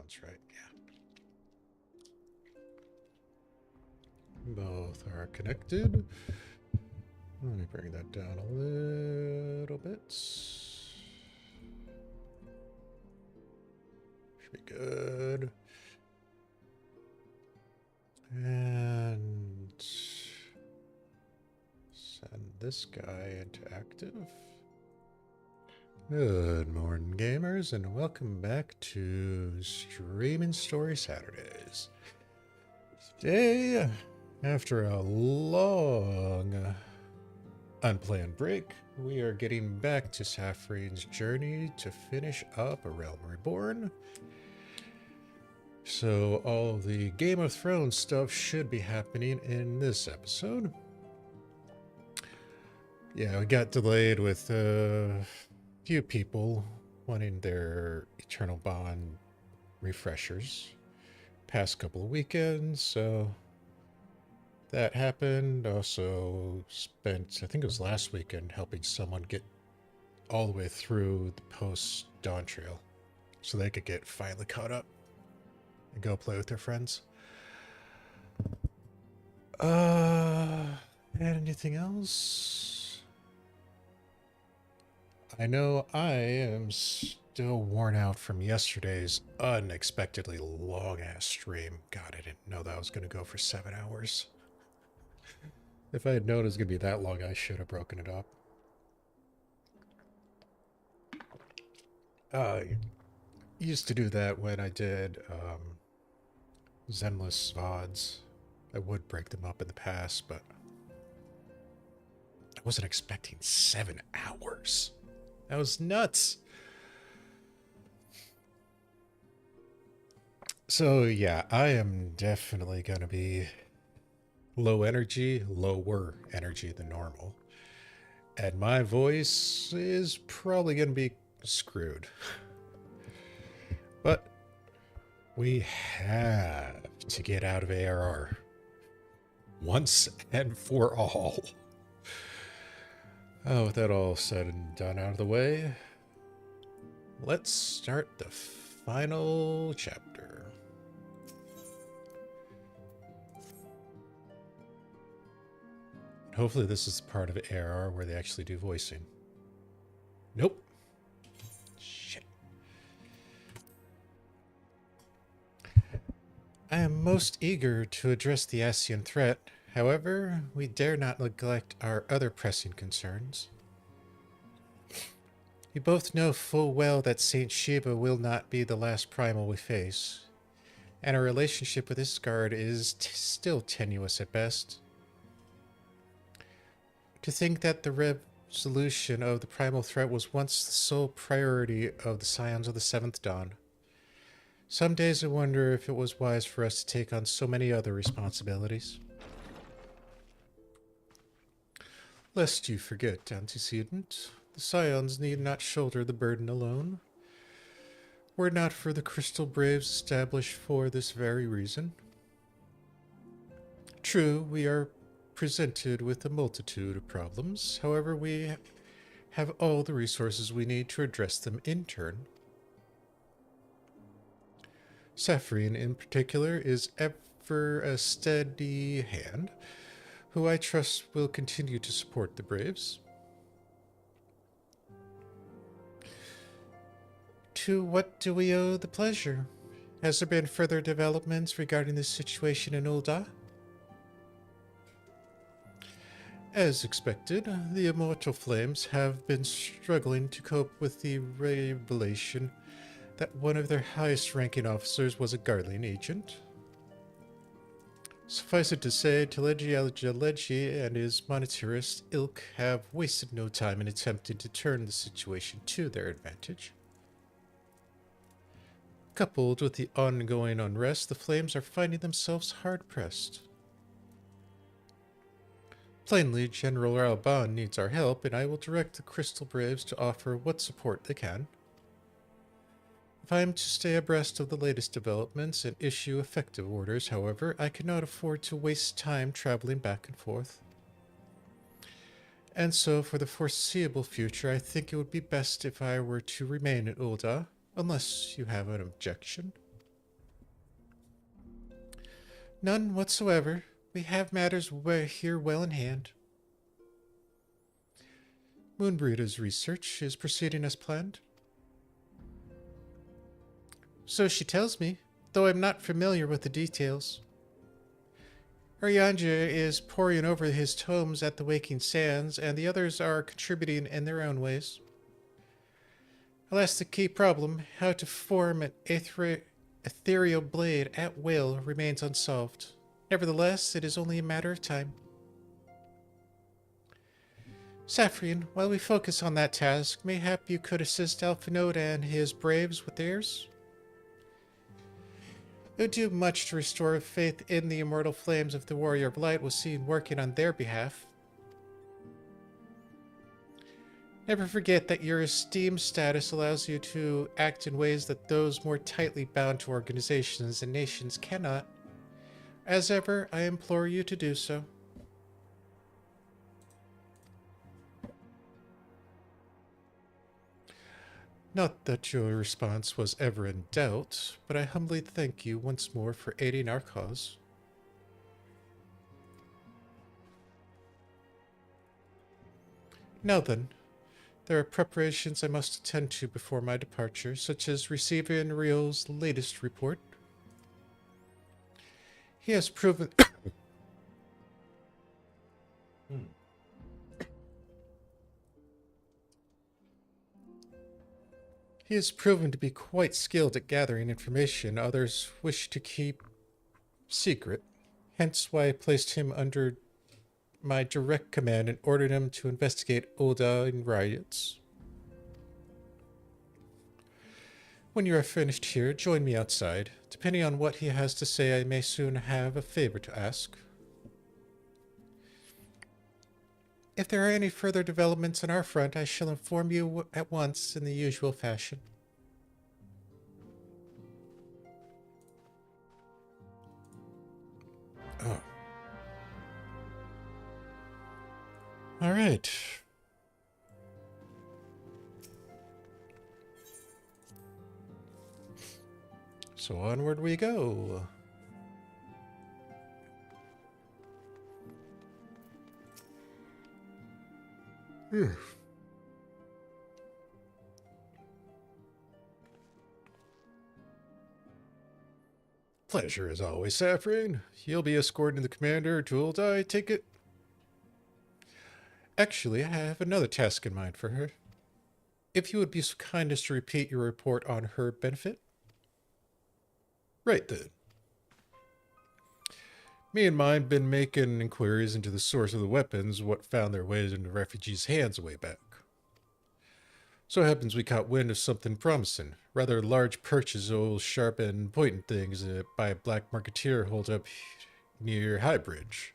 ones, right? Yeah. Both are connected. Let me bring that down a little bit. Should be good. And send this guy into active. Good morning, gamers, and welcome back to Streaming Story Saturdays. Today, after a long unplanned break, we are getting back to Saphrine's journey to finish up A Realm Reborn. So all the Game of Thrones stuff should be happening in this episode. Yeah, we got delayed with few people wanting their Eternal Bond refreshers past couple of weekends, so that happened. Also spent, I think it was last weekend, helping someone get all the way through the post-Dawn Trail so they could get finally caught up and go play with their friends. Anything else? I know I am still worn out from yesterday's unexpectedly long-ass stream. God, I didn't know that was going to go for 7 hours. If I had known it was going to be that long, I should have broken it up. I used to do that when I did Zenless VODs. I would break them up in the past, but I wasn't expecting 7 hours. That was nuts. So yeah, I am definitely going to be lower energy than normal. And my voice is probably going to be screwed. But we have to get out of ARR once and for all. Oh, with that all said and done out of the way, let's start the final chapter. Hopefully this is the part of ARR where they actually do voicing. Nope. Shit. I am most eager to address the Ascian threat. However, we dare not neglect our other pressing concerns. We both know full well that Saint Sheba will not be the last primal we face, and our relationship with Isgard is still tenuous at best. To think that the resolution of the primal threat was once the sole priority of the Scions of the Seventh Dawn. Some days I wonder if it was wise for us to take on so many other responsibilities. Lest you forget, antecedent, the Scions need not shoulder the burden alone. Were it not for the Crystal Braves established for this very reason. True, we are presented with a multitude of problems. However, we have all the resources we need to address them in turn. Saphrine, in particular, is ever a steady hand, who I trust will continue to support the Braves. To what do we owe the pleasure? Has there been further developments regarding the situation in Ul'dah? As expected, the Immortal Flames have been struggling to cope with the revelation that one of their highest-ranking officers was a Guardian agent. Suffice it to say, Telegia and his monetarist ilk have wasted no time in attempting to turn the situation to their advantage. Coupled with the ongoing unrest, the Flames are finding themselves hard-pressed. Plainly, General Alban needs our help, and I will direct the Crystal Braves to offer what support they can. If I am to stay abreast of the latest developments and issue effective orders, however, I cannot afford to waste time traveling back and forth. And so, for the foreseeable future, I think it would be best if I were to remain in Ul'dah, unless you have an objection. None whatsoever. We have matters here well in hand. Moonbreeder's research is proceeding as planned. So she tells me, though I'm not familiar with the details. Aryanja is poring over his tomes at the Waking Sands, and the others are contributing in their own ways. Alas, the key problem, how to form an ethereal blade at will, remains unsolved. Nevertheless, it is only a matter of time. Saphrine, while we focus on that task, mayhap you could assist Alphinaud and his braves with theirs? It would do much to restore faith in the immortal flames if the Warrior of Light was seen working on their behalf. Never forget that your esteemed status allows you to act in ways that those more tightly bound to organizations and nations cannot. As ever, I implore you to do so. Not that your response was ever in doubt, but I humbly thank you once more for aiding our cause. Now then, there are preparations I must attend to before my departure, such as receiving Rio's latest report. He has proven... He has proven to be quite skilled at gathering information others wish to keep secret, hence why I placed him under my direct command and ordered him to investigate Ul'dah riots. When you are finished here, join me outside. Depending on what he has to say, I may soon have a favor to ask. If there are any further developments on our front, I shall inform you at once in the usual fashion. Oh. All right. So onward we go. Pleasure as always, Saphrine. You'll be escorting the commander to Ul'dah, I take it? Actually, I have another task in mind for her. If you would be so kind as to repeat your report on her benefit. Right then. Me and mine been making inquiries into the source of the weapons what found their ways into refugees' hands a way back. So it happens we caught wind of something promising. Rather large purchase of old sharp and pointing things by a black marketeer holed up near High Bridge.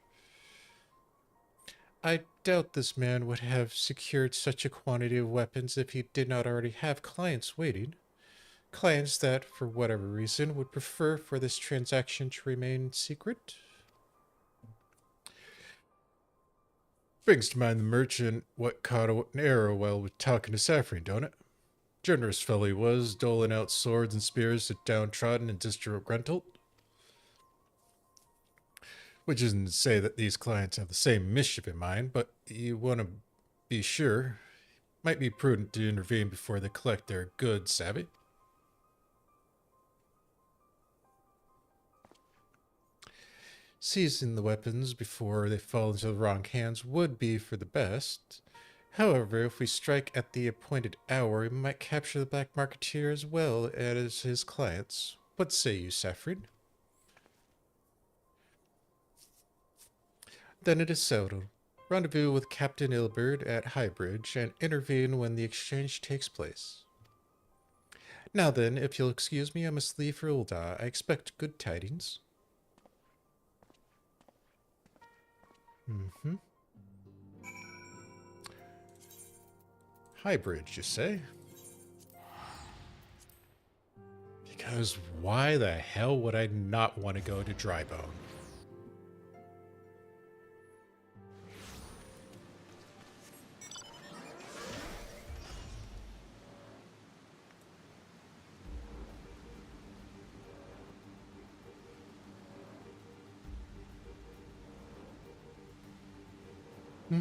I doubt this man would have secured such a quantity of weapons if he did not already have clients waiting. Clients that, for whatever reason, would prefer for this transaction to remain secret. Brings to mind the merchant what caught an arrow while talking to Saphrine, don't it? Generous fellow he was, doling out swords and spears to downtrodden and disgruntled. Which isn't to say that these clients have the same mischief in mind, but you want to be sure. Might be prudent to intervene before they collect their goods, savvy? Seizing the weapons before they fall into the wrong hands would be for the best. However, if we strike at the appointed hour, we might capture the black marketeer as well as his clients. What say you, Saphrine? Then it is settled. Rendezvous with Captain Ilberd at Highbridge and intervene when the exchange takes place. Now then, if you'll excuse me, I must leave for Ul'dah. I expect good tidings. Highbridge, you say? Because why the hell would I not want to go to Drybone? Ah,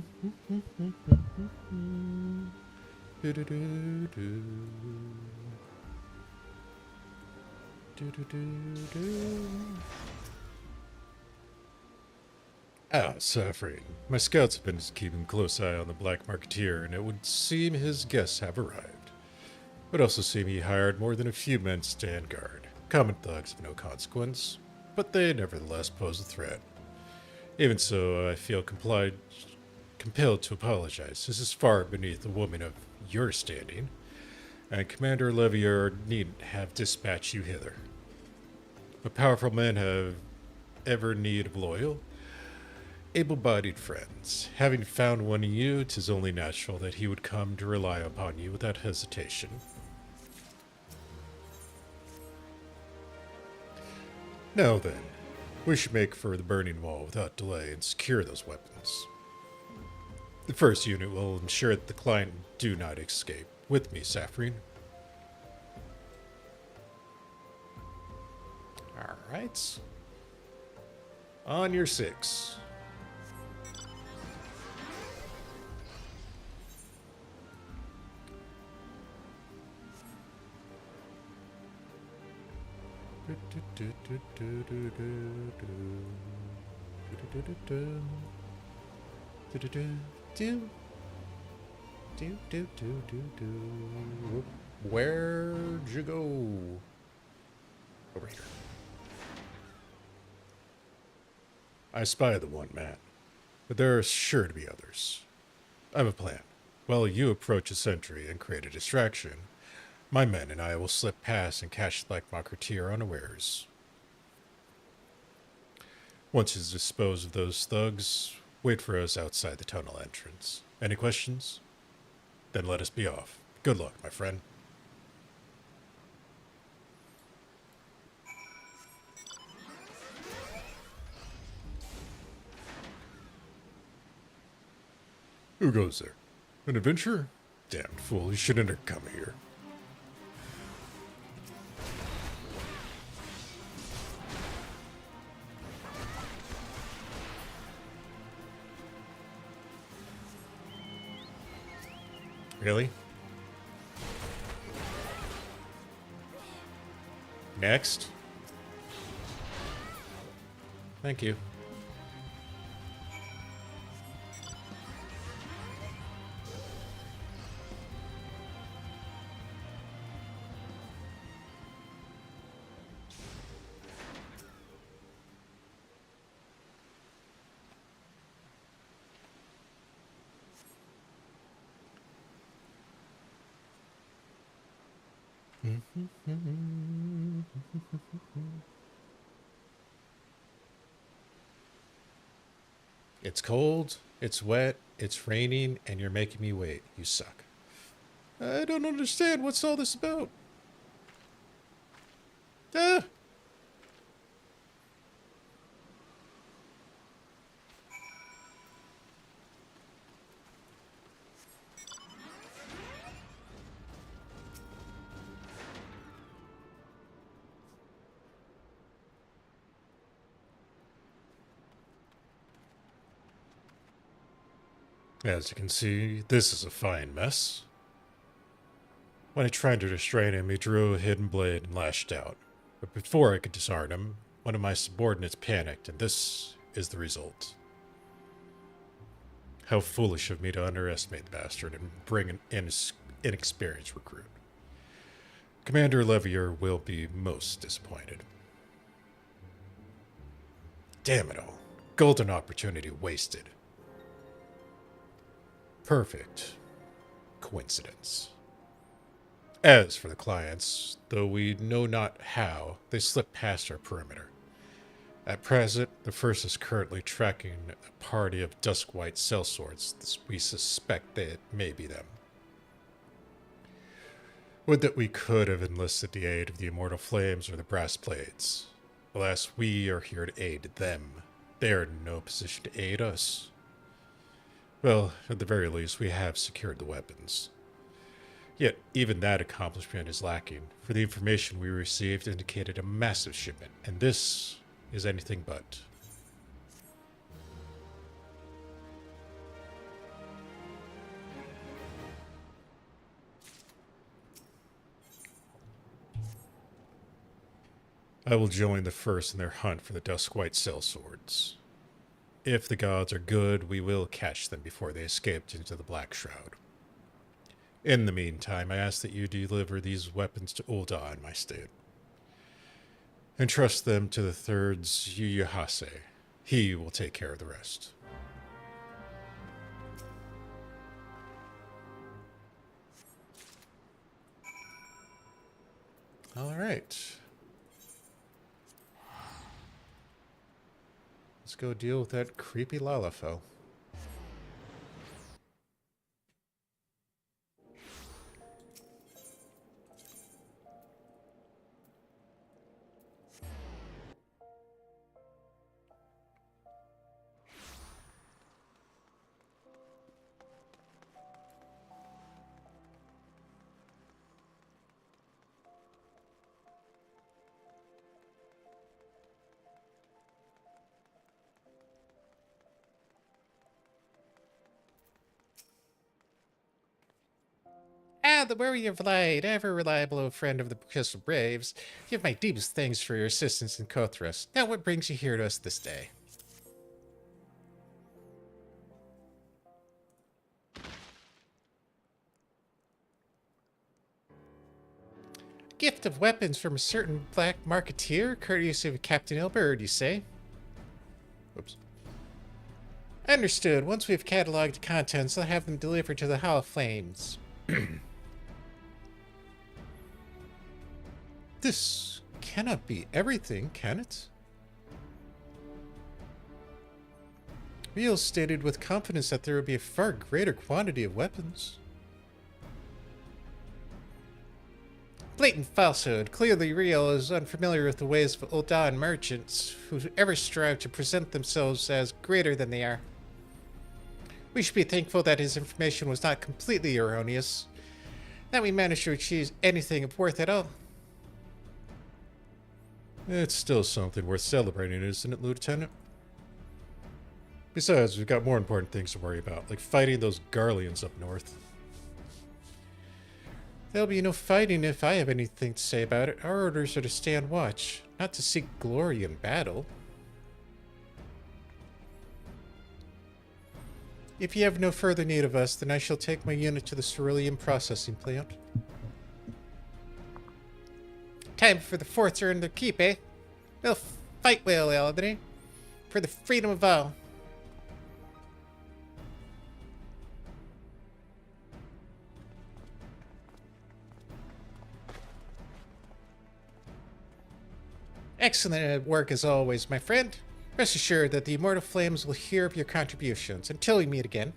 Saphrine. My scouts have been keeping a close eye on the black marketeer, and it would seem his guests have arrived. It would also seem he hired more than a few men to stand guard. Common thugs of no consequence, but they nevertheless pose a threat. Even so, I feel compelled to apologize. This is far beneath a woman of your standing, and Commander Levier needn't have dispatched you hither. But powerful men have ever need of loyal, able-bodied friends. Having found one in you, 'tis only natural that he would come to rely upon you without hesitation. Now then, we should make for the burning wall without delay and secure those weapons. The first unit will ensure that the client do not escape. With me, Saphrine. Alright. On your 6. Where'd you go? Over here. I spy the one man, but there are sure to be others. I have a plan. While you approach a sentry and create a distraction, my men and I will slip past and catch the Black Marketeer unawares. Once he's disposed of those thugs, wait for us outside the tunnel entrance. Any questions? Then let us be off. Good luck, my friend. Who goes there? An adventurer? Damned fool, you shouldn't have come here. Really? Next. Thank you. It's cold, it's wet, it's raining, and you're making me wait. You suck. I don't understand. What's all this about? Ah! As you can see, this is a fine mess. When I tried to restrain him, he drew a hidden blade and lashed out. But before I could disarm him, one of my subordinates panicked, and this is the result. How foolish of me to underestimate the bastard and bring an inexperienced recruit. Commander Levier will be most disappointed. Damn it all. Golden opportunity wasted. Perfect coincidence. As for the clients, though we know not how, they slip past our perimeter. At present, the first is currently tracking a party of dusk-white sellswords. We suspect that it may be them. Would that we could have enlisted the aid of the Immortal Flames or the Brass Blades. Alas, we are here to aid them. They are in no position to aid us. Well, at the very least, we have secured the weapons. Yet, even that accomplishment is lacking, for the information we received indicated a massive shipment, and this is anything but. I will join the first in their hunt for the Duskwhite sellswords. If the gods are good, we will catch them before they escaped into the Black Shroud. In the meantime, I ask that you deliver these weapons to Ul'dah in my state. Entrust them to the third's Yuyahase. He will take care of the rest. All right. Let's go deal with that creepy Lalafell. Ah, the worry of light, ever reliable friend of the Crystal Braves. You have my deepest thanks for your assistance in Kothras. Now what brings you here to us this day? Gift of weapons from a certain black marketeer, courtesy of Captain Elbird, you say? Oops. Understood. Once we've cataloged the contents, I'll have them delivered to the Hall of Flames. This cannot be everything, can it? Riel stated with confidence that there would be a far greater quantity of weapons. Blatant falsehood. Clearly Riel is unfamiliar with the ways of Ul'dah merchants who ever strive to present themselves as greater than they are. We should be thankful that his information was not completely erroneous, that we managed to achieve anything of worth at all. It's still something worth celebrating, isn't it, Lieutenant? Besides, we've got more important things to worry about, like fighting those Garleans up north. There'll be no fighting if I have anything to say about it. Our orders are to stand watch, not to seek glory in battle. If you have no further need of us, then I shall take my unit to the cerulean processing plant. Time for the fourth to earn their keep, eh? We'll fight well, Albany, for the freedom of all. Excellent work as always, my friend. Rest assured that the Immortal Flames will hear of your contributions. Until we meet again.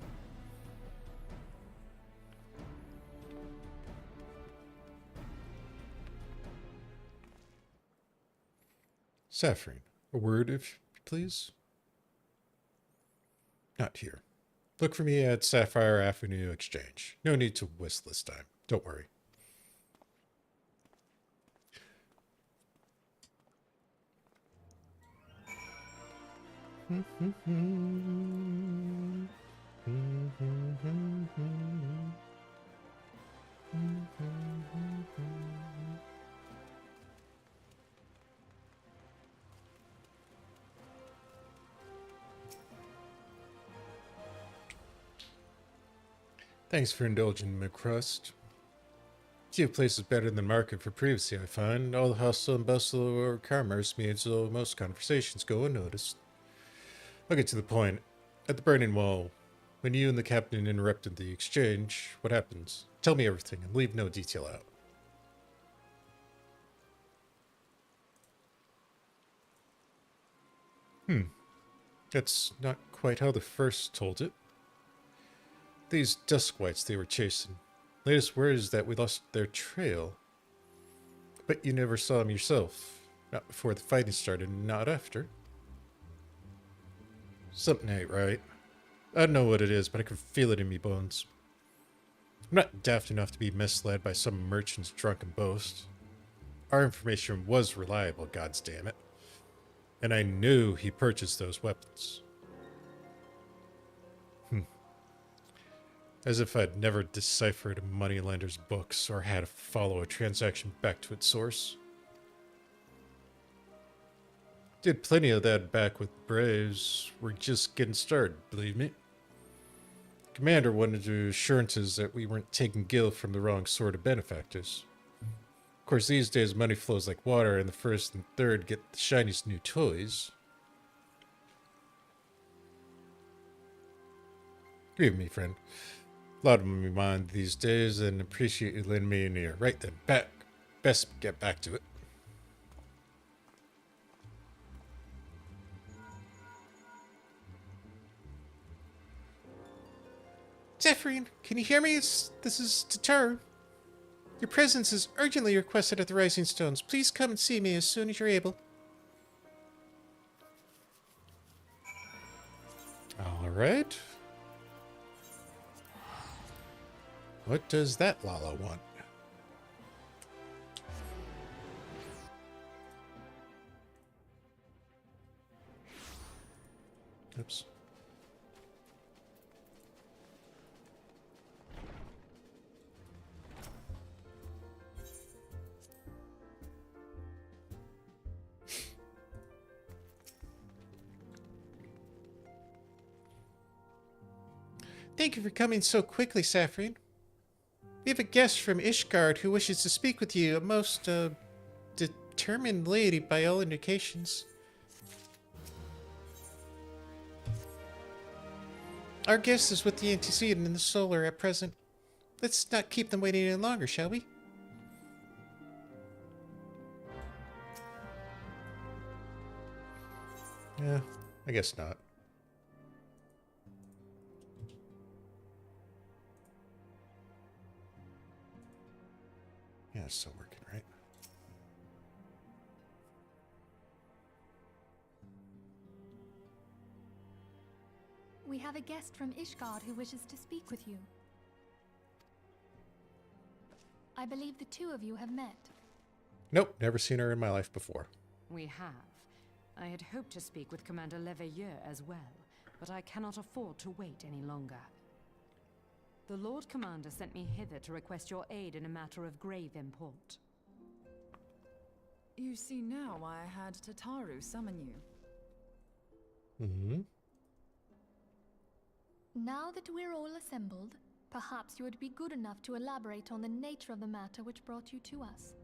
Saphrine, a word, if you please. Not here. Look for me at Sapphire Avenue Exchange. No need to whistle this time. Don't worry. Thanks for indulging my crust. Few places better than the market for privacy, I find. All the hustle and bustle of commerce means most conversations go unnoticed. I'll get to the point. At the Burning Wall, when you and the captain interrupted the exchange, what happens? Tell me everything and leave no detail out. That's not quite how the first told it. These Duskwights they were chasing. Latest word is that we lost their trail. But you never saw them yourself. Not before the fighting started, not after. Something ain't right. I don't know what it is, but I can feel it in me bones. I'm not daft enough to be misled by some merchant's drunken boast. Our information was reliable, goddamn. And I knew he purchased those weapons. As if I'd never deciphered a moneylender's books or had to follow a transaction back to its source. Did plenty of that back with Braves. We're just getting started, believe me. Commander wanted assurances that we weren't taking Gil from the wrong sort of benefactors. Of course, these days money flows like water, and the first and third get the shiniest new toys. Agree with me, friend. A lot of them in mind these days, and appreciate you lending me an ear. Right then, best get back to it. Saphrine, can you hear me? This is Tatar. Your presence is urgently requested at the Rising Stones. Please come and see me as soon as you're able. All right. What does that Lala want? Oops. Thank you for coming so quickly, Saphrine. We have a guest from Ishgard who wishes to speak with you, a most, determined lady by all indications. Our guest is with the antecedent in the solar at present. Let's not keep them waiting any longer, shall we? Yeah, I guess not. Yeah, it's still working, right? We have a guest from Ishgard who wishes to speak with you. I believe the two of you have met. Nope, never seen her in my life before. We have. I had hoped to speak with Commander Leveilleur as well, but I cannot afford to wait any longer. The Lord Commander sent me hither to request your aid in a matter of grave import. You see now why I had Tataru summon you. Mm-hmm. Now that we're all assembled, perhaps you would be good enough to elaborate on the nature of the matter which brought you to us.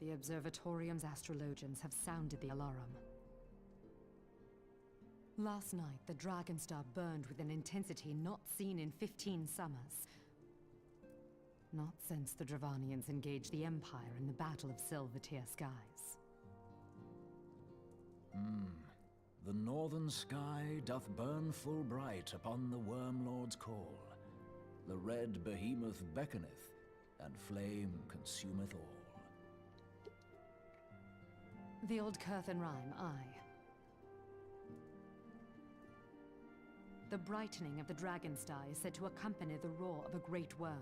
The Observatorium's astrologians have sounded the alarm. Last night, the Dragonstar burned with an intensity not seen in 15 summers. Not since the Dravanians engaged the Empire in the Battle of Silvertear Skies. The northern sky doth burn full bright upon the Wormlord's call. The red behemoth beckoneth, and flame consumeth all. The old Curthan rhyme, aye. The brightening of the Dragonstar is said to accompany the roar of a great worm.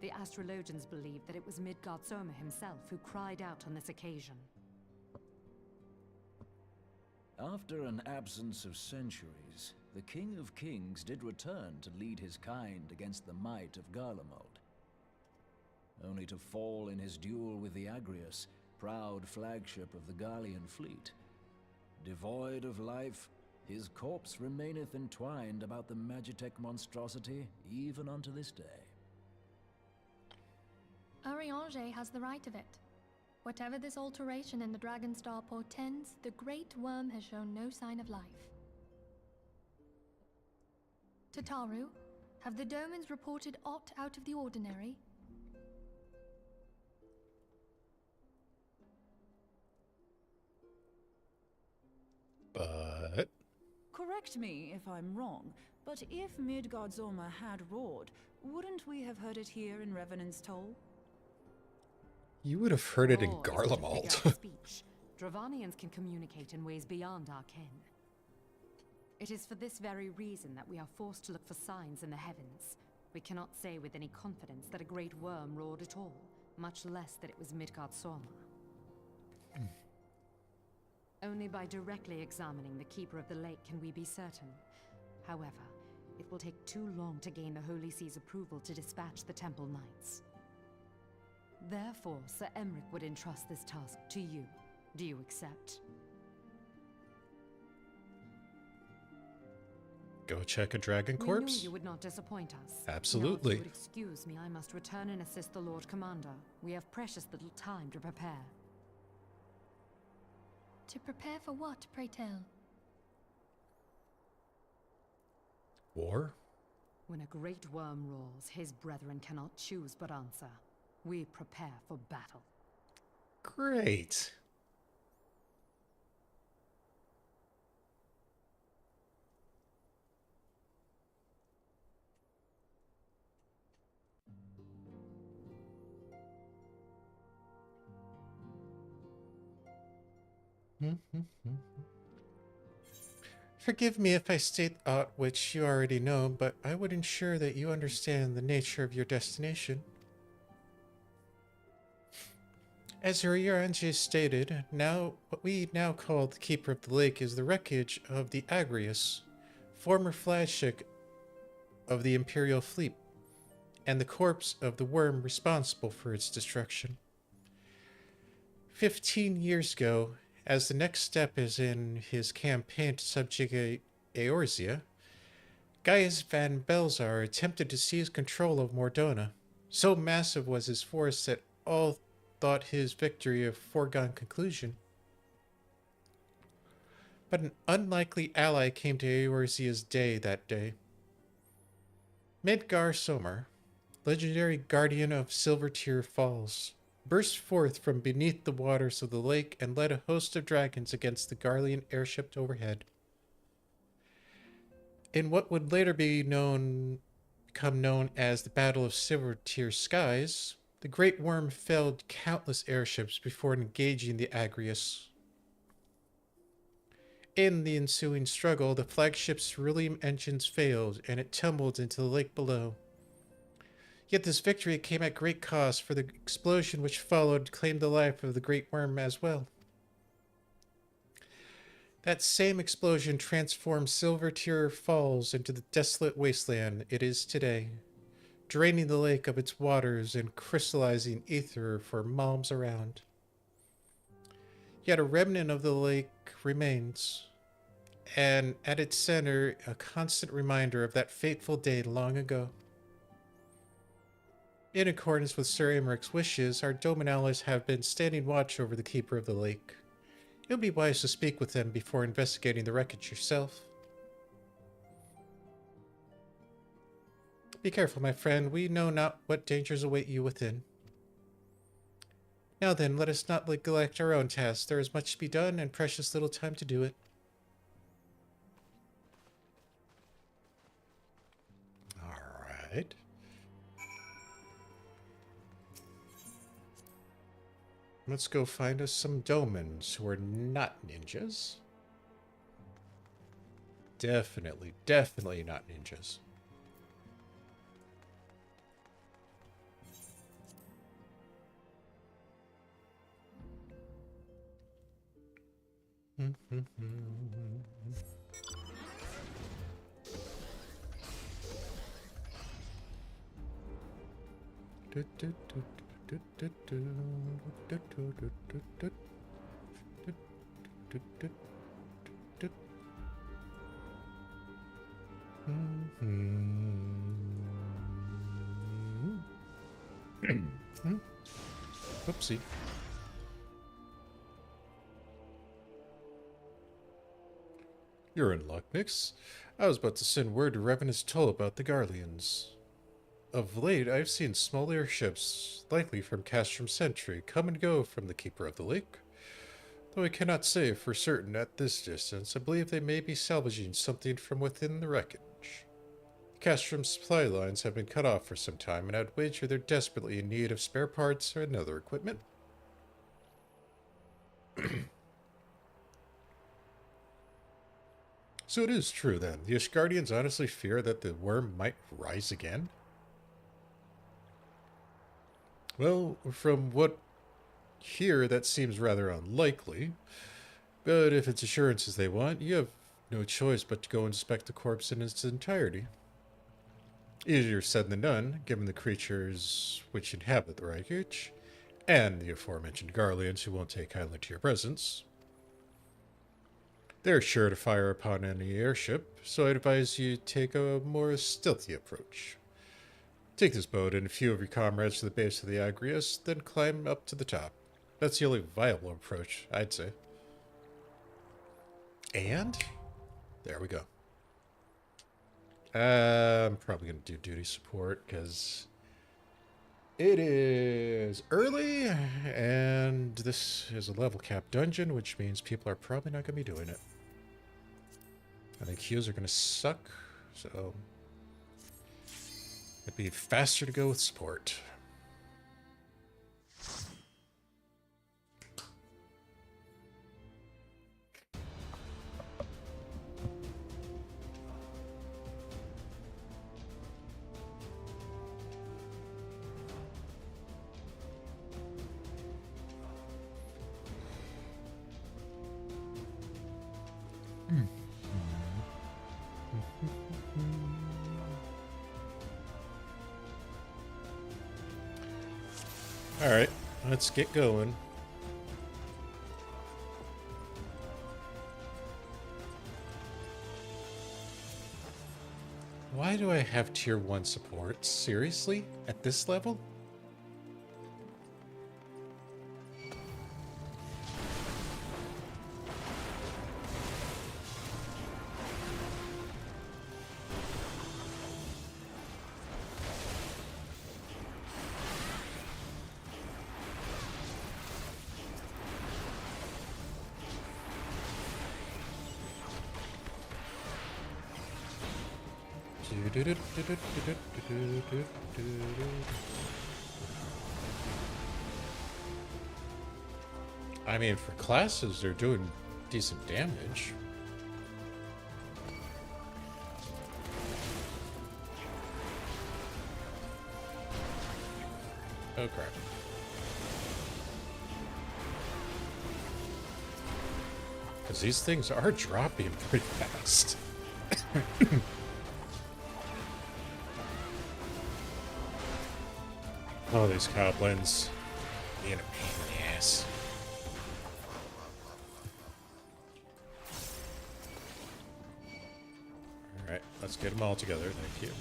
The astrologians believe that it was Midgard Soma himself who cried out on this occasion. After an absence of centuries, the King of Kings did return to lead his kind against the might of Garlemald. Only to fall in his duel with the Agrius, proud flagship of the Garlean fleet. Devoid of life, his corpse remaineth entwined about the Magitech monstrosity even unto this day. Ariange has the right of it. Whatever this alteration in the Dragonstar portends, the Great Worm has shown no sign of life. Tataru, have the Domans reported aught out of the ordinary? But... Correct me if I'm wrong, but if Midgard Zorma had roared, wouldn't we have heard it here in Revenant's Toll? You would have heard it in Roar is a figure Garlemald. of speech. Dravanians can communicate in ways beyond our ken. It is for this very reason that we are forced to look for signs in the heavens. We cannot say with any confidence that a great worm roared at all, much less that it was Midgard Sorma. Only by directly examining the Keeper of the Lake can we be certain. However, it will take too long to gain the Holy See's approval to dispatch the Temple Knights. Therefore, Sir Emric would entrust this task to you. Do you accept? Go check a dragon We knew corpse? you would not disappoint us. Absolutely. Now, if you would excuse me, I must return and assist the Lord Commander. We have precious little time to prepare. To prepare for what, pray tell? War? When a great worm roars, his brethren cannot choose but answer. We prepare for battle. Great. Forgive me if I state aught which you already know, but I would ensure that you understand the nature of your destination. As Urianger stated, what we now call the Keeper of the Lake is the wreckage of the Agrius, former flagship of the Imperial fleet, and the corpse of the worm responsible for its destruction. 15 years ago, as the next step is in his campaign to subjugate Eorzea, Gaius van Belzar attempted to seize control of Mordona. So massive was his force that all thought his victory a foregone conclusion. But an unlikely ally came to Eorzea's day that day. Midgar Somar, legendary guardian of Silvertear Falls, burst forth from beneath the waters of the lake and led a host of dragons against the Garlean airship overhead. In what would later become known as the Battle of Silvertear Skies, the Great Worm felled countless airships before engaging the Agrius. In the ensuing struggle, the flagship's Cerulean engines failed, and it tumbled into the lake below. Yet this victory came at great cost, for the explosion which followed claimed the life of the Great Worm as well. That same explosion transformed Silvertear Falls into the desolate wasteland it is today, draining the lake of its waters and crystallizing ether for miles around. Yet a remnant of the lake remains, and at its center, a constant reminder of that fateful day long ago. In accordance with Sir Emeric's wishes, our Doman allies have been standing watch over the Keeper of the Lake. It would be wise to speak with them before investigating the wreckage yourself. Be careful, my friend. We know not what dangers await you within. Now then, let us not neglect our own tasks. There is much to be done, and precious little time to do it. All right. Let's go find us some Domans who are not ninjas. Definitely not ninjas. Oopsie. You're in luck, Nix. I was about to send word to Revenant's Toll about the Garleans. Of late, I've seen small airships, likely from Castrum Sentry, come and go from the Keeper of the Lake. Though I cannot say for certain at this distance, I believe they may be salvaging something from within the wreckage. Castrum's supply lines have been cut off for some time, and I'd wager they're desperately in need of spare parts or other equipment. So it is true, then. The Ishgardians honestly fear that the worm might rise again? Well, from what here, that seems rather unlikely. But if it's assurances they want, you have no choice but to go inspect the corpse in its entirety. Easier said than done, given the creatures which inhabit the wreckage, and the aforementioned Garleans who won't take kindly to your presence. They're sure to fire upon any airship, so I advise you take a more stealthy approach. Take this boat and a few of your comrades to the base of the Agrius, then climb up to the top. That's the only viable approach, I'd say. And there we go. I'm probably going to do duty support because it is early and this is a level cap dungeon, which means people are probably not going to be doing it. I think queues are going to suck, so it'd be faster to go with support. All right, let's get going. Why do I have tier 1 support? Seriously? At this level? I mean, for classes, they're doing decent damage. Oh, crap. Because these things are dropping pretty fast. Oh, these goblins being a pain in the ass. Alright, let's get them all together. Thank you.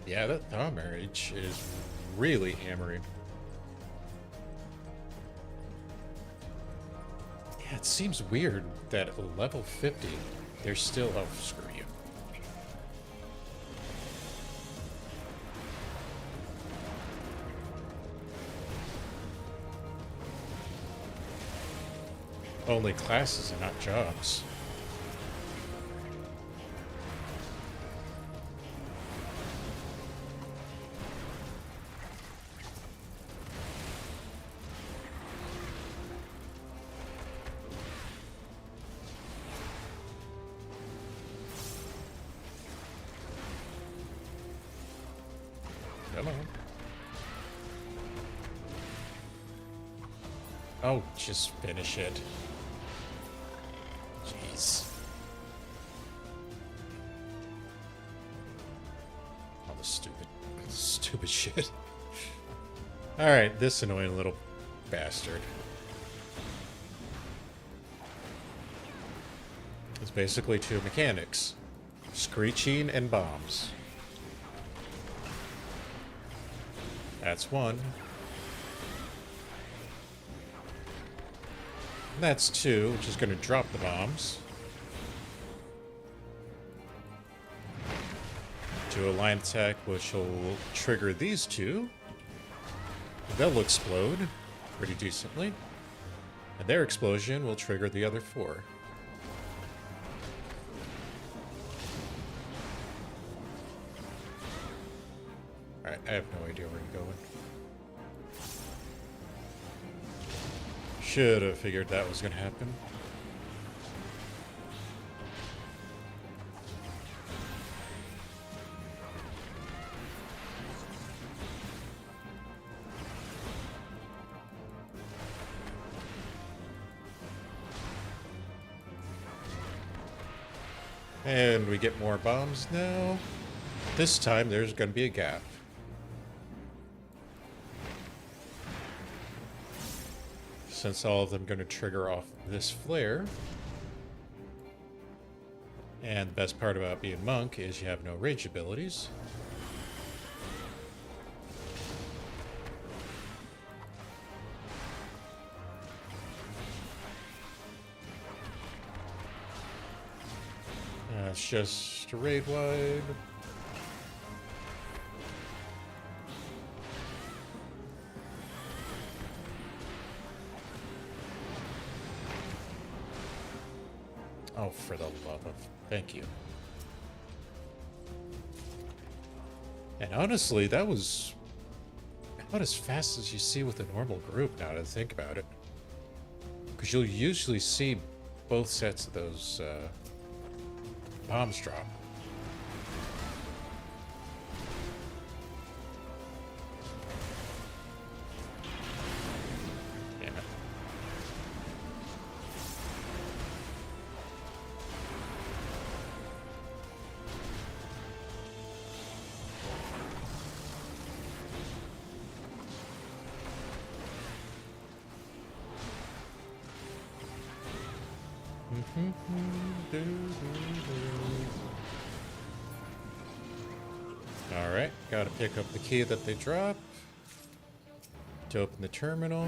Yeah, that thaw marriage is really hammering. Yeah, it seems weird that at level 50, they're still... Oh, screw you. Only classes and not jobs. Come on. Oh, just finish it. Jeez. All the stupid shit. Alright, this annoying little bastard. It's basically two mechanics. Screeching and bombs. That's one. That's two, which is going to drop the bombs. Do a line attack, which will trigger these two. They'll explode pretty decently. And their explosion will trigger the other four. Alright, I have no idea where I'm going. Should have figured that was gonna happen. And we get more bombs now. This time there's going to be a gap. Since all of them are going to trigger off this flare. And the best part about being monk is you have no rage abilities. It's just a raid wide. Oh, for the love of... Thank you. And honestly, that was about as fast as you see with a normal group now that I think about it. Because you'll usually see both sets of those bombs drop. Yeah. Alright, gotta pick up the key that they drop to open the terminal.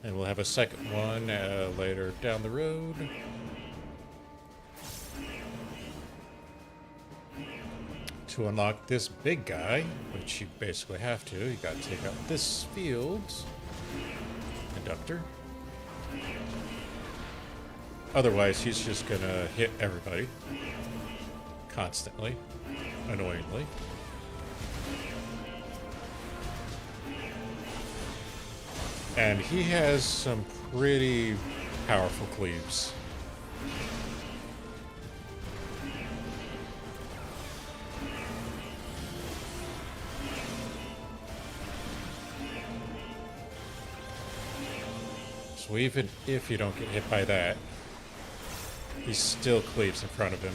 And we'll have a second one later down the road. To unlock this big guy, which you basically have to, you gotta take out this field conductor. Otherwise, he's just gonna hit everybody. Constantly. Annoyingly. And he has some pretty powerful cleaves. So even if you don't get hit by that, he still cleaves in front of him.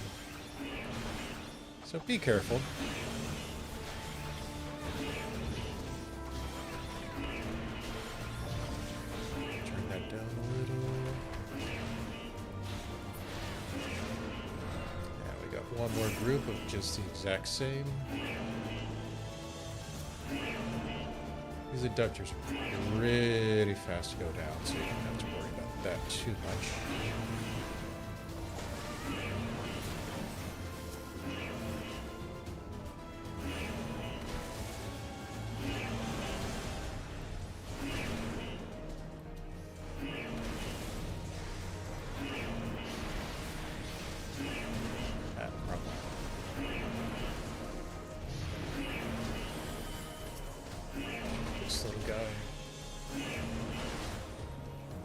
So be careful. Turn that down a little. Yeah, we got one more group of just the exact same. These adductors are really fast to go down, so you don't have to worry about that too much.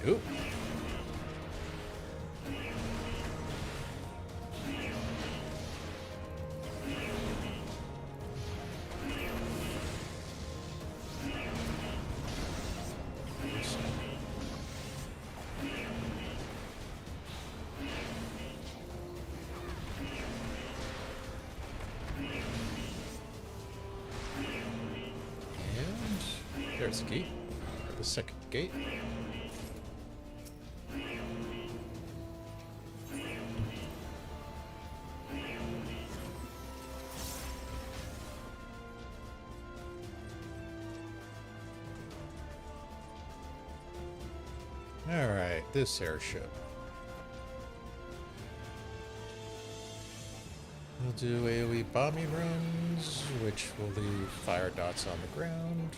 Oop. And there's the key. The second gate. Alright, this airship. We'll do AoE bombing runs, which will leave fire dots on the ground.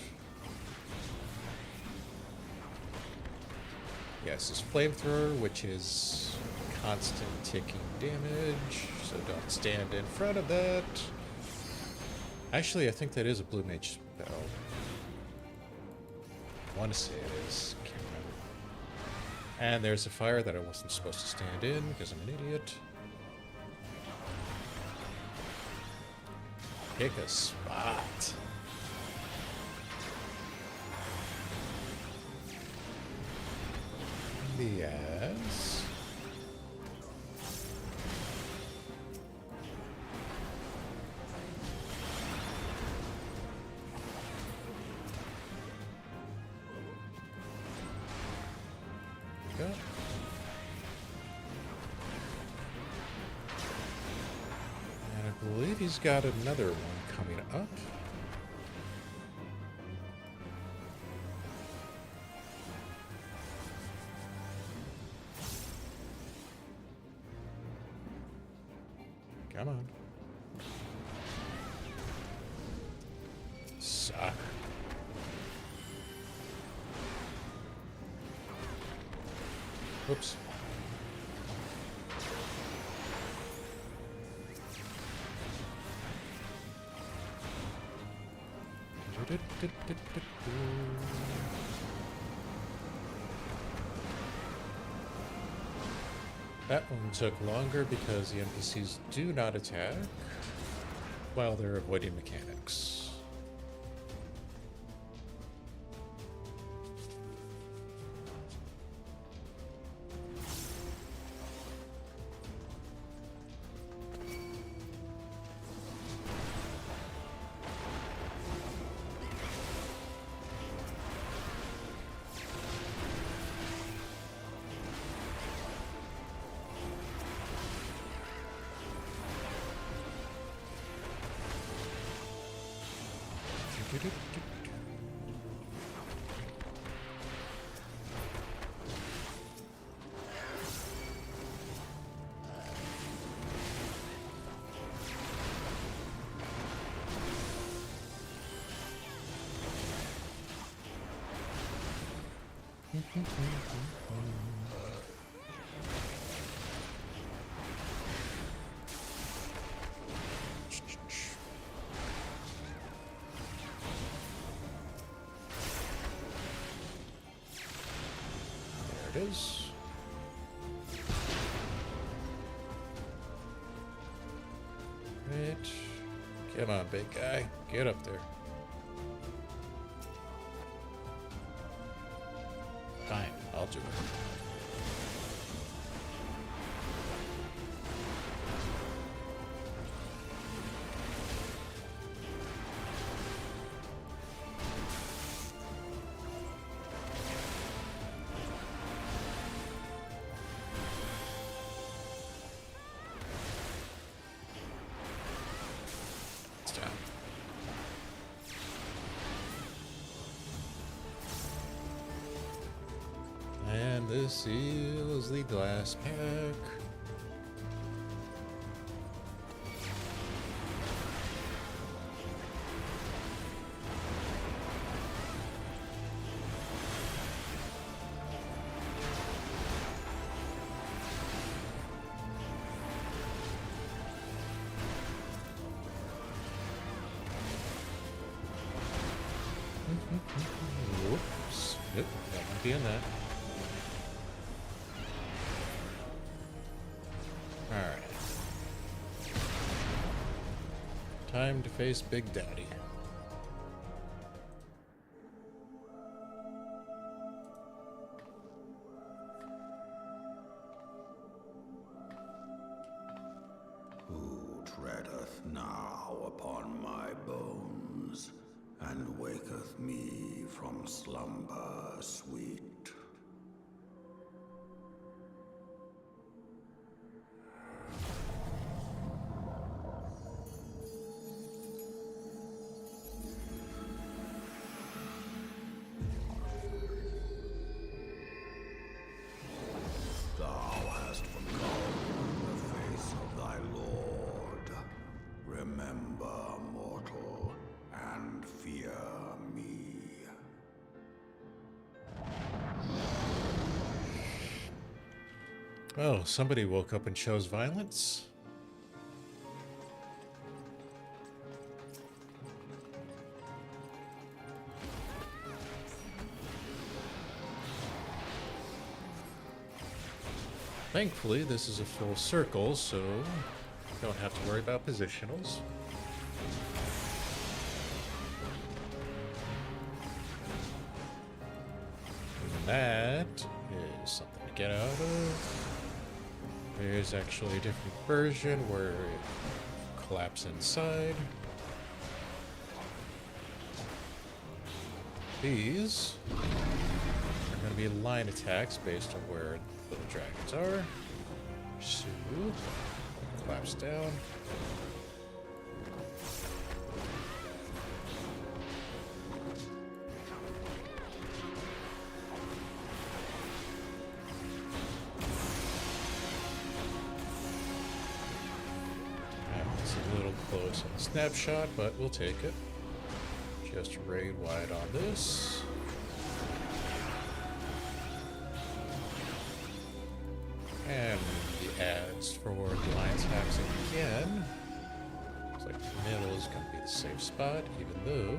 Yes, this flamethrower, which is constant ticking damage, so don't stand in front of that. Actually, I think that is a blue mage spell. I want to say it is. Can't remember. And there's a fire that I wasn't supposed to stand in because I'm an idiot. Pick a spot. Yes. Go. And I believe he's got another one coming up. Come on. Suck. Whoops. That one took longer because the NPCs do not attack while they're avoiding mechanics. There it is. Right. Come on, big guy. Get up there. Fine, I'll do it. It's down. And this is the glass pack. Whoops. Yep, that might be in that. Alright. Time to face Big Daddy. Who treadeth now upon my bones, and waketh me from slumber sweet? Thou hast forgotten the face of thy Lord. Remember, mortal, and fear me. Oh, somebody woke up and chose violence? Thankfully, this is a full circle, so don't have to worry about positionals. And that is something to get out of. There's actually a different version where it collapses inside. These are going to be line attacks based on where little dragons are. So, collapse down. It's a little close on the snapshot, but we'll take it. Just raid wide on this. And the ads for the line attacks again. Looks like the middle is going to be the safe spot, even though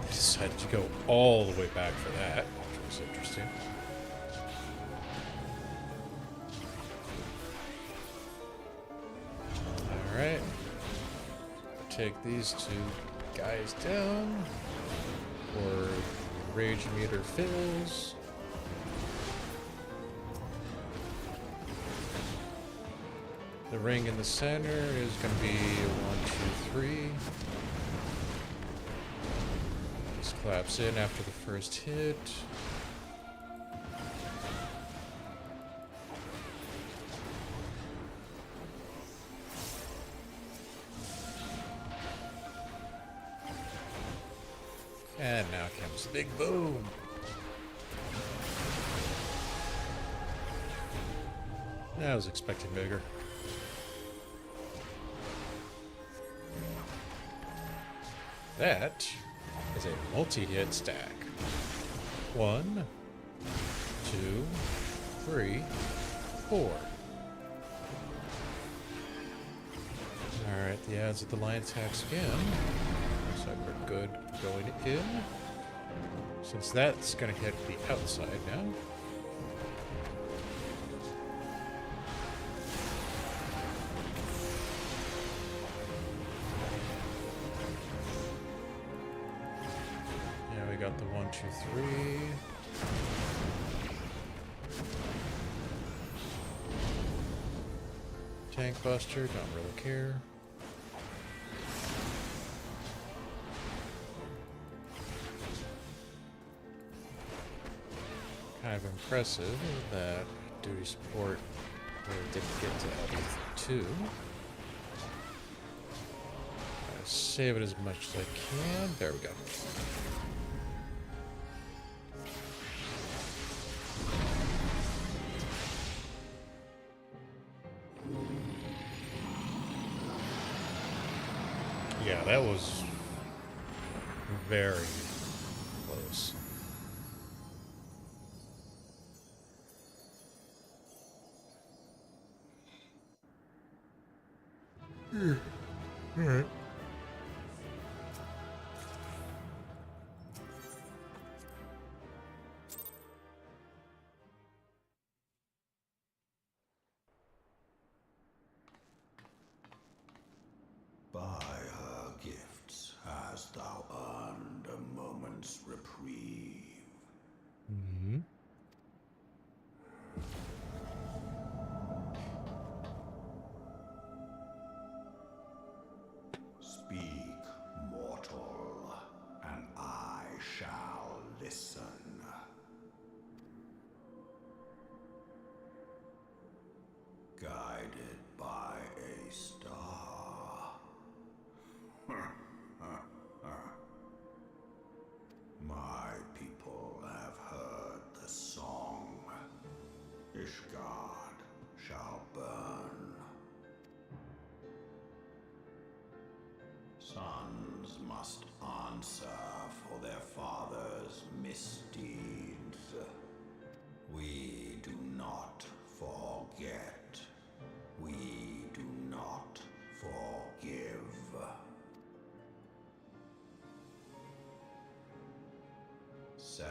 I decided to go all the way back for that, which was interesting. Alright. Take these two guys down, or rage meter fills. The ring in the center is going to be 1, 2, 3. Just collapse in after the first hit. And now comes the big boom. I was expecting bigger. That is a multi-hit stack. 1, 2, 3, 4. Alright, the ads of the line attacks again. Looks like we're good going in. Since that's going to hit the outside now. Yeah, we got the 1, 2, 3. Tank Buster, don't really care. Kind of impressive that duty support really didn't get to LD2. Save it as much as I can. There we go. Yeah, that was very close. All right. By her gifts hast thou earned a moment's reprieve. Mm-hmm. Speak, mortal, and I shall listen. Guided by a star. My people have heard the song. Ishgard shall burn. Sons sons must answer for their father's misdeeds. We do not forget. We do not forgive. 7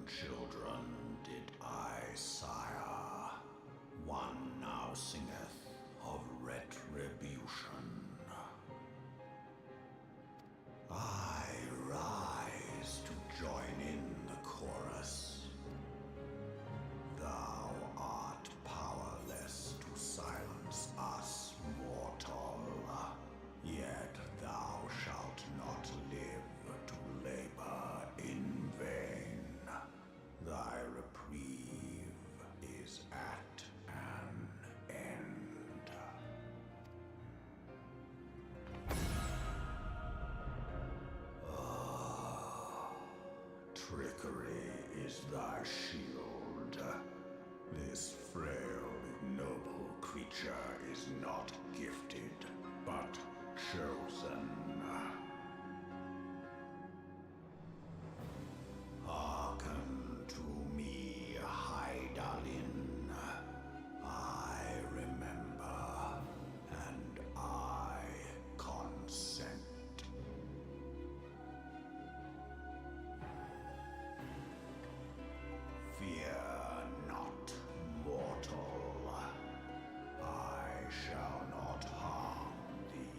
children did I sire. One now singeth of retribution. I rise to join in the chorus. Thou art powerless to silence us, mortal. Yet thou shalt not live to labor in vain. Thy reprieve is at an end. Trickery is thy shield. This frail, ignoble creature is not gifted, but chosen. Hearken to me, Hydaelyn. I remember, and I consent. Fear not, mortal. I shall not harm thee.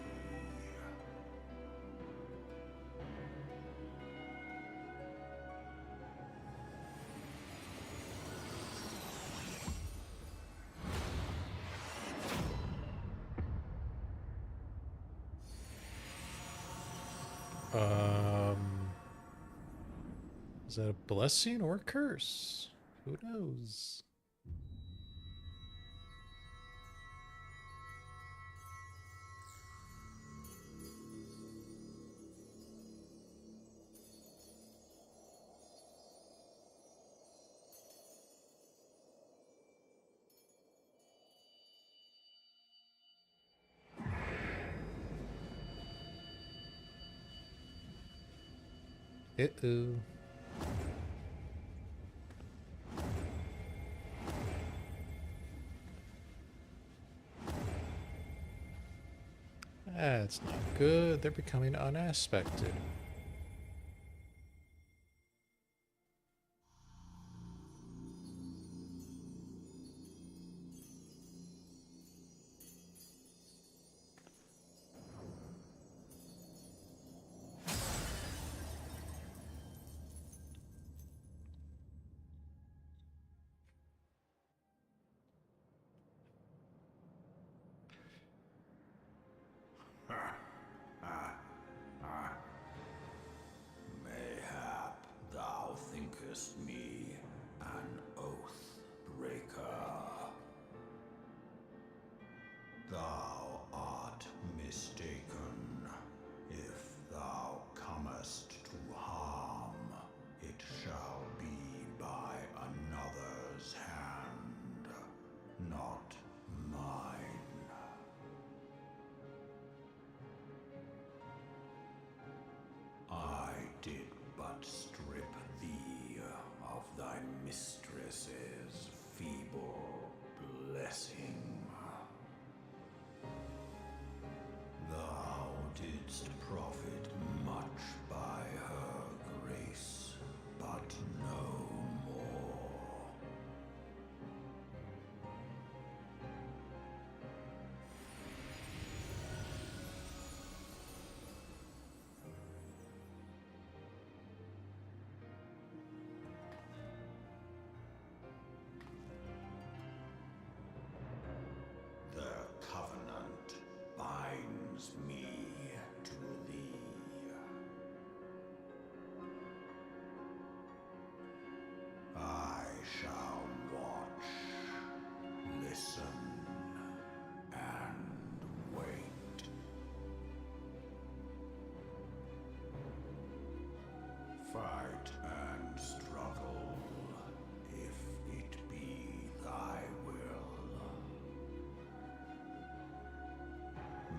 Is that a blessing or a curse? Who knows? Uh-oh. That's not good. They're becoming unaspected. Mayhap thou thinkest me an oath breaker. Thou art mistaken. If thou comest to harm, it shall be by another's hand, not mine. I did but strip thee of thy mistress's feeble blessing. Thou didst profit much by her grace, but no more. The covenant binds me to thee. I shall watch, listen, and wait. Fight and struggle, if it be thy will.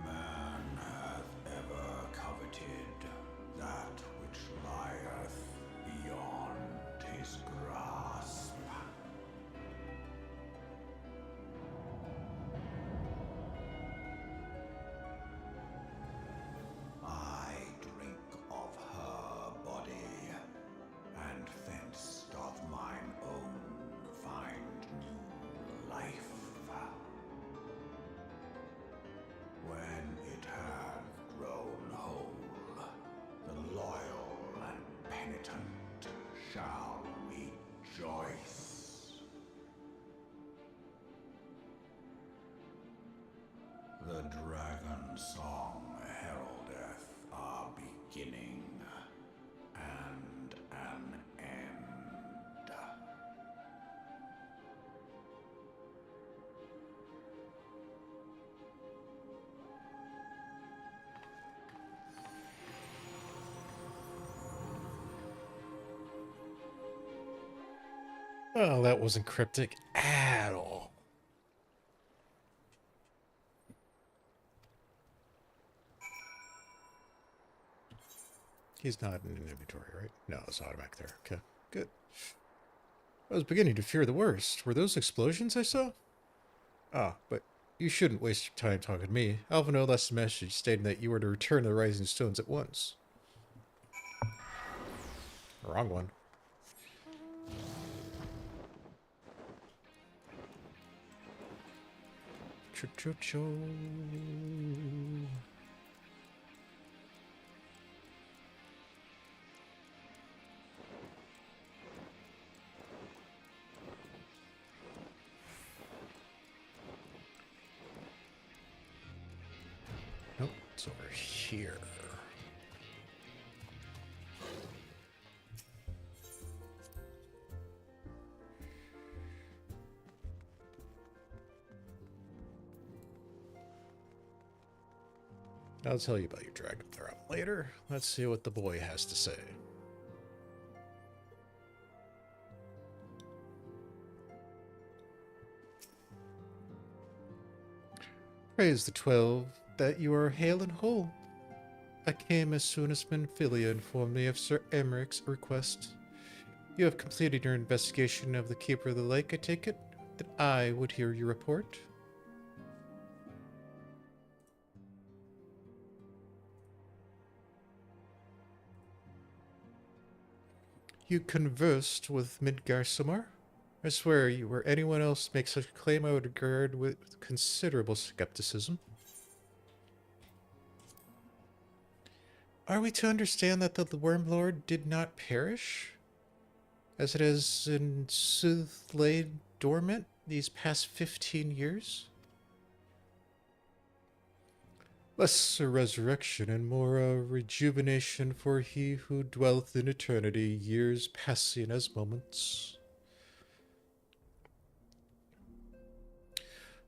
Man hath ever coveted shall rejoice. The dragon song heraldeth a beginning and an end. Oh, that wasn't cryptic at all. He's not in an inventory, right? No, it's automatic there. Okay, good. I was beginning to fear the worst. Were those explosions I saw? Ah, but you shouldn't waste your time talking to me. Alvino left a message stating that you were to return to the Rising Stones at once. Wrong one. Cho-cho-cho. Nope, it's over here. I'll tell you about your dragon thrum later. Let's see what the boy has to say. Praise the 12 that you are hale and whole. I came as soon as Menphilia informed me of Sir Emeric's request. You have completed your investigation of the Keeper of the Lake, I take it? That I would hear your report? You conversed with Midgar-Samar? I swear you or anyone else makes such a claim I would regard with considerable skepticism. Are we to understand that the Wormlord did not perish? As it has in sooth laid dormant these past 15 years? Less a resurrection and more a rejuvenation for he who dwelleth in eternity, years passing as moments.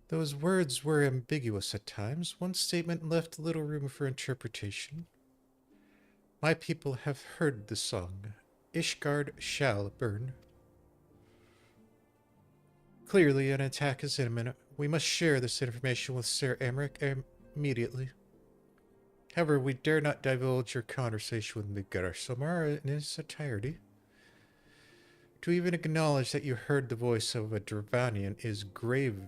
Those words were ambiguous at times. One statement left little room for interpretation. My people have heard the song, Ishgard shall burn. Clearly an attack is imminent. We must share this information with Sir Emeric immediately. However, we dare not divulge your conversation with Midgar-Samar in its entirety. To even acknowledge that you heard the voice of a Dravanian is grave,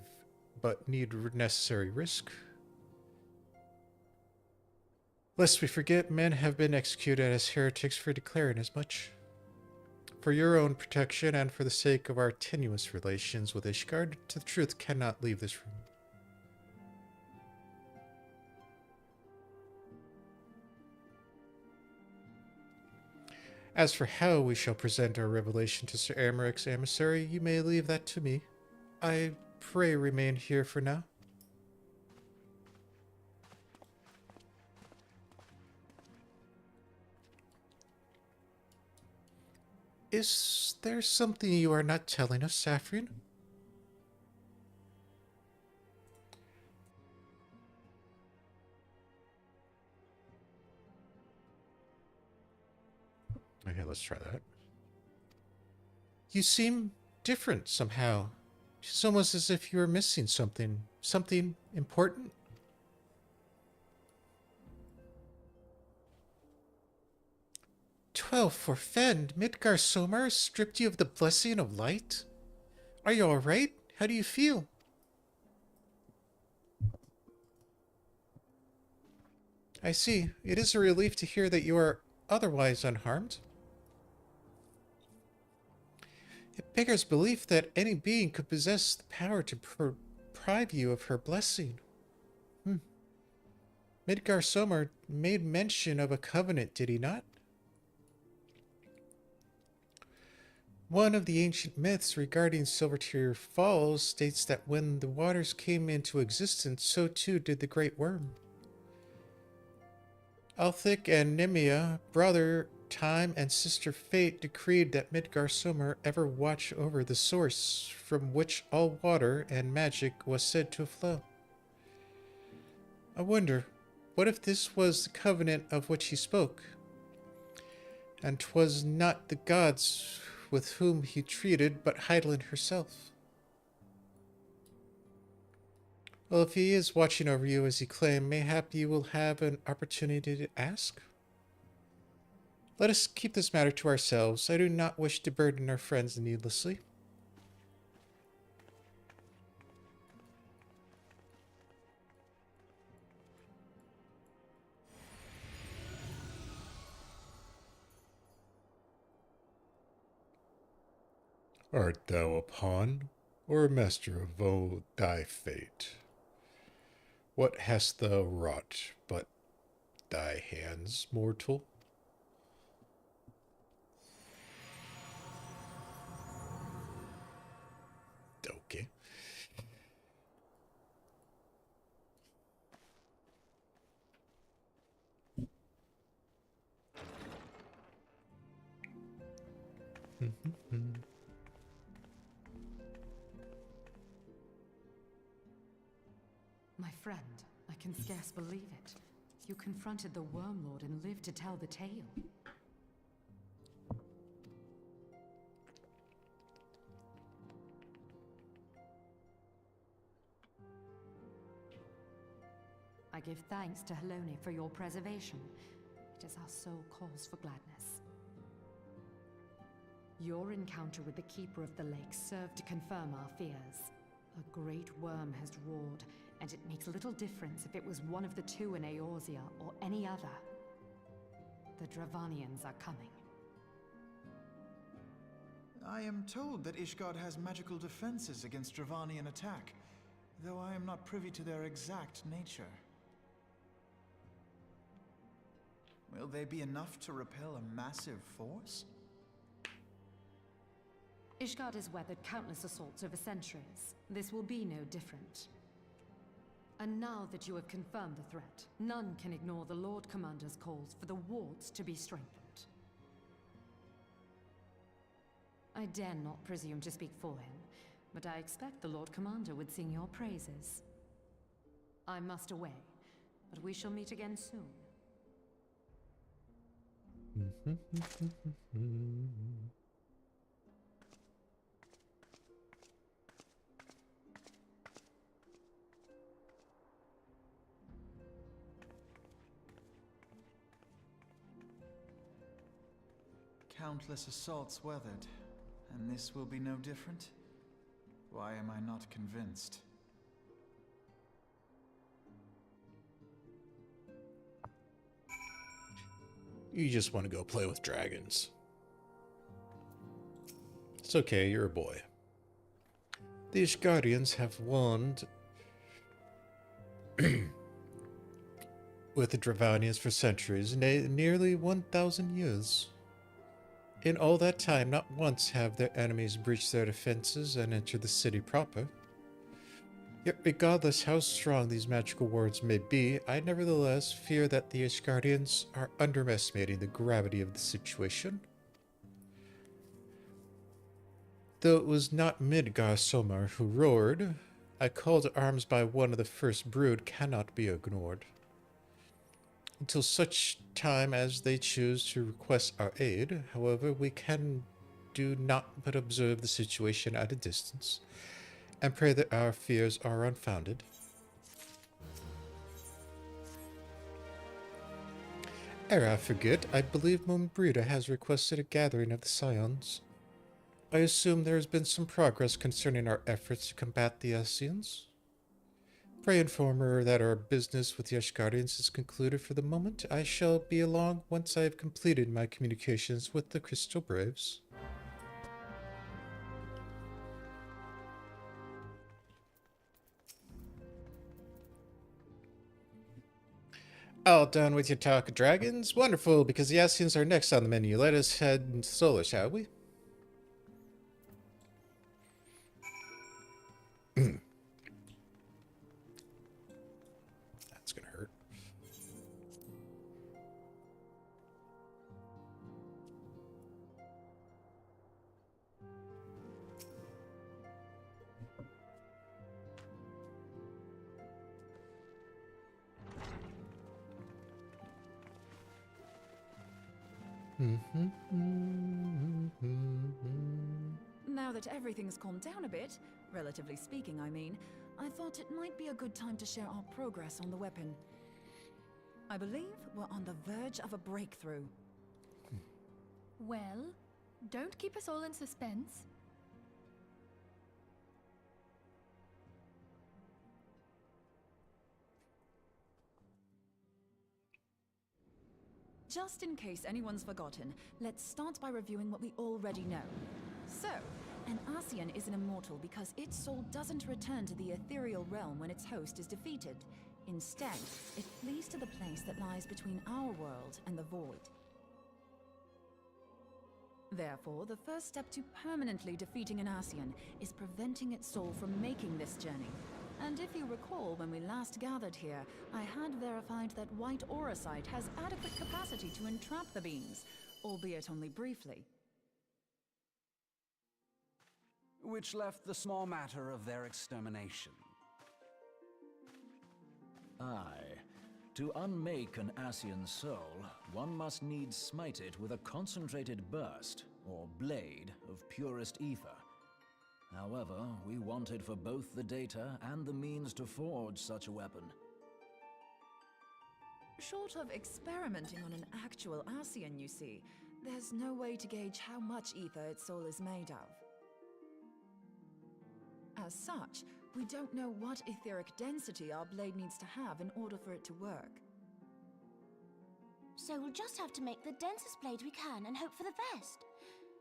but need necessary risk. Lest we forget, men have been executed as heretics for declaring as much. For your own protection and for the sake of our tenuous relations with Ishgard, the truth cannot leave this room. As for how we shall present our revelation to Sir Emeric's emissary, you may leave that to me. I pray remain here for now. Is there something you are not telling us, Saphrine? Okay, let's try that. You seem different somehow. It's almost as if you were missing something. Something important? "12 forfend, Midgar-Samar stripped you of the blessing of light? Are you alright? How do you feel?" I see. It is a relief to hear that you are otherwise unharmed. It beggars belief that any being could possess the power to deprive you of her blessing. Midgar-Samar made mention of a covenant, did he not? One of the ancient myths regarding Silvertear Falls states that when the waters came into existence, so too did the Great Worm. Althic and Nemia, brother Time and sister Fate, decreed that Midgard ever watch over the source from which all water and magic was said to flow. I wonder, what if this was the covenant of which he spoke, and 'twas not the gods with whom he treated, but Heidelin herself? Well, if he is watching over you as he claimed, mayhap you will have an opportunity to ask? Let us keep this matter to ourselves. I do not wish to burden our friends needlessly. Art thou a pawn, or a master of thy fate? What hast thou wrought but thy hands, mortal? Okay. My friend, I can scarce believe it. You confronted the Wormlord and lived to tell the tale. I give thanks to Helone for your preservation. It is our sole cause for gladness. Your encounter with the Keeper of the Lake served to confirm our fears. A great worm has roared, and it makes little difference if it was one of the two in Eorzea or any other. The Dravanians are coming. I am told that Ishgard has magical defenses against Dravanian attack, though I am not privy to their exact nature. Will they be enough to repel a massive force? Ishgard has weathered countless assaults over centuries. This will be no different. And now that you have confirmed the threat, none can ignore the Lord Commander's calls for the wards to be strengthened. I dare not presume to speak for him, but I expect the Lord Commander would sing your praises. I must away, but we shall meet again soon. Countless assaults weathered, and this will be no different? Why am I not convinced? You just want to go play with dragons. It's okay, you're a boy. The Ishgardians have warned with the Dravanians for centuries, nearly 1,000 years. In all that time, not once have their enemies breached their defenses and entered the city proper. Yet regardless how strong these magical wards may be, I nevertheless fear that the Ishgardians are underestimating the gravity of the situation. Though it was not Midgard who roared, a call to arms by one of the first brood cannot be ignored. Until such time as they choose to request our aid, however, we can do not but observe the situation at a distance, and pray that our fears are unfounded. Ere I forget, I believe Mumbrita has requested a gathering of the Scions. I assume there has been some progress concerning our efforts to combat the Ascians. Pray inform her that our business with the Ashgardians is concluded for the moment. I shall be along once I have completed my communications with the Crystal Braves. All done with your talk of dragons? Wonderful, because the Ascians are next on the menu. Let us head into Solar, shall we? Now that everything's calmed down a bit, relatively speaking I mean, I thought it might be a good time to share our progress on the weapon. I believe we're on the verge of a breakthrough. Well, don't keep us all in suspense. Just in case anyone's forgotten, let's start by reviewing what we already know. So, an Ascian is an immortal because its soul doesn't return to the ethereal realm when its host is defeated. Instead, it flees to the place that lies between our world and the Void. Therefore, the first step to permanently defeating an Ascian is preventing its soul from making this journey. And if you recall, when we last gathered here, I had verified that white auracite has adequate capacity to entrap the beings, albeit only briefly. Which left the small matter of their extermination. Aye. To unmake an Ascian soul, one must needs smite it with a concentrated burst, or blade, of purest ether. However, we wanted for both the data and the means to forge such a weapon. Short of experimenting on an actual Ascian, you see, there's no way to gauge how much ether its soul is made of. As such, we don't know what etheric density our blade needs to have in order for it to work. So we'll just have to make the densest blade we can and hope for the best.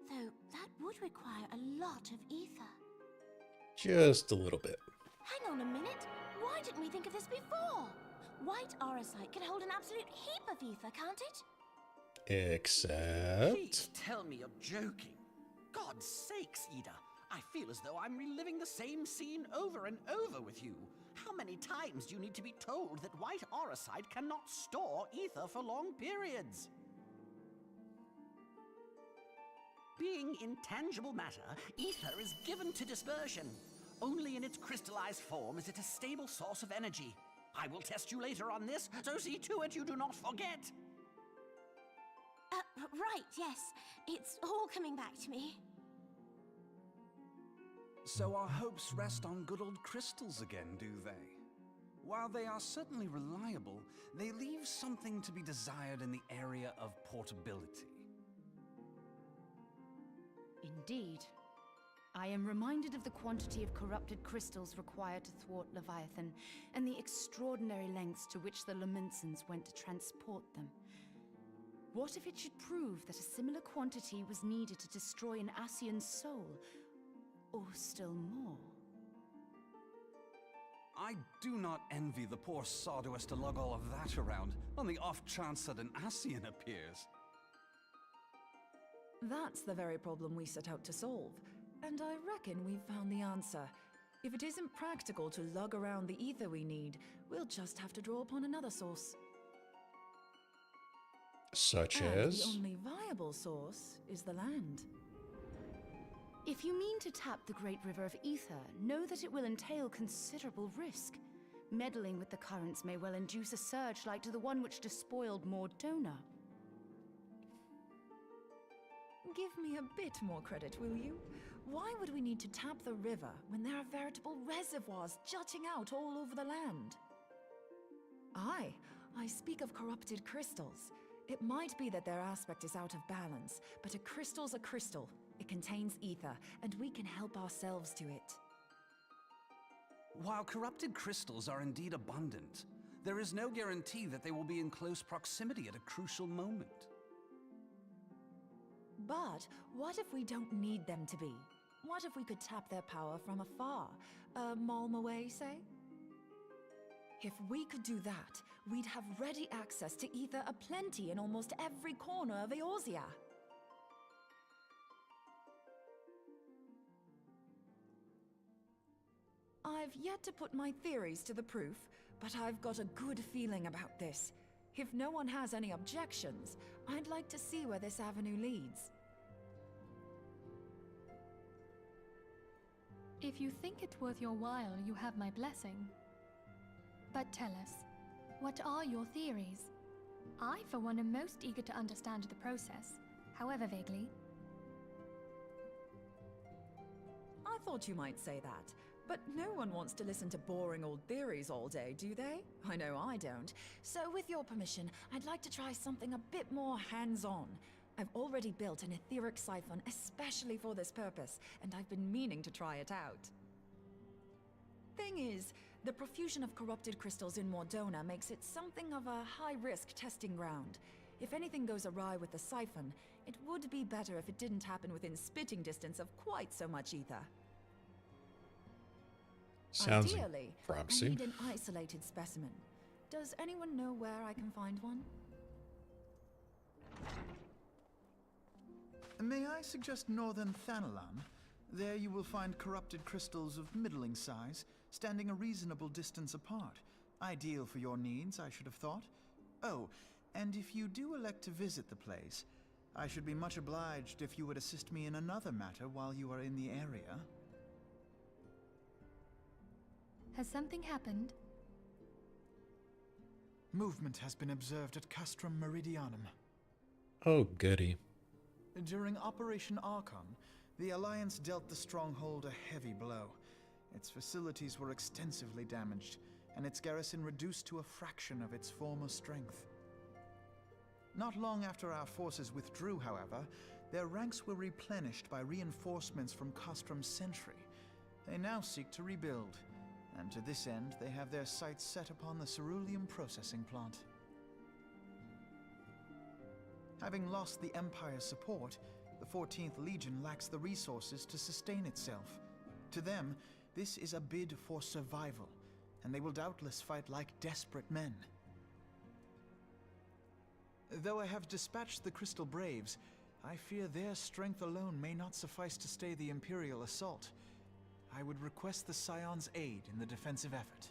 Though that would require a lot of ether. Just a little bit. Hang on a minute. Why didn't we think of this before? White auracite can hold an absolute heap of ether, can't it? Except... Please tell me you're joking. God's sakes, Ida. I feel as though I'm reliving the same scene over and over with you. How many times do you need to be told that white auracite cannot store ether for long periods? Being intangible matter, ether is given to dispersion. Only in its crystallized form is it a stable source of energy. I will test you later on this, so see to it you do not forget. Right, yes. It's all coming back to me. So our hopes rest on good old crystals again, do they? While they are certainly reliable, they leave something to be desired in the area of portability. Indeed. I am reminded of the quantity of corrupted crystals required to thwart Leviathan, and the extraordinary lengths to which the Lamentsons went to transport them. What if it should prove that a similar quantity was needed to destroy an Ascian's soul? Or still more? I do not envy the poor sod who has to lug all of that around, on the off chance that an Ascian appears. That's the very problem we set out to solve. And I reckon we've found the answer. If it isn't practical to lug around the ether we need, we'll just have to draw upon another source. Such And as? the only viable source is the land. If you mean to tap the Great River of Ether, know that it will entail considerable risk. Meddling with the currents may well induce a surge like to the one which despoiled Mordona. Give me a bit more credit, will you? Why would we need to tap the river when there are veritable reservoirs jutting out all over the land? Aye, I speak of corrupted crystals. It might be that their aspect is out of balance, but a crystal's a crystal. It contains ether, and we can help ourselves to it. While corrupted crystals are indeed abundant, there is no guarantee that they will be in close proximity at a crucial moment. But what if we don't need them to be? What if we could tap their power from afar? A malm away, say? If we could do that, we'd have ready access to ether aplenty in almost every corner of Eorzea. I've yet to put my theories to the proof, but I've got a good feeling about this. If no one has any objections, I'd like to see where this avenue leads. If you think it worth your while, you have my blessing. But tell us, what are your theories? I, for one, am most eager to understand the process, however vaguely. I thought you might say that, but no one wants to listen to boring old theories all day, do they? I know I don't. So with your permission, I'd like to try something a bit more hands-on. I've already built an etheric siphon especially for this purpose, and I've been meaning to try it out. Thing is, the profusion of corrupted crystals in Mordona makes it something of a high-risk testing ground. If anything goes awry with the siphon, it would be better if it didn't happen within spitting distance of quite so much ether. Sounds Ideally, I promising. need an isolated specimen. Does anyone know where I can find one? May I suggest northern Thanalan? There you will find corrupted crystals of middling size, standing a reasonable distance apart. Ideal for your needs, I should have thought. Oh, and if you do elect to visit the place, I should be much obliged if you would assist me in another matter while you are in the area. Has something happened? Movement has been observed at Castrum Meridianum. Oh, goody. During Operation Archon, the Alliance dealt the stronghold a heavy blow. Its facilities were extensively damaged, and its garrison reduced to a fraction of its former strength. Not long after our forces withdrew, however, their ranks were replenished by reinforcements from Castrum's sentry. They now seek to rebuild, and to this end they have their sights set upon the ceruleum processing plant. Having lost the Empire's support, the 14th Legion lacks the resources to sustain itself. To them, this is a bid for survival, and they will doubtless fight like desperate men. Though I have dispatched the Crystal Braves, I fear their strength alone may not suffice to stay the Imperial assault. I would request the Scion's aid in the defensive effort.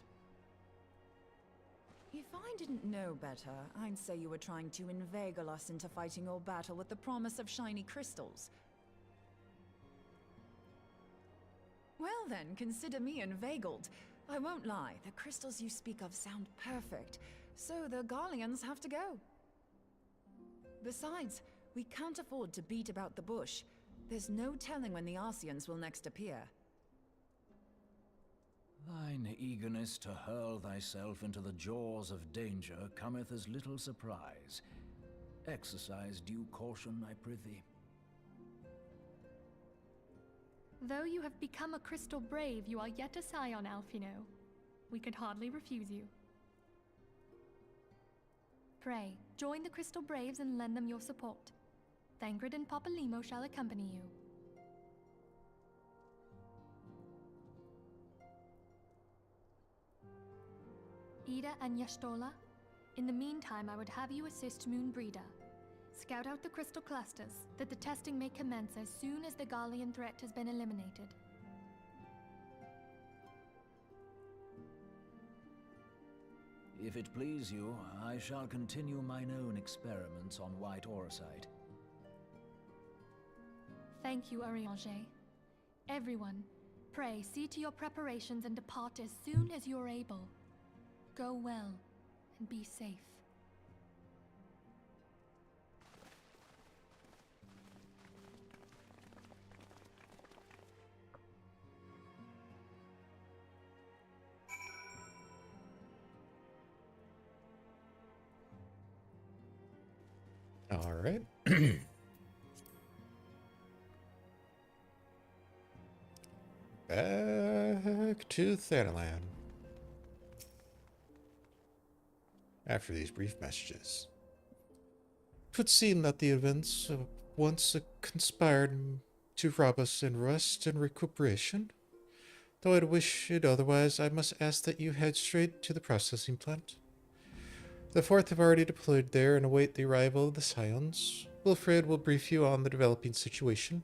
If I didn't know better, I'd say you were trying to inveigle us into fighting your battle with the promise of shiny crystals. Well then, consider me inveigled. I won't lie, the crystals you speak of sound perfect, so the Garleans have to go. Besides, we can't afford to beat about the bush. There's no telling when the Arceans will next appear. Thine eagerness to hurl thyself into the jaws of danger cometh as little surprise. Exercise due caution, I prithee. Though you have become a Crystal Brave, you are yet a Scion, Alphino. We could hardly refuse you. Pray, join the Crystal Braves and lend them your support. Thangred and Papalymo shall accompany you. Ida and Yashtola, in the meantime I would have you assist Moonbreeder. Scout out the crystal clusters, that the testing may commence as soon as the Garlean threat has been eliminated. If it please you, I shall continue mine own experiments on white auricite. Thank you, Arianger. Everyone, pray see to your preparations and depart as soon as you're able. Go well, and be safe. All right. Back to Thanalan. After these brief messages. It would seem that the events once conspired to rob us in rest and recuperation. Though I'd wish it otherwise, I must ask that you head straight to the processing plant. The Fourth have already deployed there and await the arrival of the Scions. Wilfred will brief you on the developing situation.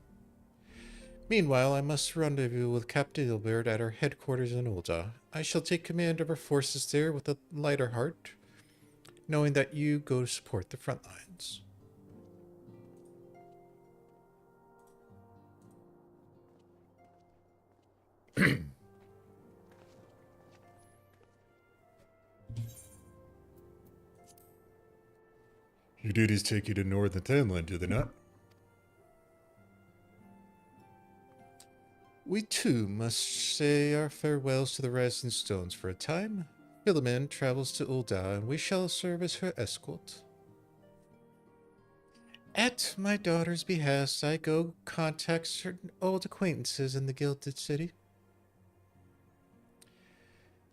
Meanwhile, I must rendezvous with Captain Ilbert at our headquarters in Ul'dah. I shall take command of our forces there with a lighter heart, knowing that you go to support the front lines. Your duties take you to northern Thanalan, do they not? We too must say our farewells to the Rising Stones for a time. Philomene travels to Ul'dah, and we shall serve as her escort. At my daughter's behest, I go contact certain old acquaintances in the Gilded City.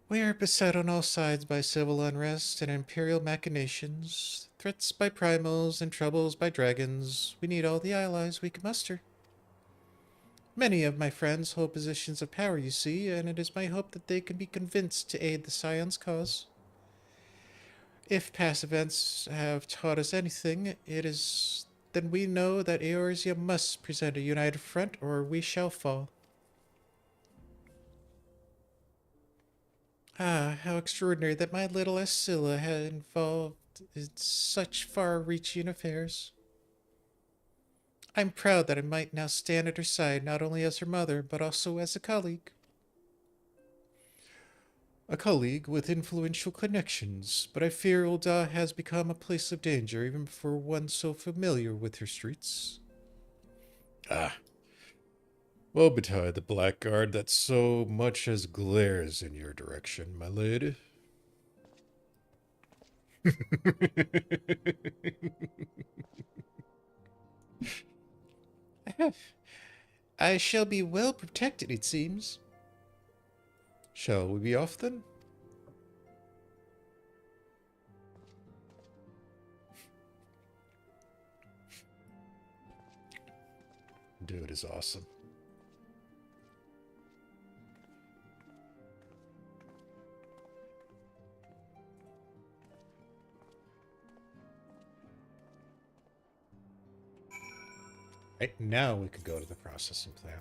We are beset on all sides by civil unrest and imperial machinations, threats by primals and troubles by dragons. We need all the allies we can muster. Many of my friends hold positions of power, you see, and it is my hope that they can be convinced to aid the Scion's cause. If past events have taught us anything, then we know that Eorzea must present a united front, or we shall fall. Ah, how extraordinary that my little Ascilla had involved in such far-reaching affairs. I'm proud that I might now stand at her side, not only as her mother, but also as a colleague. A colleague with influential connections, but I fear Ul'dah has become a place of danger even for one so familiar with her streets. Ah. Woe betide the blackguard that so much as glares in your direction, my lady. I shall be well protected, it seems. Shall we be off then? Dude is awesome. Right now we could go to the processing plant.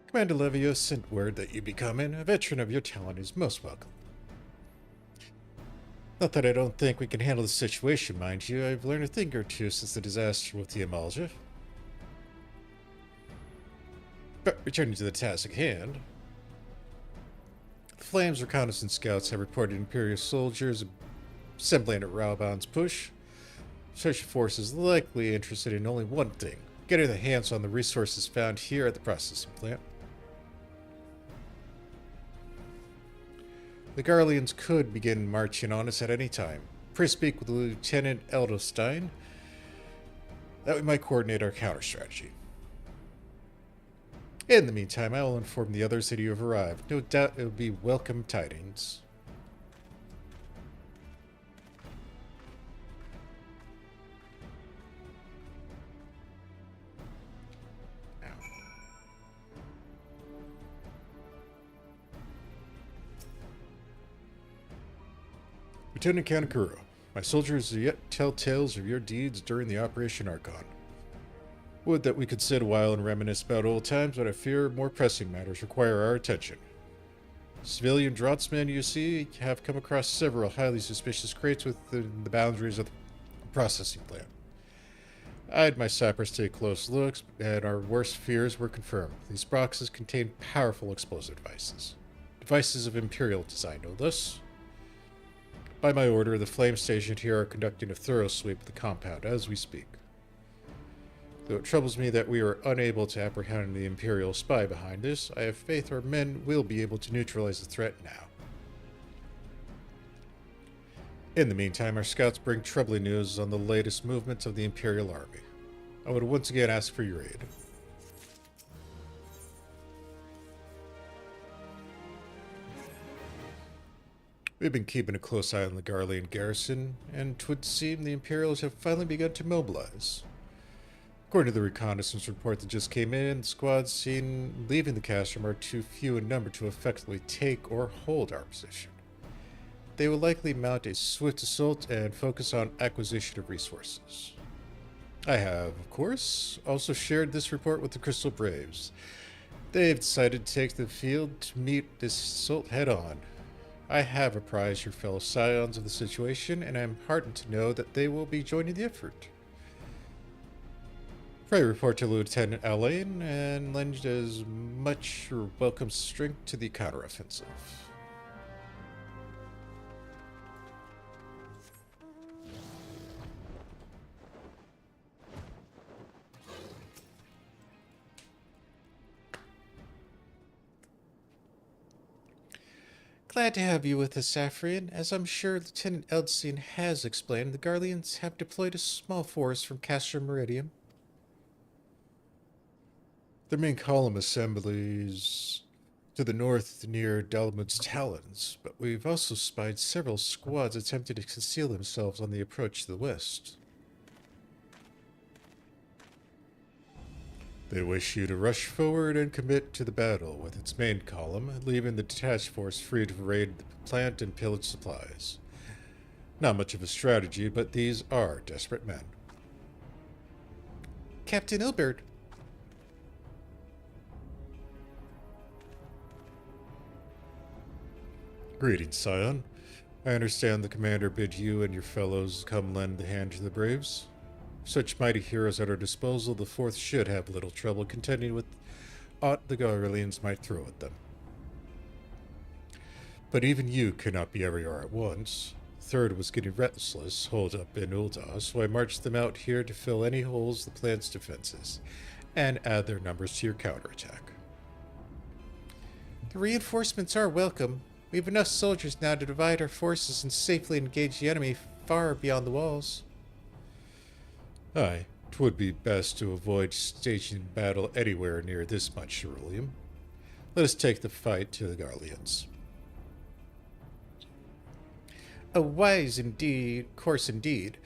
Commander Levios sent word that you be coming. A veteran of your talent is most welcome. Not that I don't think we can handle the situation, mind you. I've learned a thing or two since the disaster with the Amalja. But returning to the task at hand. The Flames reconnaissance scouts have reported Imperial soldiers assembling at Raubon's push. Search force is likely interested in only one thing: getting their hands on the resources found here at the processing plant. The Garleans could begin marching on us at any time. First speak with Lieutenant Edelstein, that we might coordinate our counter-strategy. In the meantime, I will inform the others that you have arrived. No doubt it will be welcome tidings. Lieutenant Kaninkuro, my soldiers yet tell tales of your deeds during the Operation Archon. Would that we could sit a while and reminisce about old times, but I fear more pressing matters require our attention. Civilian draftsmen, you see, have come across several highly suspicious crates within the boundaries of the processing plant. I had my sappers take close looks, and our worst fears were confirmed. These boxes contain powerful explosive devices. Devices of Imperial design, no less. By my order, the flame stationed here are conducting a thorough sweep of the compound as we speak. Though it troubles me that we are unable to apprehend the Imperial spy behind this, I have faith our men will be able to neutralize the threat now. In the meantime, our scouts bring troubling news on the latest movements of the Imperial Army. I would once again ask for your aid. We've been keeping a close eye on the Garlean garrison, and 'twould seem the Imperials have finally begun to mobilize. According to the reconnaissance report that just came in, the squads seen leaving the castrum are too few in number to effectively take or hold our position. They will likely mount a swift assault and focus on acquisition of resources. I have, of course, also shared this report with the Crystal Braves. They've decided to take the field to meet this assault head-on. I have apprised your fellow scions of the situation, and I am heartened to know that they will be joining the effort. Pray report to Lieutenant Alain and lend as much your welcome strength to the counteroffensive. Glad to have you with us, Saphrine. As I'm sure Lieutenant Eldstein has explained, the Garleans have deployed a small force from Castor Meridium. Their main column assemblies to the north near Dalamud's Talons, but we've also spied several squads attempting to conceal themselves on the approach to the west. They wish you to rush forward and commit to the battle with its main column, leaving the detached force free to raid the plant and pillage supplies. Not much of a strategy, but these are desperate men. Captain Ilbert. Greetings, Scion. I understand the commander bid you and your fellows come lend a hand to the Braves. Such mighty heroes at our disposal, the Fourth should have little trouble contending with aught the Garleans might throw at them. But even you cannot be everywhere at once. The Third was getting restless, holed up in Ul'dah, so I marched them out here to fill any holes the plant's defenses, and add their numbers to your counterattack. The reinforcements are welcome. We have enough soldiers now to divide our forces and safely engage the enemy far beyond the walls. Aye, 'twould be best to avoid staging battle anywhere near this much ceruleum. Let us take the fight to the Garleans. A wise course indeed.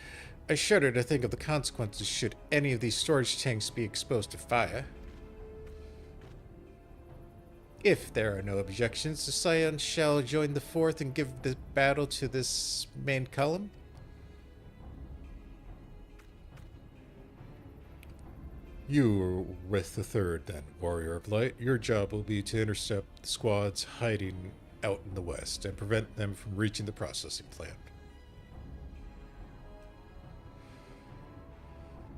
I shudder to think of the consequences should any of these storage tanks be exposed to fire. If there are no objections, the Scions shall join the Fourth and give the battle to this main column. You are with the Third, then, Warrior of Light. Your job will be to intercept the squads hiding out in the west and prevent them from reaching the processing plant.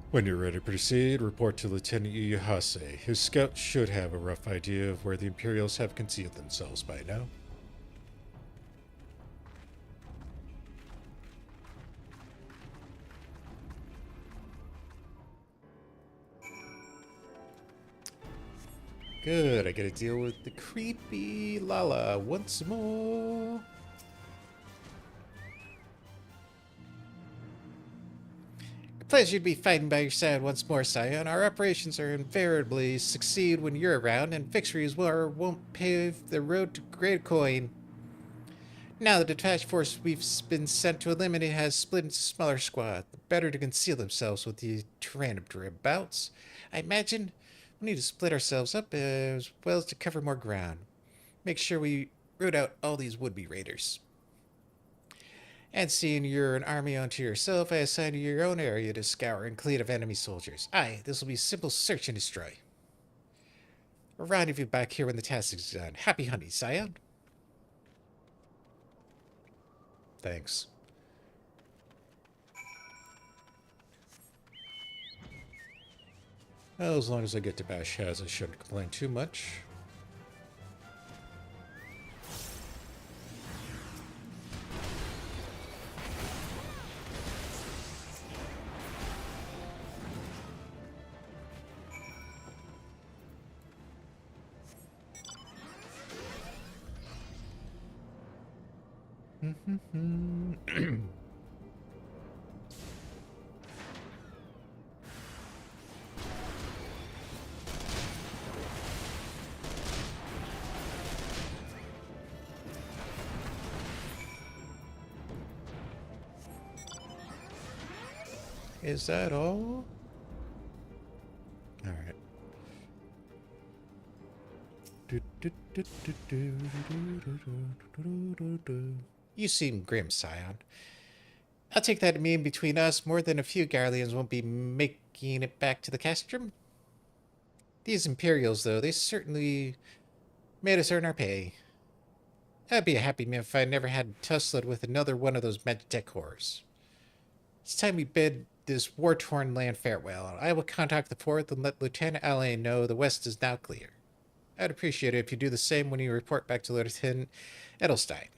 When you're ready to proceed, report to Lieutenant Iyahase. His scouts should have a rough idea of where the Imperials have concealed themselves by now. Good, I gotta deal with the creepy Lala once more. A pleasure to be fighting by your side once more, Scion. Our operations are invariably succeed when you're around, and victories won't pave the road to great coin. Now the detached force we've been sent to eliminate has split into smaller squads, better to conceal themselves with the random bouts. I imagine we need to split ourselves up as well as to cover more ground. Make sure we root out all these would-be raiders. And seeing you're an army unto yourself, I assign you your own area to scour and clean of enemy soldiers. Aye, this will be simple search and destroy. A rendezvous back here when the task is done. Happy hunting, Scion. Thanks. Well, as long as I get to Bash Haz, I shouldn't complain too much. Is that all? All right. You seem grim, Scion. I'll take that to mean between us, more than a few Garleans won't be making it back to the castrum. These Imperials, though, they certainly made us earn our pay. I'd be a happy man if I never had tussled with another one of those Magitech whores. It's time we bid this war-torn land farewell. I will contact the fort and let Lieutenant Alain know the west is now clear. I'd appreciate it if you do the same when you report back to Lieutenant Edelstein.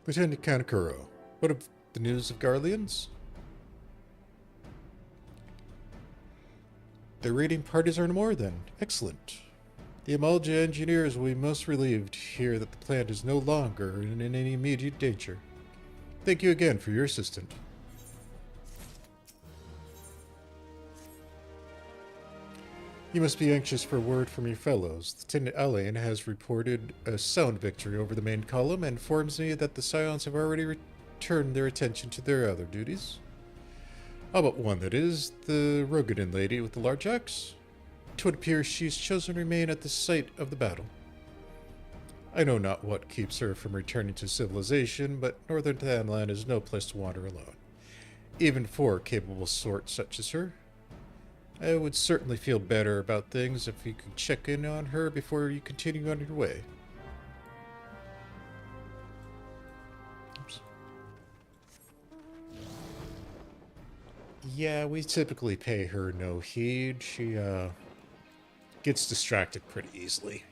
Lieutenant Kaninkuro, what of the news of Garleans? The raiding parties are no more, then. Excellent. The Amalja engineers will be most relieved to hear that the plant is no longer in any immediate danger. Thank you again for your assistance. You must be anxious for word from your fellows. Lieutenant Alain has reported a sound victory over the main column and informs me that the Scions have already returned their attention to their other duties. All but one, that is, the Rogadin lady with the large axe. It would appear she's chosen to remain at the site of the battle. I know not what keeps her from returning to civilization, but northern Tanland is no place to wander alone, even for a capable sort such as her. I would certainly feel better about things if you could check in on her before you continue on your way. Oops. Yeah, we typically pay her no heed. She, gets distracted pretty easily.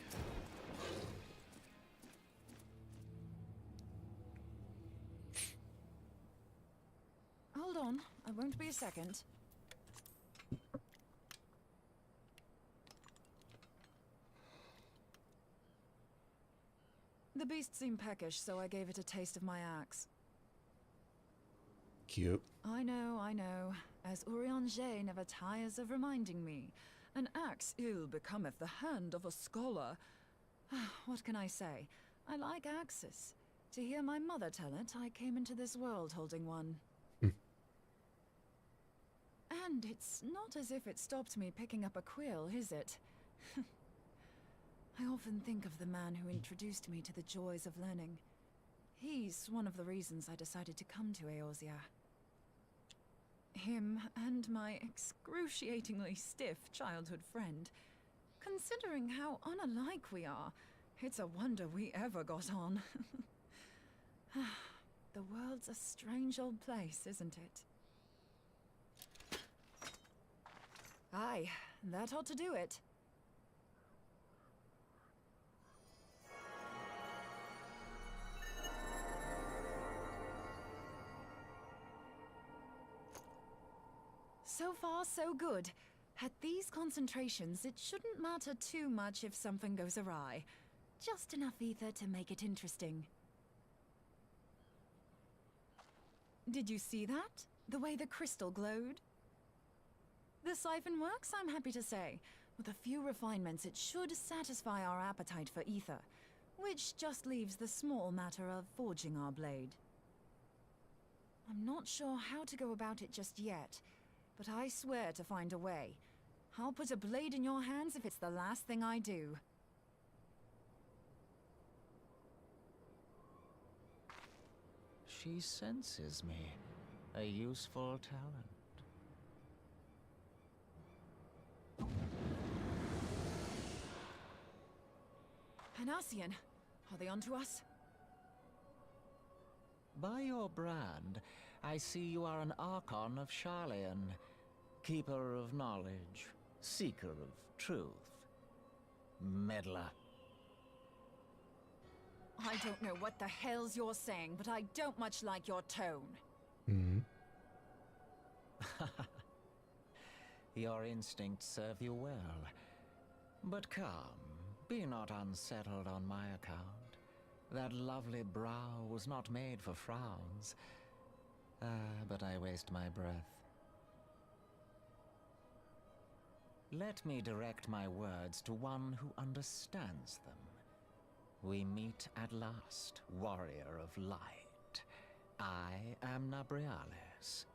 Hold on, I won't be a second. The beast seemed peckish, so I gave it a taste of my axe. Cute. I know. As Urianger never tires of reminding me, an axe ill becometh the hand of a scholar. What can I say? I like axes. To hear my mother tell it, I came into this world holding one. And it's not as if it stopped me picking up a quill, is it? I often think of the man who introduced me to the joys of learning. He's one of the reasons I decided to come to Eorzea. Him and my excruciatingly stiff childhood friend. Considering how unalike we are, it's a wonder we ever got on. The world's a strange old place, isn't it? Aye, that ought to do it. So far, so good. At these concentrations, it shouldn't matter too much if something goes awry. Just enough ether to make it interesting. Did you see that? The way the crystal glowed? The siphon works, I'm happy to say. With a few refinements, it should satisfy our appetite for ether, which just leaves the small matter of forging our blade. I'm not sure how to go about it just yet, but I swear to find a way. I'll put a blade in your hands if it's the last thing I do. She senses me. A useful talent. Hanassian, are they onto us? By your brand, I see you are an Archon of Sharlayan, keeper of knowledge, seeker of truth, meddler. I don't know what the hell's you're saying, but I don't much like your tone. Your instincts serve you well. But come, be not unsettled on my account. That lovely brow was not made for frowns. But I waste my breath. Let me direct my words to one who understands them. We meet at last, warrior of light. I am Nabriales.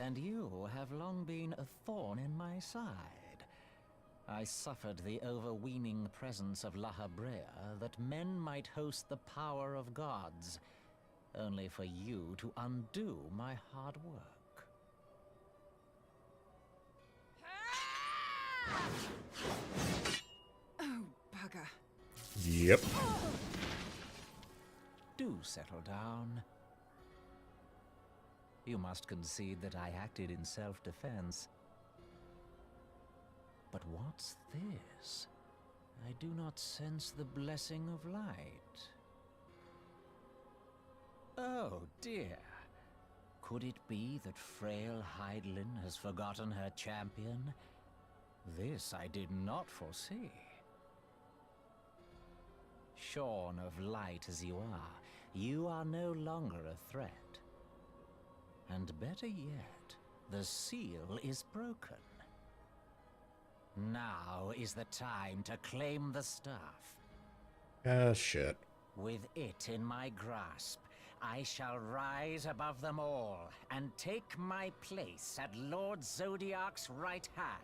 And you have long been a thorn in my side. I suffered the overweening presence of La Habrea that men might host the power of gods, only for you to undo my hard work. Oh, bugger. Yep. Do settle down. You must concede that I acted in self-defense. But what's this? I do not sense the blessing of light. Oh dear. Could it be that frail Hydaelyn has forgotten her champion? This I did not foresee. Shorn of light as you are no longer a threat. And better yet, the seal is broken. Now is the time to claim the staff. Ah, shit. With it in my grasp, I shall rise above them all and take my place at Lord Zodiac's right hand.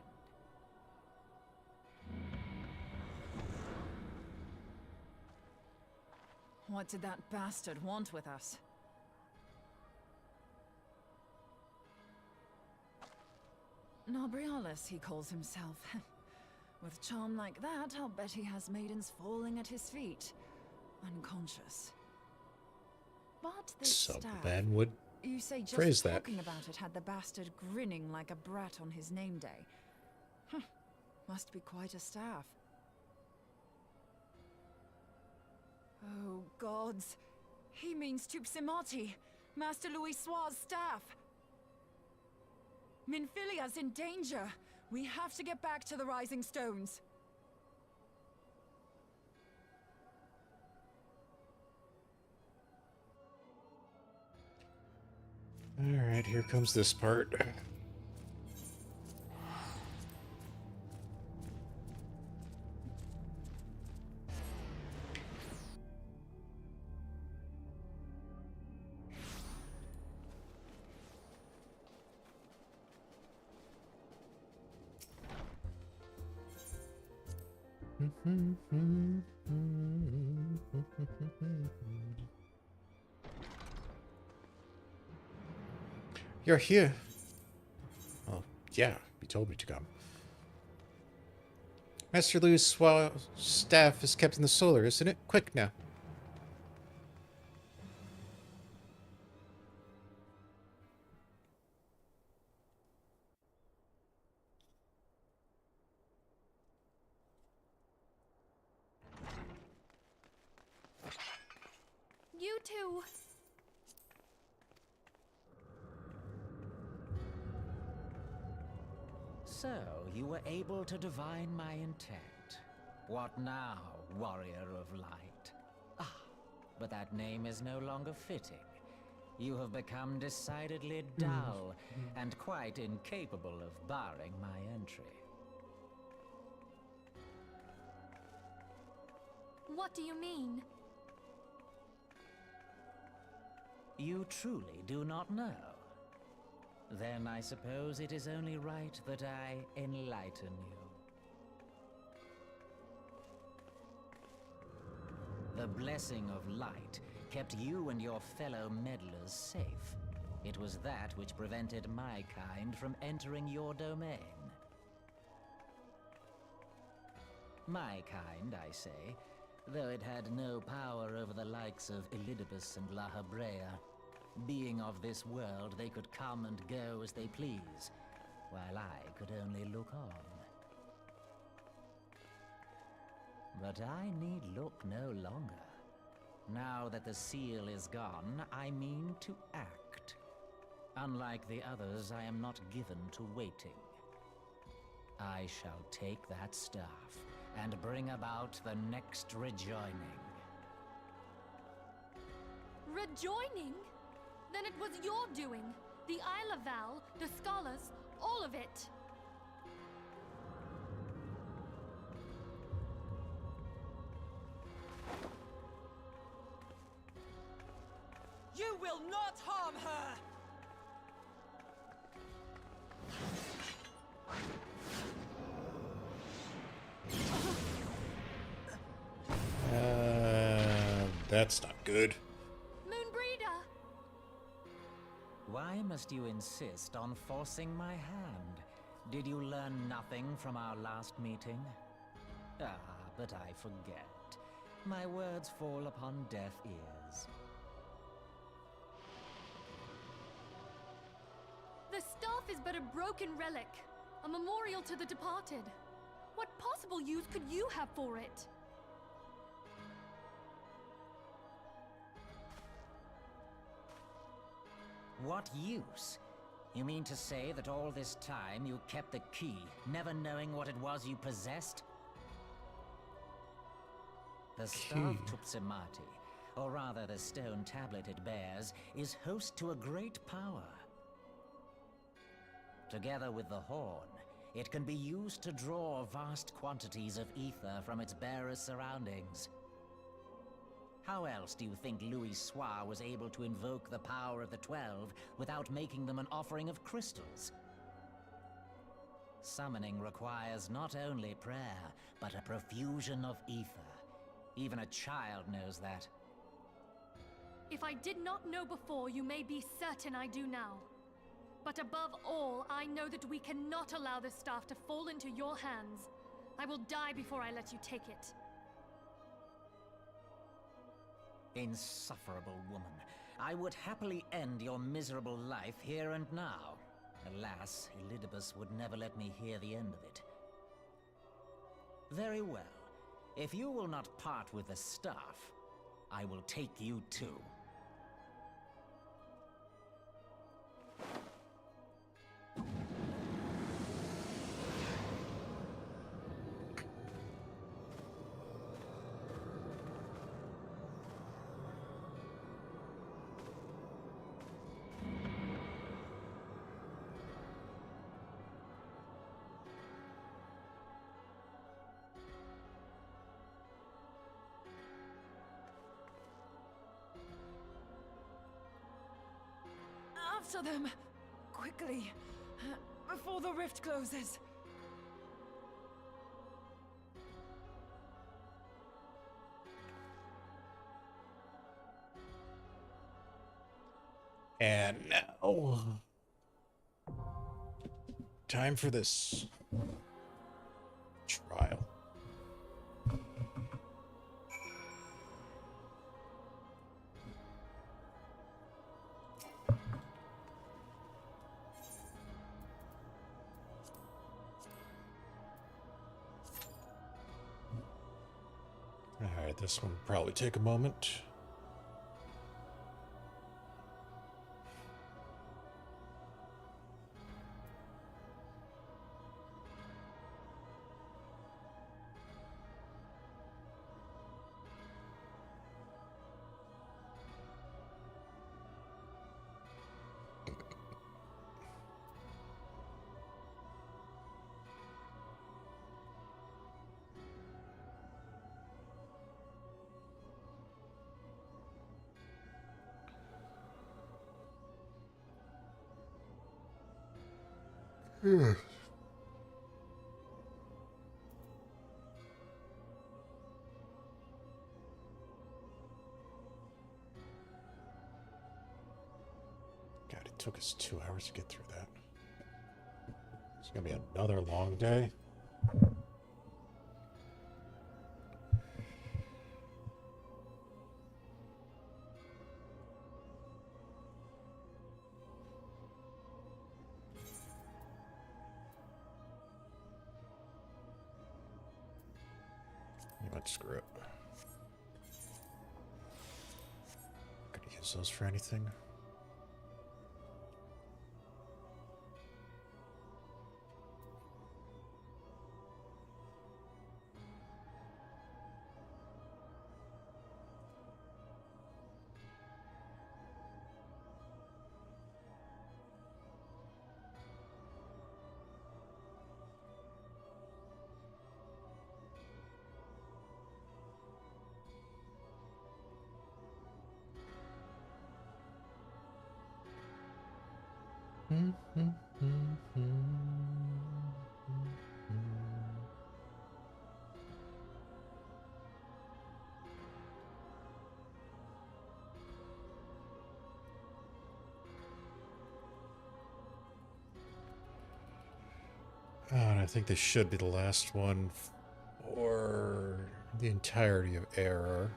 What did that bastard want with us? Nobrialis, he calls himself. With charm like that, I'll bet he has maidens falling at his feet, unconscious. But this Some staff, man would you say just phrase that. talking about it had the bastard grinning like a brat on his name day. Must be quite a staff. Oh, gods. He means Tupsimati, Master Louis Soir's staff. Minfilia's in danger. We have to get back to the Rising Stones. Alright, here comes this part. You're here. Oh, yeah, you told me to come. Master Louis' staff is kept in the solar, isn't it? Quick now. You two! So, you were able to divine my intent. What now, warrior of light? Ah, but that name is no longer fitting. You have become decidedly dull, and quite incapable of barring my entry. What do you mean? You truly do not know? Then I suppose it is only right that I enlighten you. The blessing of light kept you and your fellow meddlers safe. It was that which prevented my kind from entering your domain. My kind, I say, though it had no power over the likes of Elidibus and La Habrea. Being of this world, they could come and go as they please, while I could only look on. But I need look no longer. Now that the seal is gone, I mean to act. Unlike the others, I am not given to waiting. I shall take that staff and bring about the next rejoining. Rejoining? Then it was your doing. The Isle of Val, the scholars, all of it. You will not harm her! That's not good. Moonbreeder! Why must you insist on forcing my hand? Did you learn nothing from our last meeting? Ah, but I forget. My words fall upon deaf ears. The staff is but a broken relic, a memorial to the departed. What possible use could you have for it? What use? You mean to say that all this time you kept the key, never knowing what it was you possessed? The staff Tupsimati, or rather the stone tablet it bears, is host to a great power. Together with the horn, it can be used to draw vast quantities of ether from its bearer's surroundings. How else do you think Louis Soir was able to invoke the power of the 12 without making them an offering of crystals? Summoning requires not only prayer, but a profusion of ether. Even a child knows that. If I did not know before, you may be certain I do now. But above all, I know that we cannot allow this staff to fall into your hands. I will die before I let you take it. Insufferable woman. I would happily end your miserable life here and now. Alas, Elidibus would never let me hear the end of it. Very well. If you will not part with the staff, I will take you too. After them! Quickly! Before the rift closes! And now, time for this trial. Alright, this one will probably take a moment. God, it took us 2 hours to get through that. It's gonna be another long day. You might screw it. Gonna use those for anything. And I think this should be the last one for the entirety of ARR.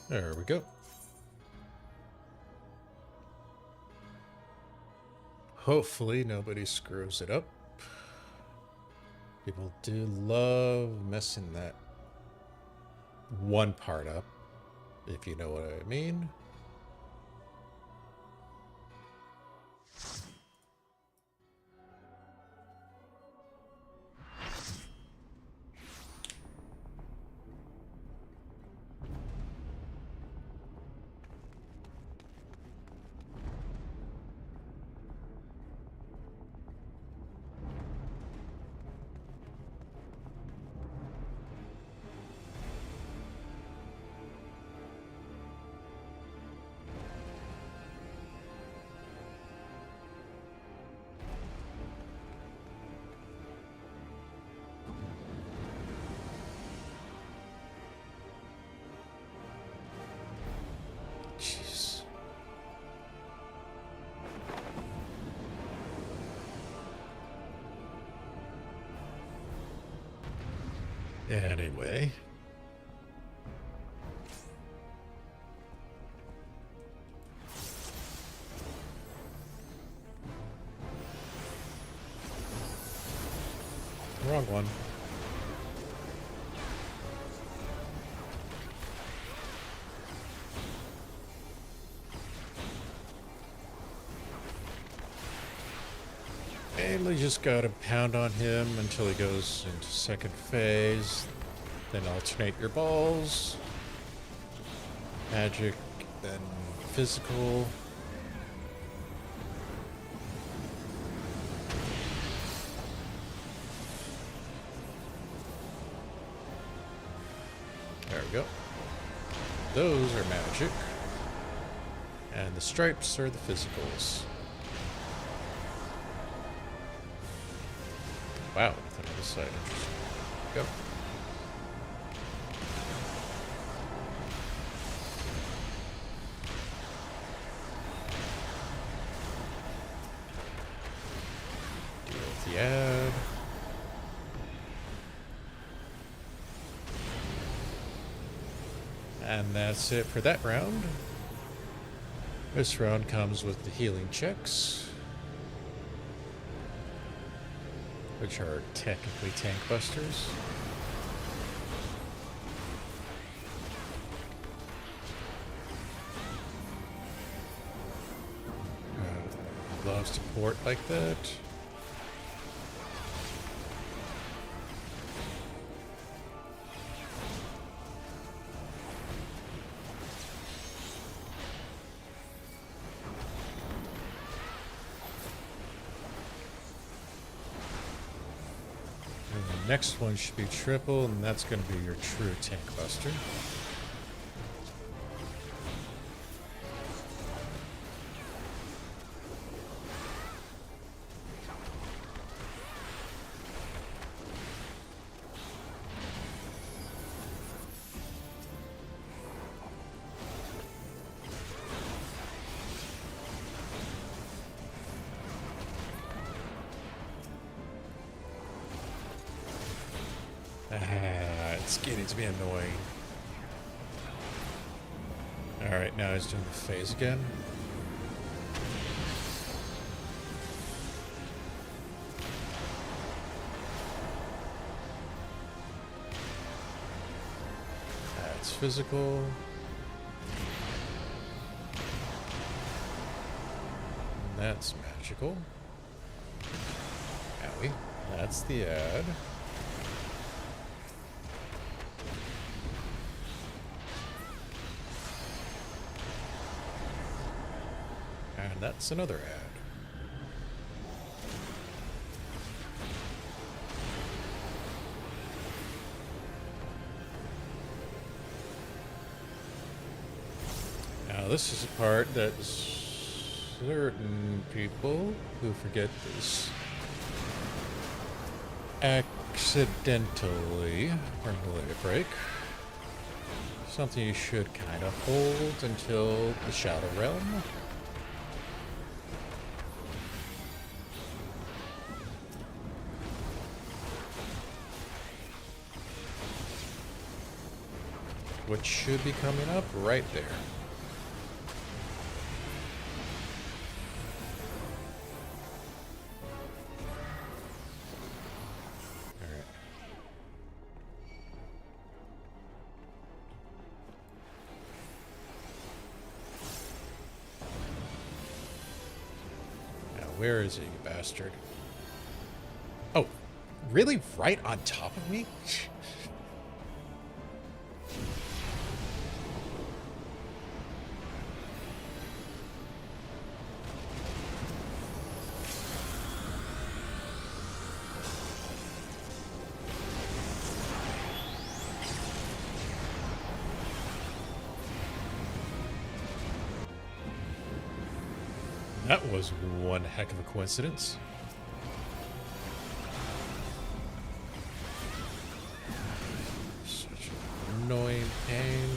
There we go. Hopefully nobody screws it up. People do love messing that one part up, if you know what I mean. Jeez. Anyway. Wrong one. Mainly just gotta pound on him until he goes into second phase. Then alternate your balls. Magic, then physical. There we go. Those are magic. And the stripes are the physicals. Wow, nothing on this side. Interesting. Go. Deal with the ad. And that's it for that round. This round comes with the healing checks, which are technically tank busters. Loves to port like that. Next one should be triple, and that's going to be your true tank buster. It's getting to be annoying. Alright, now he's doing the phase again. That's physical. That's magical. Owie. That's the ad. And that's another ad. this is a part that certain people who forget this accidentally or let it break. Something you should kind of hold until the Shadow Realm. Which should be coming up right there. Alright. Now, where is it, you bastard? Oh, really? Right on top of me? That was one heck of a coincidence. Such an annoying pain.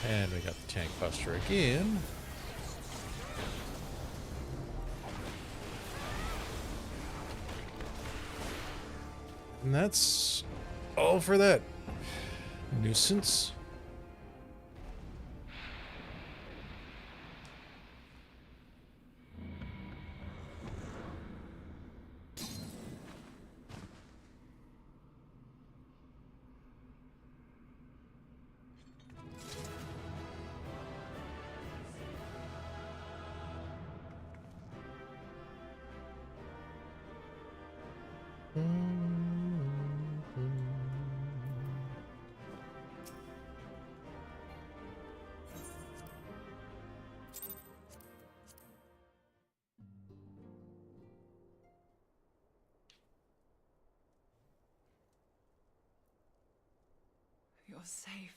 And we got the tank buster again. And that's all for that nuisance. You're safe.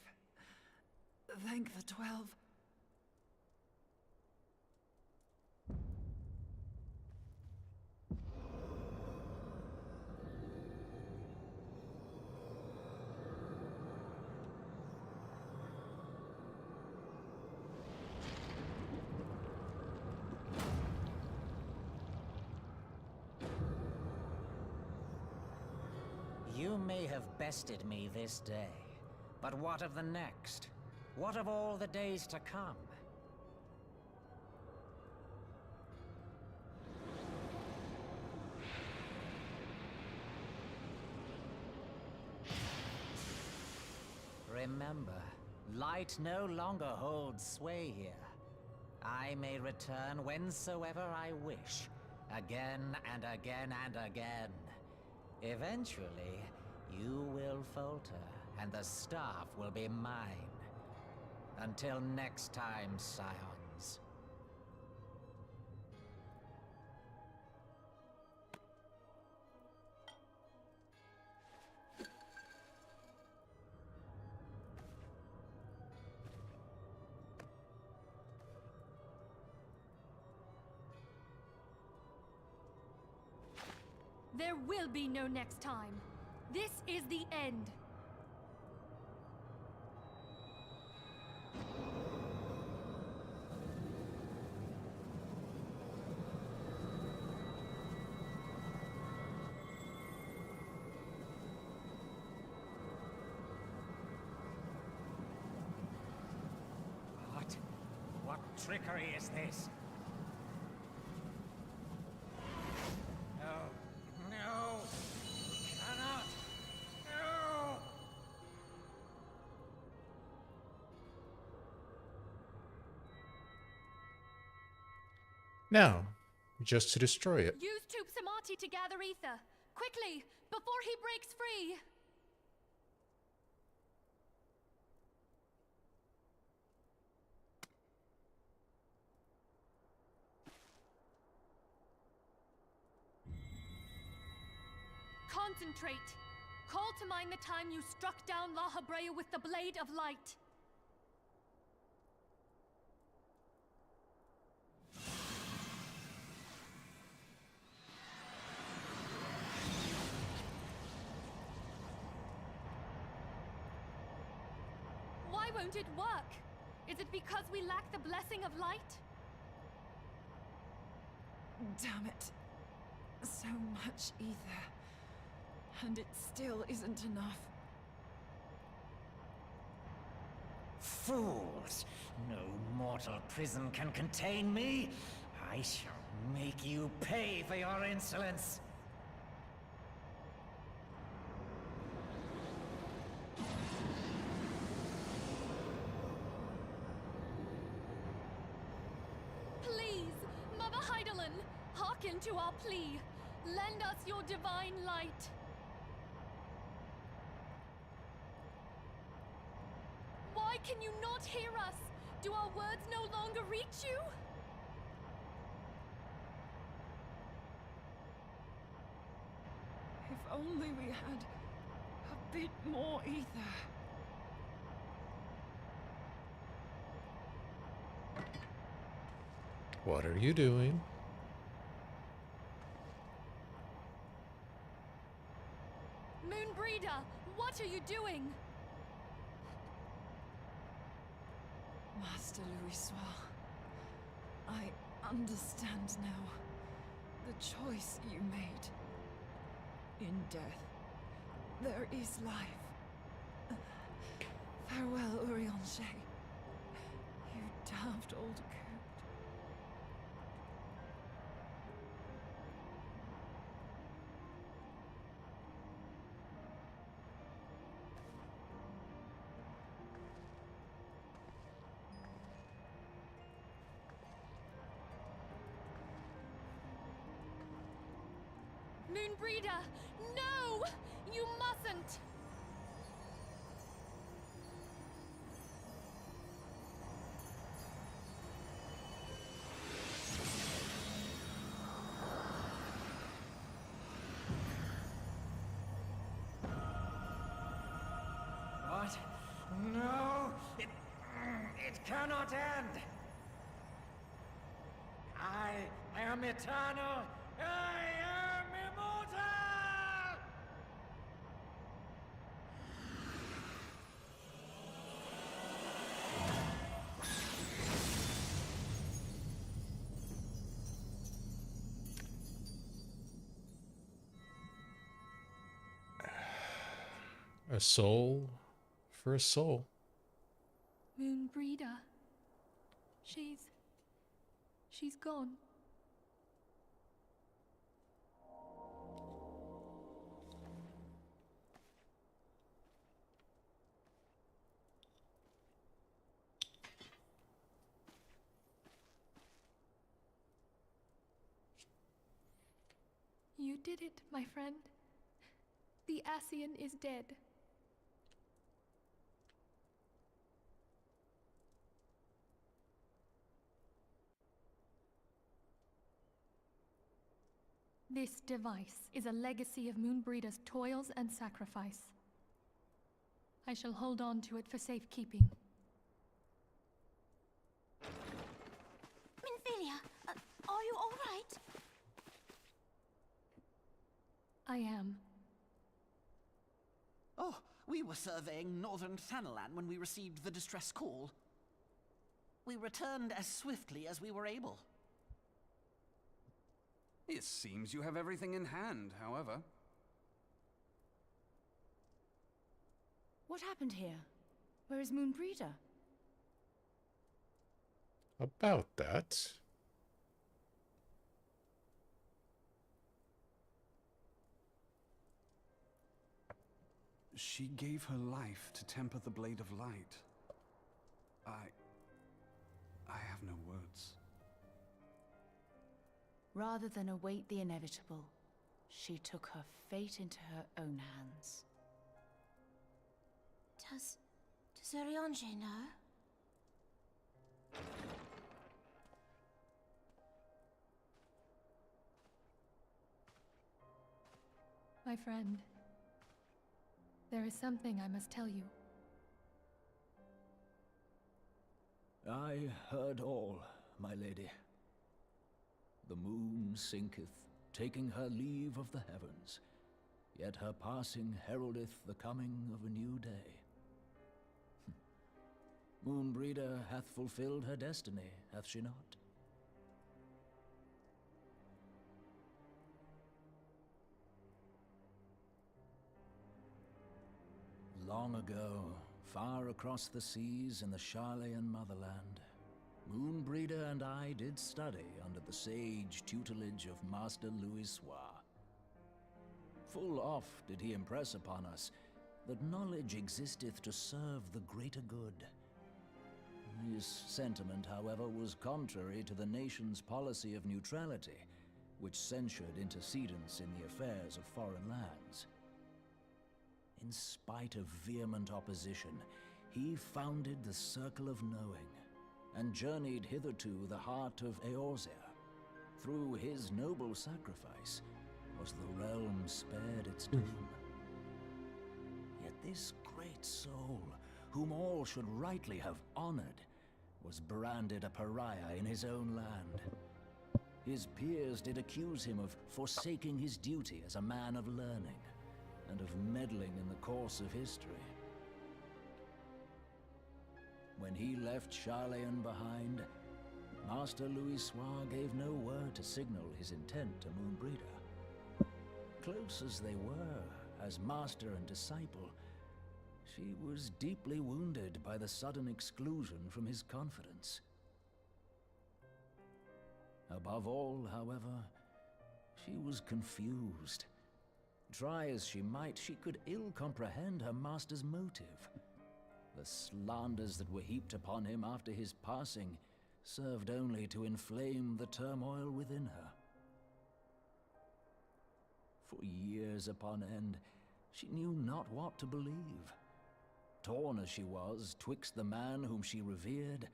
Thank the 12. You may have bested me this day, but what of the next? What of all the days to come? Remember, light no longer holds sway here. I may return whensoever I wish, again and again and again. Eventually, you will falter, and the staff will be mine. Until next time, scions. There will be no next time. This is the end. What trickery is this? No! Cannot! No! Now, just to destroy it. Use Tube Samati to gather ether. Quickly, before he breaks free. Concentrate. Call to mind the time you struck down La Habrea with the Blade of Light. Why won't it work? Is it because we lack the blessing of light? Damn it. So much ether. And it still isn't enough. Fools! No mortal prison can contain me! I shall make you pay for your insolence! Please, Mother Heidelin, hearken to our plea. Lend us your divine light. Why can you not hear us? Do our words no longer reach you? If only we had a bit more ether. What are you doing? Moonbreeder, what are you doing? Master Louis Soir, I understand now the choice you made. In death, there is life. Farewell, Urianger. You daft old coot. Moonbreeder, no! You mustn't! What? No! It cannot end! I am eternal! I am immortal! A soul for a soul. Moonbreeder. She's gone. You did it, my friend. The Ascian is dead. This device is a legacy of Moonbreeder's toils and sacrifice. I shall hold on to it for safekeeping. Minfilia, are you all right? I am. Oh, we were surveying northern Thanalan when we received the distress call. We returned as swiftly as we were able. It seems you have everything in hand, however. What happened here? Where is Moonbreeder? About that. She gave her life to temper the Blade of Light. I have no words. Rather than await the inevitable, she took her fate into her own hands. Does Urianger know? My friend, There is something I must tell you. I heard all, my lady. The moon sinketh, taking her leave of the heavens, yet her passing heraldeth the coming of a new day. Moonbreeder hath fulfilled her destiny, hath she not? Long ago, far across the seas in the Charlayan motherland, Moonbreeder and I did study under the sage tutelage of Master Louis Soir. Full oft did he impress upon us that knowledge existeth to serve the greater good. His sentiment, however, was contrary to the nation's policy of neutrality, which censured intercedence in the affairs of foreign lands. In spite of vehement opposition, he founded the Circle of Knowing, and journeyed hitherto the heart of Eorzea. Through his noble sacrifice was the realm spared its doom. Yet this great soul, whom all should rightly have honored, was branded a pariah in his own land. His peers did accuse him of forsaking his duty as a man of learning, and of meddling in the course of history. When he left Charlayan behind, Master Louis Soir gave no word to signal his intent to Moonbreeder. Close as they were, as master and disciple, she was deeply wounded by the sudden exclusion from his confidence. Above all, however, she was confused. Try as she might, she could ill comprehend her master's motive. The slanders that were heaped upon him after his passing served only to inflame the turmoil within her. For years upon end, she knew not what to believe. Torn as she was twixt the man whom she revered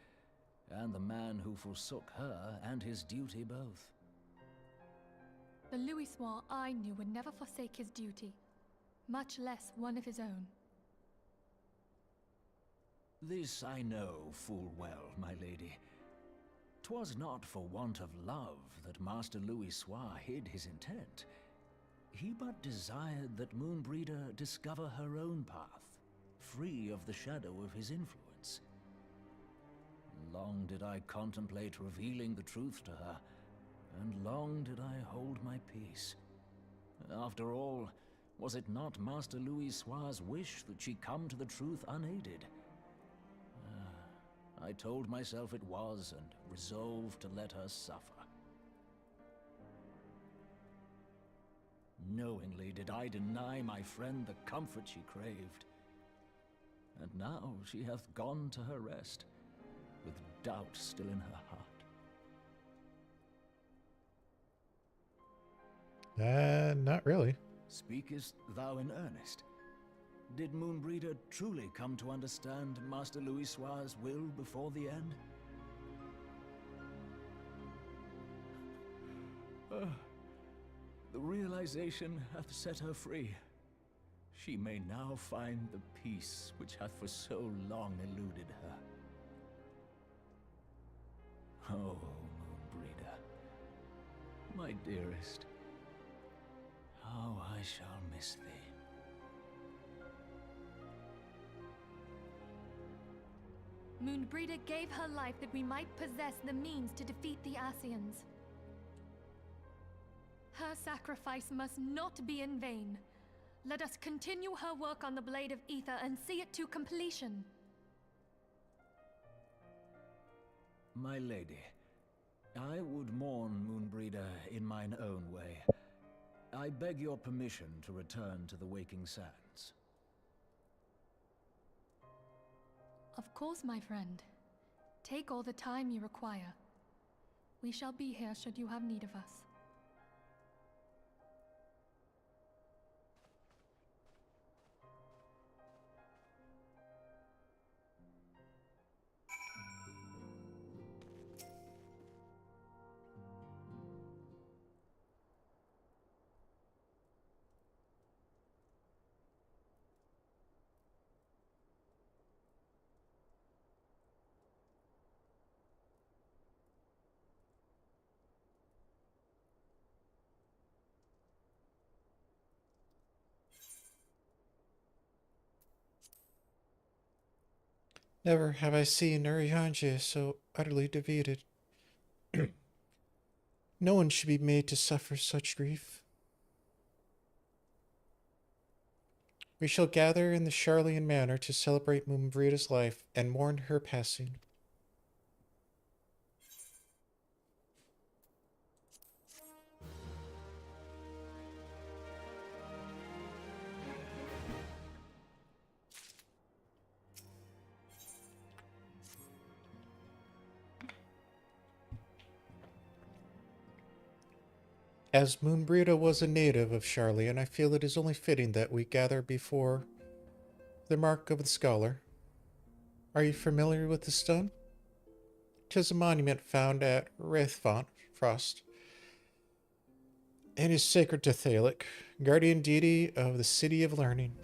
and the man who forsook her and his duty both. The Louis Soir I knew would never forsake his duty, much less one of his own. This I know full well, my lady. 'Twas not for want of love that Master Louis Soir hid his intent. He but desired that Moonbreeder discover her own path, free of the shadow of his influence. Long did I contemplate revealing the truth to her, and long did I hold my peace. After all, was it not Master Louis Soir's wish that she come to the truth unaided? I told myself it was, and resolved to let her suffer. Knowingly did I deny my friend the comfort she craved. And now she hath gone to her rest, with doubt still in her heart. Not really. Speakest thou in earnest? Did Moonbreeder truly come to understand Master Louis Soir's will before the end? The realization hath set her free. She may now find the peace which hath for so long eluded her. Oh, Moonbreeder, my dearest, how I shall miss thee. Moonbreeder gave her life that we might possess the means to defeat the Ascians. Her sacrifice must not be in vain. Let us continue her work on the Blade of Ether and see it to completion. My lady, I would mourn Moonbreeder in mine own way. I beg your permission to return to the Waking Sands. Of course, my friend. Take all the time you require. We shall be here should you have need of us. Never have I seen Urianger so utterly defeated. No one should be made to suffer such grief. We shall gather in the Charlian Manor to celebrate Mumbrida's life and mourn her passing. As Moonbrita was a native of Charlian, I feel it is only fitting that we gather before the Mark of the Scholar. Are you familiar with the stone? 'Tis a monument found at Wraithfont Frost, and is sacred to Thalic, guardian deity of the City of Learning.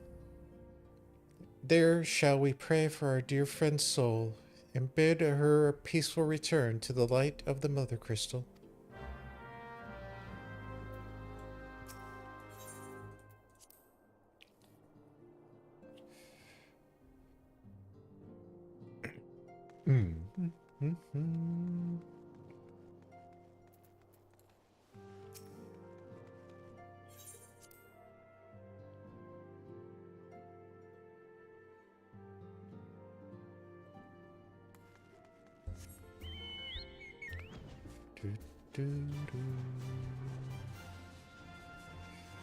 There shall we pray for our dear friend's soul, and bid her a peaceful return to the light of the Mother Crystal.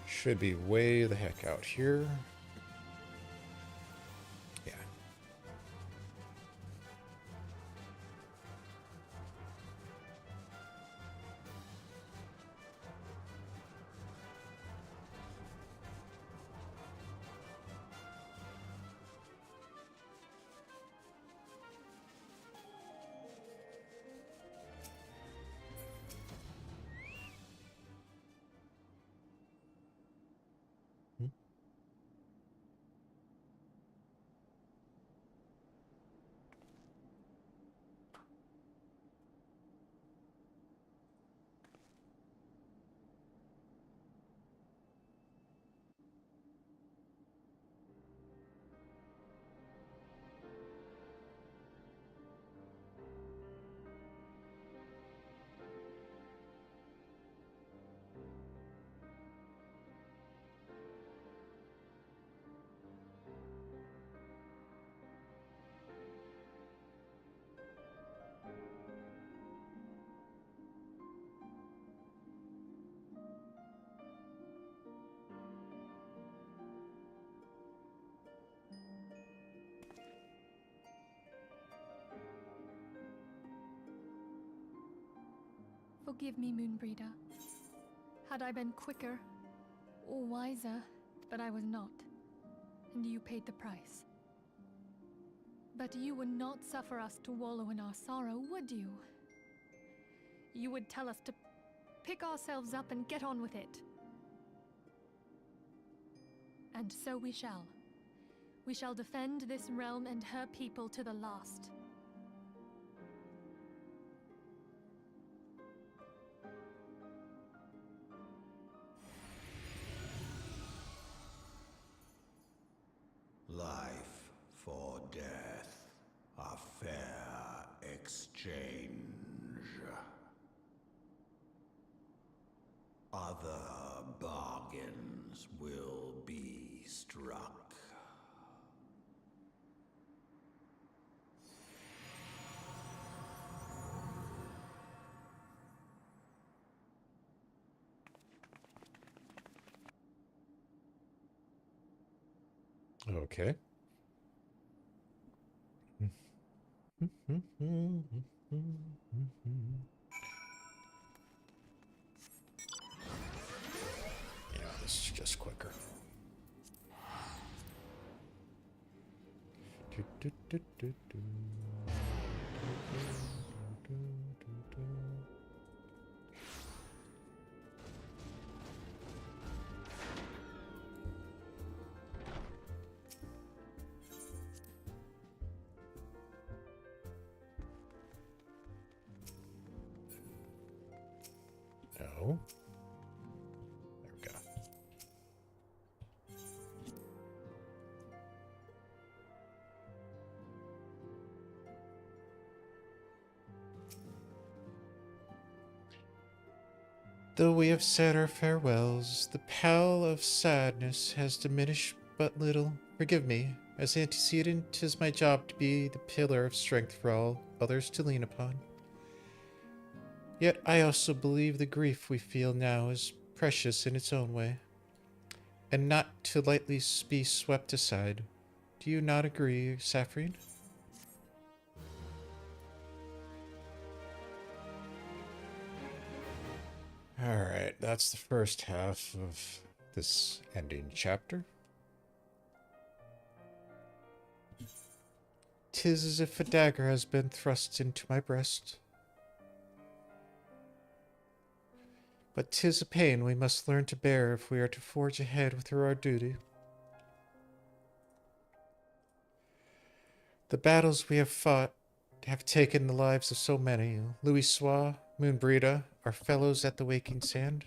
Should be way the heck out here. Yeah. Forgive me, Moonbreeder. Had I been quicker or wiser, but I was not, and you paid the price. But you would not suffer us to wallow in our sorrow, would you? You would tell us to pick ourselves up and get on with it. And so we shall. We shall defend this realm and her people to the last. Life for death, a fair exchange. Other bargains will be struck. Okay. Yeah, this is just quicker. No. There we go. Though we have said our farewells, the pall of sadness has diminished but little. Forgive me. As antecedent, 'tis my job to be the pillar of strength for all others to lean upon. Yet I also believe the grief we feel now is precious in its own way, and not to lightly be swept aside. Do you not agree, Saphrine? Alright, that's the first half of this ending chapter. 'Tis as if a dagger has been thrust into my breast. But 'tis a pain we must learn to bear if we are to forge ahead with our duty. The battles we have fought have taken the lives of so many. Louis Soir, Moonbreda, our fellows at the Waking Sand.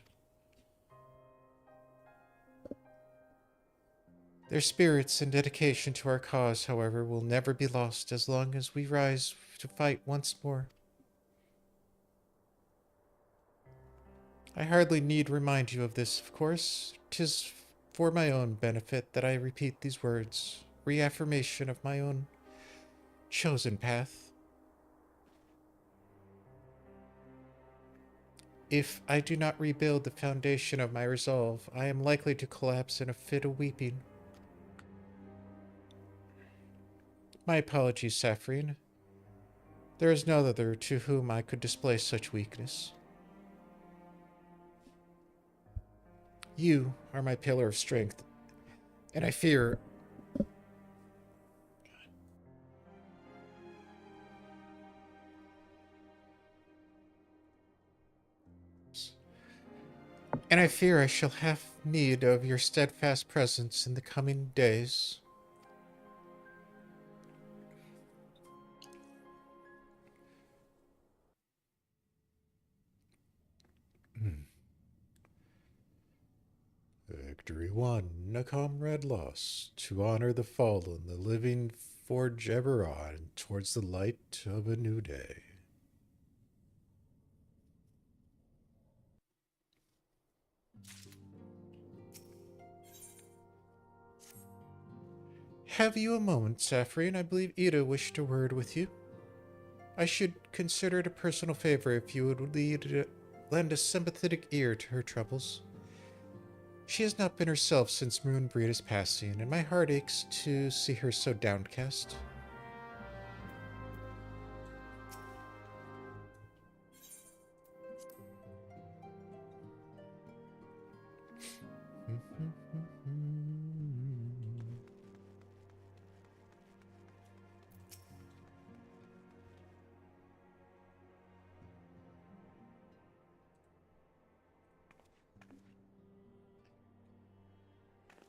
Their spirits and dedication to our cause, however, will never be lost as long as we rise to fight once more. I hardly need remind you of this, of course. 'Tis for my own benefit that I repeat these words, reaffirmation of my own chosen path. If I do not rebuild the foundation of my resolve, I am likely to collapse in a fit of weeping. My apologies, Saphrine. There is no other to whom I could display such weakness. You are my pillar of strength, and I fear... And I fear I shall have need of your steadfast presence in the coming days. Victory won, a comrade lost. To honor the fallen, the living forge ever on towards the light of a new day. Have you a moment, Saphrine? I believe Ida wished a word with you. I should consider it a personal favor if you would lend a sympathetic ear to her troubles. She has not been herself since Moonbreda's passing, and my heart aches to see her so downcast.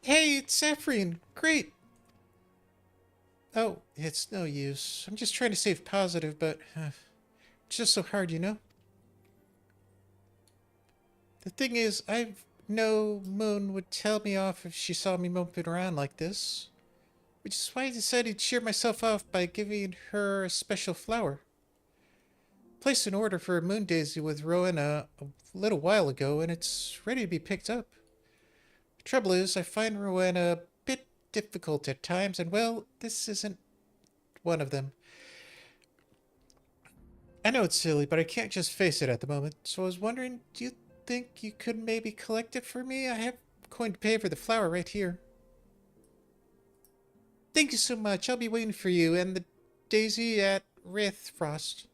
Hey, it's Saphrine. Great. Oh, it's no use. I'm just trying to save positive, but it's just so hard, you know? The thing is, I know Moon would tell me off if she saw me moping around like this. Which is why I decided to cheer myself off by giving her a special flower. Placed an order for a moon daisy with Rowena a little while ago, and it's ready to be picked up. The trouble is, I find Rowena a bit difficult at times, and well, this isn't one of them. I know it's silly, but I can't just face it at the moment, so I was wondering, do you think you could maybe collect it for me? I have a coin to pay for the flower right here. Thank you so much. I'll be waiting for you and the daisy at Wraithfrost.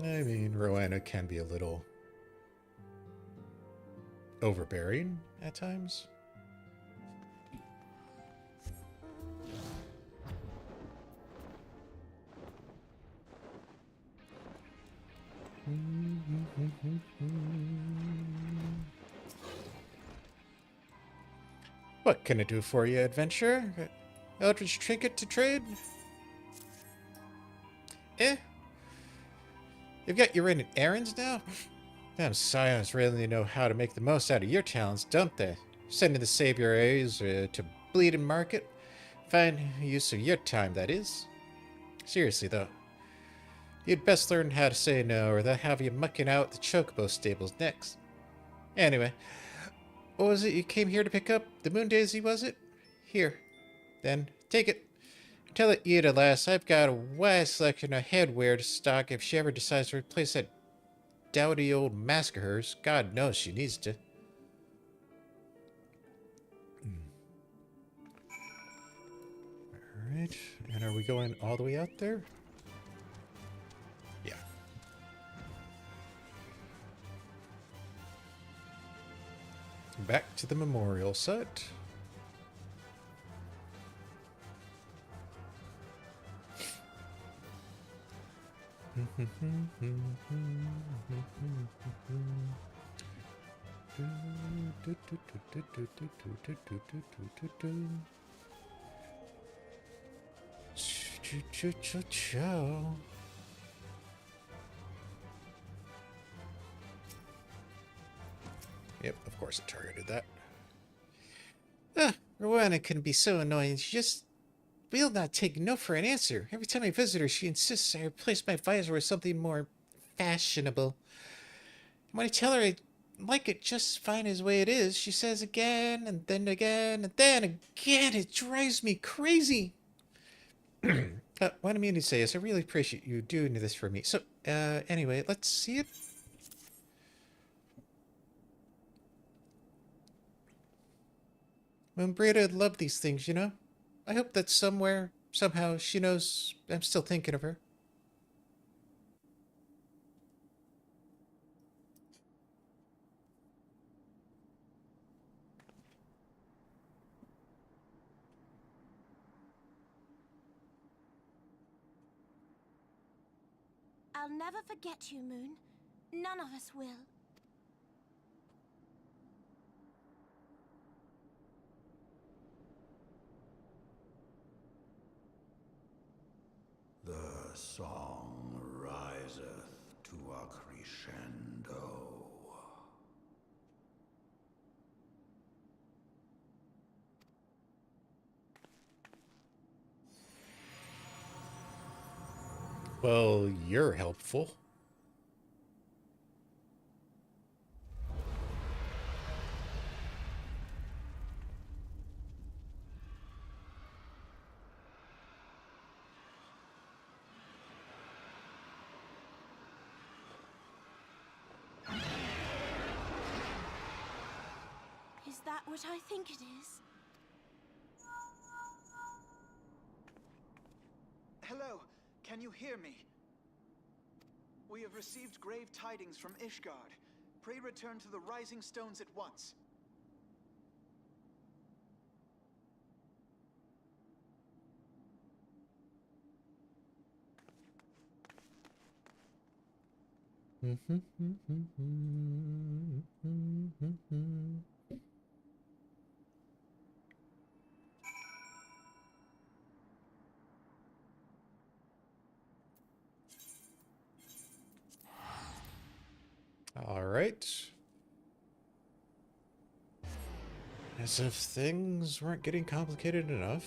I mean, Rowena can be a little overbearing at times. What can I do for you, adventurer? Eldritch trinket to trade? Eh? You've got your running errands now? Them scions really know how to make the most out of your talents, don't they? Sending the savior A's to bleed and market. Fine use of your time, that is. Seriously, though. You'd best learn how to say no, or they'll have you mucking out the chocobo stables next. Anyway, what was it you came here to pick up? The moon daisy, was it? Here. Then, take it. Tell it Ida, lass, I've got a wide selection of headwear to stock if she ever decides to replace that dowdy old mask of hers. God knows she needs to. Alright, and are we going all the way out there? Yeah. Back to the memorial site. Yep, of course it targeted that. Rowena can be so annoying. She just will not take no for an answer. Every time I visit her, she insists I replace my visor with something more fashionable. And when I tell her I like it just fine as way it is, she says again, and then again, and then again. It drives me crazy. What I mean to say is I really appreciate you doing this for me. So, anyway, let's see it. Breda loved these things, you know? I hope that somewhere, somehow, she knows I'm still thinking of her. I'll never forget you, Moon. None of us will. The song riseth to a crescendo. Well, you're helpful. Is that what I think it is? Hello, can you hear me? We have received grave tidings from Ishgard. Pray return to the Rising Stones at once. All right. As if things weren't getting complicated enough.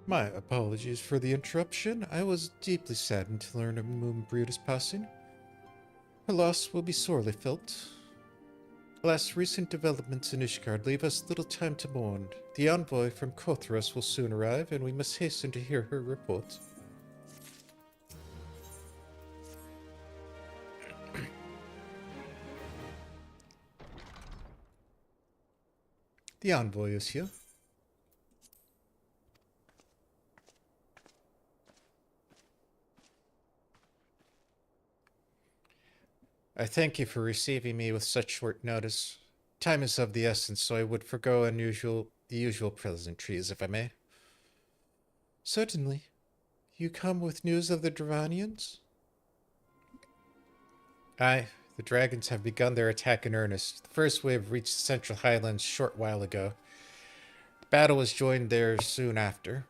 My apologies for the interruption. I was deeply saddened to learn of Moonbreda's passing. Her loss will be sorely felt. Alas, recent developments in Ishgard leave us little time to mourn. The envoy from Kothras will soon arrive, and we must hasten to hear her report. The envoy is here. I thank you for receiving me with such short notice. Time is of the essence, so I would forego the usual pleasantries, if I may. Certainly. You come with news of the Dravanians? Aye, the dragons have begun their attack in earnest. The first wave reached the Central Highlands a short while ago. The battle was joined there soon after.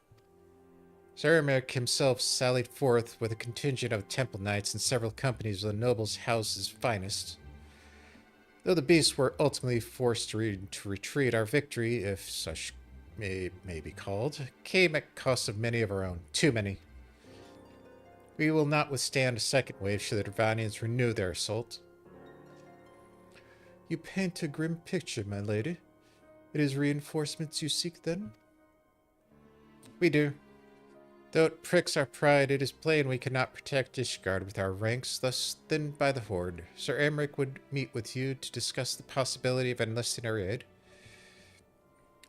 Sir Emeric himself sallied forth with a contingent of temple knights and several companies of the nobles' house's finest. Though the beasts were ultimately forced to retreat, our victory, if such may be called, came at cost of many of our own. Too many. We will not withstand a second wave should the Dravanians renew their assault. You paint a grim picture, my lady. It is reinforcements you seek, then? We do. Though it pricks our pride, it is plain we cannot protect Ishgard with our ranks thus thinned by the Horde. Sir Emeric would meet with you to discuss the possibility of enlisting our aid.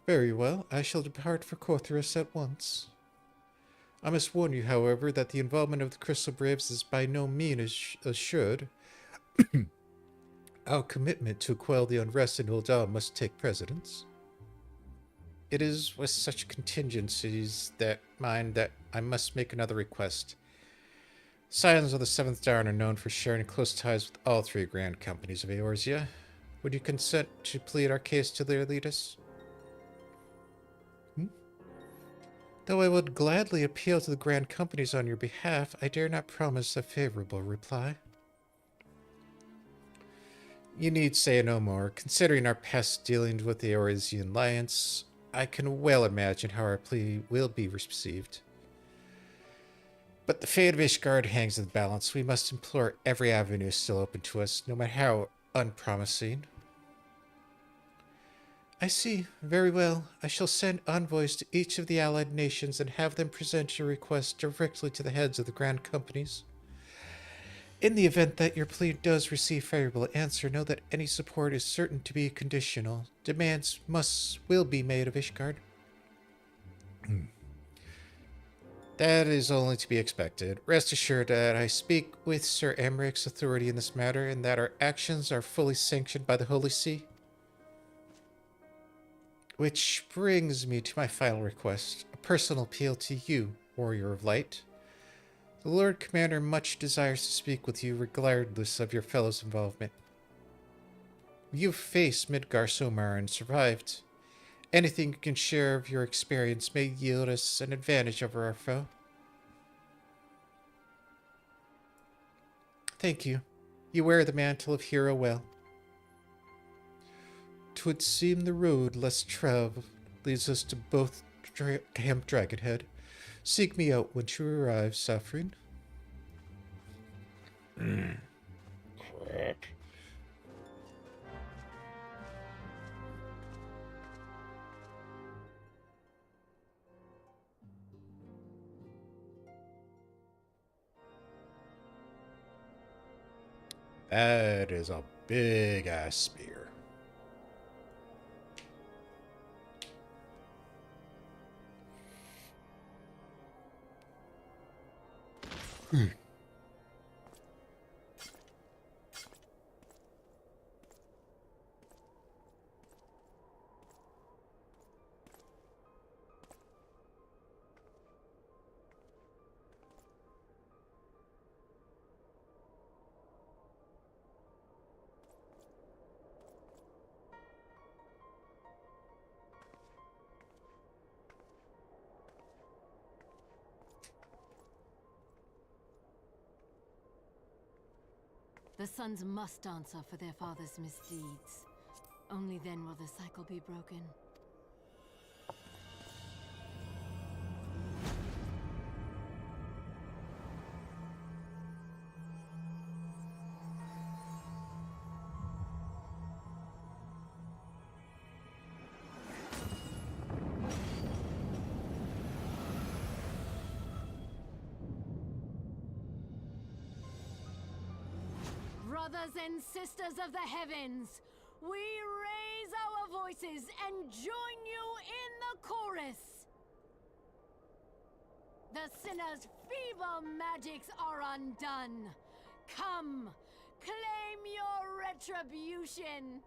Very well, I shall depart for Corthorus at once. I must warn you, however, that the involvement of the Crystal Braves is by no means assured. Our commitment to quell the unrest in Ul'dah must take precedence. It is with such contingencies that I must make another request. Scions of the Seventh Dawn are known for sharing close ties with all three grand companies of Eorzea. Would you consent to plead our case to their leaders? Though I would gladly appeal to the grand companies on your behalf, I dare not promise a favorable reply. You need say no more. Considering our past dealings with the Eorzea Alliance, I can well imagine how our plea will be received. But the fate of Ishgard hangs in the balance. We must implore every avenue still open to us, no matter how unpromising. I see. Very well. I shall send envoys to each of the allied nations and have them present your request directly to the heads of the grand companies. In the event that your plea does receive favorable answer, know that any support is certain to be conditional. Demands will be made of Ishgard. That is only to be expected. Rest assured that I speak with Sir Emeric's authority in this matter, and that our actions are fully sanctioned by the Holy See. Which brings me to my final request, a personal appeal to you, Warrior of Light. The Lord Commander much desires to speak with you regardless of your fellow's involvement. You've faced Midgar-Somar and survived. Anything you can share of your experience may yield us an advantage over our foe. Thank you. You wear the mantle of hero well. 'Twould seem the road less traveled leads us to both Camp Dragonhead. Seek me out when you arrive, Saphrine. Crap. That is a big ass spear. The sons must answer for their father's misdeeds. Only then will the cycle be broken. Brothers and sisters of the heavens, we raise our voices and join you in the chorus. The sinner's feeble magics are undone. Come, claim your retribution.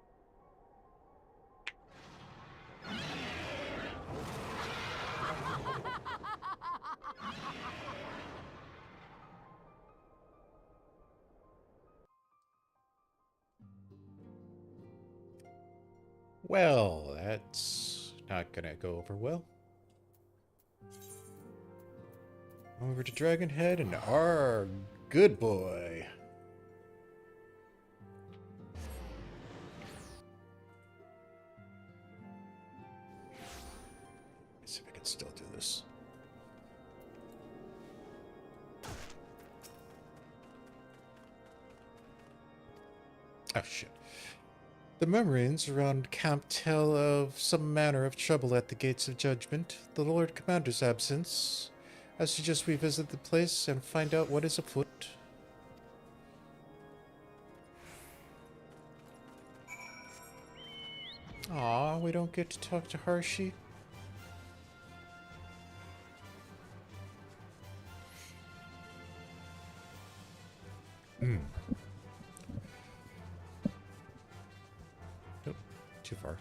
Well, that's not gonna go over well. Over to Dragonhead and our good boy. Let's see if I can still do this. Oh, shit. The murmurings around camp tell of some manner of trouble at the gates of judgment. The Lord Commander's absence. I suggest we visit the place and find out what is afoot. Aw, we don't get to talk to Harshi. Nope, too far.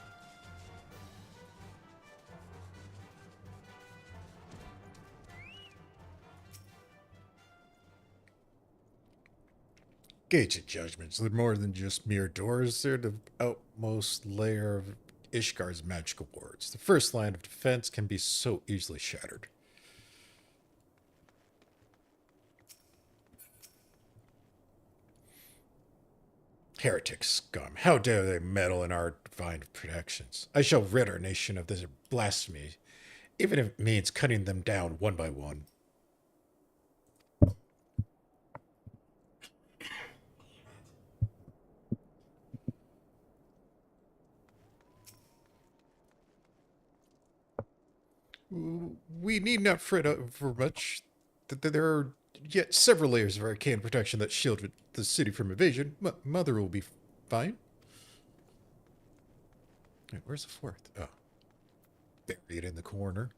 Gates of Judgments. They're more than just mere doors. They're the outmost layer of Ishgar's magical wards. The first line of defense can be so easily shattered. Heretic scum. How dare they meddle in our divine protections? I shall rid our nation of this blasphemy, even if it means cutting them down one by one. We need not fret over much. There are yet several layers of arcane protection that shield the city from invasion. Mother will be fine. Wait, where's the fourth? Oh. Buried in the corner.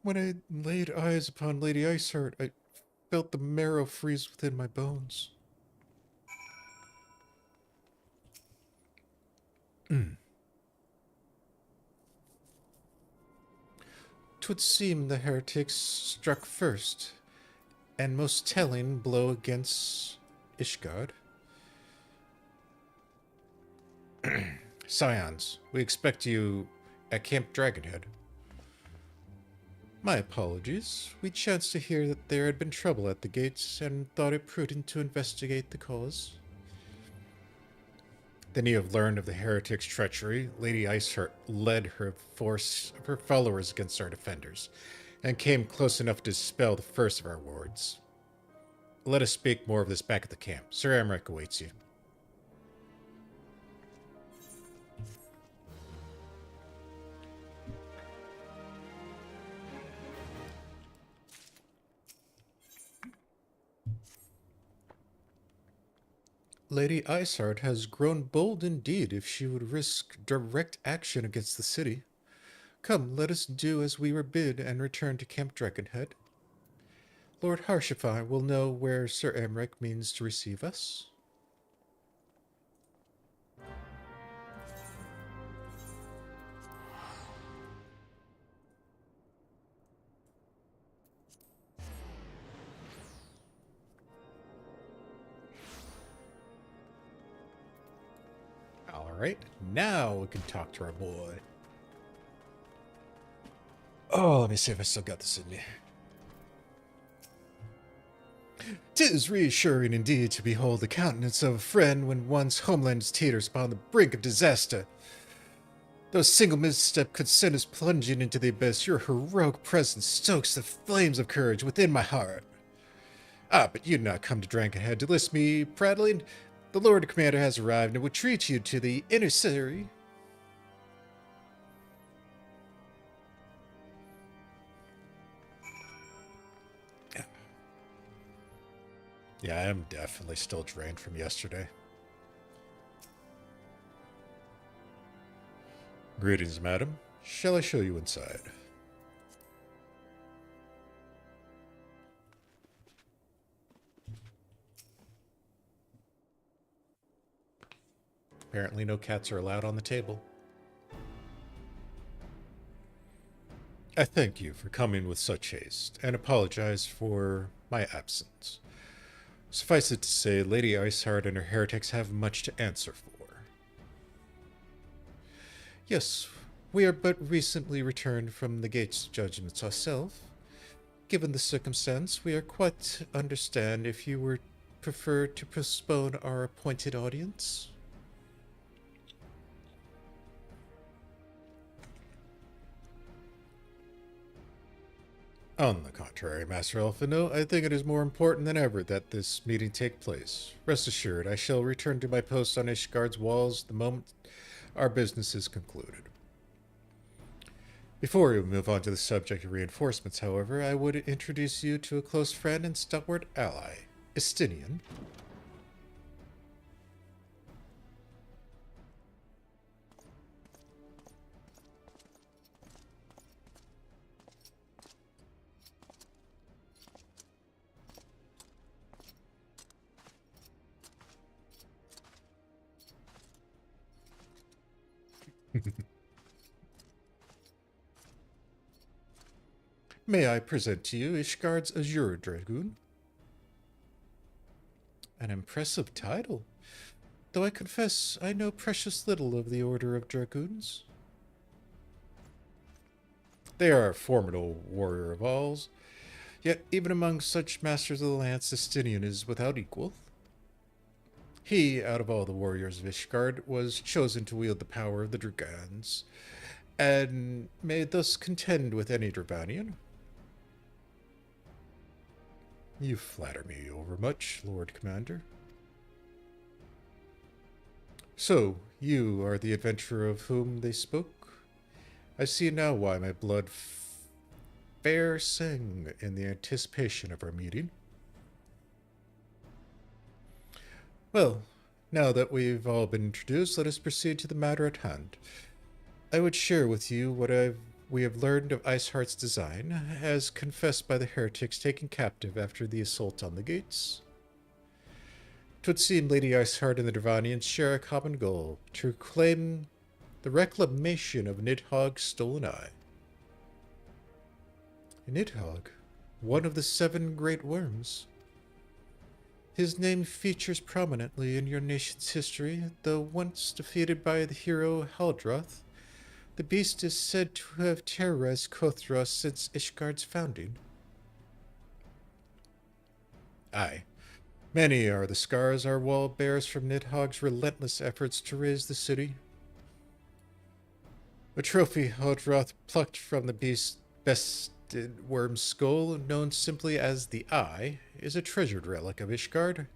When I laid eyes upon Lady Iceheart, I felt the marrow freeze within my bones. 'Twould seem the heretics struck first, and most telling blow against Ishgard. Scions, we expect you at Camp Dragonhead. My apologies. We chanced to hear that there had been trouble at the gates and thought it prudent to investigate the cause. Then you have learned of the heretics' treachery. Lady Iceheart led her force of her followers against our defenders, and came close enough to dispel the first of our wards. Let us speak more of this back at the camp. Sir Amric awaits you. Lady Iceheart has grown bold indeed if she would risk direct action against the city. Come, let us do as we were bid and return to Camp Dragonhead. Lord Harshify will know where Sir Amric means to receive us. Alright, now we can talk to our boy. Oh, let me see if I still got this in me. 'Tis reassuring indeed to behold the countenance of a friend when one's homeland teeters upon the brink of disaster. Though a single misstep could send us plunging into the abyss, your heroic presence stokes the flames of courage within my heart. Ah, but you'd not come to Dragonhead to list me prattling. The Lord Commander has arrived and would treat you to the emissary. Yeah, I am definitely still drained from yesterday. Greetings, madam. Shall I show you inside? Apparently no cats are allowed on the table. I thank you for coming with such haste, and apologize for my absence. Suffice it to say, Lady Iceheart and her heretics have much to answer for. Yes, we are but recently returned from the Gates judgments ourselves. Given the circumstance, we are quite understand if you would prefer to postpone our appointed audience. On the contrary, Master Elfino, I think it is more important than ever that this meeting take place. Rest assured, I shall return to my post on Ishgard's walls the moment our business is concluded. Before we move on to the subject of reinforcements, however, I would introduce you to a close friend and stalwart ally, Estinian. May I present to you Ishgard's Azure Dragoon? An impressive title, though I confess I know precious little of the Order of Dragoons. They are a formidable warrior of alls, yet even among such masters of the lance, Estinian is without equal. He, out of all the warriors of Ishgard, was chosen to wield the power of the Dragons, and may thus contend with any Dravanian. You flatter me overmuch, Lord Commander. So, you are the adventurer of whom they spoke? I see now why my blood fair sang in the anticipation of our meeting. Well, now that we've all been introduced, let us proceed to the matter at hand. I would share with you what we have learned of Iceheart's design, as confessed by the heretics taken captive after the assault on the gates. 'Twould seem Lady Iceheart and the Dravanians share a common goal, to claim the reclamation of Nidhogg's stolen eye. Nidhogg, one of the 7 great worms. His name features prominently in your nation's history, though once defeated by the hero Haldroth. The beast is said to have terrorized Kothra since Ishgard's founding. Aye, many are the scars our wall bears from Nidhogg's relentless efforts to raise the city. A trophy Haldroth plucked from the beast's bested worm's skull, known simply as the Eye, is a treasured relic of Ishgard,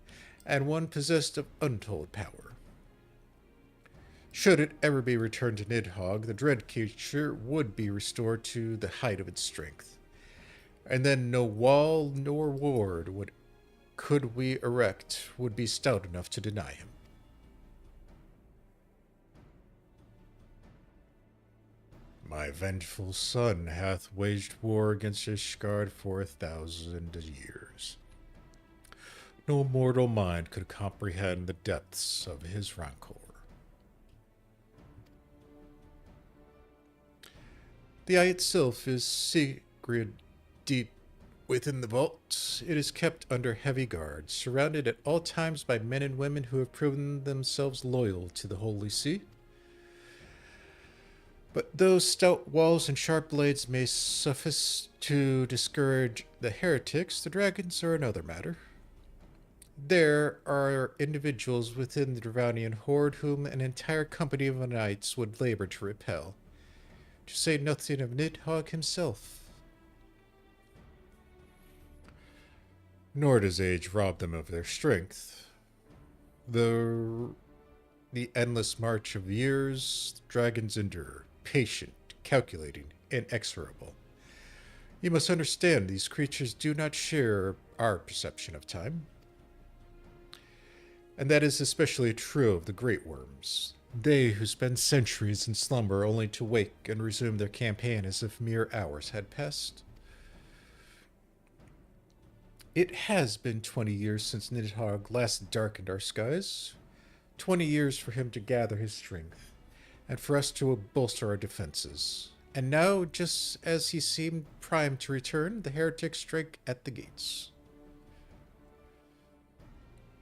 and one possessed of untold power. Should it ever be returned to Nidhogg, the dread creature would be restored to the height of its strength. And then no wall nor ward could we erect would be stout enough to deny him. My vengeful son hath waged war against Ishgard for 1,000 years. No mortal mind could comprehend the depths of his rancor. The eye itself is secret deep within the vault. It is kept under heavy guard, surrounded at all times by men and women who have proven themselves loyal to the Holy See. But though stout walls and sharp blades may suffice to discourage the heretics, the dragons are another matter. There are individuals within the Dravanian horde whom an entire company of knights would labor to repel, to say nothing of Nidhogg himself. Nor does age rob them of their strength. The endless march of years dragons endure, patient, calculating, inexorable. You must understand these creatures do not share our perception of time. And that is especially true of the great worms. They who spend centuries in slumber only to wake and resume their campaign as if mere hours had passed. It has been 20 years since Nidhogg last darkened our skies. 20 years for him to gather his strength, and for us to bolster our defenses. And now, just as he seemed primed to return, the heretics strike at the gates.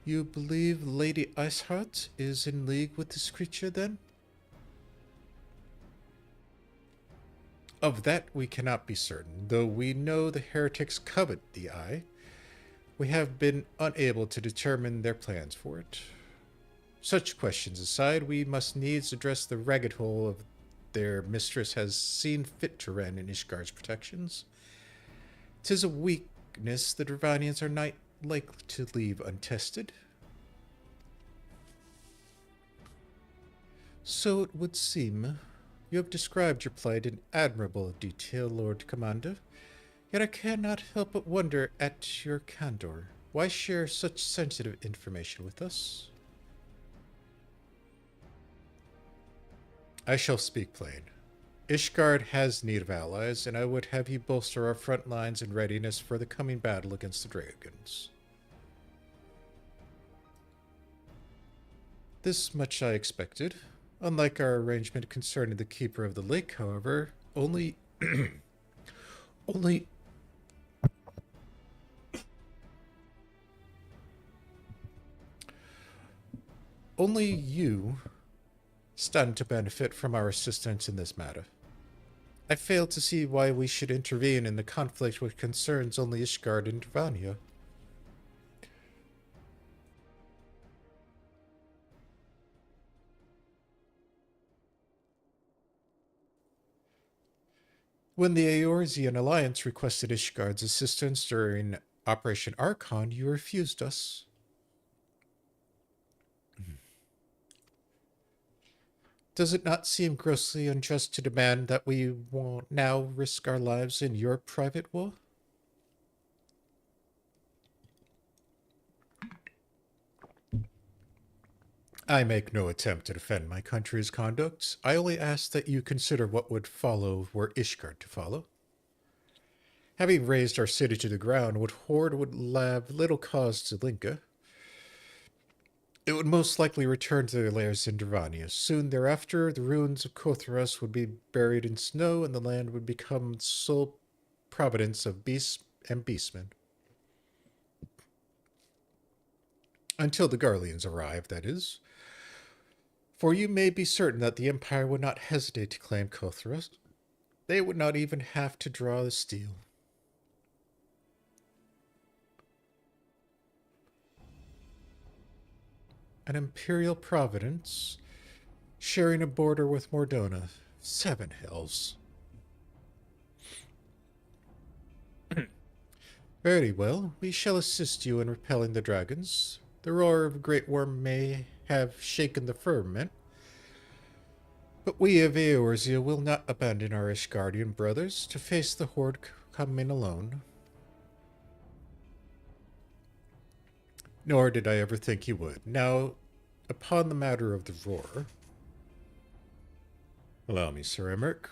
You believe Lady Iceheart is in league with this creature, then? Of that we cannot be certain, though we know the heretics covet the eye. We have been unable to determine their plans for it. Such questions aside, we must needs address the ragged hole of their mistress has seen fit to rend in Ishgard's protections. 'Tis a weakness the Dravanians are not likely to leave untested. So it would seem. You have described your plight in admirable detail, Lord Commander. Yet I cannot help but wonder at your candor. Why share such sensitive information with us? I shall speak plain. Ishgard has need of allies, and I would have you bolster our front lines in readiness for the coming battle against the dragons. This much I expected. Unlike our arrangement concerning the Keeper of the Lake, however, only you stand to benefit from our assistance in this matter. I fail to see why we should intervene in the conflict which concerns only Ishgard and Dravania. When the Eorzean Alliance requested Ishgard's assistance during Operation Archon, you refused us. Does it not seem grossly unjust to demand that we won't now risk our lives in your private war? I make no attempt to defend my country's conduct. I only ask that you consider what would follow were Ishgard to follow. Having razed our city to the ground, Horde would have little cause to linger. It would most likely return to their lairs in Dravania. Soon thereafter, the ruins of Kotharas would be buried in snow, and the land would become the sole providence of beasts and beastmen. Until the Garleans arrive, that is. For you may be certain that the Empire would not hesitate to claim Kotharas. They would not even have to draw the steel. An imperial providence, sharing a border with Mordona. 7 hells. Very well, we shall assist you in repelling the dragons. The roar of a great worm may have shaken the firmament, but we of Eorzea will not abandon our Ishgardian brothers to face the horde coming alone. Nor did I ever think you would. Now, upon the matter of the roar, allow me, Sir Emmerich.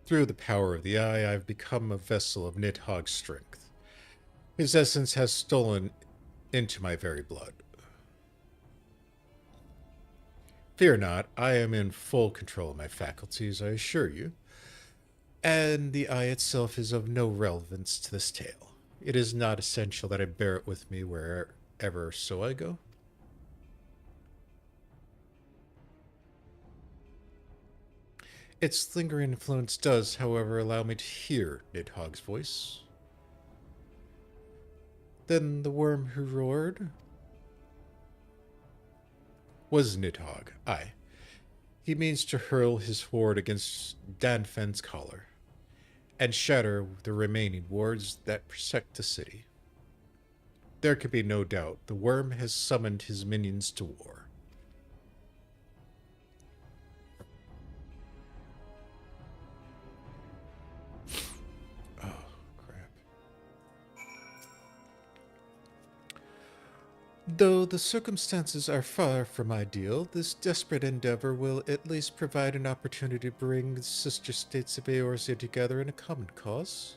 Through the power of the eye, I have become a vessel of Nidhogg's strength. His essence has stolen into my very blood. Fear not, I am in full control of my faculties, I assure you. And the eye itself is of no relevance to this tale. It is not essential that I bear it with me wherever so I go. Its lingering influence does, however, allow me to hear Nidhogg's voice. Then the worm who roared was Nidhogg. Aye. He means to hurl his horde against Danfen's collar and shatter the remaining wards that protect the city. There can be no doubt the worm has summoned his minions to war. Though the circumstances are far from ideal, this desperate endeavor will at least provide an opportunity to bring the sister states of Eorzea together in a common cause.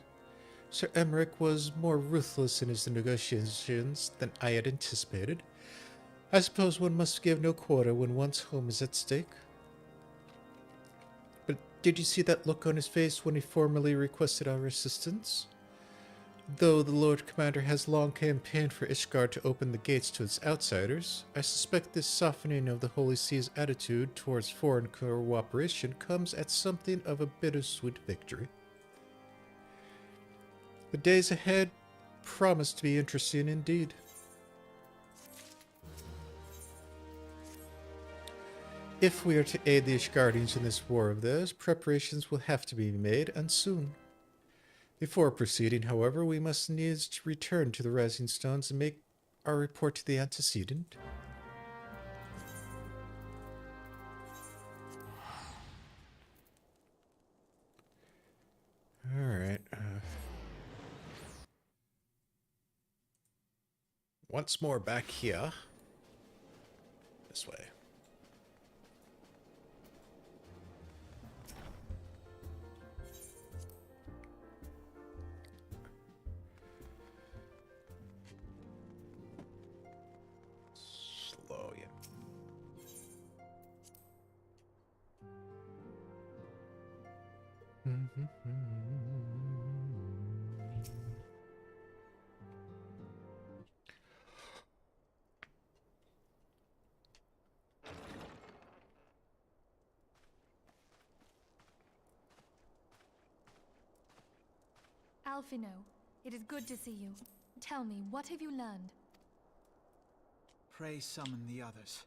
Sir Emmerich was more ruthless in his negotiations than I had anticipated. I suppose one must give no quarter when one's home is at stake. But did you see that look on his face when he formally requested our assistance? Though the Lord Commander has long campaigned for Ishgard to open the gates to its outsiders, I suspect this softening of the Holy See's attitude towards foreign cooperation comes at something of a bittersweet victory. The days ahead promise to be interesting indeed. If we are to aid the Ishgardians in this war of theirs, preparations will have to be made, and soon. Before proceeding, however, we must needs return to the Rising Stones and make our report to the antecedent. Alright. Once more back here. This way. Slow, yeah. Alphino, it is good to see you. Tell me, what have you learned? Pray summon the others.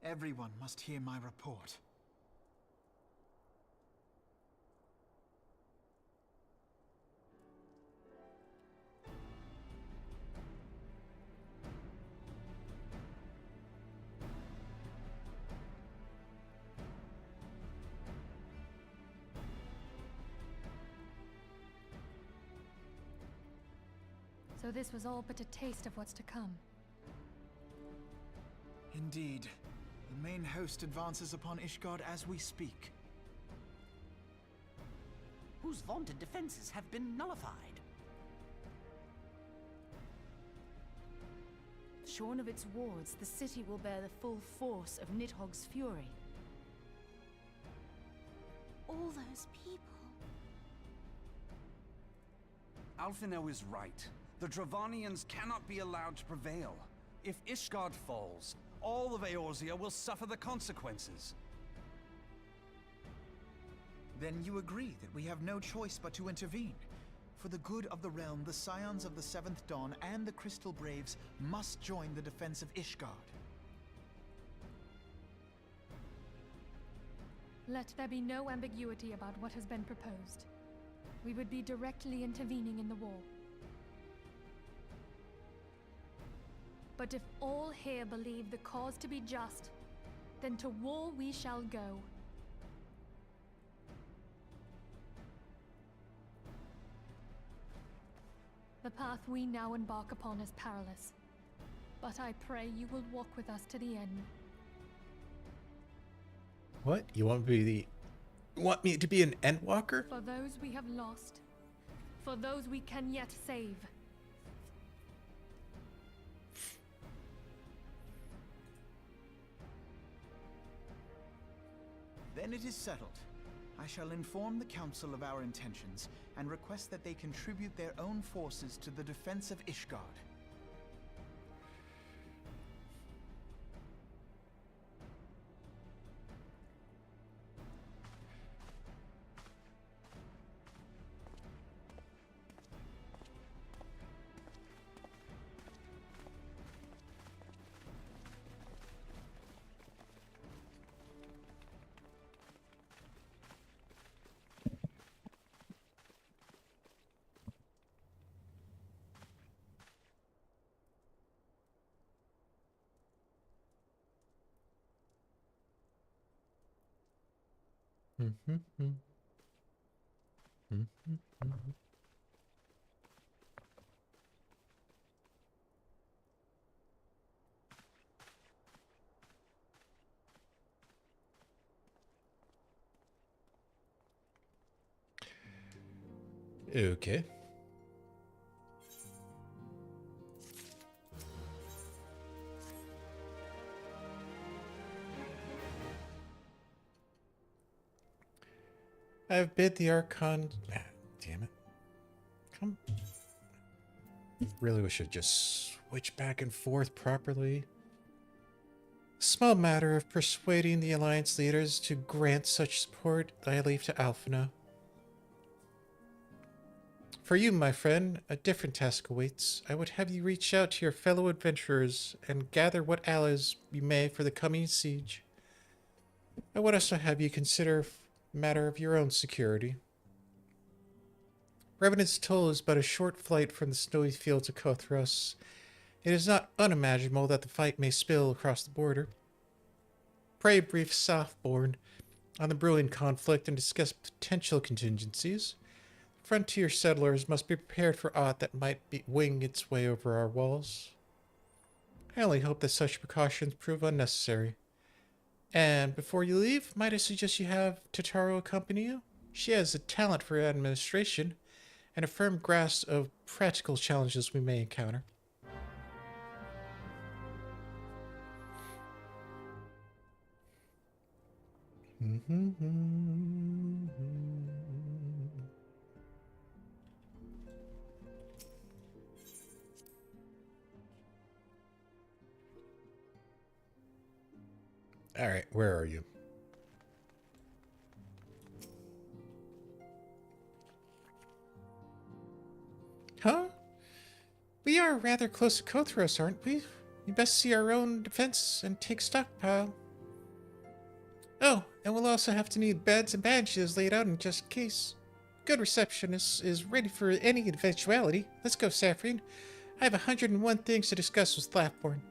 Everyone must hear my report. So this was all but a taste of what's to come. Indeed. The main host advances upon Ishgard as we speak. Whose vaunted defenses have been nullified. Shorn of its wards, the city will bear the full force of Nidhogg's fury. All those people. Alphino is right. The Dravanians cannot be allowed to prevail. If Ishgard falls, all of Eorzea will suffer the consequences. Then you agree that we have no choice but to intervene. For the good of the realm, the Scions of the Seventh Dawn and the Crystal Braves must join the defense of Ishgard. Let there be no ambiguity about what has been proposed. We would be directly intervening in the war. But if all here believe the cause to be just, then to war we shall go. The path we now embark upon is perilous, but I pray you will walk with us to the end. What? You want me to be an Endwalker? For those we have lost, for those we can yet save. Then it is settled. I shall inform the Council of our intentions and request that they contribute their own forces to the defense of Ishgard. Okay. I've bid the Archon... damn it. Come. Really wish I'd just switch back and forth properly. Small matter of persuading the Alliance leaders to grant such support, I leave to Alphina. For you, my friend, a different task awaits. I would have you reach out to your fellow adventurers and gather what allies you may for the coming siege. I would also have you consider a matter of your own security. Revenant's Toll is but a short flight from the snowy fields of Kothros. It is not unimaginable that the fight may spill across the border. Pray brief Southbourne on the brewing conflict and discuss potential contingencies. Frontier settlers must be prepared for aught that might wing its way over our walls. I only hope that such precautions prove unnecessary. And before you leave, might I suggest you have Totaro accompany you? She has a talent for administration and a firm grasp of practical challenges we may encounter. All right, where are you? Huh? We are rather close to Kothros, aren't we? We best see our own defense and take stockpile. Oh, and we'll also have to need beds and badges laid out in just in case. Good receptionist is ready for any eventuality. Let's go, Saphrine. I have 101 things to discuss with Laughborn.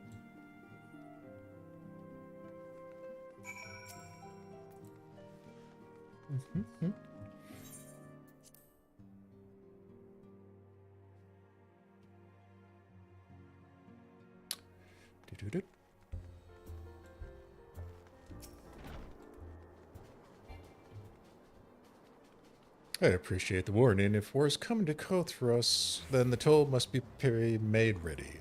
I appreciate the warning. If war is coming to Kothros, then the toll must be made ready.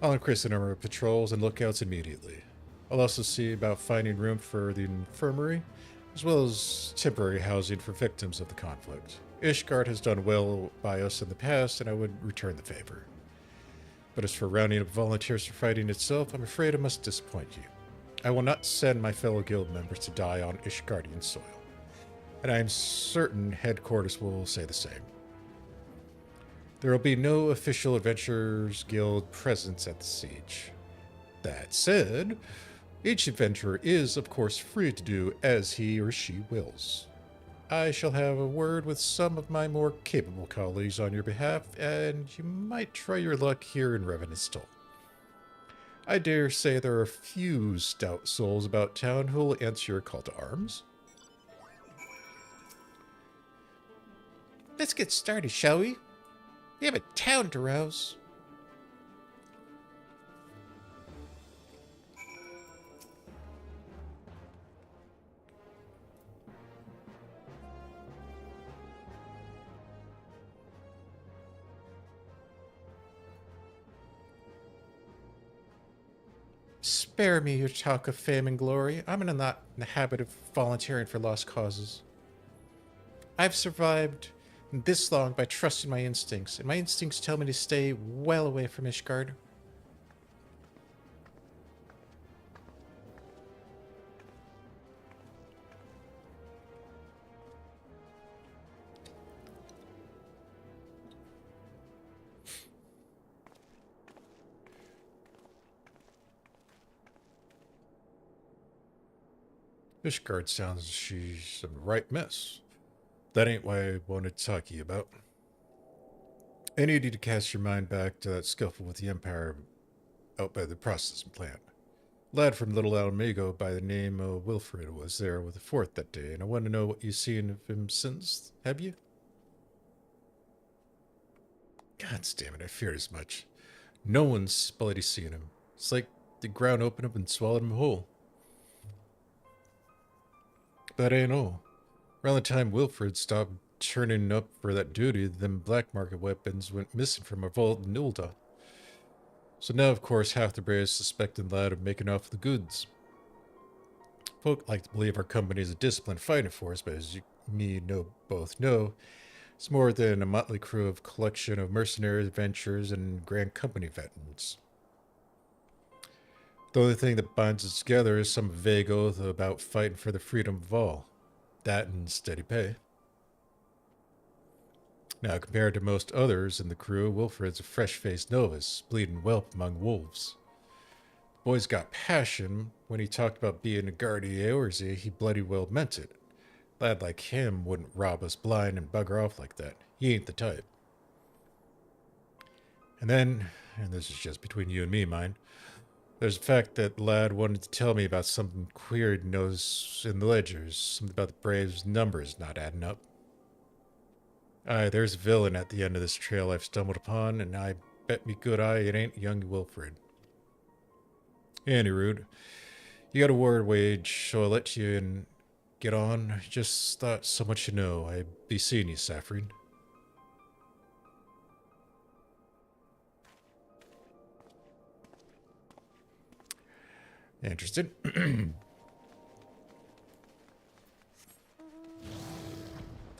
I'll increase the number of patrols and lookouts immediately. I'll also see about finding room for the infirmary, as well as temporary housing for victims of the conflict. Ishgard has done well by us in the past, and I would return the favor. But as for rounding up volunteers for fighting itself, I'm afraid I must disappoint you. I will not send my fellow guild members to die on Ishgardian soil. And I am certain headquarters will say the same. There will be no official Adventurers Guild presence at the siege. That said, each adventurer is, of course, free to do as he or she wills. I shall have a word with some of my more capable colleagues on your behalf, and you might try your luck here in Revenant's Toll. I dare say there are a few stout souls about town who will answer your call to arms. Let's get started, shall we? We have a town to rouse. Spare me your talk of fame and glory. I'm not in the habit of volunteering for lost causes. I've survived this long by trusting my instincts, and my instincts tell me to stay well away from Ishgard. Ishgard sounds she's a right mess. That ain't what I wanted to talk to you about. I need you to cast your mind back to that scuffle with the Empire out by the processing plant. A lad from Little Alamigo by the name of Wilfred was there with the fort that day, and I want to know what you've seen of him since. Have you? God damn it, I feared as much. No one's bloody seen him. It's like the ground opened up and swallowed him whole. That ain't all. Around the time Wilfred stopped turning up for that duty, them black market weapons went missing from our vault in Nulda. So now, of course, half the Braves suspecting the lad of making off with the goods. Folk like to believe our company is a disciplined fighting force, but as you both know, It's more than a motley crew of collection of mercenary adventurers and Grand Company veterans. The only thing that binds us together is some vague oath about fighting for the freedom of all. That and steady pay. Now, compared to most others in the crew, Wilfred's a fresh-faced novice, bleeding whelp among wolves. The boy's got passion. When he talked about being a guard of Eorzea, he bloody well meant it. A lad like him wouldn't rob us blind and bugger off like that. He ain't the type. And then, and this is just between you and me, mind, there's the fact that the lad wanted to tell me about something queer he knows in the ledgers, something about the Braves' numbers not adding up. Aye, there's a villain at the end of this trail I've stumbled upon, and I bet me good eye it ain't young Wilfred. Anywho, you got a word wage, so I'll let you and get on. Just thought so much you know. I'd be seeing you, Saphrine. Interested?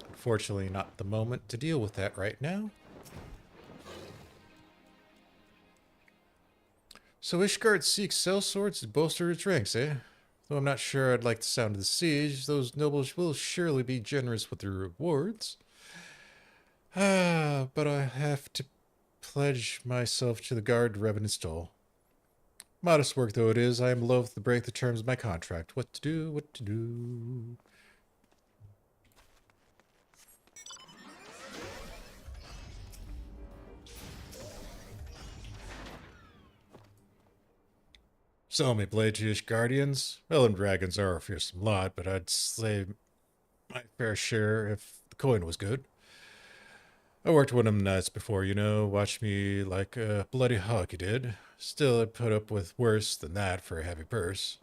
Unfortunately, not the moment to deal with that right now. So Ishgard seeks sellswords to bolster its ranks, eh? Though I'm not sure I'd like the sound of the siege, those nobles will surely be generous with their rewards. But I have to pledge myself to the guard revenant's toll. Modest work though it is, I am loath to break the terms of my contract. What to do, what to do. So me Blade-ish guardians. Elven dragons are a fearsome lot, but I'd slay my fair share if the coin was good. I worked one of them nights before, you know, watched me like a bloody hawk you did. Still, I'd put up with worse than that for a heavy purse.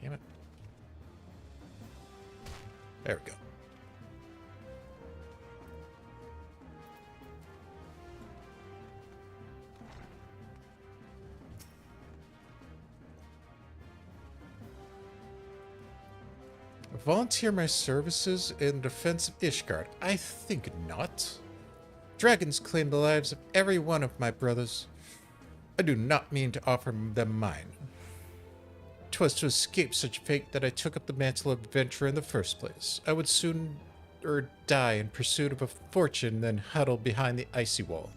Damn it. There we go. Volunteer my services in defense of Ishgard? I think not. Dragons claim the lives of every one of my brothers. I do not mean to offer them mine. 'Twas to escape such fate that I took up the mantle of adventurer in the first place. I would sooner die in pursuit of a fortune than huddle behind the icy wall.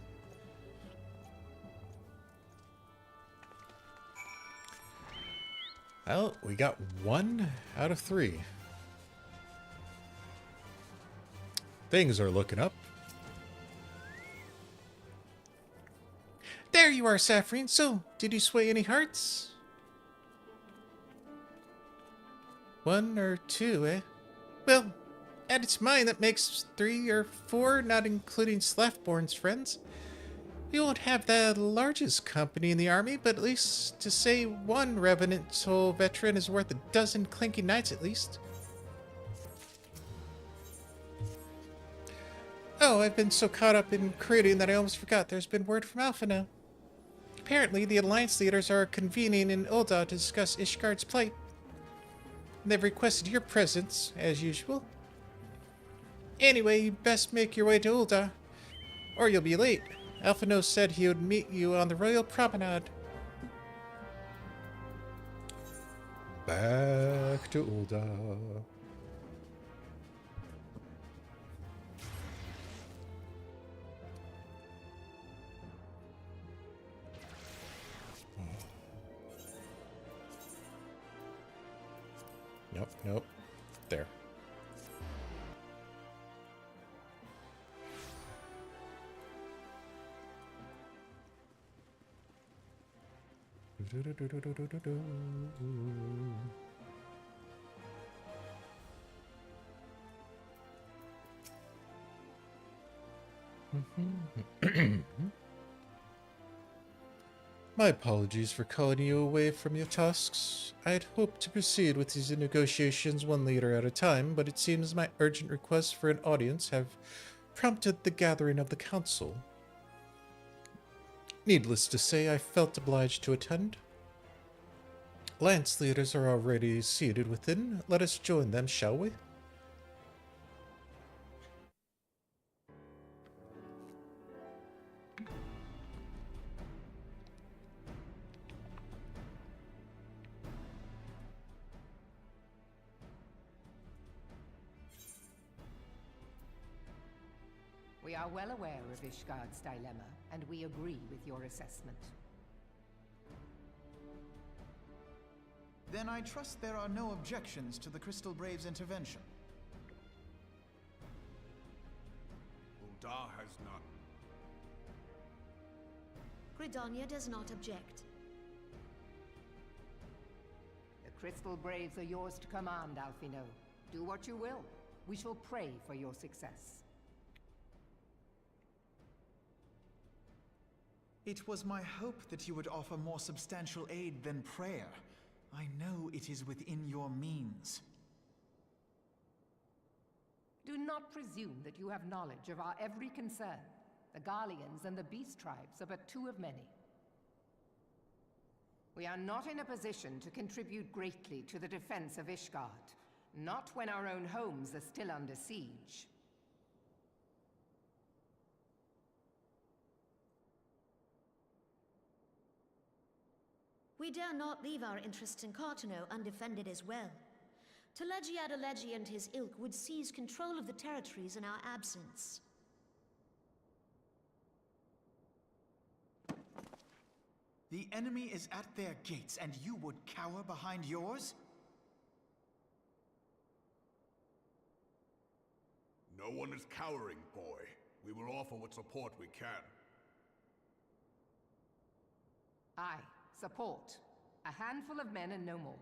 Well, we got 1 out of 3. Things are looking up. There you are, Saphrine. So, did you sway any hearts? 1 or 2, eh? Well, and it's mine that makes 3 or 4, not including Slaftborn's friends. We won't have the largest company in the army, but at least to say 1 Revenant Soul veteran is worth a dozen clinking knights at least. Oh, I've been so caught up in creating that I almost forgot there's been word from Alpha now. Apparently, the Alliance leaders are convening in Ul'dah to discuss Ishgard's plight. They've requested your presence, as usual. Anyway, you best make your way to Ul'dah, or you'll be late. Alphino said he would meet you on the Royal Promenade. Back to Ul'dah. Nope, nope. There. My apologies for calling you away from your tasks. I had hoped to proceed with these negotiations 1 leader at a time, but it seems my urgent requests for an audience have prompted the gathering of the council. Needless to say, I felt obliged to attend. Lance leaders are already seated within. Let us join them, shall we? We are well aware of Ishgard's dilemma, and we agree with your assessment. Then I trust there are no objections to the Crystal Brave's intervention. Uldar has none. Gridania does not object. The Crystal Braves are yours to command, Alfino. Do what you will. We shall pray for your success. It was my hope that you would offer more substantial aid than prayer. I know it is within your means. Do not presume that you have knowledge of our every concern. The Garleans and the Beast Tribes are but two of many. We are not in a position to contribute greatly to the defense of Ishgard, not when our own homes are still under siege. We dare not leave our interests in Cartano undefended as well. Telegi Adalegi and his ilk would seize control of the territories in our absence. The enemy is at their gates, and you would cower behind yours? No one is cowering, boy. We will offer what support we can. Aye, support. A handful of men and no more.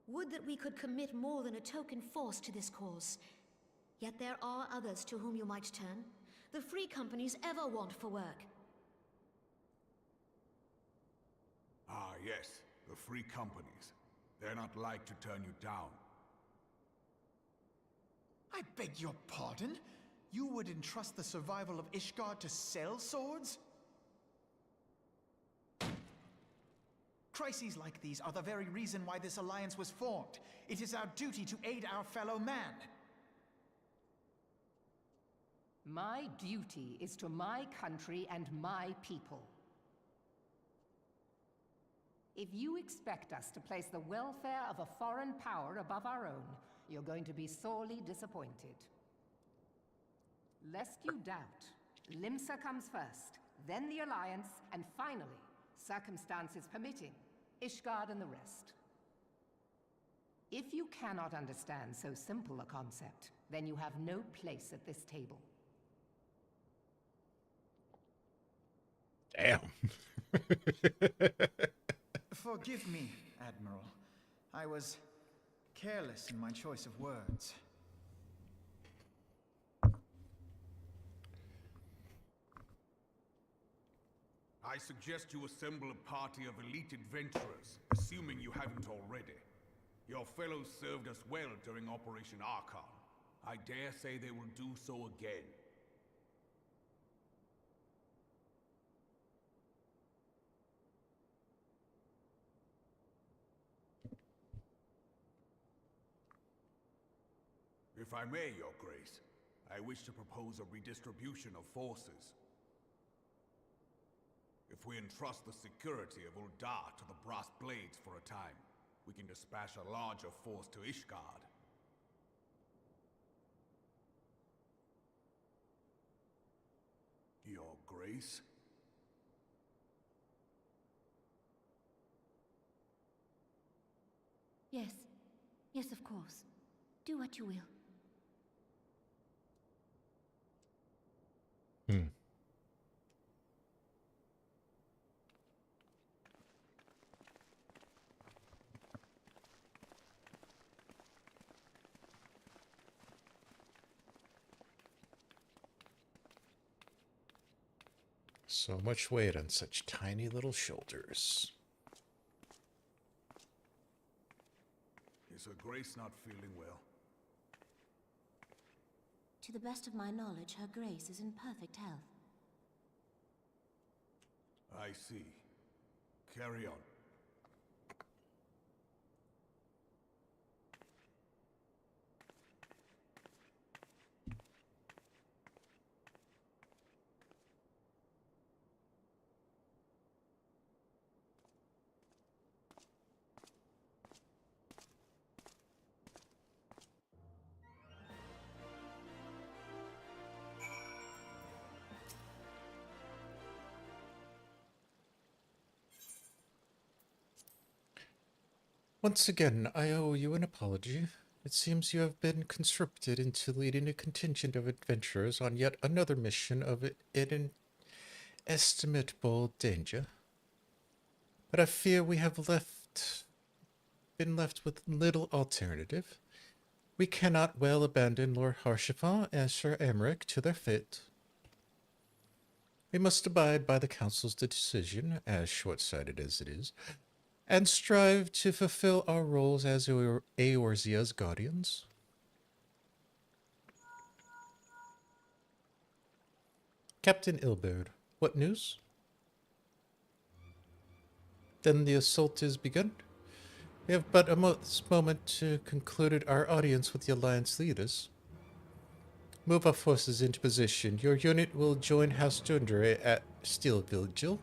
Would that we could commit more than a token force to this cause. Yet there are others to whom you might turn. The free companies ever want for work. Ah, yes. The free companies. They're not like to turn you down. I beg your pardon? You would entrust the survival of Ishgard to sell swords? Crises like these are the very reason why this alliance was formed. It is our duty to aid our fellow man. My duty is to my country and my people. If you expect us to place the welfare of a foreign power above our own, you're going to be sorely disappointed. Lest you doubt, Limsa comes first, then the Alliance, and finally, circumstances permitting, Ishgard and the rest. If you cannot understand so simple a concept, then you have no place at this table. Damn. Forgive me, Admiral. I was careless in my choice of words. I suggest you assemble a party of elite adventurers, assuming you haven't already. Your fellows served us well during Operation Archon. I dare say they will do so again. If I may, Your Grace, I wish to propose a redistribution of forces. If we entrust the security of Uldar to the Brass Blades for a time, we can dispatch a larger force to Ishgard. Your Grace? Yes. Yes, of course. Do what you will. So much weight on such tiny little shoulders. Is Her Grace not feeling well? To the best of my knowledge, Her Grace is in perfect health. I see. Carry on. Once again, I owe you an apology. It seems you have been conscripted into leading a contingent of adventurers on yet another mission of inestimable danger. But I fear we have been left with little alternative. We cannot well abandon Lord Harshaphon and Sir Emmerich to their fate. We must abide by the Council's decision, as short-sighted as it is, and strive to fulfill our roles as Eorzea's guardians. Captain Ilberd, what news? Then the assault is begun? We have but a moment to conclude our audience with the Alliance leaders. Move our forces into position. Your unit will join House Dundre at Steel Vigil.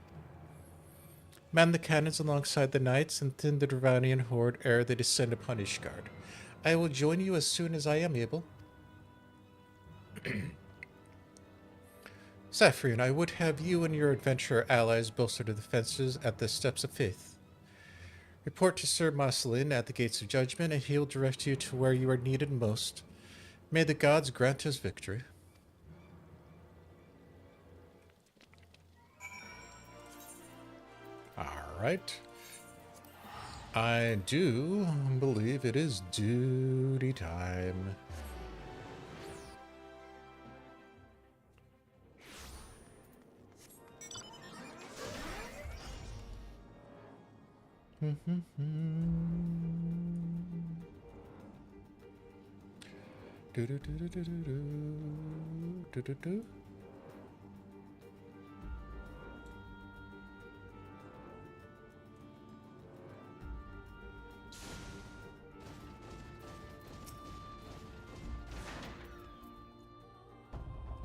Man the cannons alongside the knights and thin the Dravanian horde ere they descend upon Ishgard. I will join you as soon as I am able. Saphrine, I would have you and your adventurer allies bolster the defenses at the Steps of Faith. Report to Sir Marcelin at the Gates of Judgment, and he'll direct you to where you are needed most. May the gods grant us victory. Alright. I do believe it is duty time.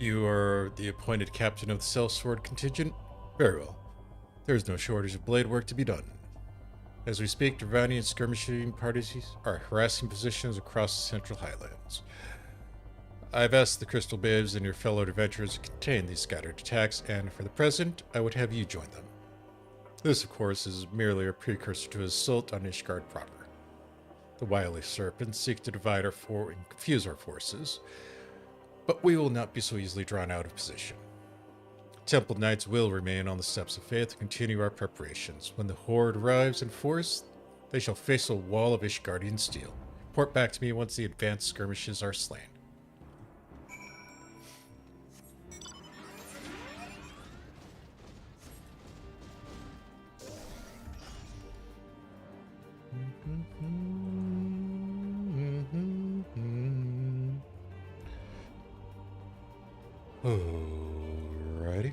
You are the appointed captain of the Sellsword contingent? Very well. There is no shortage of blade work to be done. As we speak, Dravanian skirmishing parties are harassing positions across the Central Highlands. I've asked the Crystal Babes and your fellow adventurers to contain these scattered attacks, and for the present, I would have you join them. This, of course, is merely a precursor to an assault on Ishgard proper. The wily serpents seek to divide and confuse our forces, but we will not be so easily drawn out of position. Temple Knights will remain on the Steps of Faith to continue our preparations. When the Horde arrives in force, they shall face a wall of Ishgardian steel. Report back to me once the advanced skirmishes are slain. Alrighty.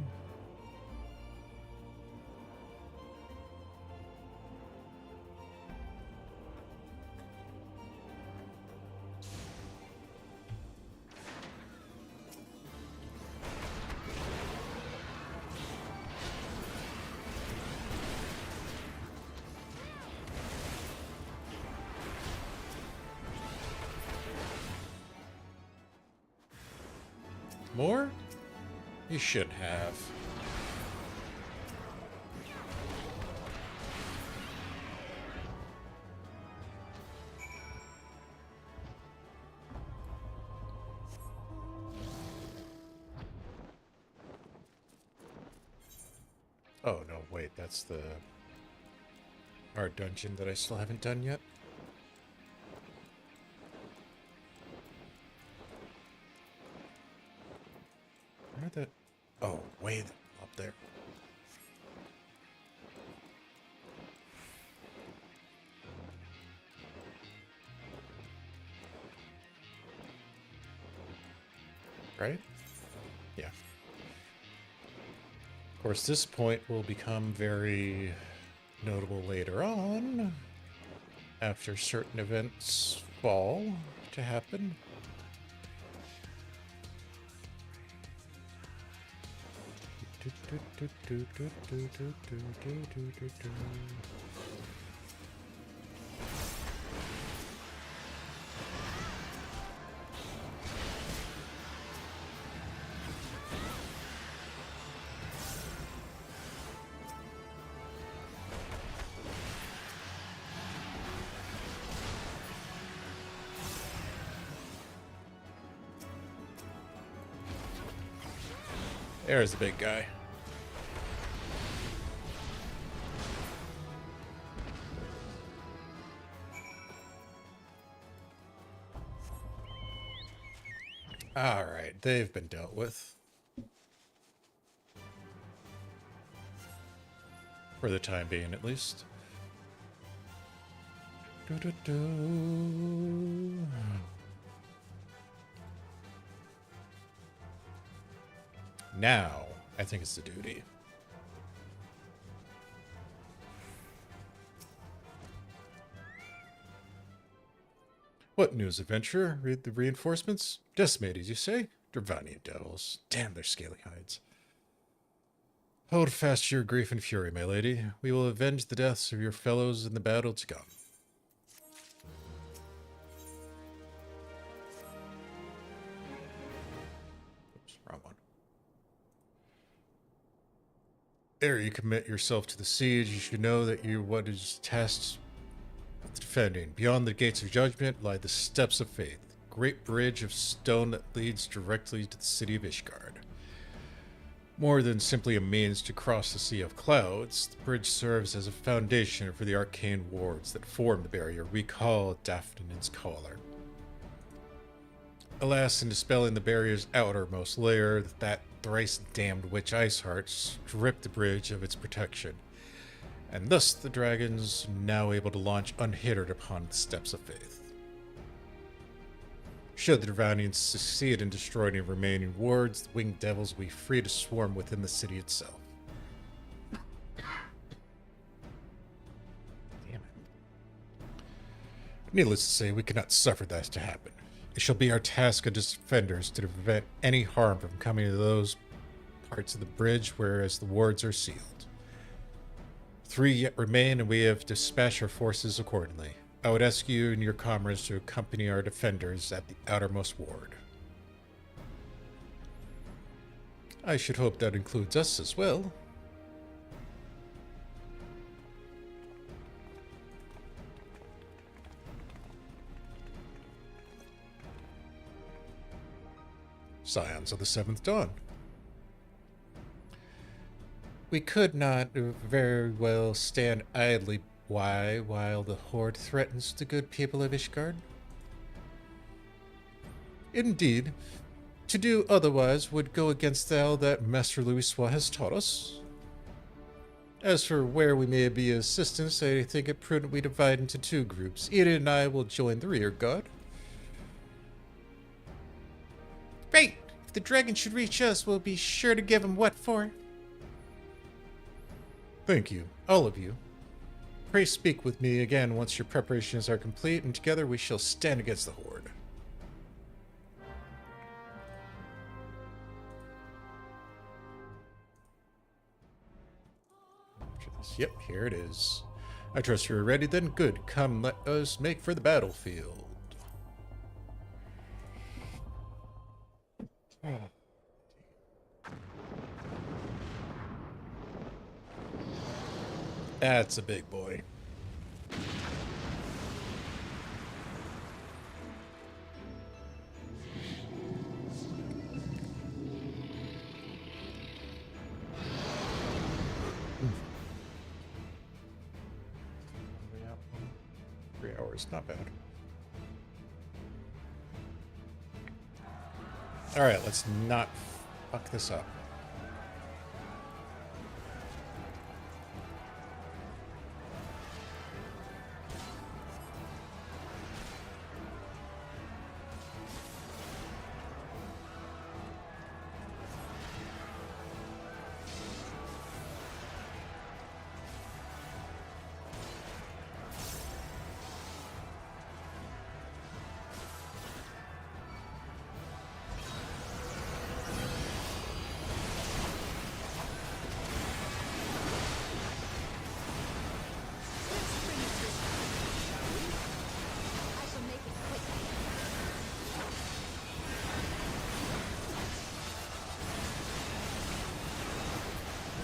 More? You should have. Oh, no, wait, that's our dungeon that I still haven't done yet. Where the... Oh, way up there. Right? Yeah. Of course, this point will become very notable later on, after certain events fall to happen. There's the big guy. All right, they've been dealt with. For the time being, at least. Now, I think it's the duty. What news, adventurer? Read the reinforcements? Decimated, you say? Dravanian devils. Damn their scaly hides. Hold fast to your grief and fury, my lady. We will avenge the deaths of your fellows in the battle to come. Oops, wrong one. Ere you commit yourself to the siege, you should know that you what is tasked with defending. Beyond the gates of judgment lie the steps of faith, a great bridge of stone that leads directly to the city of Ishgard. More than simply a means to cross the sea of clouds, the bridge serves as a foundation for the arcane wards that form the barrier we call Daphnin's Collar. Alas, in dispelling the barrier's outermost layer, that thrice-damned witch Iceheart stripped the bridge of its protection, and thus the dragons now able to launch unhindered upon the steps of faith. Should the Dravanians succeed in destroying the remaining wards, the winged devils will be free to swarm within the city itself. Damn it. Needless to say, we cannot suffer that to happen. It shall be our task as defenders to prevent any harm from coming to those parts of the bridge whereas the wards are sealed. 3 yet remain, and we have dispatched our forces accordingly. I would ask you and your comrades to accompany our defenders at the outermost ward. I should hope that includes us as well. Scions of the Seventh Dawn. We could not very well stand idly by while the Horde threatens the good people of Ishgard. Indeed, to do otherwise would go against all that Master Louisoix has taught us. As for where we may be of assistance, I think it prudent we divide into 2 groups. Ida and I will join the rear guard. Great! If the dragon should reach us, we'll be sure to give him what for. Thank you, all of you. Pray speak with me again once your preparations are complete, and together we shall stand against the Horde. Yep, here it is. I trust you're ready then. Good. Come, let us make for the battlefield. That's a big boy. Not bad. All right, let's not fuck this up.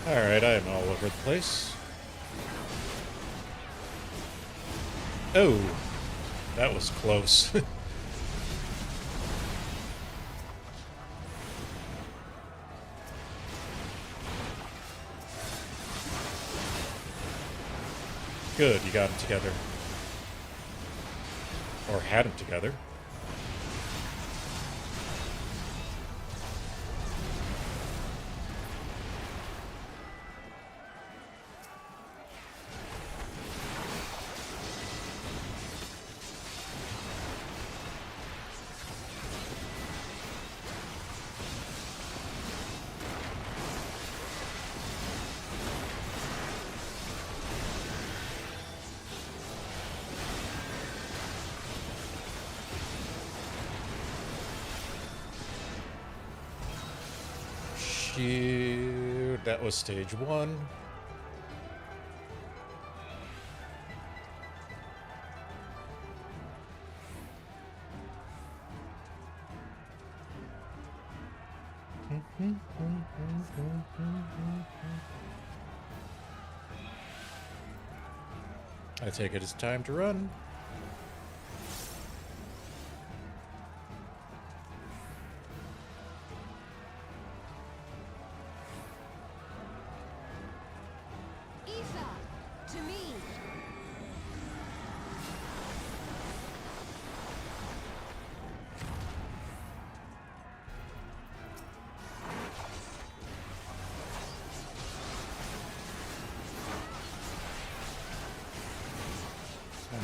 Alright, I am all over the place. Oh, that was close. Good, you got them together. Or had them together. Shoot, that was stage 1. I take it it's time to run.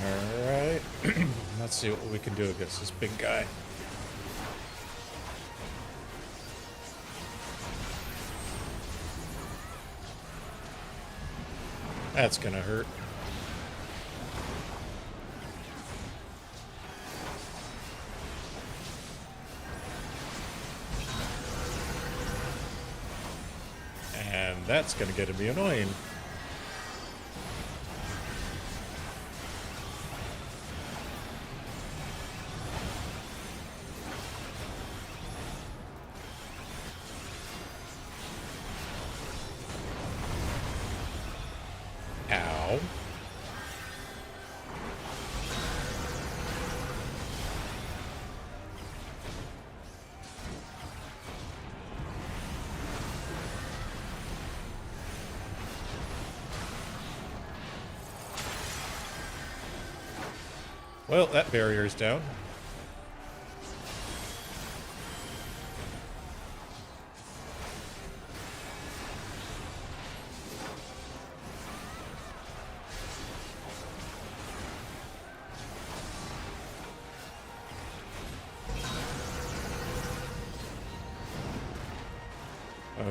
Alright, let's see what we can do against this big guy. That's gonna hurt. And that's gonna get to be annoying. Ow. Well, that barrier's down.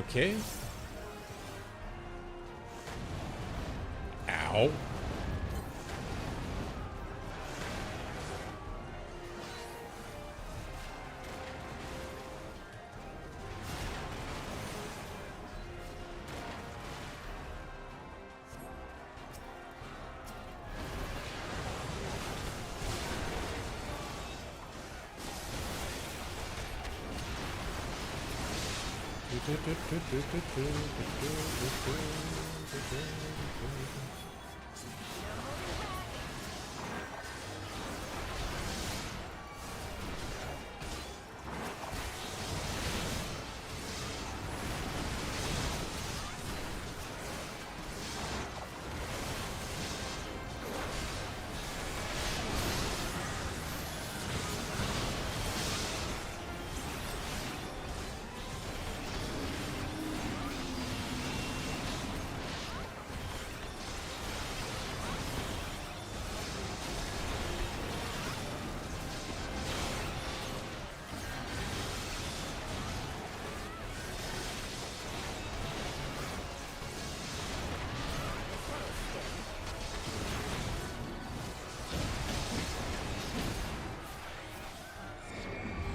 Okay. Ow.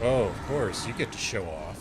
Oh, of course, you get to show off.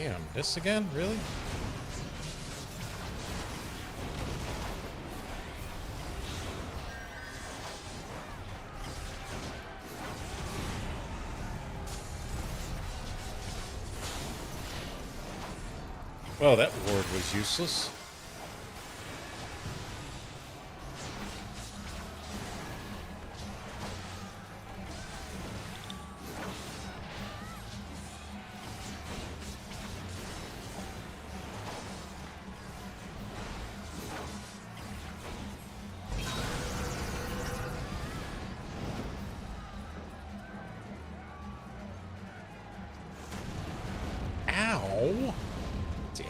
Damn, this again? Really? Well, that ward was useless. Ow! Dick.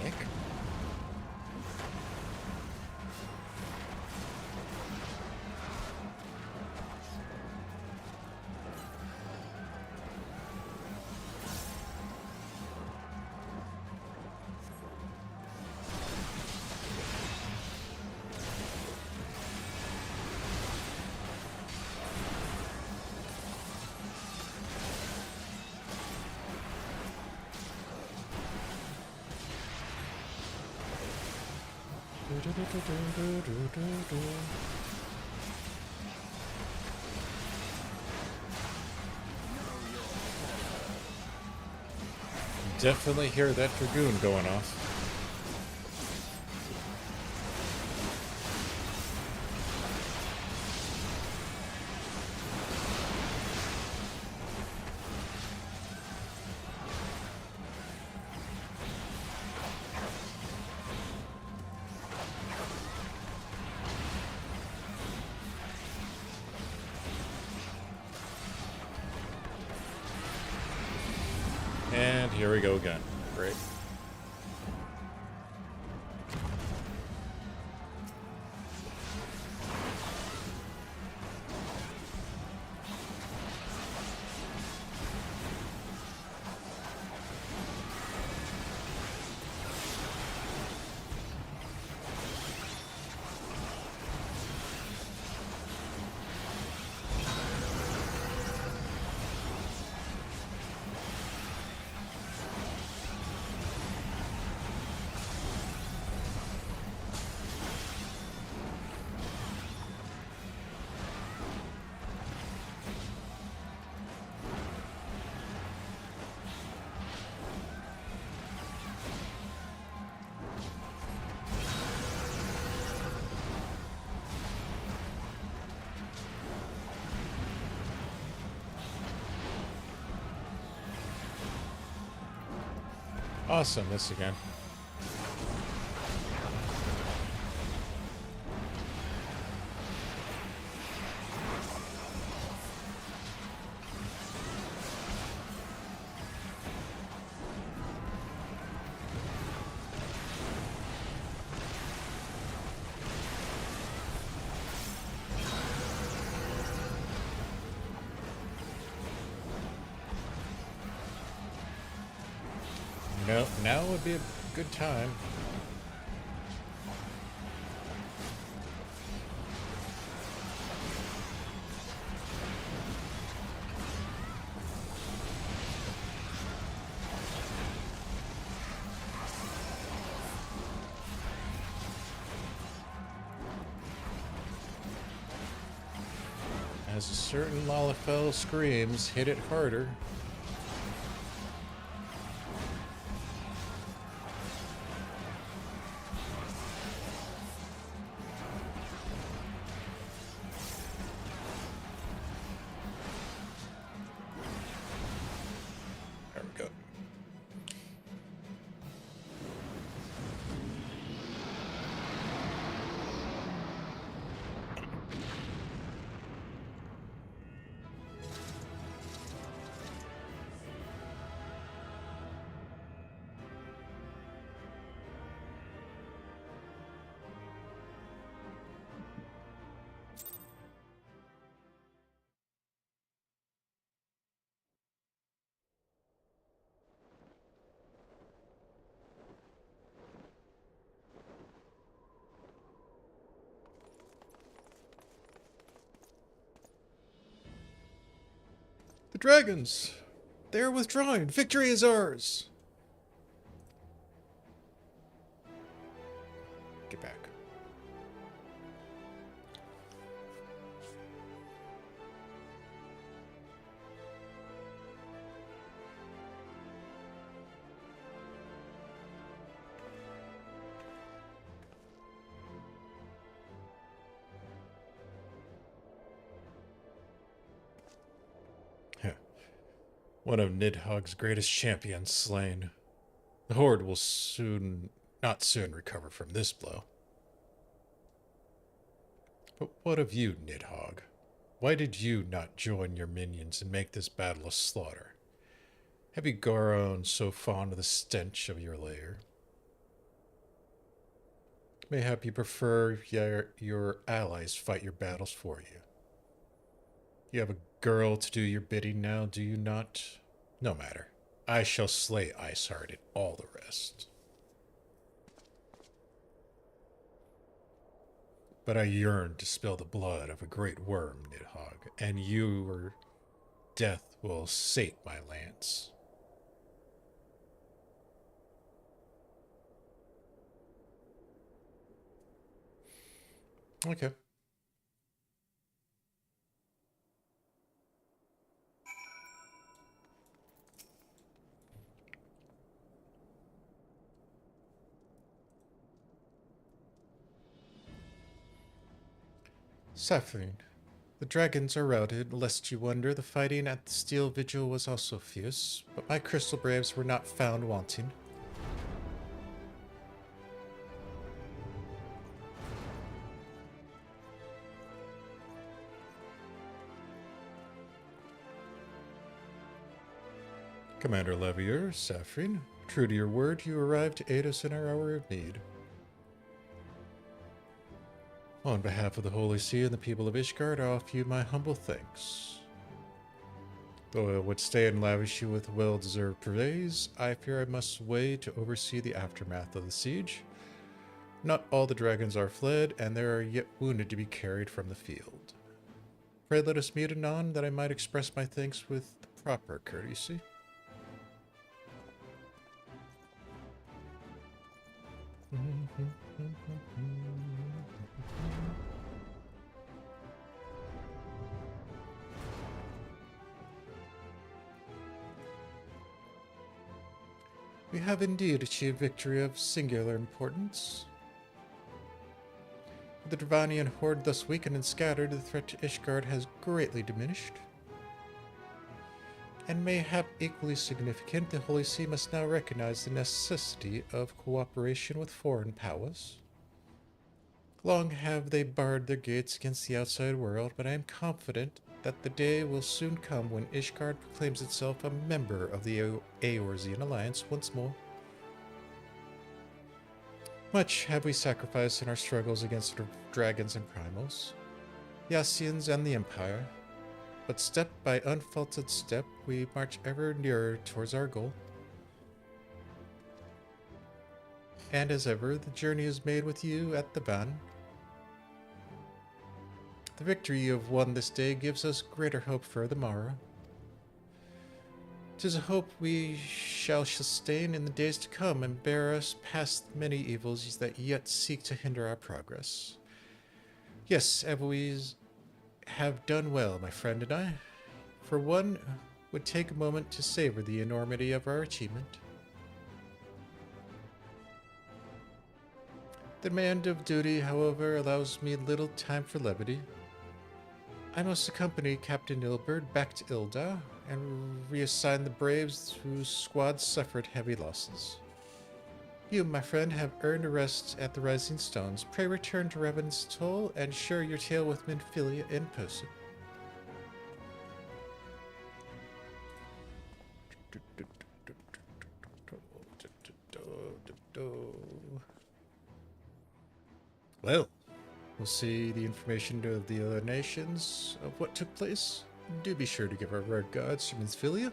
Definitely hear that Dragoon going off. And here we go again. Great. Awesome, this again. You know, now would be a good time. As a certain Lalafell screams, hit it harder. There we go. The dragons! They are withdrawing! Victory is ours! take it back. One of Nidhogg's greatest champions slain. The Horde will not soon recover from this blow. But what of you, Nidhogg? Why did you not join your minions and make this battle a slaughter? Have you grown so fond of the stench of your lair? Mayhap you prefer your allies fight your battles for you. You have a girl to do your bidding now, do you not? No matter. I shall slay Iceheart and all the rest. But I yearn to spill the blood of a great worm, Nidhogg, and your death will sate my lance. Okay. Saphrine, the dragons are routed. Lest you wonder, the fighting at the Steel Vigil was also fierce, but my crystal braves were not found wanting. Commander Levier, Saphrine, true to your word, you arrived to aid us in our hour of need. On behalf of the Holy See and the people of Ishgard, I offer you my humble thanks. Though I would stay and lavish you with well-deserved praise, I fear I must away to oversee the aftermath of the siege. Not all the dragons are fled, and there are yet wounded to be carried from the field. Pray let us meet anon, that I might express my thanks with the proper courtesy. We have indeed achieved victory of singular importance. With the Dravanian horde thus weakened and scattered, the threat to Ishgard has greatly diminished. And mayhap equally significant, the Holy See must now recognize the necessity of cooperation with foreign powers. Long have they barred their gates against the outside world, but I am confident that the day will soon come when Ishgard proclaims itself a member of the Eorzean Alliance once more. Much have we sacrificed in our struggles against the dragons and primals, the Ascians and the Empire, but step by unfaltered step we march ever nearer towards our goal. And as ever, the journey is made with you at the van. The victory you have won this day gives us greater hope for the morrow. 'Tis a hope we shall sustain in the days to come and bear us past many evils that yet seek to hinder our progress. Yes, Evoise have done well, my friend and I. For one would take a moment to savor the enormity of our achievement. The demand of duty, however, allows me little time for levity. I must accompany Captain Ilberd back to Ilda and reassign the braves whose squads suffered heavy losses. You, my friend, have earned a rest at the Rising Stones. Pray return to Revan's Toll and share your tale with Minfilia in person. Well, we'll see the information of the other nations of what took place. Do be sure to give our regards to Minfilia.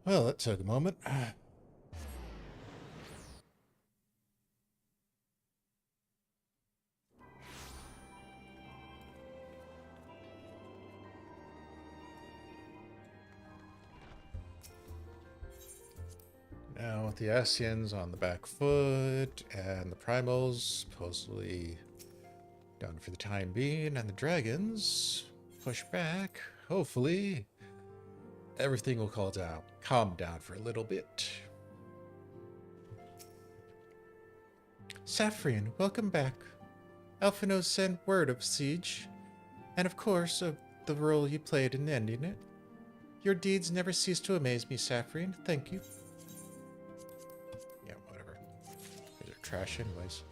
Well, that took a moment. Now with the Ascians on the back foot, and the Primals supposedly done for the time being, and the Dragons push back, hopefully everything will calm down for a little bit. Saphrine, welcome back. Elfinos sent word of siege, and of course of the role you played in ending it. Your deeds never cease to amaze me, Saphrine. Thank you. Yeah, whatever. These are trash anyways.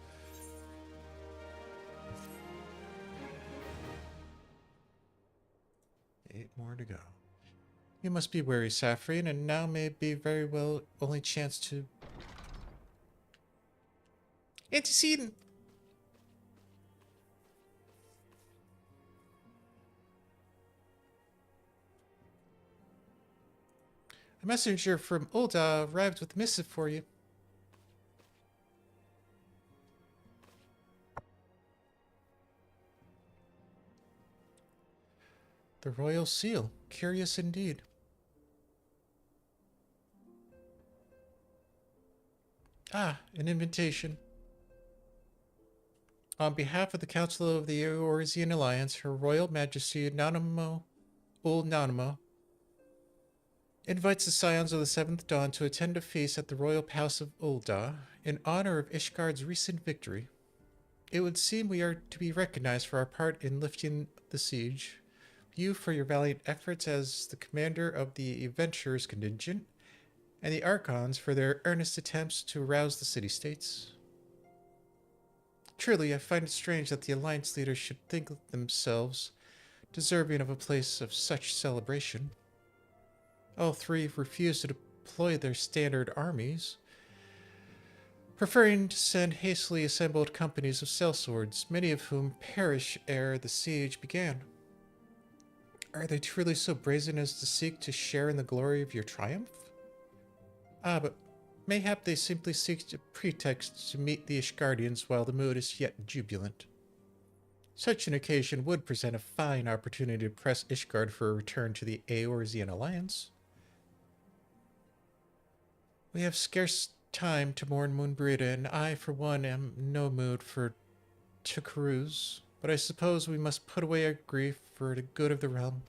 Eight more to go. You must be weary, Saphrine, and now may be very well only chance to... Antecedent! A messenger from Ul'dah arrived with a missive for you. The royal seal. Curious indeed. Ah, an invitation. On behalf of the Council of the Eorzean Alliance, Her Royal Majesty Nanamo Nanamo invites the Scions of the Seventh Dawn to attend a feast at the Royal Palace of Ul'dah in honor of Ishgard's recent victory. It would seem we are to be recognized for our part in lifting the siege, you for your valiant efforts as the commander of the Adventurers contingent, and the Archons for their earnest attempts to arouse the city-states. Truly, I find it strange that the Alliance leaders should think themselves deserving of a place of such celebration. All three refuse to deploy their standard armies, preferring to send hastily assembled companies of sellswords, many of whom perish ere the siege began. Are they truly so brazen as to seek to share in the glory of your triumph? Ah, but mayhap they simply seek a pretext to meet the Ishgardians while the mood is yet jubilant. Such an occasion would present a fine opportunity to press Ishgard for a return to the Eorzean Alliance. We have scarce time to mourn Moonbrita, and I, for one, am in no mood to carouse, but I suppose we must put away our grief for the good of the realm.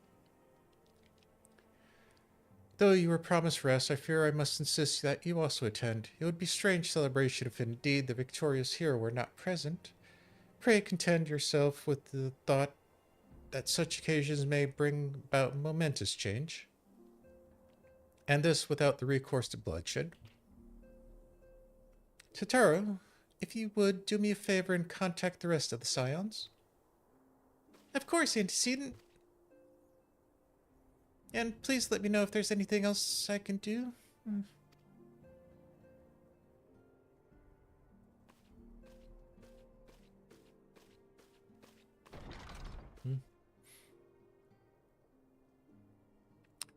Though you were promised rest, I fear I must insist that you also attend. It would be strange celebration if indeed the victorious hero were not present. Pray content yourself with the thought that such occasions may bring about momentous change, and this without the recourse to bloodshed. Totaro, if you would, do me a favor and contact the rest of the Scions. Of course, Antecedent. And please let me know if there's anything else I can do.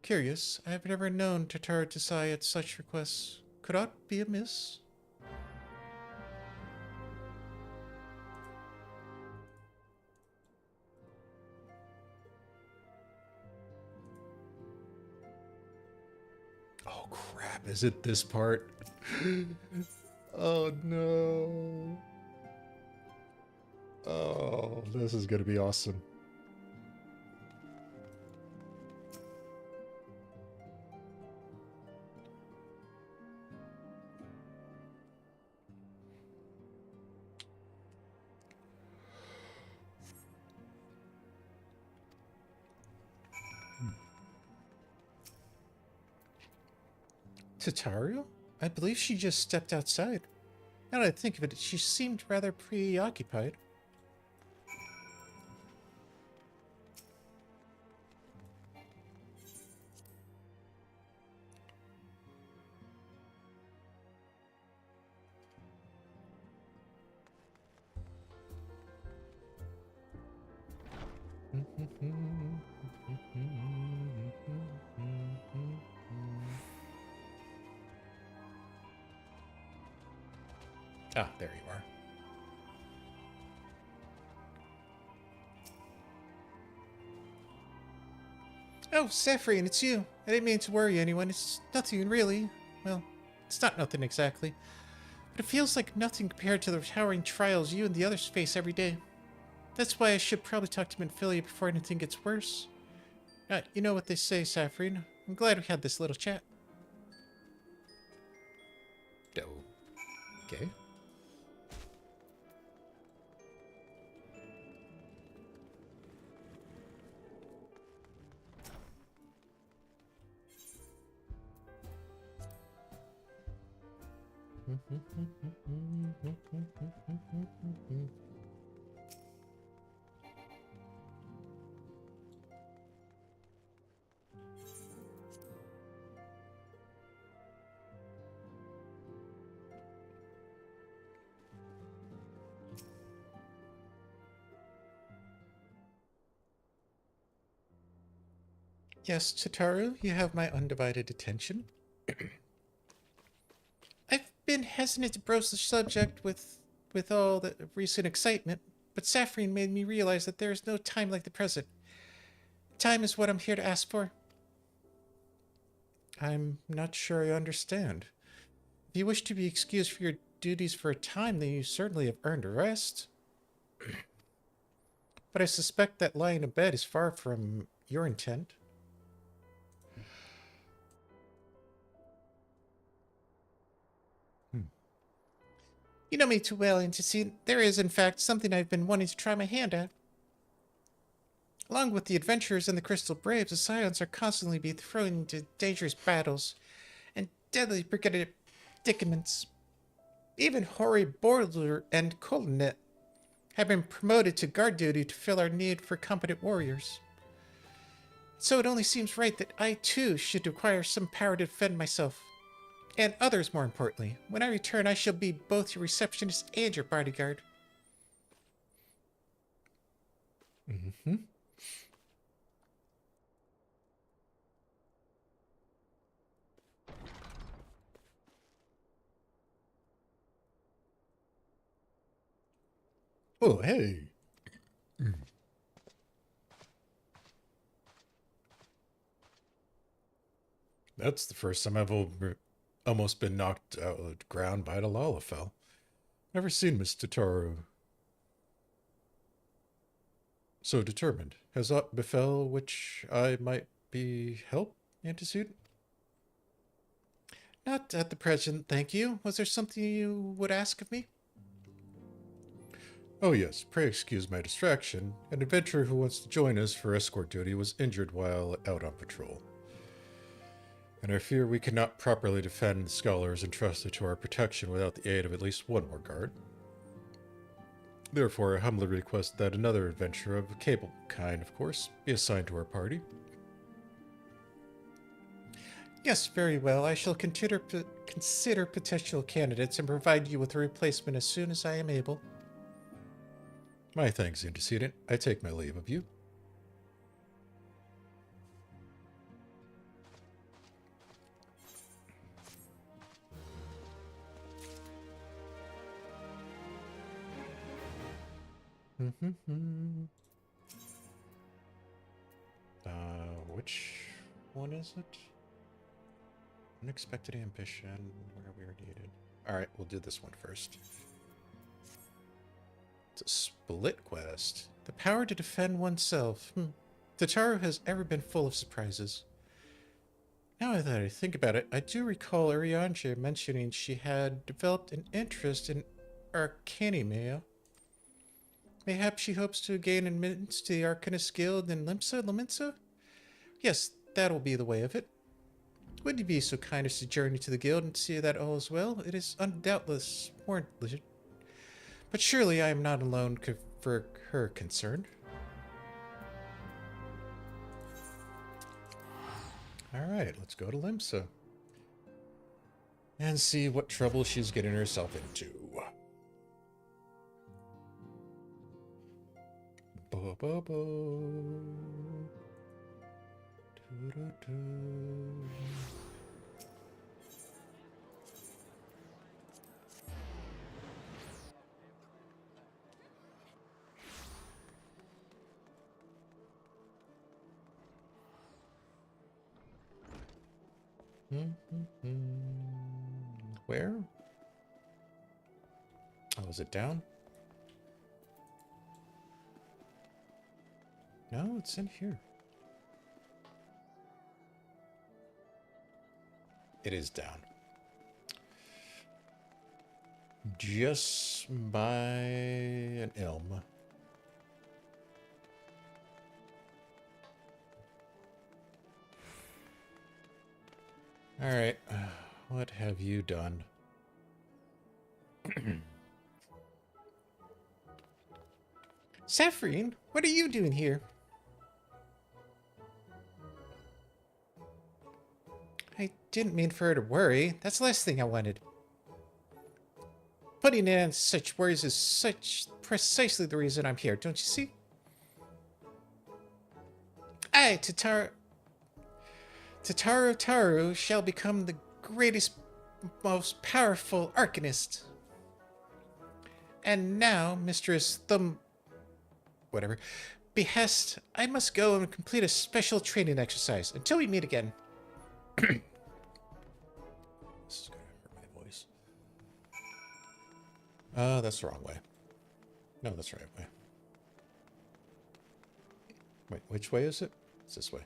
Curious, I have never known Totaro to sigh at such requests. Could aught be amiss? Oh crap, is it this part? Oh no. Oh, this is gonna be awesome. Tataru? I believe she just stepped outside. Now that I think of it, she seemed rather preoccupied. Ah, there you are. Oh, Saphrine, it's you. I didn't mean to worry anyone. It's nothing really. Well, It's not nothing exactly, but it feels like nothing compared to the towering trials you and the others face every day. That's why I should probably talk to Minfilia before anything gets worse. You know what they say, Saphrine. I'm glad we had this little chat. Okay. Yes, Chitaru, you have my undivided attention. I've been hesitant to broach the subject with all the recent excitement, but Saphrine made me realize that there is no time like the present. Time is what I'm here to ask for. I'm not sure I understand. If you wish to be excused for your duties for a time, then you certainly have earned a rest. But I suspect that lying in bed is far from your intent. You know me too well, and to see there is, in fact, something I've been wanting to try my hand at. Along with the adventurers and the Crystal Braves, the Scions are constantly being thrown into dangerous battles and deadly predicaments. Even Hori Borler and Colonet have been promoted to guard duty to fill our need for competent warriors. So it only seems right that I, too, should acquire some power to defend myself. And others, more importantly. When I return, I shall be both your receptionist and your bodyguard. Mm-hmm. Oh, hey. That's the first time I've almost been knocked out of the ground by a Lalafell. Never seen Miss Tataru so determined. Has aught befell which I might be help, antecedent? Not at the present, thank you. Was there something you would ask of me? Oh yes, pray excuse my distraction. An adventurer who wants to join us for escort duty was injured while out on patrol. And I fear we cannot properly defend the scholars entrusted to our protection without the aid of at least one more guard. Therefore, I humbly request that another adventurer of a capable kind, of course, be assigned to our party. Yes, very well. I shall consider potential candidates and provide you with a replacement as soon as I am able. My thanks, antecedent. I take my leave of you. Which one is it? Unexpected ambition, where we are needed. Alright, we'll do this one first. It's a split quest. The power to defend oneself. Tataru has ever been full of surprises. Now that I think about it, I do recall Urianger mentioning she had developed an interest in Arcanimea. Mayhap she hopes to gain admittance to the Arcanist Guild in Limsa? Yes, that'll be the way of it. Would you be so kind as to journey to the guild and see that all is well? It is undoubtless warranted. But surely I am not alone for her concerned. Alright, let's go to Limsa. And see what trouble she's getting herself into. Bo-bo-bo. Do-do-do. Where? Oh, is it down? No, it's in here. It is down. Just by an elm. Alright, what have you done? Saphrine, what are you doing here? I didn't mean for her to worry. That's the last thing I wanted. Putting in such worries is precisely the reason I'm here, don't you see? I, Tataru shall become the greatest, most powerful arcanist. And now, Mistress Behest, I must go and complete a special training exercise. Until we meet again. This is gonna hurt my voice. That's the wrong way. No, that's the right way. Wait, which way is it? It's this way.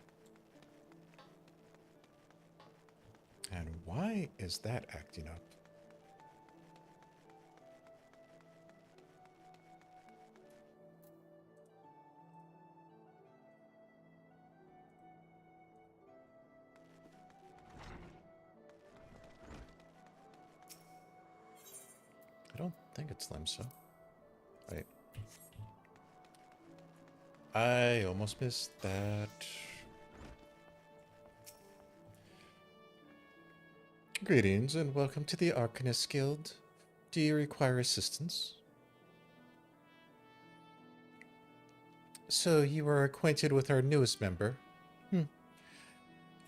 And why is that acting up? I don't think it's Limsa. Wait. I almost missed that. Greetings and welcome to the Arcanist Guild. Do you require assistance? So you are acquainted with our newest member?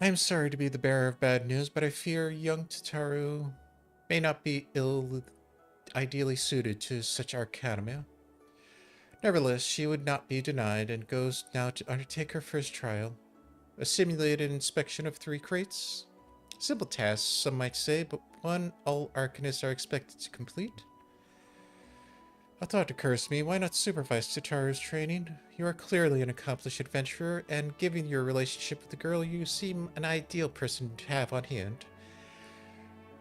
I'm sorry to be the bearer of bad news, but I fear young Tataru may not be ideally suited to such arcanumia. Nevertheless, she would not be denied and goes now to undertake her first trial. A simulated inspection of 3 crates. Simple task, some might say, but one all arcanists are expected to complete. A thought occurs to me, why not supervise Tataru's training? You are clearly an accomplished adventurer, and given your relationship with the girl, you seem an ideal person to have on hand.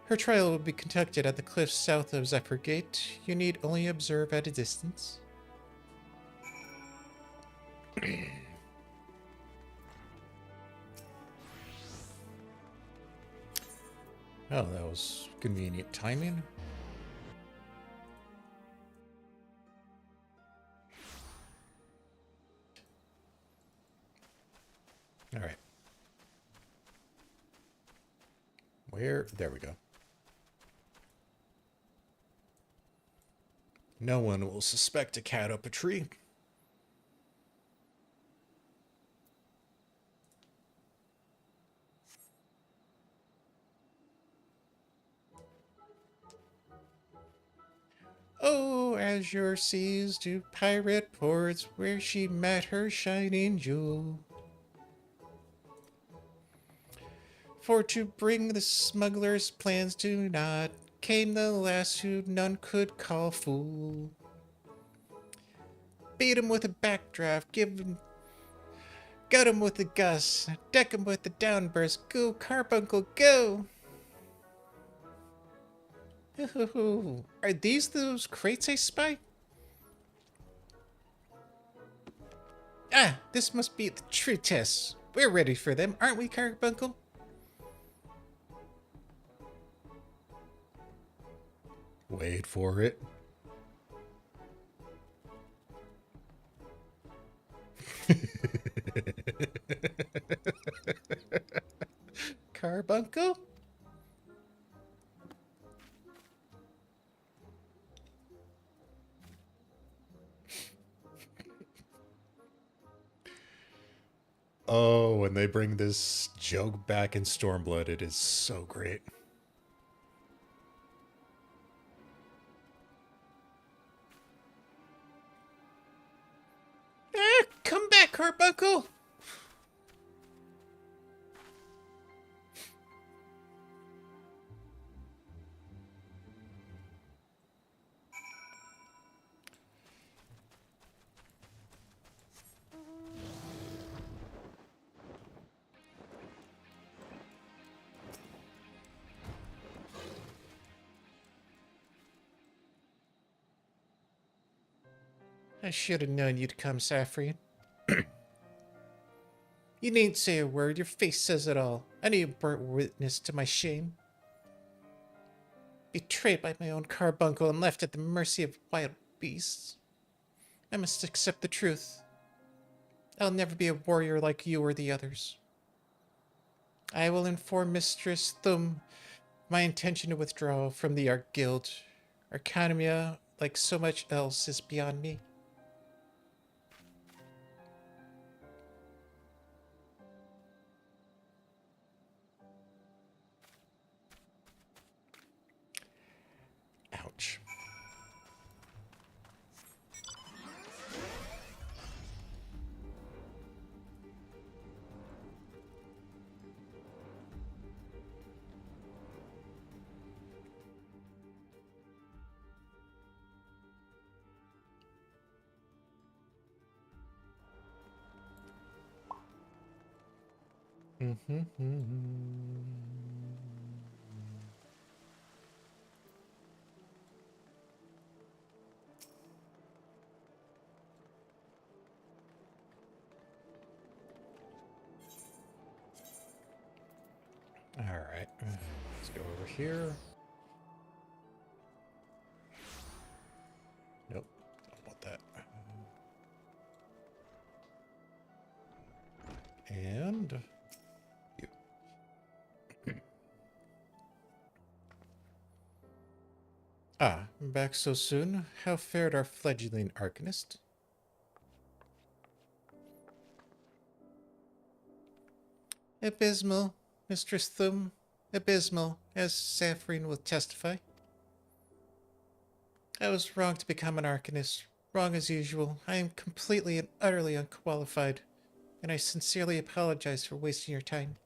Her trial will be conducted at the cliffs south of Zephyr Gate. You need only observe at a distance. Oh, that was convenient timing. All right. Where? There we go. No one will suspect a cat up a tree. Oh, azure seas to pirate ports where she met her shining jewel. For to bring the smuggler's plans to naught came the lass who none could call fool. Beat him with a backdraft, gut him with a gust, deck him with a downburst, go carbuncle, go! Are these those crates I spy? Ah, this must be the true test. We're ready for them, aren't we, Carbuncle? Wait for it. Carbuncle? Oh, when they bring this joke back in Stormblood, it is so great. Come back, Carbuncle! I should have known you'd come, Saphrine. You needn't say a word. Your face says it all. I need a burnt witness to my shame. Betrayed by my own carbuncle and left at the mercy of wild beasts. I must accept the truth. I'll never be a warrior like you or the others. I will inform Mistress Thum my intention to withdraw from the Art Guild. Arcanemia, like so much else, is beyond me. Ouch. Alright, let's go over here. Nope, don't want that. And you. I'm back so soon. How fared our fledgling arcanist? Abysmal, Mistress Thum. Abysmal, as Saphrine will testify. I was wrong to become an arcanist. Wrong as usual. I am completely and utterly unqualified, and I sincerely apologize for wasting your time.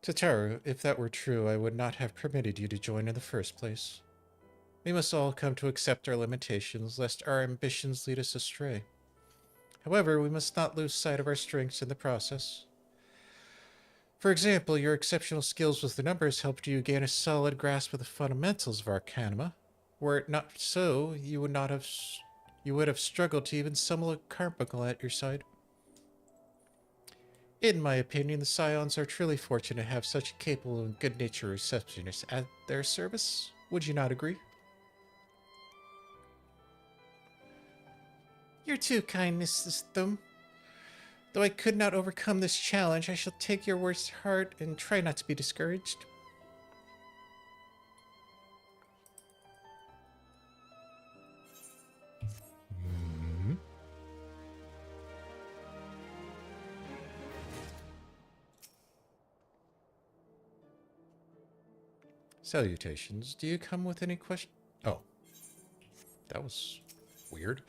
Tataru, if that were true, I would not have permitted you to join in the first place. We must all come to accept our limitations, lest our ambitions lead us astray. However, we must not lose sight of our strengths in the process. For example, your exceptional skills with the numbers helped you gain a solid grasp of the fundamentals of Arcanema. Were it not so, you would have struggled to even summon a carbuncle at your side. In my opinion, the Scions are truly fortunate to have such a capable and good-natured receptionist at their service. Would you not agree? You're too kind, Mrs. Thum. Though I could not overcome this challenge, I shall take your words to heart and try not to be discouraged. Salutations. Do you come with any question? Oh. That was weird.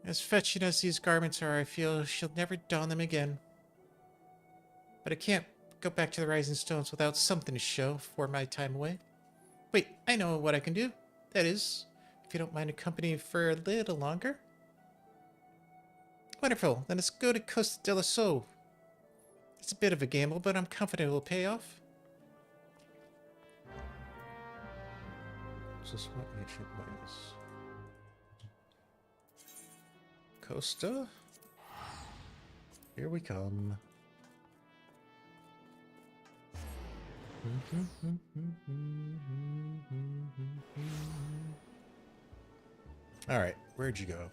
As fetching as these garments are, I feel she'll never don them again. But I can't go back to the Rising Stones without something to show for my time away. Wait, I know what I can do. That is, if you don't mind accompanying for a little longer. Wonderful, then let's go to Costa del Sol. It's a bit of a gamble, but I'm confident it will pay off. Just what ancient ways. Costa? Here we come. Alright, where'd you go?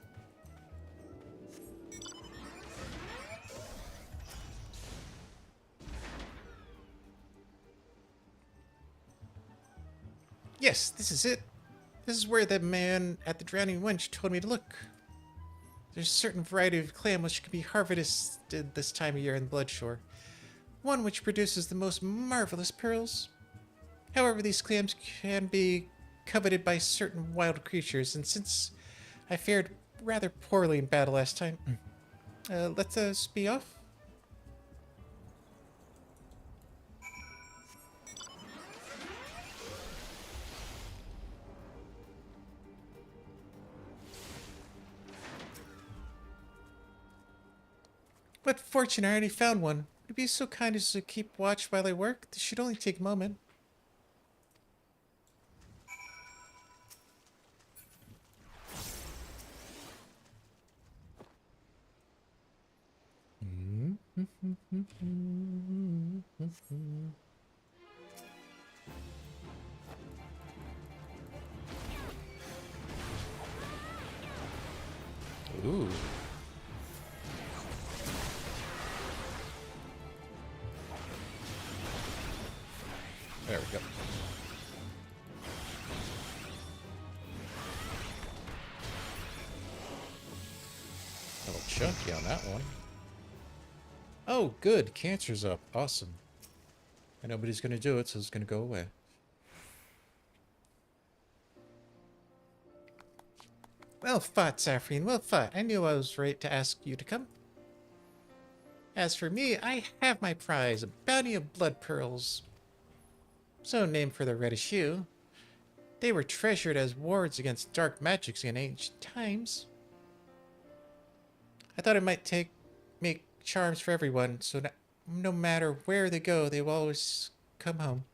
Yes, this is it. This is where the man at the Drowning Wench told me to look. There's a certain variety of clam which can be harvested this time of year in Bloodshore. One which produces the most marvelous pearls. However, these clams can be coveted by certain wild creatures, and since I fared rather poorly in battle last time, let us be off. What fortune, I already found one. Would you be so kind as to keep watch while I work? This should only take a moment. Ooh. There we go. A little chunky on that one. Oh, good. Cancer's up. Awesome. And nobody's going to do it, so it's going to go away. Well fought, Saphrine. Well fought. I knew I was right to ask you to come. As for me, I have my prize, a bounty of blood pearls. So named for their reddish hue. They were treasured as wards against dark magics in ancient times. I thought it might make charms for everyone, so no matter where they go, they will always come home.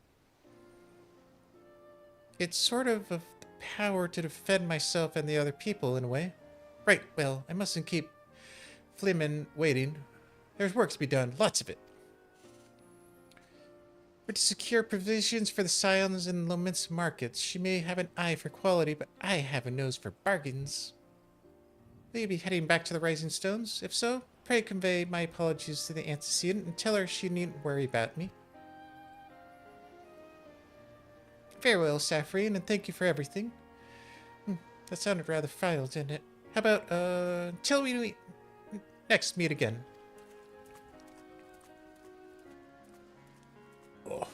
It's sort of the power to defend myself and the other people in a way. Right, well, I mustn't keep Flimin waiting. There's work to be done, lots of it. We're to secure provisions for the Scions and Lomin's markets. She may have an eye for quality, but I have a nose for bargains. Will you be heading back to the Rising Stones? If so, pray convey my apologies to the antecedent and tell her she needn't worry about me. Farewell, Saphrine, and thank you for everything. That sounded rather final, didn't it? How about, till we next meet again. Oh.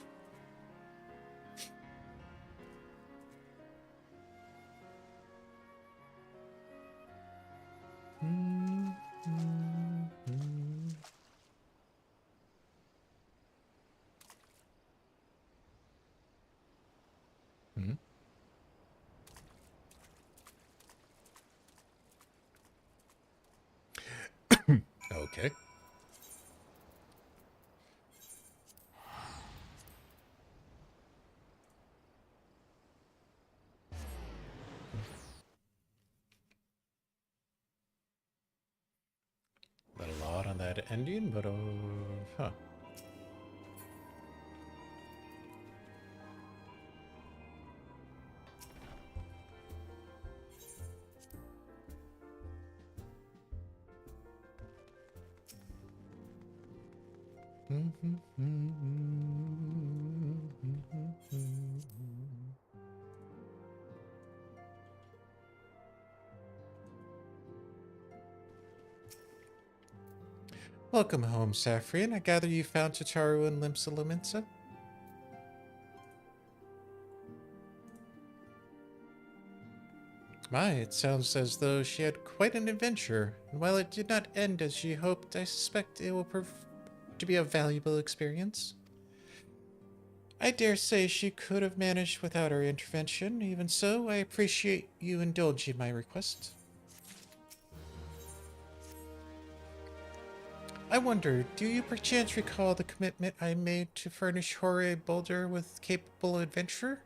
Okay. A lot on that ending, but huh. Welcome home, Saphrine. I gather you found Tataru and Limsa Lominsa? My, it sounds as though she had quite an adventure, and while it did not end as she hoped, I suspect it will prove to be a valuable experience. I dare say she could have managed without our intervention. Even so, I appreciate you indulging my request. I wonder, do you perchance recall the commitment I made to furnish Jorge Boulder with capable adventurer?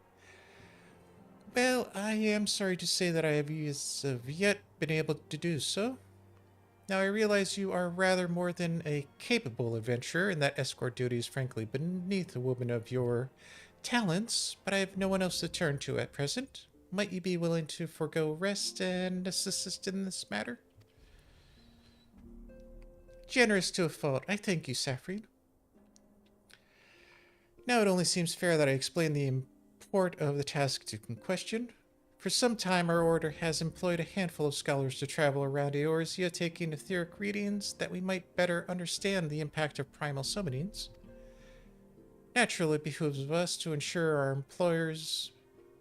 Well, I am sorry to say that I have as of yet been able to do so. Now I realize you are rather more than a capable adventurer, and that escort duty is frankly beneath a woman of your talents, but I have no one else to turn to at present. Might you be willing to forego rest and assist in this matter? Generous to a fault. I thank you, Saphrine. Now it only seems fair that I explain the import of the task in question. For some time, our order has employed a handful of scholars to travel around Eorzea, taking etheric readings that we might better understand the impact of primal summonings. Naturally, it behooves us to ensure our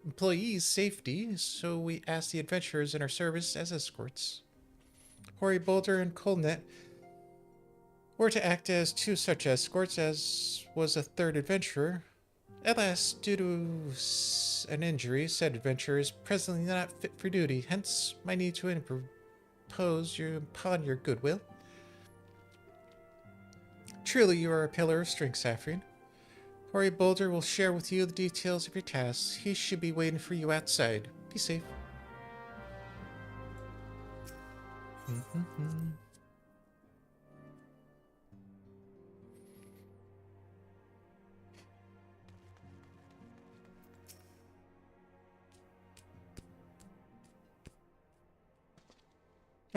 employees' safety, so we ask the adventurers in our service as escorts. Hori Boulder and Colnet were to act as two such escorts, as was a third adventurer. Alas, due to an injury, said adventurer is presently not fit for duty, hence my need to impose upon your goodwill. Truly, you are a pillar of strength, Saphrine. Hori Boulder will share with you the details of your tasks. He should be waiting for you outside. Be safe.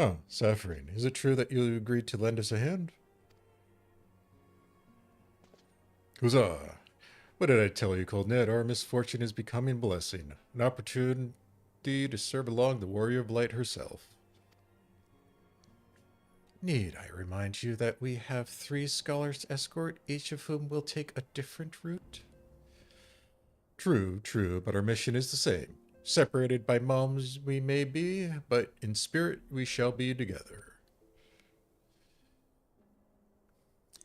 Oh, Saphrine, is it true that you agreed to lend us a hand? Huzzah! What did I tell you, Cold Ned? Our misfortune is becoming a blessing. An opportunity to serve along the Warrior of Light herself. Need I remind you that we have 3 scholars to escort, each of whom will take a different route? True, but our mission is the same. Separated by moms we may be, but in spirit we shall be together.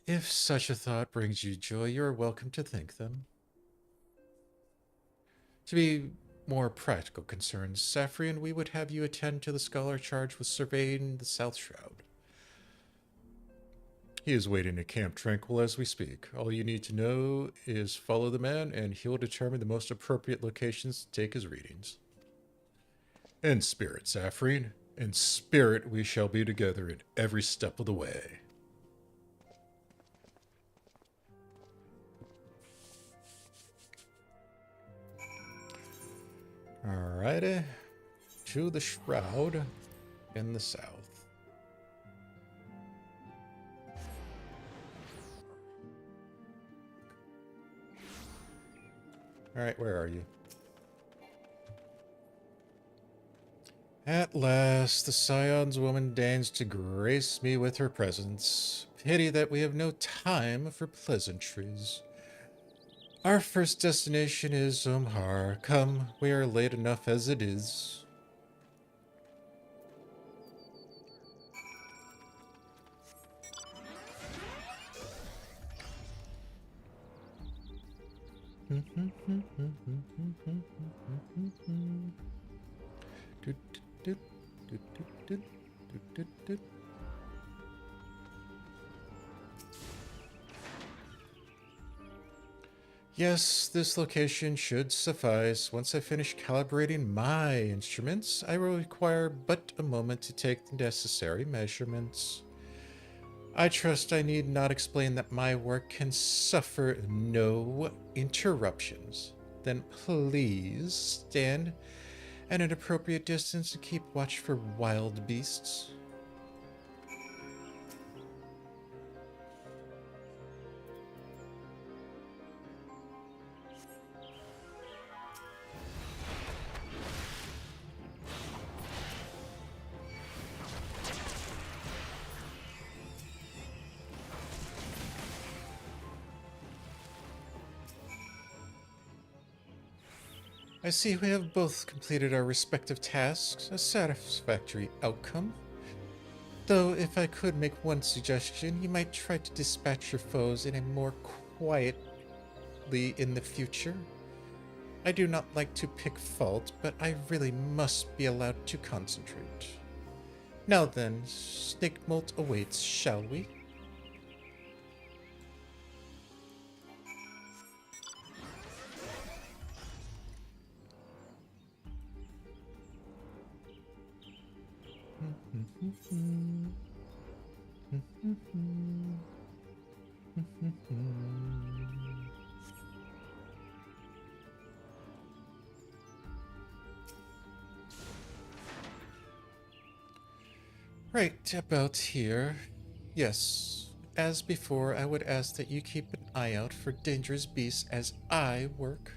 If such a thought brings you joy, you are welcome to thank them. To be more practical concerns, Saphrine, we would have you attend to the scholar charged with surveying the South Shroud. He is waiting at Camp Tranquil as we speak. All you need to know is follow the man, and he'll determine the most appropriate locations to take his readings. In spirit, Saphrine. In spirit, we shall be together in every step of the way. Alrighty. To the Shroud in the south. Alright, where are you? At last, the Scion's woman deigns to grace me with her presence. Pity that we have no time for pleasantries. Our first destination is Omhar. Come, we are late enough as it is. Yes, this location should suffice. Once I finish calibrating my instruments, I will require but a moment to take the necessary measurements. I trust I need not explain that my work can suffer no interruptions. Then please stand at an appropriate distance and keep watch for wild beasts. I see we have both completed our respective tasks, a satisfactory outcome. Though, if I could make one suggestion, you might try to dispatch your foes in a more quietly in the future. I do not like to pick fault, but I really must be allowed to concentrate. Now then, snake molt awaits, shall we? Right about here. Yes. As before, I would ask that you keep an eye out for dangerous beasts as I work.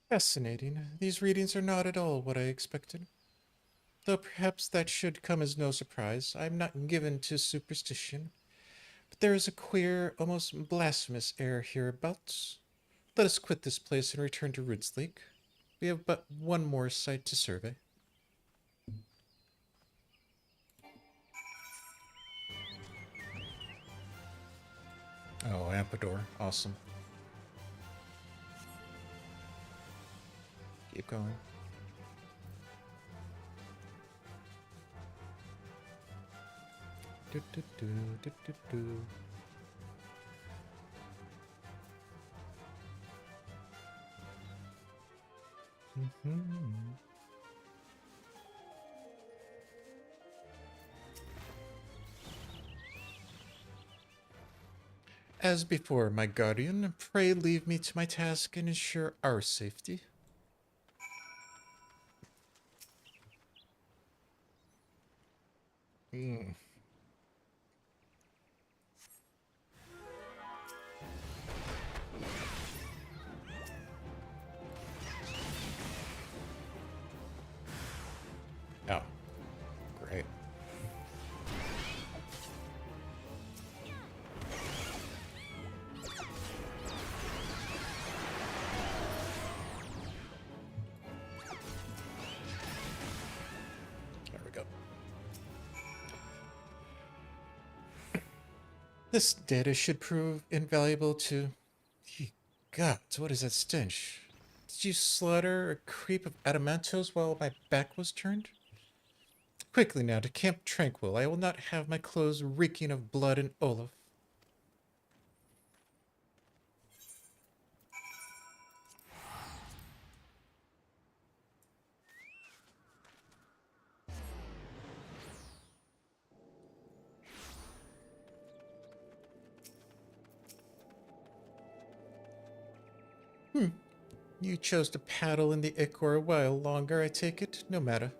Fascinating. These readings are not at all what I expected. Though perhaps that should come as no surprise. I'm not given to superstition. But there is a queer, almost blasphemous air hereabouts. Let us quit this place and return to Ridslake. We have but one more site to survey. Oh, Ampador. Awesome. Keep going. Do, do, do, do, do, do. As before, my guardian, pray leave me to my task and ensure our safety. Oh, great. There we go. This data should prove invaluable to... Ye gods, what is that stench? Did you slaughter a creep of adamantos while my back was turned? Quickly now, to Camp Tranquil. I will not have my clothes reeking of blood and Olaf. You chose to paddle in the Ichor a while longer, I take it? No matter.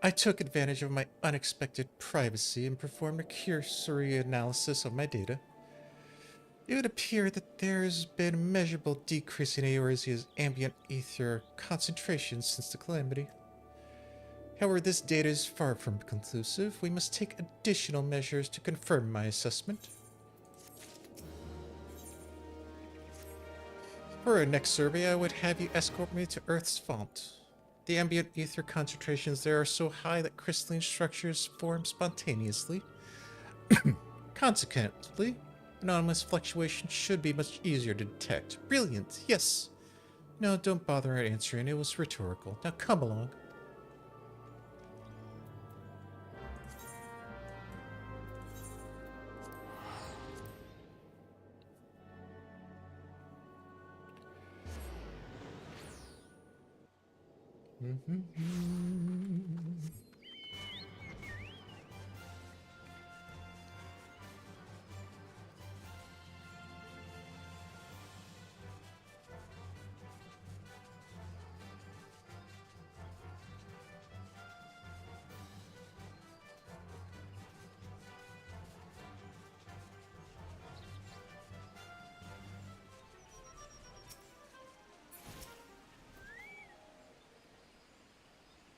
I took advantage of my unexpected privacy and performed a cursory analysis of my data. It would appear that there's been a measurable decrease in Eorzea's ambient ether concentration since the calamity. However, this data is far from conclusive. We must take additional measures to confirm my assessment. For our next survey, I would have you escort me to Earth's Font. The ambient ether concentrations there are so high that crystalline structures form spontaneously. Consequently, anomalous fluctuation should be much easier to detect. Brilliant, yes. No, don't bother answering. It was rhetorical. Now come along.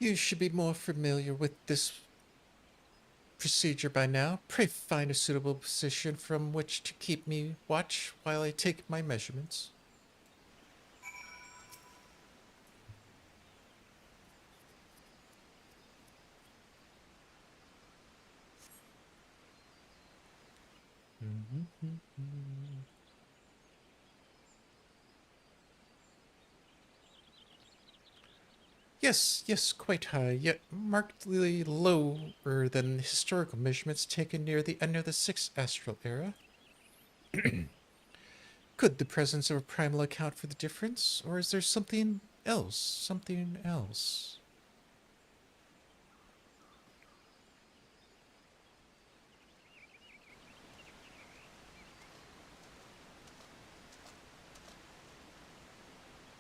You should be more familiar with this procedure by now. Pray find a suitable position from which to keep me watch while I take my measurements. Yes, quite high, yet markedly lower than historical measurements taken near the end of the 6th astral era. Could the presence of a primal account for the difference, or is there something else? Something else?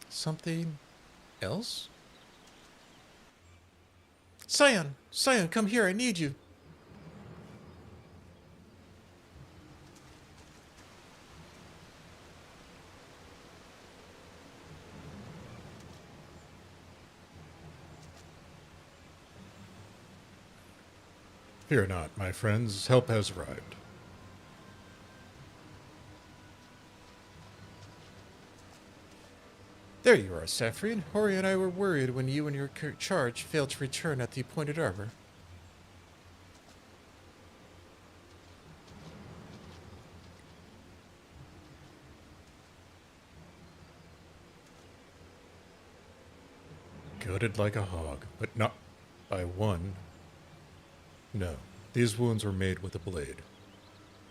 Something else? Scion, come here, I need you. Fear not, my friends, help has arrived. There you are, Saphrine. Hori and I were worried when you and your charge failed to return at the appointed hour. Gutted like a hog, but not by one. No, these wounds were made with a blade.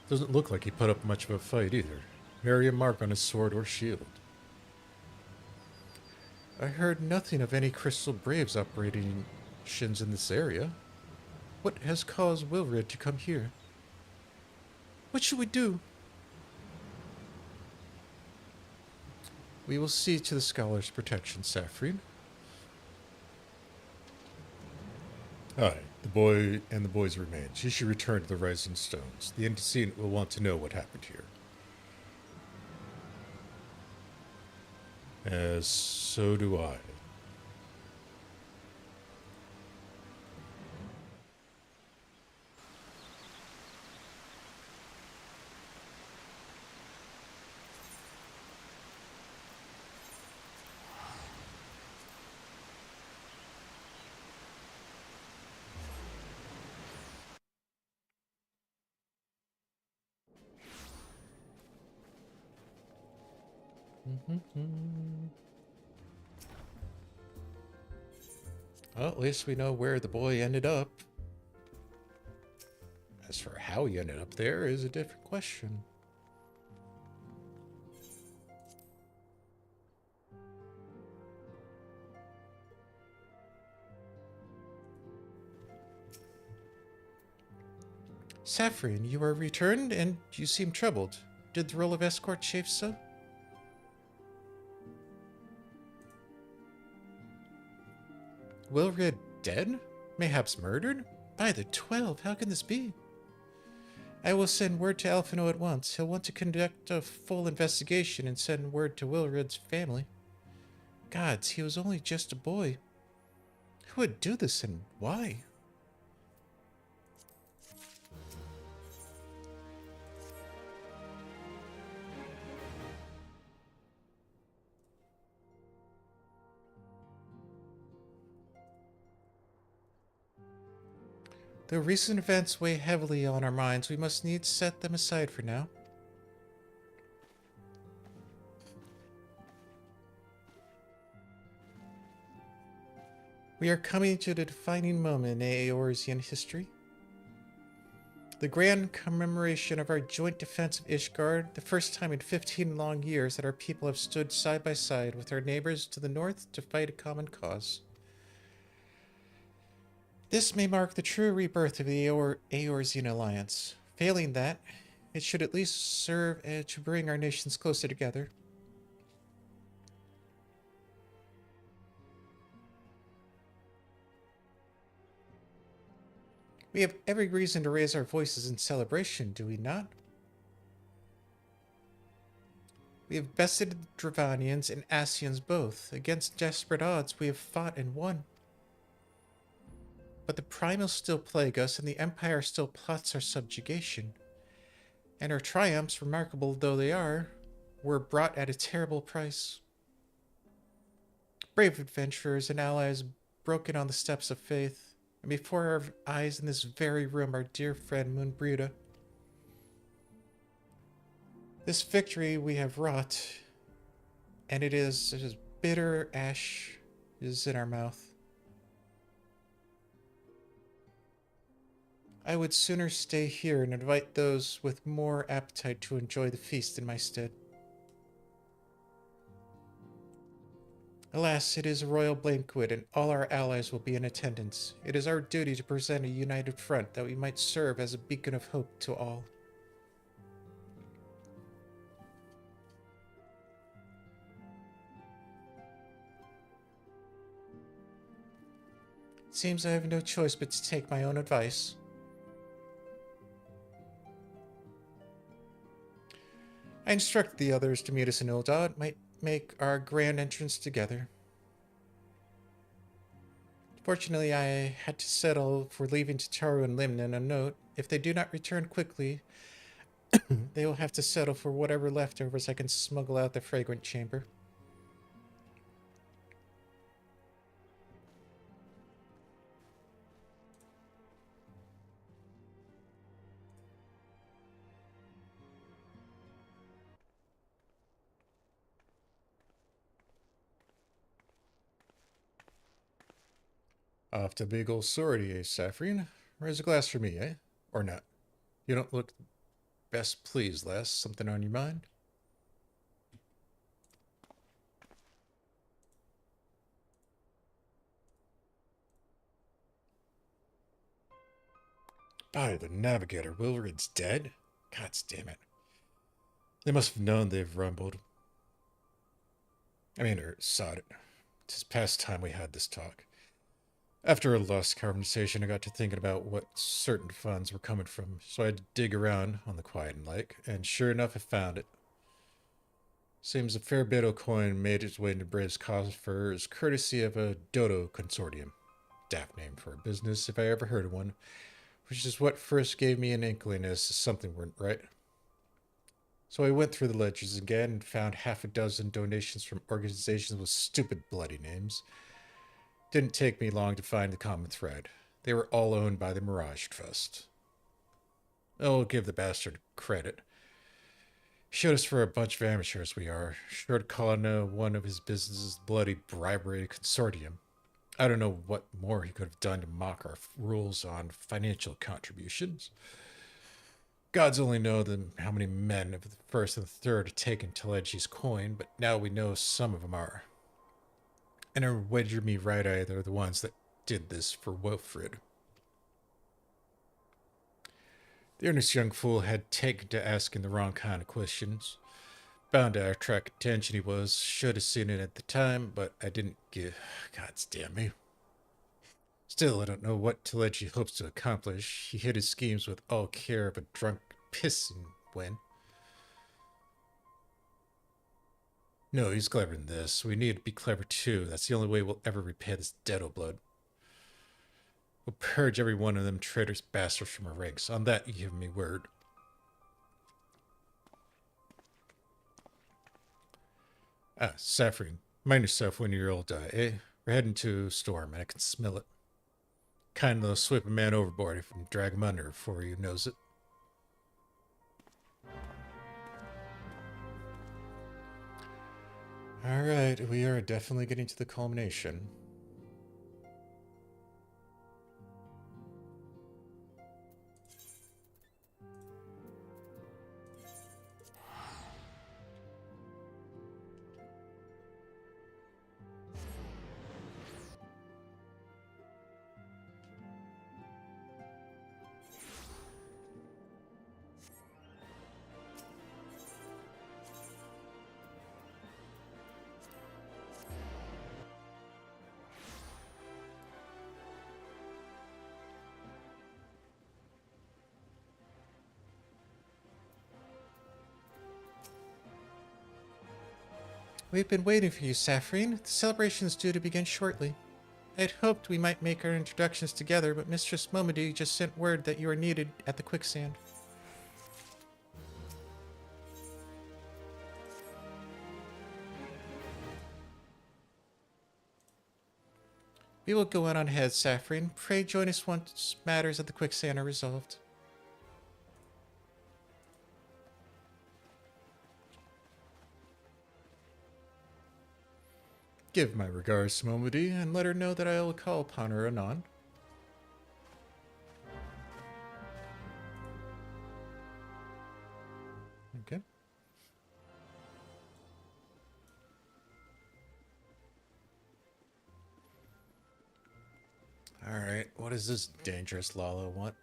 Doesn't look like he put up much of a fight either. Nary a mark on his sword or shield. I heard nothing of any Crystal Braves operations in this area. What has caused Wilred to come here? What should we do? We will see to the scholar's protection, Saphrine. Aye, the boy and the boy's remains. You should return to the Rising Stones. The antecedent will want to know what happened here. As so do I. Well, at least we know where the boy ended up. As for how he ended up there is a different question. Saphrine, you are returned and you seem troubled. Did the role of escort chafe so? Wilred dead? Mayhaps murdered? By the 12, how can this be? I will send word to Alphino at once. He'll want to conduct a full investigation and send word to Wilred's family. Gods, he was only just a boy. Who would do this and why? Though recent events weigh heavily on our minds, we must needs set them aside for now. We are coming to the defining moment in Eorzean history. The grand commemoration of our joint defense of Ishgard, the first time in 15 long years that our people have stood side by side with our neighbors to the north to fight a common cause. This may mark the true rebirth of the Eorzean alliance. Failing that, it should at least serve to bring our nations closer together. We have every reason to raise our voices in celebration, do we not? We have bested the Dravanians and Asians both. Against desperate odds, we have fought and won. But the primals still plague us, and the Empire still plots our subjugation. And our triumphs, remarkable though they are, were brought at a terrible price. Brave adventurers and allies broken on the steps of faith, and before our eyes in this very room, our dear friend Moonbrita. This victory we have wrought, and it is as bitter ash is in our mouth. I would sooner stay here and invite those with more appetite to enjoy the feast in my stead. Alas, it is a royal banquet, and all our allies will be in attendance. It is our duty to present a united front that we might serve as a beacon of hope to all. It seems I have no choice but to take my own advice. I instructed the others to meet us in Ildad, might make our grand entrance together. Fortunately, I had to settle for leaving Tataru and Limnan a note. If they do not return quickly, they will have to settle for whatever leftovers I can smuggle out the fragrant chamber. Off to big ol' sorority, eh, Saphrine? Raise a glass for me, eh? Or not? You don't look best pleased, lass. Something on your mind? By the Navigator, Wilred's dead? God damn it. They must have known they've rumbled. Or sought it. 'Tis past time we had this talk. After a lost conversation, I got to thinking about what certain funds were coming from, so I had to dig around on the quiet and lake, and sure enough, I found it. Seems a fair bit of coin made its way into Brave's coffers courtesy of a Dodo consortium. Daft name for a business, if I ever heard of one, which is what first gave me an inkling as to something weren't right. So I went through the ledgers again and found half a dozen donations from organizations with stupid bloody names. Didn't take me long to find the common thread. They were all owned by the Mirage Trust. I'll give the bastard credit. He showed us for a bunch of amateurs we are, sure to call one of his businesses bloody bribery consortium. I don't know what more he could have done to mock our rules on financial contributions. Gods only know how many men of the first and the third have taken Telegi's coin, but now we know some of them are. And are wager me right eye they're the ones that did this for Wilfred. The earnest young fool had taken to asking the wrong kind of questions. Bound to attract attention he was. Should have seen it at the time, but I didn't give... Gods damn me. Still, I don't know what Telegi hopes to accomplish. He hid his schemes with all care of a drunk pissing when. No, he's clever than this. We need to be clever too. That's the only way we'll ever repay this dead blood. We'll purge every one of them traitorous bastards from our ranks. On that, you give me word. Saphrine, mind yourself when you're old, eh? We're heading to a storm, and I can smell it. Kind of sweep a man overboard if you can drag him under before he knows it. Alright, we are definitely getting to the culmination. We've been waiting for you, Saphrine. The celebration is due to begin shortly. I'd hoped we might make our introductions together, but Mistress Momody just sent word that you are needed at the quicksand. We will go on ahead, Saphrine. Pray join us once matters at the quicksand are resolved. Give my regards to Momody, and let her know that I will call upon her anon. Okay. Alright, what does this dangerous Lala want?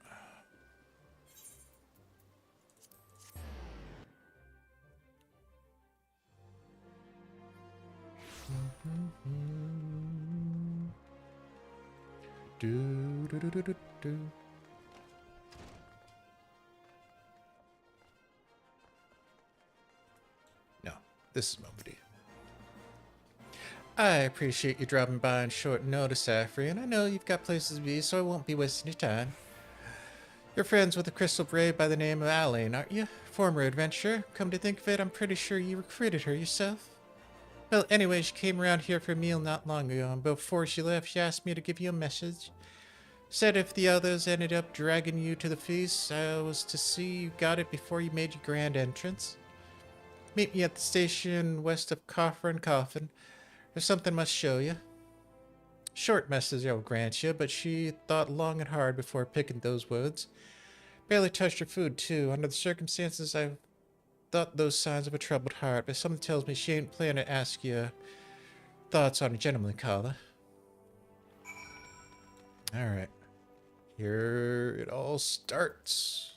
No, this is Momody. I appreciate you dropping by on short notice, Saphrine. I know you've got places to be, so I won't be wasting your time. You're friends with a crystal brave by the name of Alain, aren't you? Former adventurer. Come to think of it, I'm pretty sure you recruited her yourself. Well, anyway, she came around here for a meal not long ago, and before she left, she asked me to give you a message. Said if the others ended up dragging you to the feast, I was to see you got it before you made your grand entrance. Meet me at the station west of Coffer and Coffin. There's something I must show you. Short message I'll grant you, but she thought long and hard before picking those words. Barely touched her food, too. Under the circumstances, I thought those signs of a troubled heart, but something tells me she ain't planning to ask you thoughts on a gentlemanly caller. Alright. Here it all starts.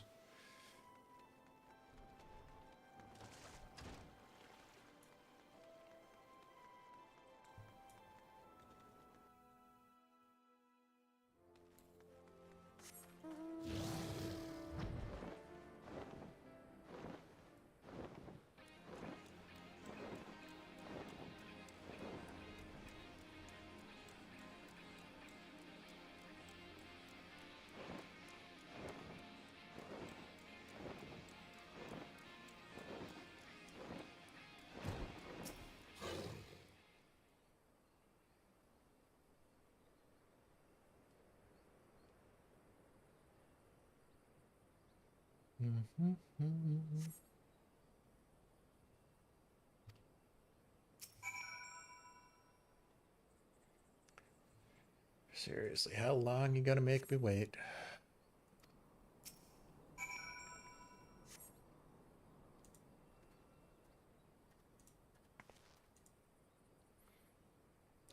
Seriously, how long you gonna make me wait?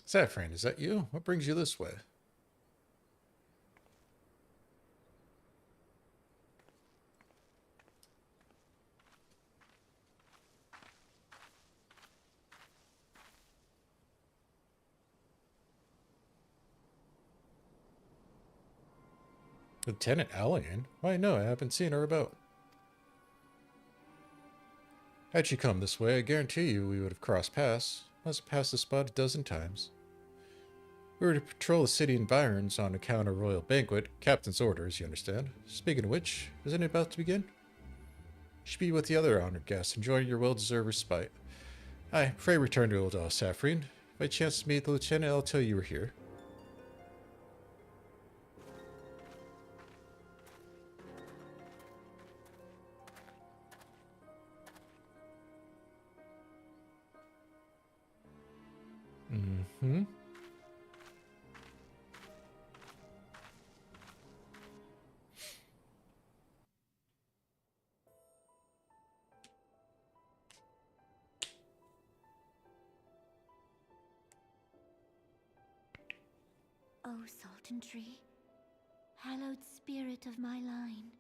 Saphrine, is that you? What brings you this way? Lieutenant Allian? Why, no, I haven't seen her about. Had she come this way, I guarantee you we would have crossed paths. Must have passed the spot a dozen times. We were to patrol the city environs on account of royal banquet. Captain's orders, you understand. Speaking of which, isn't it about to begin? You should be with the other honored guests, enjoying your well-deserved respite. Aye, pray return to old Saphrine. If I chance to meet the lieutenant, I'll tell you were here. Mm-hmm. O Sultan Tree, hallowed spirit of my line.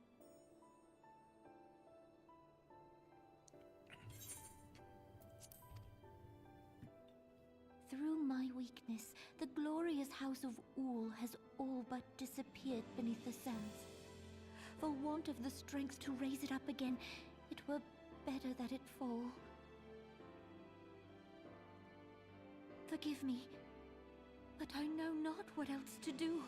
Through my weakness, the glorious house of Ul has all but disappeared beneath the sands. For want of the strength to raise it up again, it were better that it fall. Forgive me, but I know not what else to do.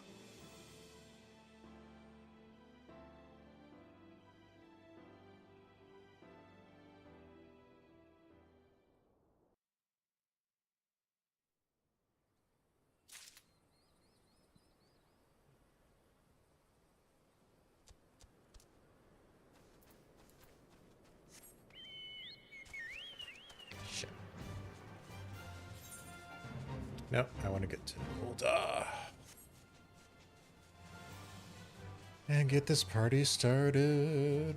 No, I want to get to Ulda. And get this party started.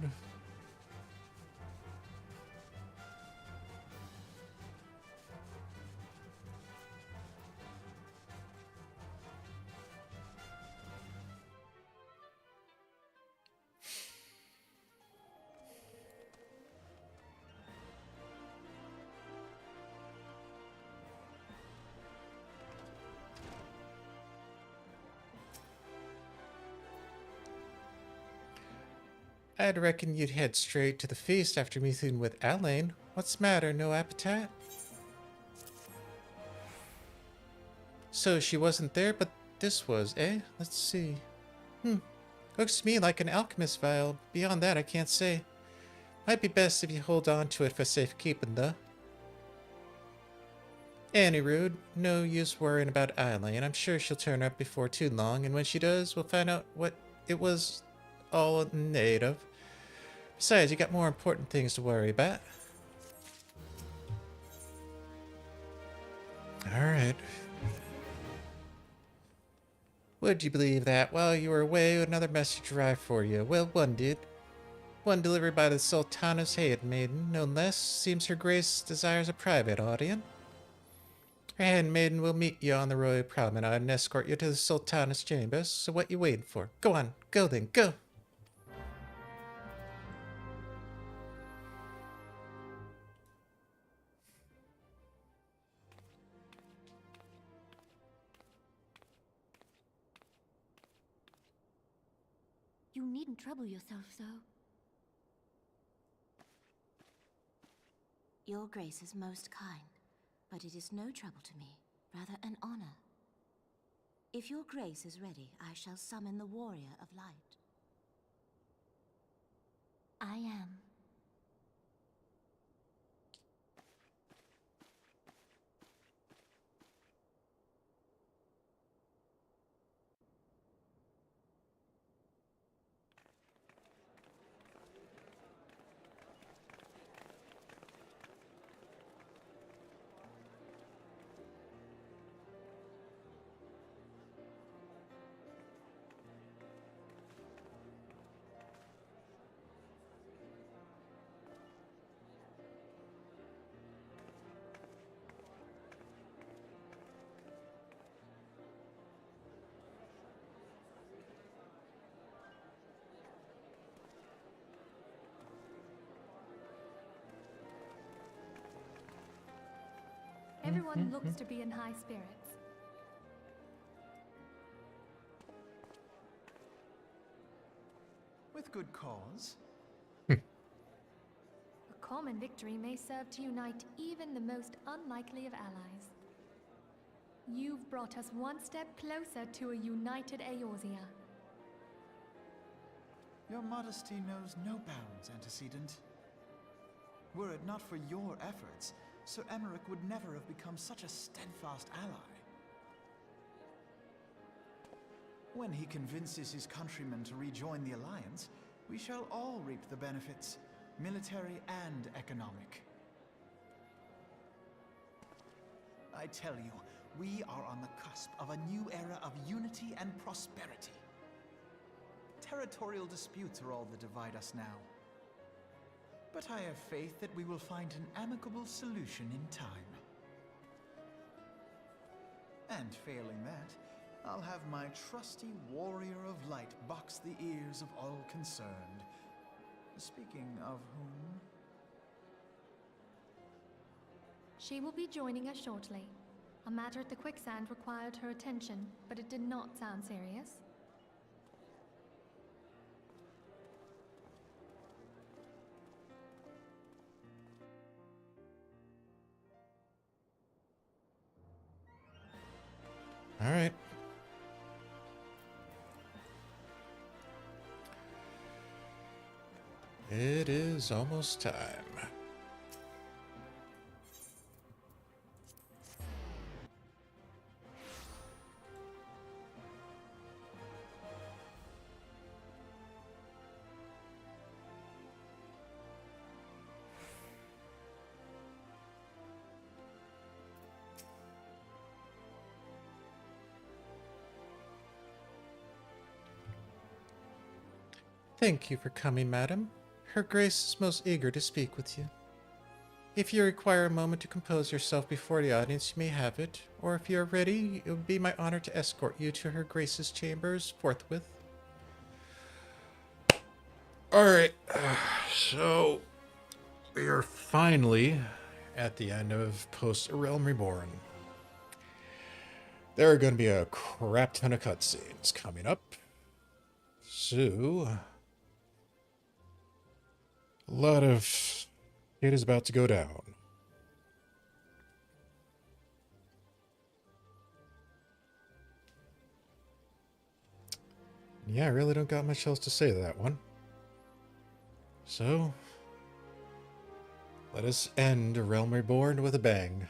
I'd reckon you'd head straight to the feast after meeting with Alain. What's the matter, no appetite? So she wasn't there, but this was, eh? Let's see. Looks to me like an alchemist vial. Beyond that, I can't say. Might be best if you hold on to it for safekeeping, though. Any rude, no use worrying about Alain. I'm sure she'll turn up before too long, and when she does, we'll find out what it was all in aid of. Besides, you got more important things to worry about. Alright. Would you believe that while you were away, another message arrived for you? Well, one did. One delivered by the Sultana's handmaiden, no less. Seems her grace desires a private audience. Her handmaiden will meet you on the royal promenade and escort you to the Sultan's chambers. So what you waiting for? Go on, go then, go! You needn't trouble yourself so. Your Grace is most kind, but it is no trouble to me, rather an honor. If your Grace is ready, I shall summon the Warrior of Light. I am. Everyone looks to be in high spirits. With good cause. A common victory may serve to unite even the most unlikely of allies. You've brought us one step closer to a united Eorzea. Your modesty knows no bounds, Antecedent. Were it not for your efforts, Sir Emmerich would never have become such a steadfast ally. When he convinces his countrymen to rejoin the Alliance, we shall all reap the benefits, military and economic. I tell you, we are on the cusp of a new era of unity and prosperity. Territorial disputes are all that divide us now. But I have faith that we will find an amicable solution in time. And failing that, I'll have my trusty Warrior of Light box the ears of all concerned. Speaking of whom... She will be joining us shortly. A matter at the quicksand required her attention, but it did not sound serious. All right. It is almost time. Thank you for coming, madam. Her Grace is most eager to speak with you. If you require a moment to compose yourself before the audience, you may have it, or if you are ready, it would be my honor to escort you to Her Grace's chambers forthwith. Alright, so we are finally at the end of Post-ARR Reborn. There are going to be a crap ton of cutscenes coming up. So... a lot of shit is about to go down. Yeah, I really don't got much else to say to that one. So, let us end A Realm Reborn with a bang.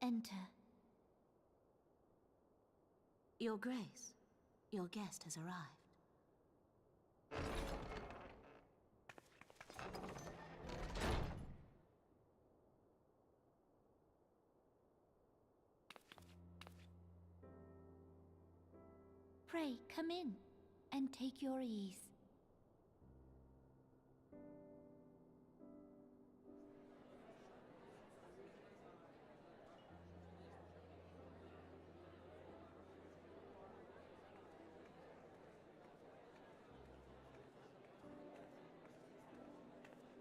Enter. Your Grace, your guest has arrived. Pray, come in, and take your ease.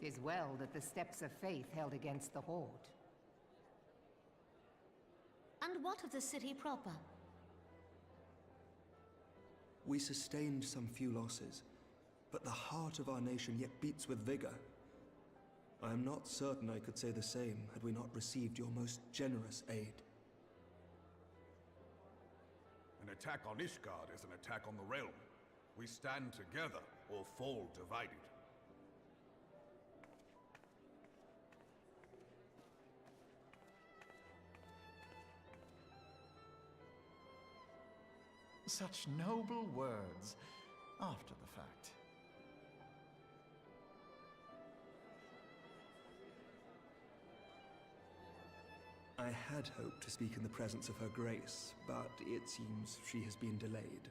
Tis well that the steps of faith held against the Horde. And what of the city proper? We sustained some few losses, but the heart of our nation yet beats with vigor. I am not certain I could say the same had we not received your most generous aid. An attack on Ishgard is an attack on the realm. We stand together or fall divided. Such noble words after the fact. I had hoped to speak in the presence of Her Grace, but it seems she has been delayed.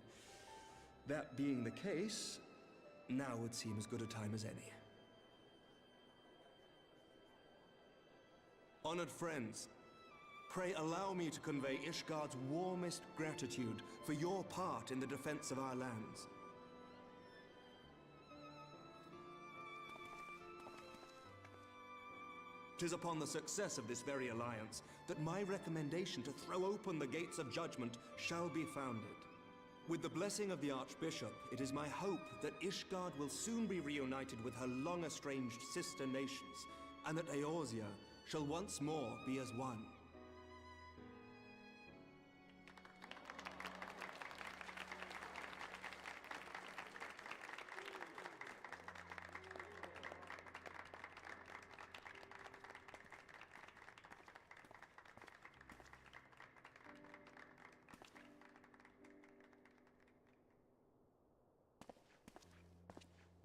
That being the case, now would seem as good a time as any. Honored friends, pray allow me to convey Ishgard's warmest gratitude for your part in the defense of our lands. Tis upon the success of this very alliance that my recommendation to throw open the gates of judgment shall be founded. With the blessing of the Archbishop, it is my hope that Ishgard will soon be reunited with her long-estranged sister nations, and that Eorzea shall once more be as one.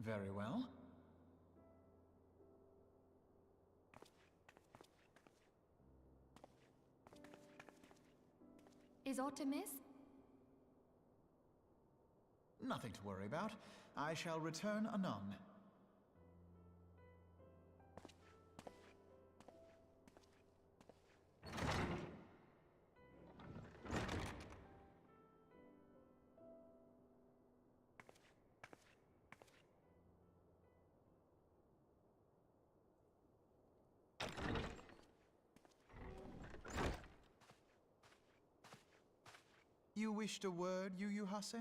Very well. Is aught amiss? Nothing to worry about. I shall return anon. You wished a word, Yu Hase?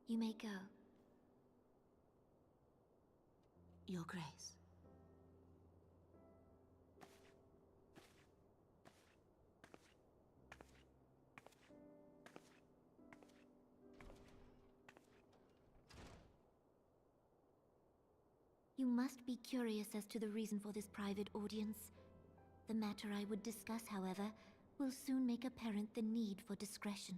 You may go. Your Grace. You must be curious as to the reason for this private audience. The matter I would discuss, however, will soon make apparent the need for discretion.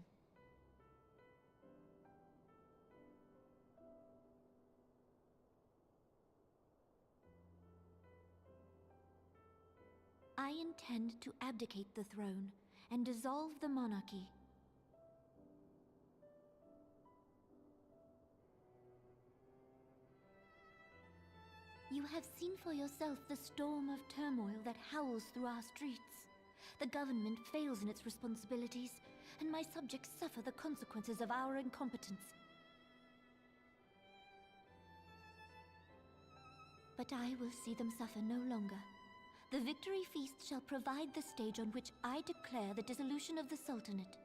I intend to abdicate the throne and dissolve the monarchy. You have seen for yourself the storm of turmoil that howls through our streets. The government fails in its responsibilities, and my subjects suffer the consequences of our incompetence. But I will see them suffer no longer. The victory feast shall provide the stage on which I declare the dissolution of the Sultanate.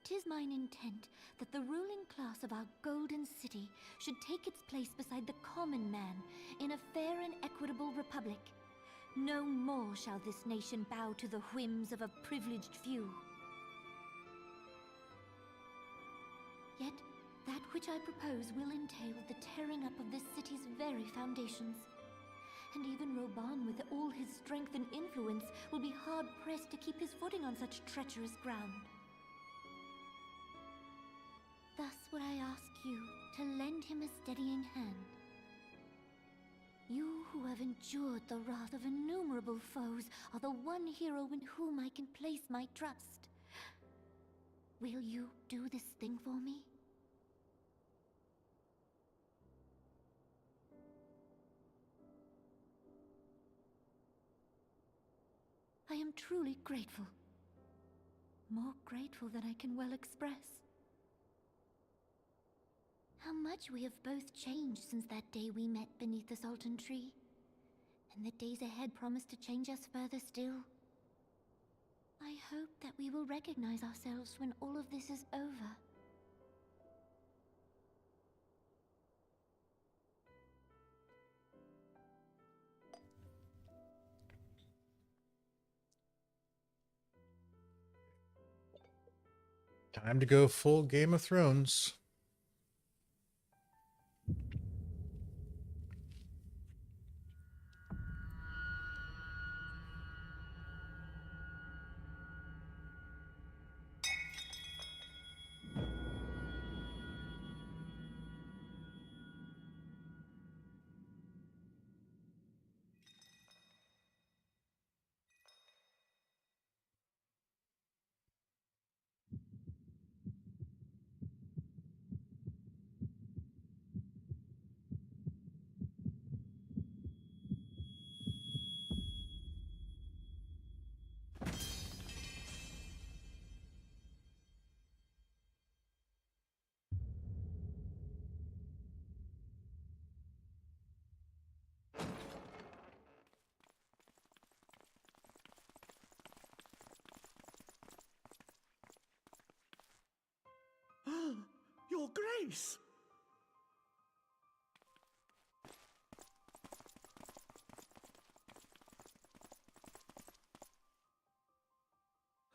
'Tis mine intent that the ruling class of our golden city should take its place beside the common man in a fair and equitable republic. No more shall this nation bow to the whims of a privileged few. Yet, that which I propose will entail the tearing up of this city's very foundations. And even Roban, with all his strength and influence, will be hard-pressed to keep his footing on such treacherous ground. Thus would I ask you to lend him a steadying hand. You who have endured the wrath of innumerable foes are the one hero in whom I can place my trust. Will you do this thing for me? I am truly grateful. More grateful than I can well express. How much we have both changed since that day we met beneath the Sultan tree. And the days ahead promise to change us further still. I hope that we will recognize ourselves when all of this is over. Time to go full Game of Thrones. Your Grace!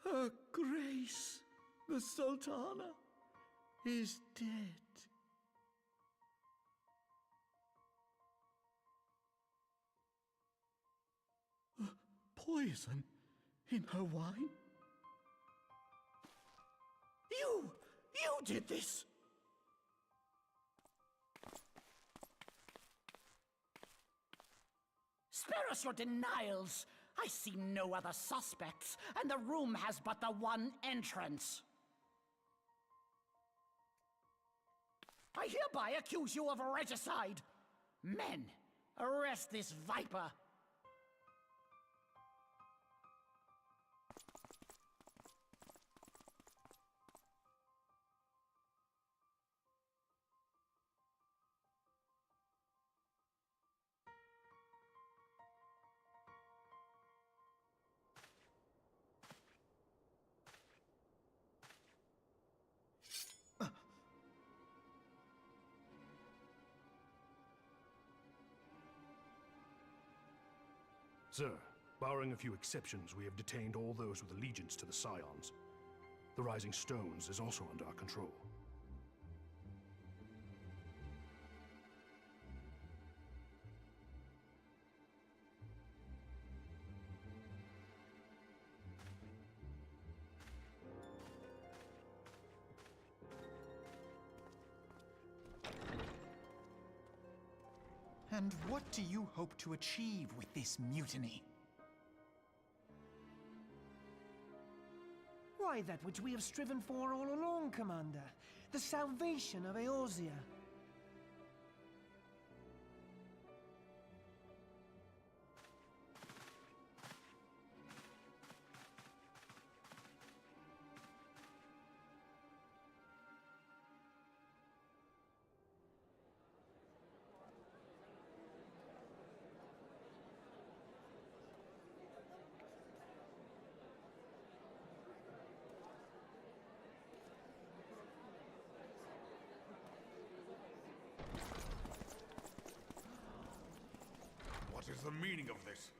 Her Grace, the Sultana, is dead. Poison in her wine? You did this! Spare us your denials! I see no other suspects, and the room has but the one entrance. I hereby accuse you of regicide. Men, arrest this viper. Sir, barring a few exceptions, we have detained all those with allegiance to the Scions. The Rising Stones is also under our control. And what do you hope to achieve with this mutiny? Why, that which we have striven for all along, Commander. The salvation of Eorzea. What is the meaning of this?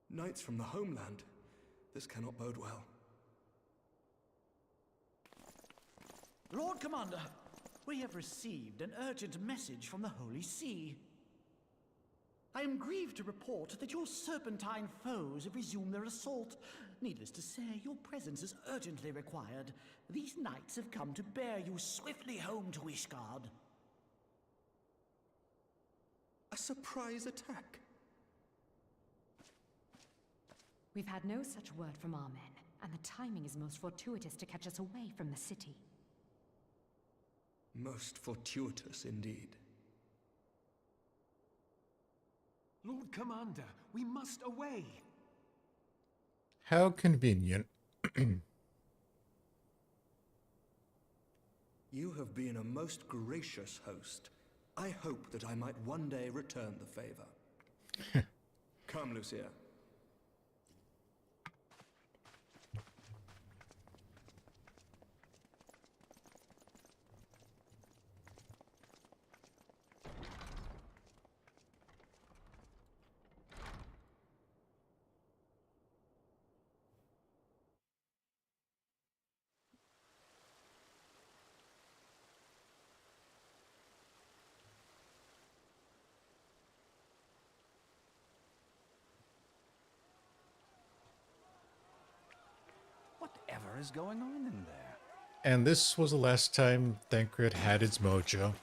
Knights from the homeland. This cannot bode well. Lord Commander, we have received an urgent message from the Holy See. I am grieved to report that your serpentine foes have resumed their assault. Needless to say, your presence is urgently required. These knights have come to bear you swiftly home to Ishgard. A surprise attack? We've had no such word from our men, and the timing is most fortuitous to catch us away from the city. Most fortuitous indeed. Lord Commander, we must away. How convenient. You have been a most gracious host. I hope that I might one day return the favor. Come, Lucia. Whatever is going on in there? And this was the last time Thancred had its mojo.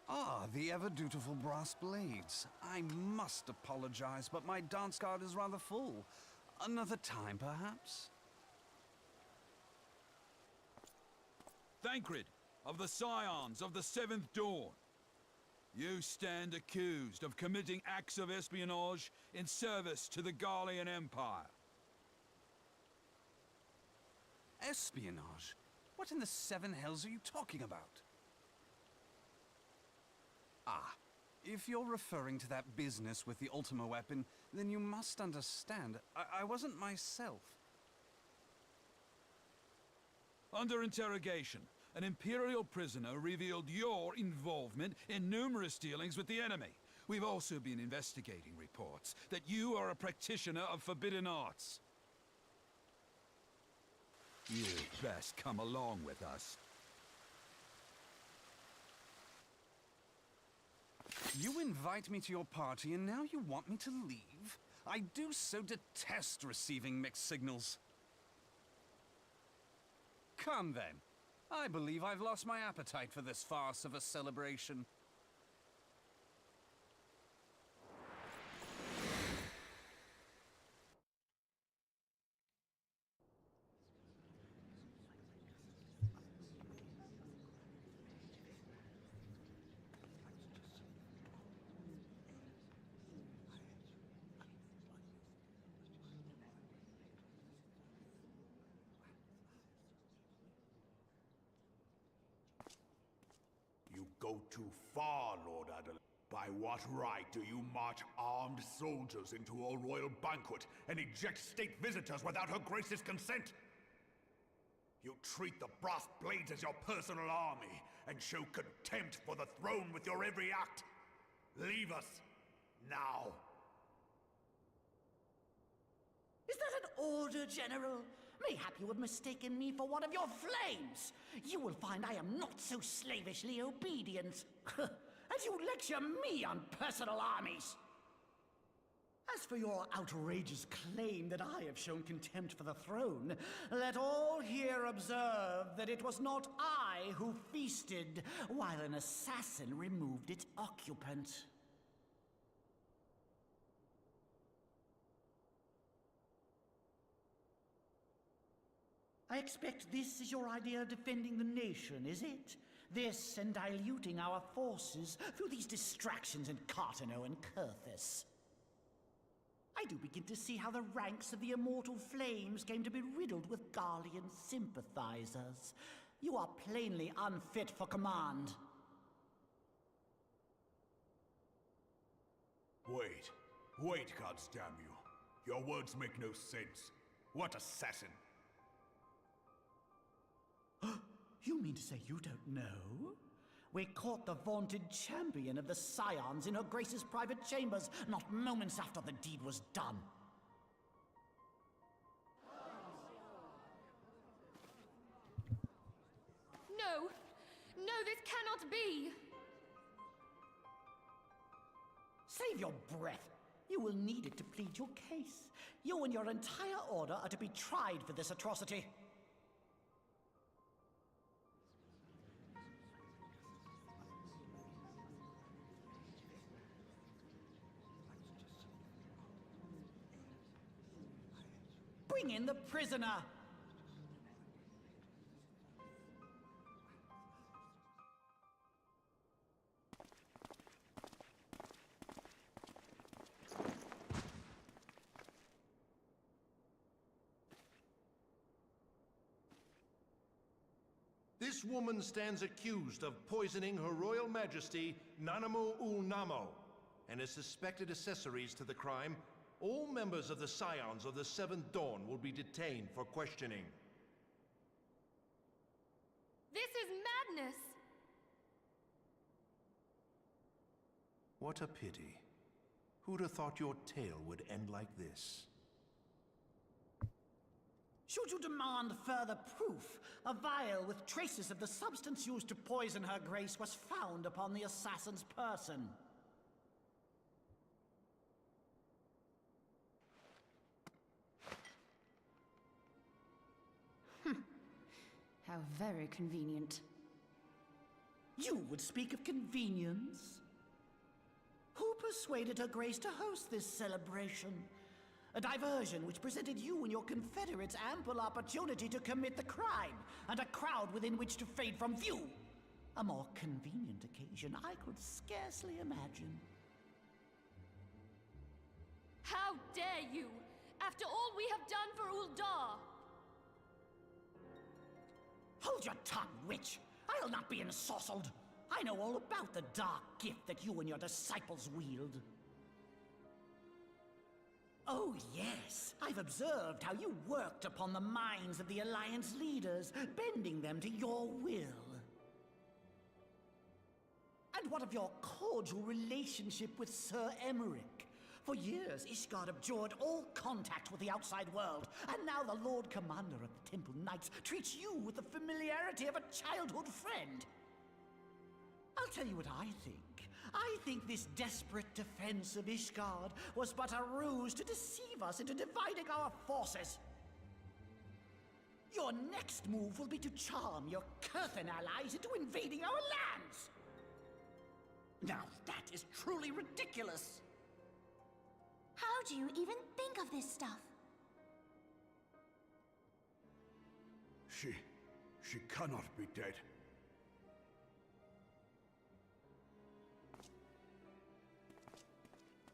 Ah, the ever-dutiful brass blades. I must apologize, but my dance card is rather full. Another time, perhaps? Thancred, of the Scions of the Seventh Dawn. You stand accused of committing acts of espionage in service to the Garlean Empire. Espionage? What in the seven hells are you talking about? Ah, if you're referring to that business with the Ultima weapon, then you must understand, I wasn't myself. Under interrogation, an Imperial prisoner revealed your involvement in numerous dealings with the enemy. We've also been investigating reports that you are a practitioner of forbidden arts. You'd best come along with us. You invite me to your party and now you want me to leave? I do so detest receiving mixed signals. Come then. I believe I've lost my appetite for this farce of a celebration. You go too far, Lord Adel. By what right do you march armed soldiers into a royal banquet and eject state visitors without her grace's consent? You treat the brass blades as your personal army and show contempt for the throne with your every act. Leave us now. Is that an order, General? Mayhap you have mistaken me for one of your flames. You will find I am not so slavishly obedient. As you lecture me on personal armies. As for your outrageous claim that I have shown contempt for the throne, let all here observe that it was not I who feasted while an assassin removed its occupant. I expect this is your idea of defending the nation, is it? This and diluting our forces through these distractions in Cartano and Kurthus. I do begin to see how the ranks of the Immortal Flames came to be riddled with Garlean sympathizers. You are plainly unfit for command. Wait, goddamn you. Your words make no sense. What assassin? You mean to say you don't know? We caught the vaunted champion of the Scions in her Grace's private chambers, not moments after the deed was done. No! No, this cannot be! Save your breath. You will need it to plead your case. You and your entire order are to be tried for this atrocity. Bring in the prisoner! This woman stands accused of poisoning Her Royal Majesty Nanamu ul Namo and is suspected accessories to the crime. All members of the Scions of the Seventh Dawn will be detained for questioning. This is madness! What a pity. Who'd have thought your tale would end like this? Should you demand further proof, a vial with traces of the substance used to poison her grace was found upon the assassin's person. How very convenient. You would speak of convenience? Who persuaded her grace to host this celebration? A diversion which presented you and your confederates ample opportunity to commit the crime, and a crowd within which to fade from view. A more convenient occasion I could scarcely imagine. How dare you! After all we have done for Uldar! Hold your tongue, witch! I'll not be ensorcelled! I know all about the dark gift that you and your disciples wield. Oh yes, I've observed how you worked upon the minds of the Alliance leaders, bending them to your will. And what of your cordial relationship with Sir Emmerich? For years, Ishgard abjured all contact with the outside world, and now the Lord Commander of the Temple Knights treats you with the familiarity of a childhood friend. I'll tell you what I think. I think this desperate defense of Ishgard was but a ruse to deceive us into dividing our forces. Your next move will be to charm your Kurthan allies into invading our lands. Now that is truly ridiculous. How do you even think of this stuff? She cannot be dead.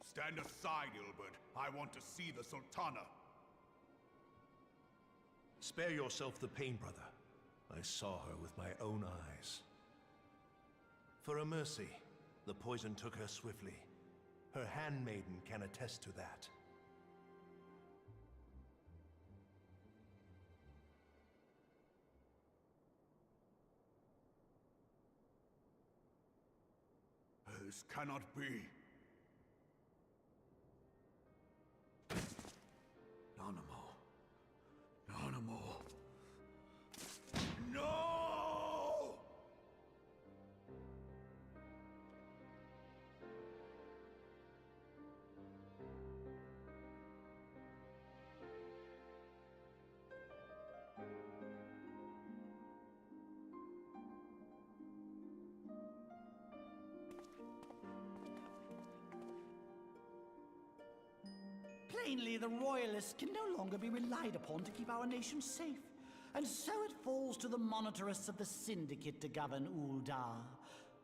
Stand aside, Ilbert. I want to see the Sultana. Spare yourself the pain, brother. I saw her with my own eyes. For a mercy, the poison took her swiftly. Her handmaiden can attest to that. This cannot be. Nanamu. No! Plainly, the Royalists can no longer be relied upon to keep our nation safe. And so it falls to the monitorists of the Syndicate to govern Uldar.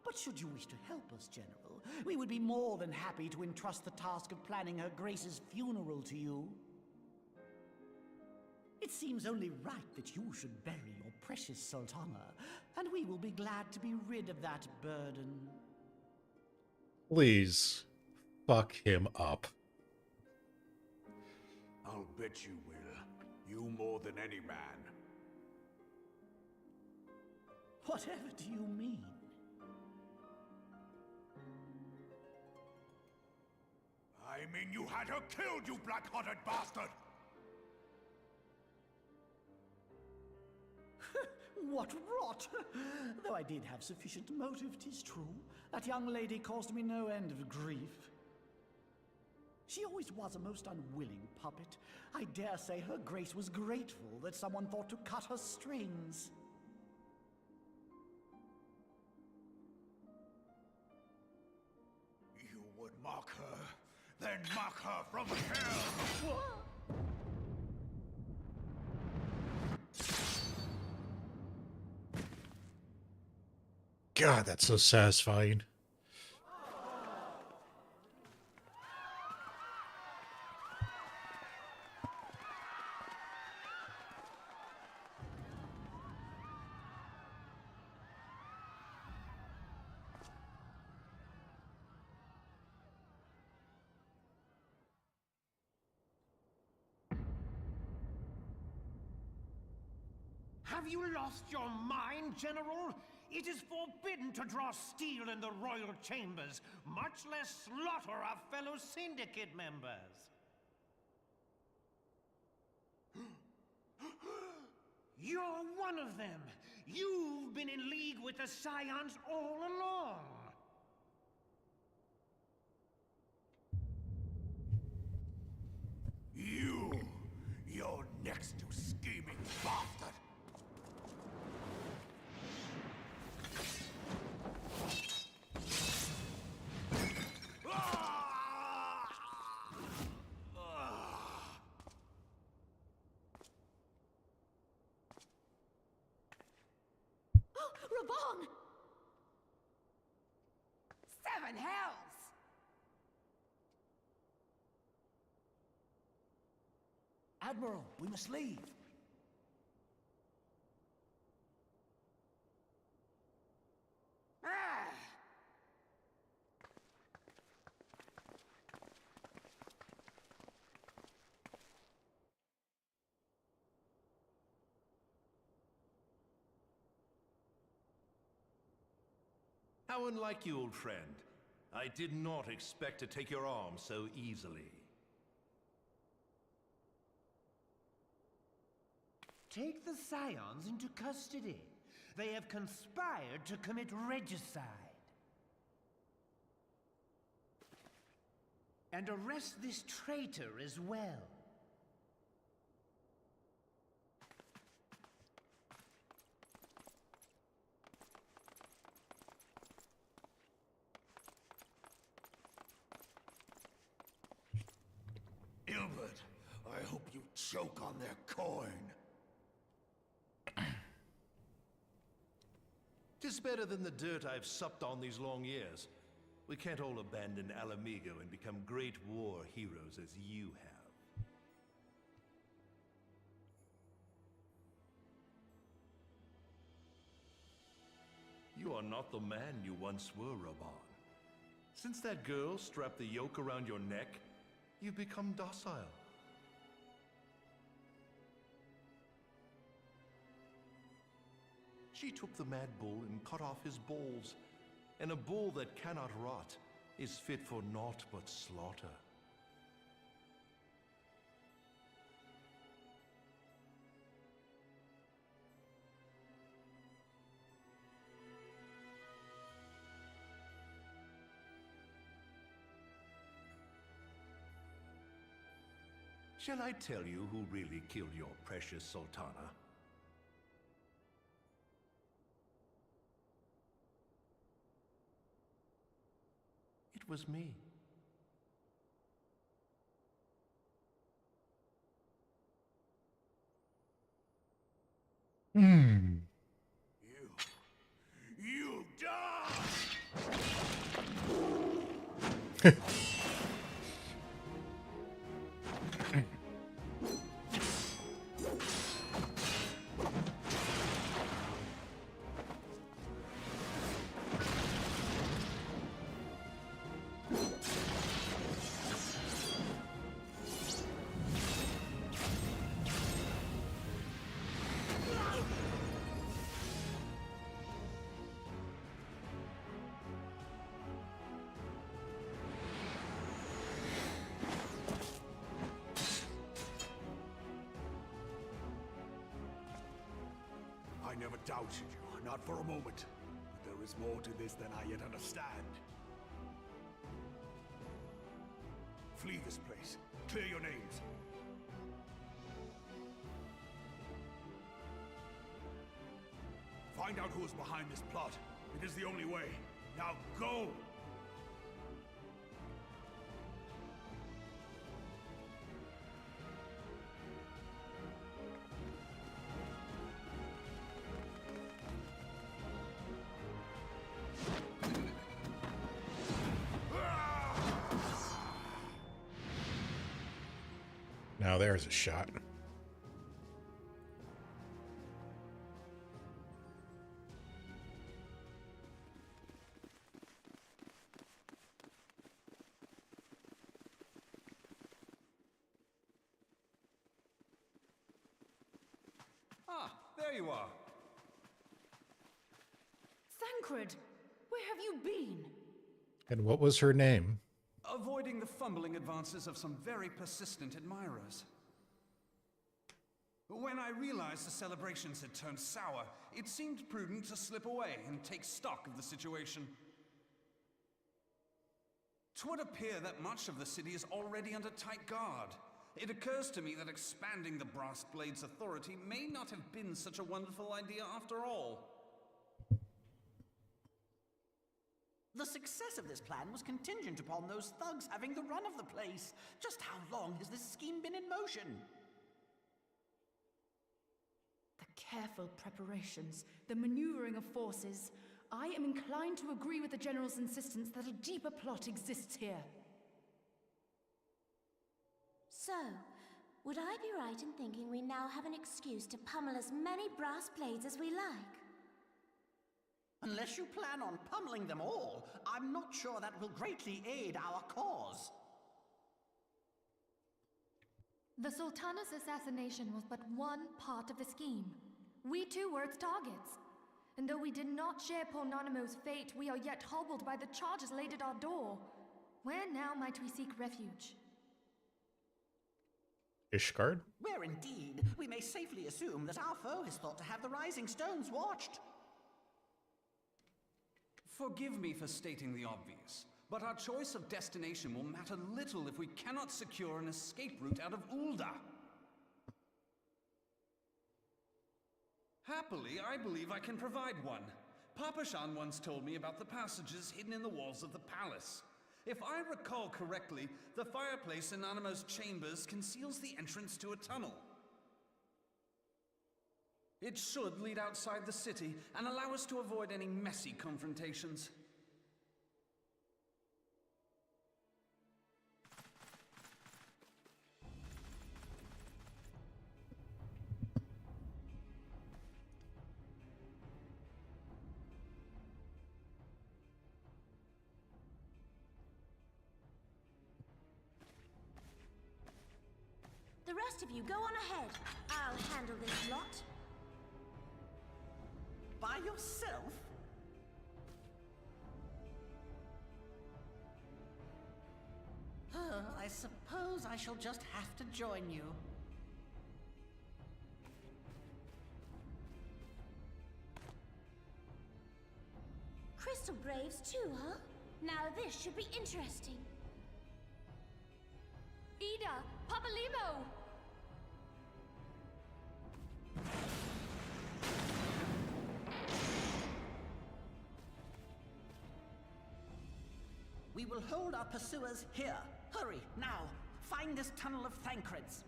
But should you wish to help us, General, we would be more than happy to entrust the task of planning Her Grace's funeral to you. It seems only right that you should bury your precious Sultana, and we will be glad to be rid of that burden. Please, fuck him up. I'll bet you will. You more than any man. Whatever do you mean? mean you had her killed, you black-hearted bastard! What rot! Though I did have sufficient motive, 'tis true. That young lady caused me no end of grief. She always was a most unwilling puppet. I dare say her grace was grateful that someone thought to cut her strings. You would mock her, then mock her from hell! What? God, that's so satisfying. Have you lost your mind, General? It is forbidden to draw steel in the royal chambers, much less slaughter our fellow syndicate members. You're one of them. You've been in league with the Scions all along. You're next to scheming bastard! Raban! Seven hells! Admiral, we must leave. Ah! How unlike you, old friend. I did not expect to take your arm so easily. Take the Scions into custody. They have conspired to commit regicide. And arrest this traitor as well. Ilbert, I hope you choke on their coin. 'Tis better than the dirt I've supped on these long years. We can't all abandon Alamigo and become great war heroes as you have. You are not the man you once were, Raban. Since that girl strapped the yoke around your neck, you've become docile. She took the mad bull and cut off his balls, and a bull that cannot rot is fit for naught but slaughter. Shall I tell you who really killed your precious Sultana? It was me. You die! I never doubted you, not for a moment. But there is more to this than I yet understand. Flee this place. Clear your names. Find out who is behind this plot. It is the only way. Now go! Now there's a shot. Ah, there you are. Thancred, where have you been? And what was her name? Avoiding the fumbling advances of some very persistent admirers. When I realized the celebrations had turned sour, it seemed prudent to slip away and take stock of the situation. 'Twould appear that much of the city is already under tight guard. It occurs to me that expanding the Brass Blade's authority may not have been such a wonderful idea after all. The success of this plan was contingent upon those thugs having the run of the place. Just how long has this scheme been in motion? The careful preparations, the maneuvering of forces. I am inclined to agree with the General's insistence that a deeper plot exists here. So, would I be right in thinking we now have an excuse to pummel as many brass blades as we like? Unless you plan on pummeling them all, I'm not sure that will greatly aid our cause. The Sultana's assassination was but one part of the scheme. We too were its targets. And though we did not share Pornonimo's fate, we are yet hobbled by the charges laid at our door. Where now might we seek refuge? Ishgard? Where indeed, we may safely assume that our foe is thought to have the Rising Stones watched. Forgive me for stating the obvious, but our choice of destination will matter little if we cannot secure an escape route out of Ul'dah. Happily, I believe I can provide one. Papashan once told me about the passages hidden in the walls of the palace. If I recall correctly, the fireplace in Animo's chambers conceals the entrance to a tunnel. It should lead outside the city and allow us to avoid any messy confrontations. The rest of you, go on ahead. I'll handle this lot. By yourself? I suppose I shall just have to join you. Crystal Braves too, huh? Now this should be interesting. Ida! Papalimo! We will hold our pursuers here. Hurry, now! Find this tunnel of Thancred's.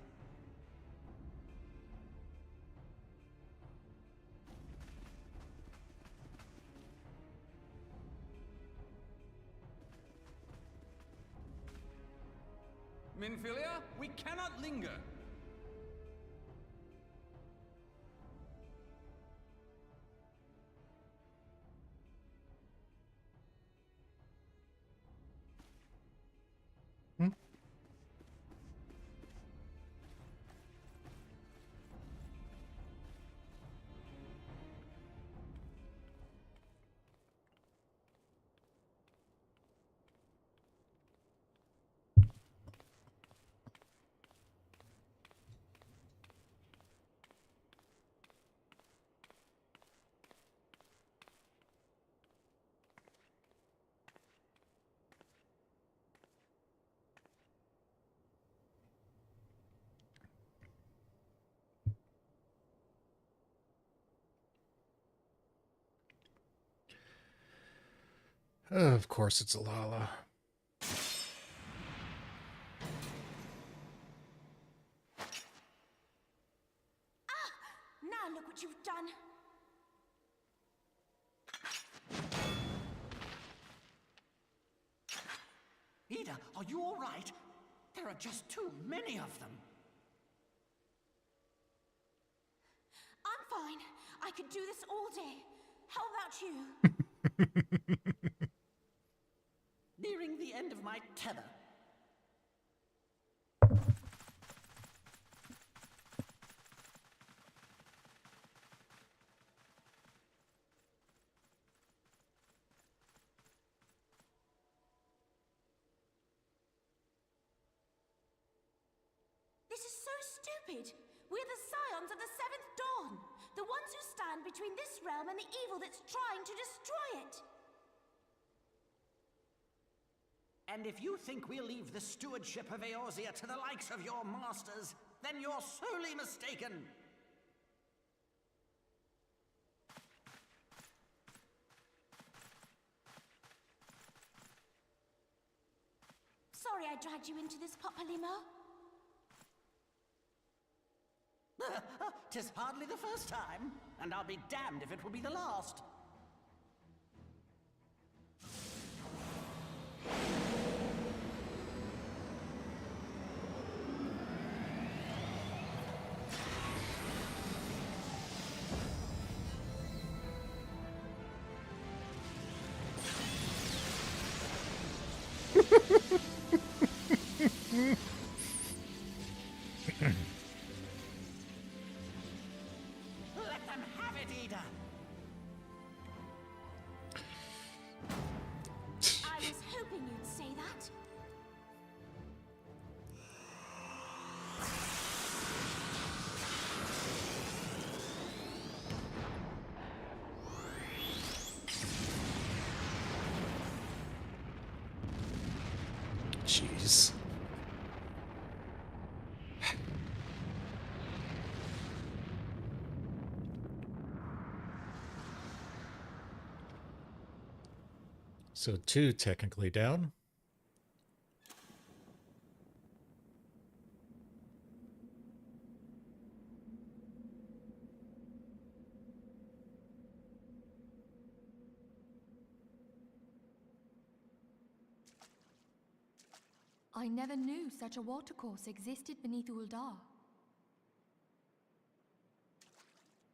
Minfilia, we cannot linger. Of course it's Lala. Now look what you've done. Ida, are you all right? There are just too many of them. I'm fine. I could do this all day. How about you? Nearing the end of my tether. This is so stupid. We're the scions of the Seventh Dawn. The ones who stand between this realm and the evil that's trying to destroy it. And if you think we'll leave the stewardship of Eorzea to the likes of your masters, then you're sorely mistaken. Sorry I dragged you into this, Papalymo. 'Tis hardly the first time, and I'll be damned if it will be the last. Let them have it, Ida. I was hoping you'd say that. Jeez. So 2 technically down. I never knew such a watercourse existed beneath Uldar.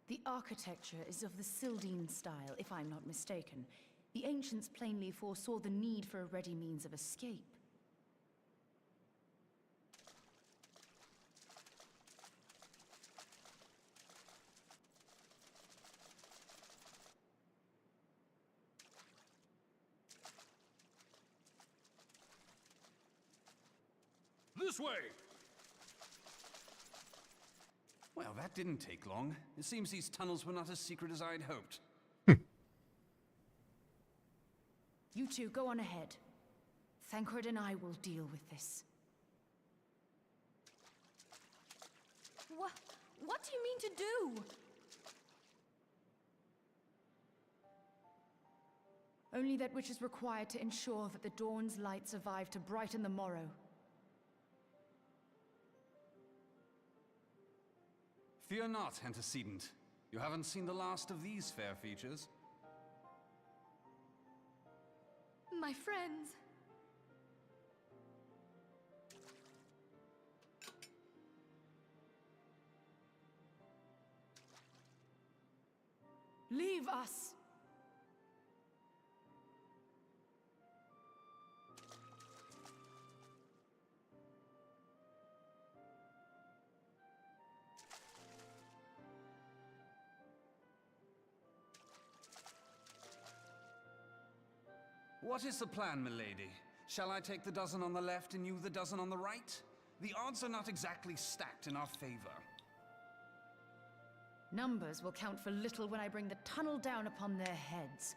The architecture is of the Sildine style, if I'm not mistaken. The ancients plainly foresaw the need for a ready means of escape. This way! Well, that didn't take long. It seems these tunnels were not as secret as I'd hoped. You two, go on ahead. Thancred and I will deal with this. What do you mean to do? Only that which is required to ensure that the dawn's light survive to brighten the morrow. Fear not, antecedent. You haven't seen the last of these fair features. My friends. Leave us! What is the plan, milady? Shall I take the dozen on the left and you the dozen on the right? The odds are not exactly stacked in our favor. Numbers will count for little when I bring the tunnel down upon their heads.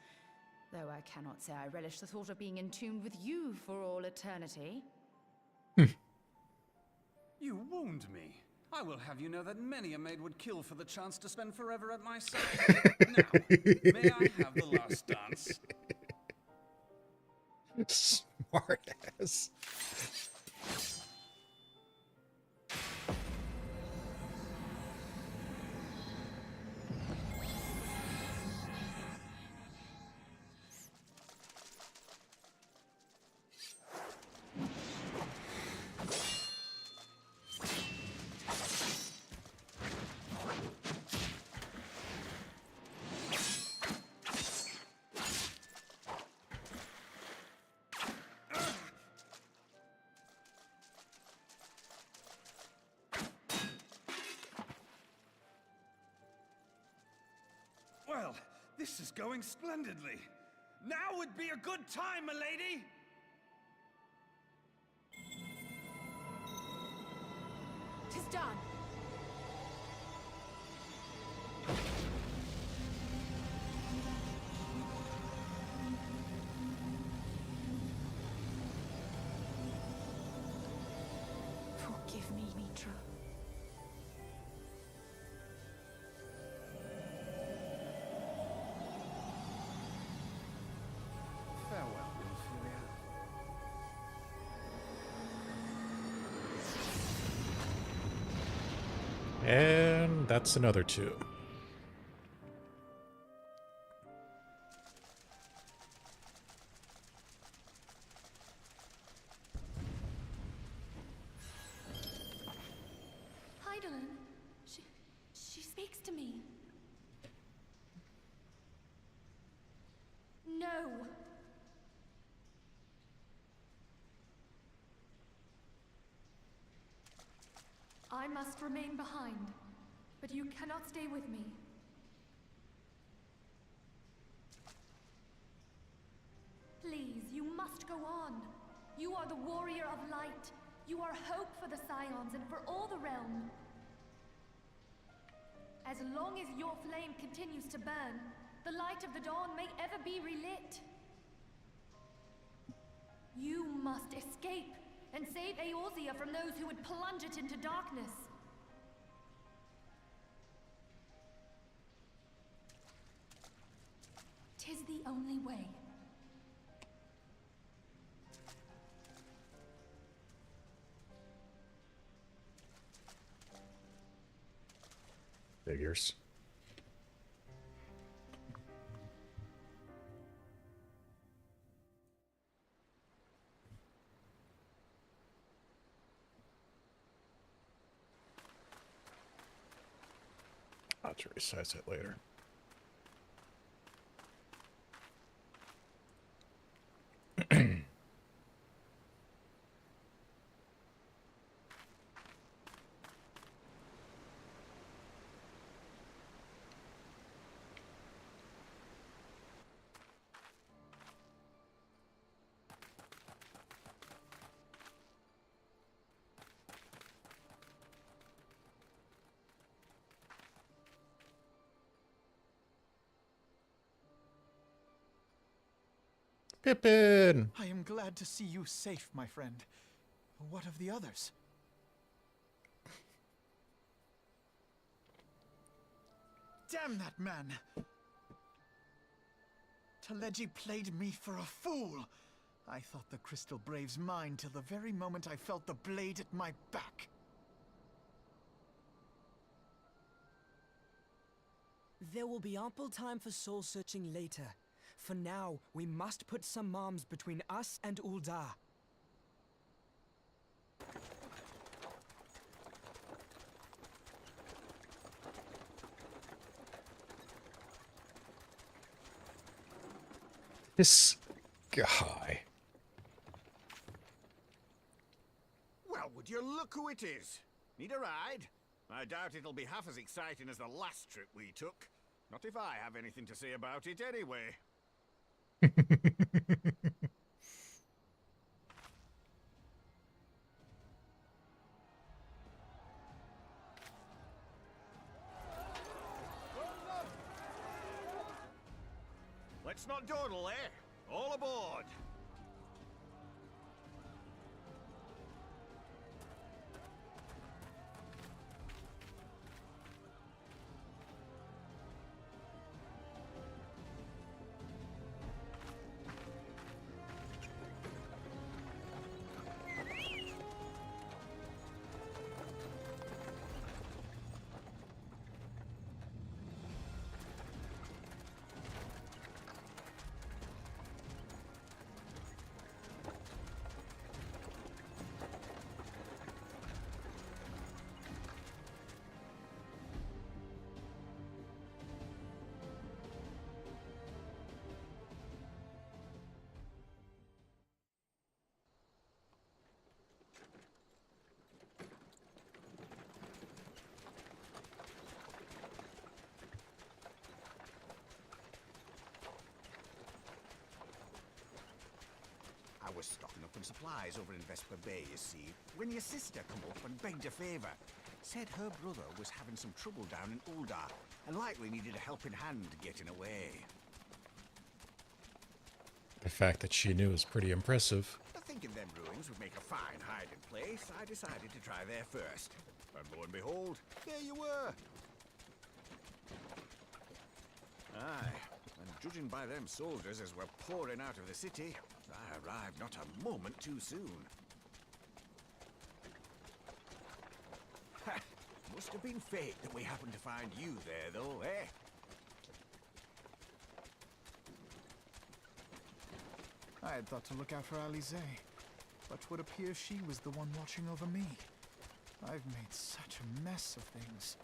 Though I cannot say I relish the thought of being entombed with you for all eternity. You wound me. I will have you know that many a maid would kill for the chance to spend forever at my side. Now, may I have the last dance? Smart ass. Well, this is going splendidly. Now would be a good time, milady! "'Tis done. Forgive me, Mitra. Farewell, Ophelia. And that's another 2. Heidelin, she speaks to me. No. I must remain behind, but you cannot stay with me. Please, you must go on. You are the warrior of light. You are hope for the Scions and for all the realm. As long as your flame continues to burn, the light of the dawn may ever be relit. You must escape and save Eorzea from those who would plunge it into darkness. Tis the only way. Figures. I'll have to resize it later. Pippin! I am glad to see you safe, my friend. What of the others? Damn that man! Teleji played me for a fool! I thought the Crystal Brave's mine till the very moment I felt the blade at my back. There will be ample time for soul-searching later. For now, we must put some arms between us and Ul'dah. This guy. Well, would you look who it is? Need a ride? I doubt it'll be half as exciting as the last trip we took. Not if I have anything to say about it anyway. Let's not dawdle, eh? All aboard! was stocking up on supplies over in Vesper Bay, you see, when your sister come up and begged a favour. Said her brother was having some trouble down in Uldar, and likely needed a helping hand getting away. The fact that she knew is pretty impressive. Thinking them ruins would make a fine hiding place, I decided to try there first. And lo and behold, there you were. Aye, and judging by them soldiers as were pouring out of the city, I arrived not a moment too soon. Ha! Must have been fate that we happened to find you there, though, eh? I had thought to look out for Alize, but would appear she was the one watching over me. I've made such a mess of things.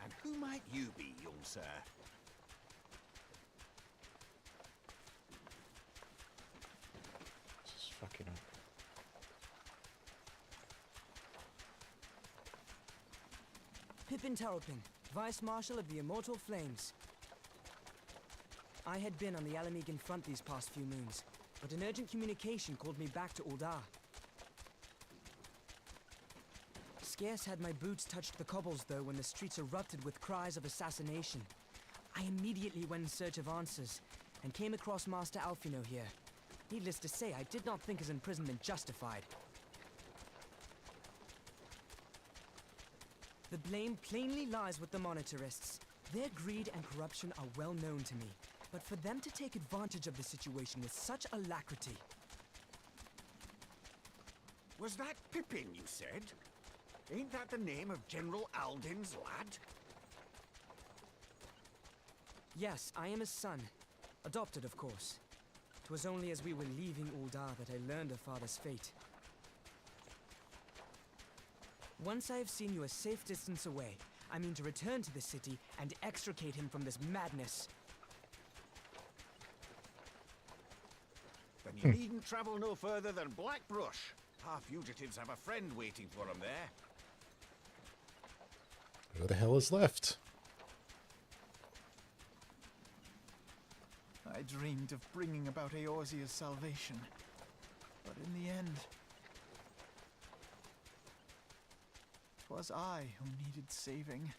And who might you be, young sir? This is fucking up. Pippin Terrapin, Vice Marshal of the Immortal Flames. I had been on the Alamegan front these past few moons, but an urgent communication called me back to Uldar. Scarce had my boots touched the cobbles, though, when the streets erupted with cries of assassination. I immediately went in search of answers, and came across Master Alfino here. Needless to say, I did not think his imprisonment justified. The blame plainly lies with the Monitarists. Their greed and corruption are well known to me, but for them to take advantage of the situation with such alacrity... Was that Pippin, you said? Ain't that the name of General Alden's lad? Yes, I am his son. Adopted, of course. 'Twas only as we were leaving Uldar that I learned of father's fate. Once I have seen you a safe distance away, I mean to return to the city and extricate him from this madness. Then you needn't travel no further than Blackbrush. Our fugitives have a friend waiting for them there. Who the hell is left? I dreamed of bringing about Eorzea's salvation, but in the end, 'twas I who needed saving.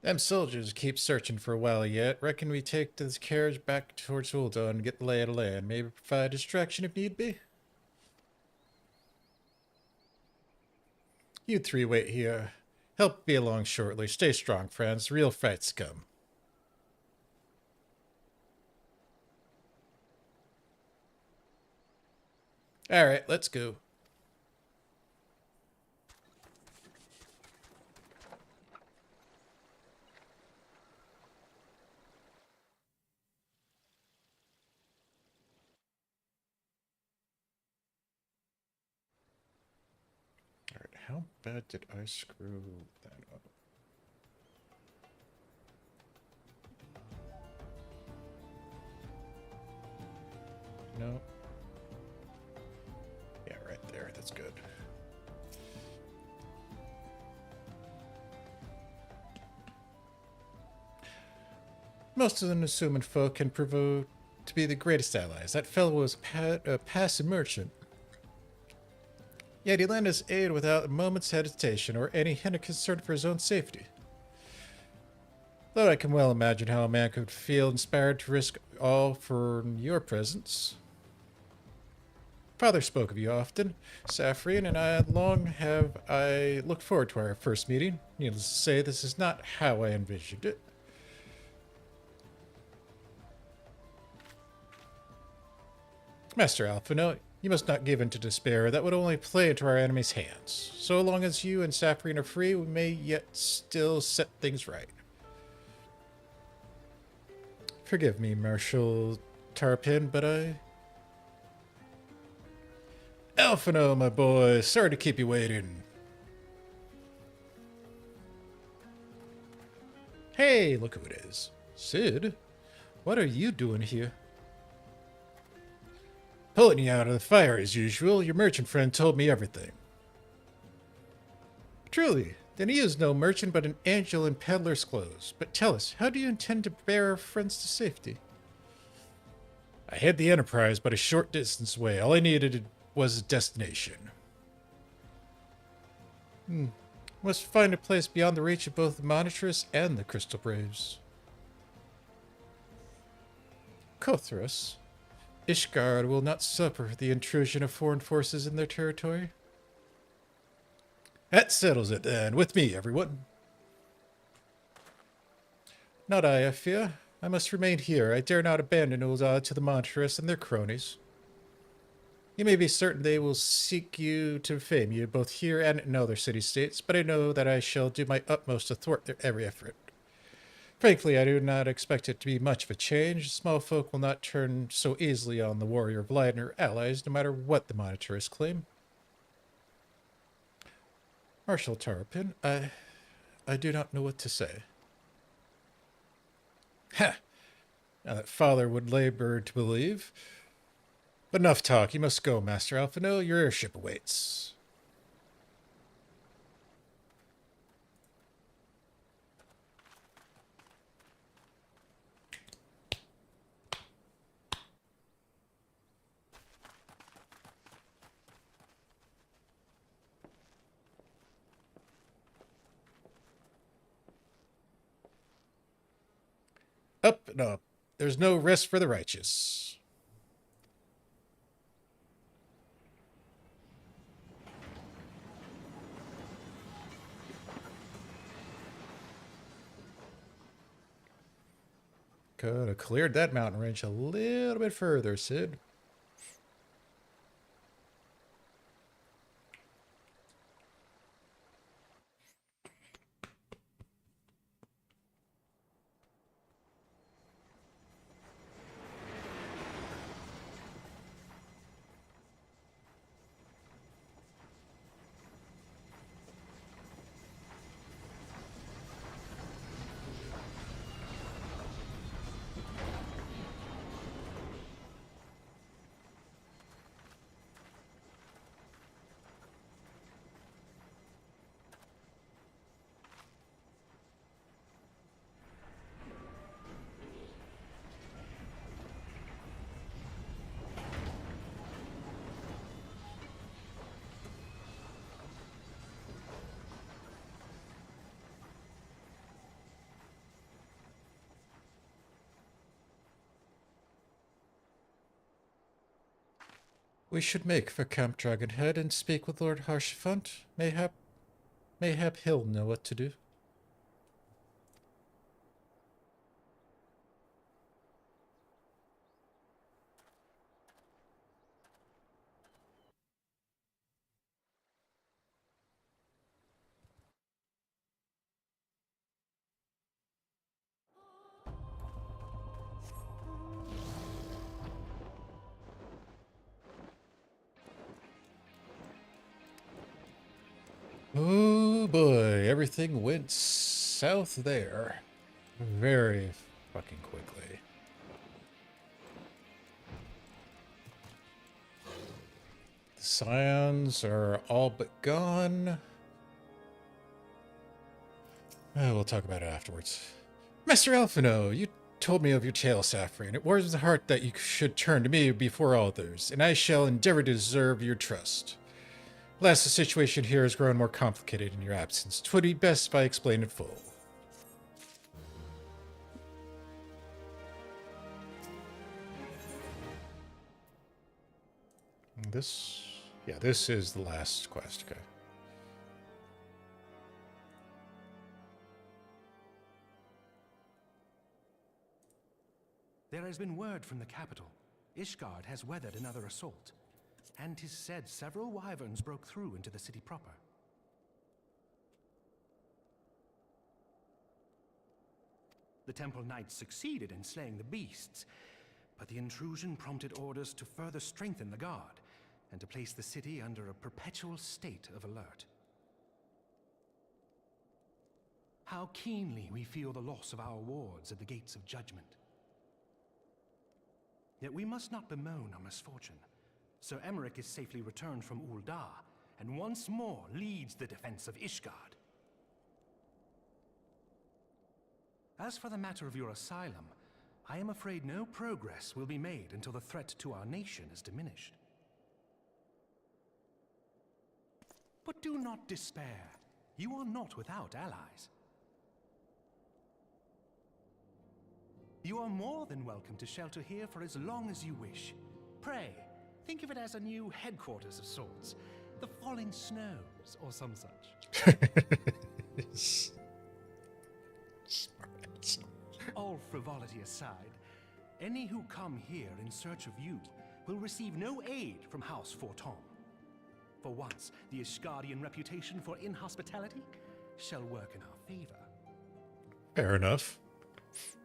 Them soldiers keep searching for a while yet. Reckon we take this carriage back towards Ulda and get the lay of the land. Maybe provide distraction if need be. You three wait here. Help be along shortly. Stay strong, friends. Real fights come. Alright, let's go. Alright, how bad did I screw that up? No. Yeah, right there. That's good. Most of the Nasuman folk can prove to be the greatest allies. That fellow was a passive merchant. Yet he lent his aid without a moment's hesitation or any hint of concern for his own safety. Though I can well imagine how a man could feel inspired to risk all for your presence. Father spoke of you often, Saphrine, and I looked forward to our first meeting. Needless to say, this is not how I envisioned it. Master Alphino, you must not give in to despair. That would only play into our enemy's hands. So long as you and Saphrine are free, we may yet still set things right. Forgive me, Marshal Tarpin, but Alphino, my boy, sorry to keep you waiting. Hey, look who it is. Sid, what are you doing here? Pulling you out of the fire as usual. Your merchant friend told me everything. Truly, then he is no merchant but an angel in peddler's clothes. But tell us, how do you intend to bear our friends to safety? I had the Enterprise but a short distance away. All I needed was a destination. Must find a place beyond the reach of both the Monitress and the Crystal Braves. Kothras, Ishgard will not suffer the intrusion of foreign forces in their territory. That settles it then. With me, everyone. Not I fear. I must remain here. I dare not abandon Uldad to the Monitress and their cronies. You may be certain they will seek you to defame you, both here and in other city-states, but I know that I shall do my utmost to thwart their every effort. Frankly, I do not expect it to be much of a change. Small folk will not turn so easily on the warrior of light and her allies, no matter what the Monitarists claim. Marshal Tarpin, I do not know what to say. Ha! Now that father would labor to believe. But enough talk. You must go, Master Alphino. Your airship awaits. Up and up. There's no rest for the righteous. Could have cleared that mountain range a little bit further, Sid. We should make for Camp Dragonhead and speak with Lord Harshafant. Mayhap he'll know what to do. Oh boy, everything went south there very fucking quickly. The Scions are all but gone. We'll talk about it afterwards. Master Alphino, you told me of your tale, Saphrine. It warms the heart that you should turn to me before others, and I shall endeavor to deserve your trust. Alas, the situation here has grown more complicated in your absence. 'Twould be best if I explained in full. This is the last quest, okay. There has been word from the capital. Ishgard has weathered another assault. And 'tis said several wyverns broke through into the city proper. The Temple Knights succeeded in slaying the beasts, but the intrusion prompted orders to further strengthen the guard and to place the city under a perpetual state of alert. How keenly we feel the loss of our wards at the Gates of Judgment. Yet we must not bemoan our misfortune. Sir Emmerich is safely returned from Ul'dah, and once more leads the defense of Ishgard. As for the matter of your asylum, I am afraid no progress will be made until the threat to our nation is diminished. But do not despair. You are not without allies. You are more than welcome to shelter here for as long as you wish. Pray, think of it as a new headquarters of sorts. The Falling Snows, or some such. All frivolity aside, any who come here in search of you will receive no aid from House Forton. For once, the Ishgardian reputation for inhospitality shall work in our favor. Fair enough.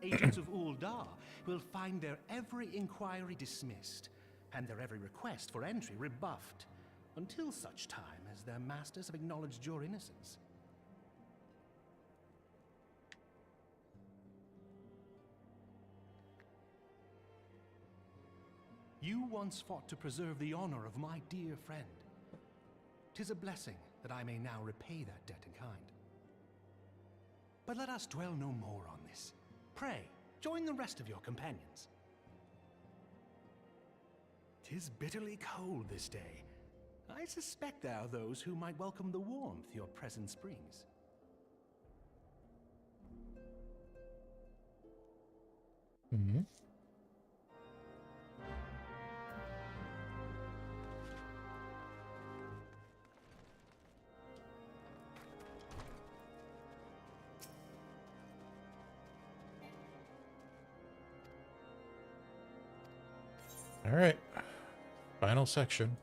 Agents of Ul'dah will find their every inquiry dismissed and their every request for entry rebuffed until such time as their masters have acknowledged your innocence. You once fought to preserve the honor of my dear friend. 'Tis a blessing that I may now repay that debt in kind. But let us dwell no more on this. Pray, join the rest of your companions. 'Tis bitterly cold this day. I suspect there are those who might welcome the warmth your presence brings. Mm-hmm. All right, final section.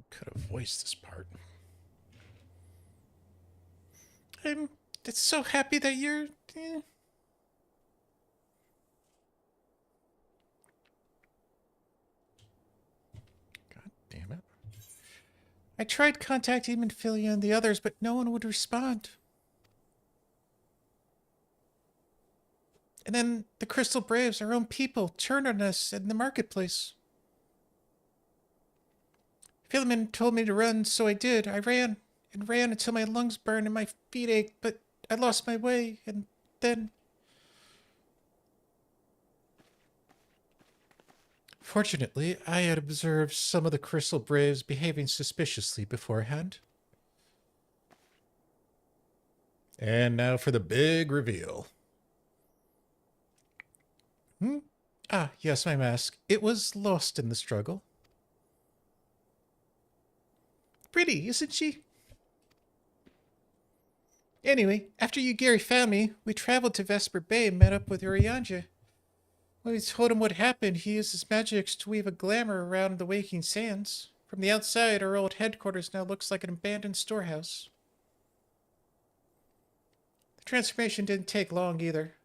Could have voiced this part. I'm just so happy that you're... Damn it. I tried contacting Minfilia and the others, but no one would respond. And then the Crystal Braves, our own people, turned on us in the marketplace. Philemon told me to run, so I did. I ran and ran until my lungs burned and my feet ached, but I lost my way, and then... Fortunately, I had observed some of the Crystal Braves behaving suspiciously beforehand. And now for the big reveal. Ah, yes, my mask. It was lost in the struggle. Pretty, isn't she? Anyway, after you Gary found me, we traveled to Vesper Bay and met up with Urianger. When we told him what happened, he used his magics to weave a glamour around the Waking Sands. From the outside, our old headquarters now looks like an abandoned storehouse. The transformation didn't take long either.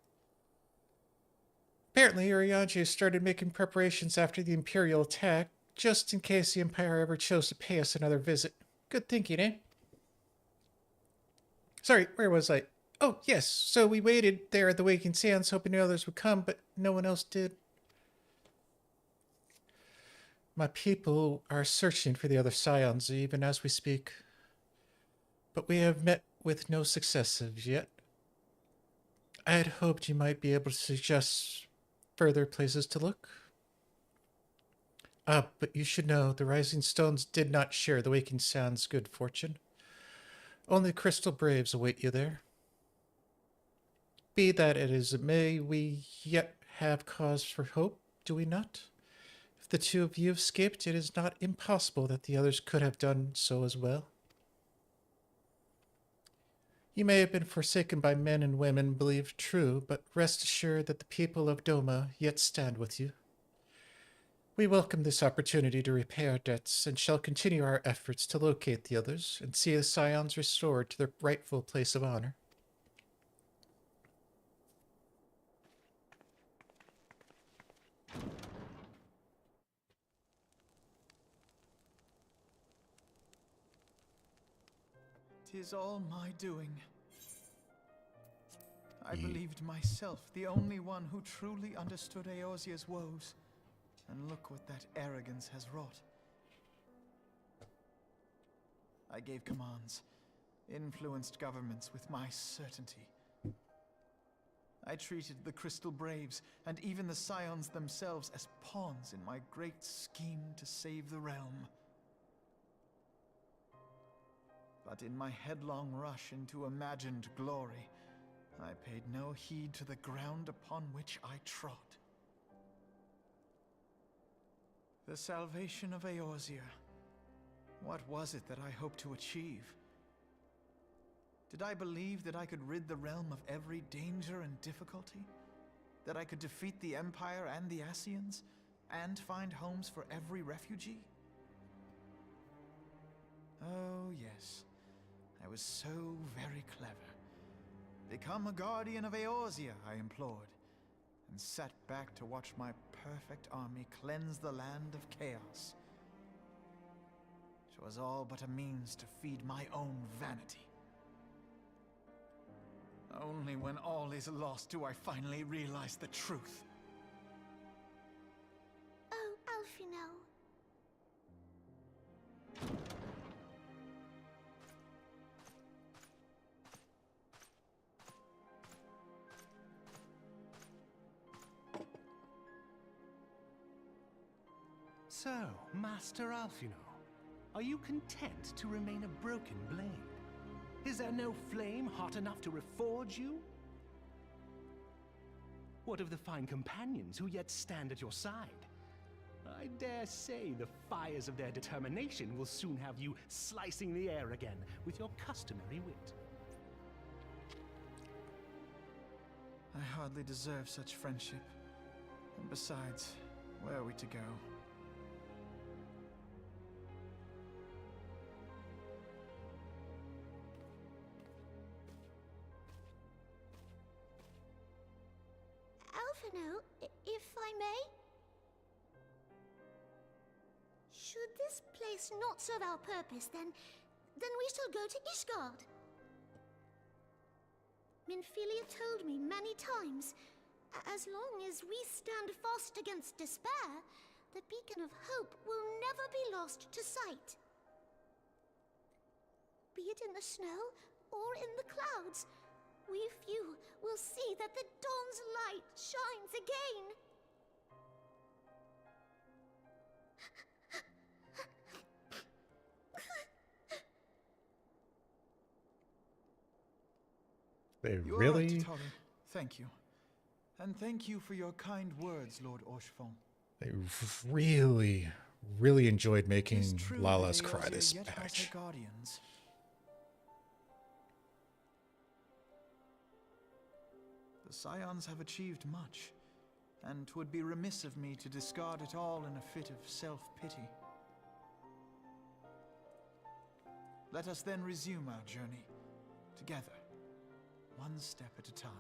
Apparently, Urianger started making preparations after the Imperial attack, just in case the Empire ever chose to pay us another visit. Good thinking, eh? Sorry, where was I? Oh, yes, so we waited there at the Waking Sands, hoping the others would come, but no one else did. My people are searching for the other Scions, even as we speak. But we have met with no success as yet. I had hoped you might be able to suggest further places to look. But you should know, the Rising Stones did not share the Waking Sands' good fortune. Only Crystal Braves await you there. Be that it as it may, we yet have cause for hope, do we not? If the two of you escaped, it is not impossible that the others could have done so as well. You may have been forsaken by men and women believed true, but rest assured that the people of Doma yet stand with you. We welcome this opportunity to repay our debts and shall continue our efforts to locate the others and see the Scions restored to their rightful place of honor. "'Tis all my doing. I believed myself the only one who truly understood Eorzea's woes. And look what that arrogance has wrought. I gave commands, influenced governments with my certainty. I treated the Crystal Braves and even the Scions themselves as pawns in my great scheme to save the realm. But in my headlong rush into imagined glory, I paid no heed to the ground upon which I trod. The salvation of Eorzea. What was it that I hoped to achieve? Did I believe that I could rid the realm of every danger and difficulty? That I could defeat the Empire and the Ascians, and find homes for every refugee? Oh, yes. I was so very clever. Become a guardian of Eorzea, I implored, and sat back to watch my perfect army cleanse the land of chaos. 'Twas all but a means to feed my own vanity. Only when all is lost do I finally realize the truth. Oh, Alfino. So, Master Alfino, are you content to remain a broken blade? Is there no flame hot enough to reforge you? What of the fine companions who yet stand at your side? I dare say the fires of their determination will soon have you slicing the air again with your customary wit. I hardly deserve such friendship. And besides, where are we to go? Alfino, if I may? Should this place not serve our purpose, then we shall go to Ishgard. Minfilia told me many times, as long as we stand fast against despair, the beacon of hope will never be lost to sight. Be it in the snow or in the clouds, we few will see that the dawn's light shines again. They You are really... right, Tari. Thank you. And thank you for your kind words, Lord Orshfon. They really enjoyed making Lala's cry Eorzea this yet has patch. her guardians. The Scions have achieved much, and 'twould be remiss of me to discard it all in a fit of self-pity. Let us then resume our journey, together, one step at a time.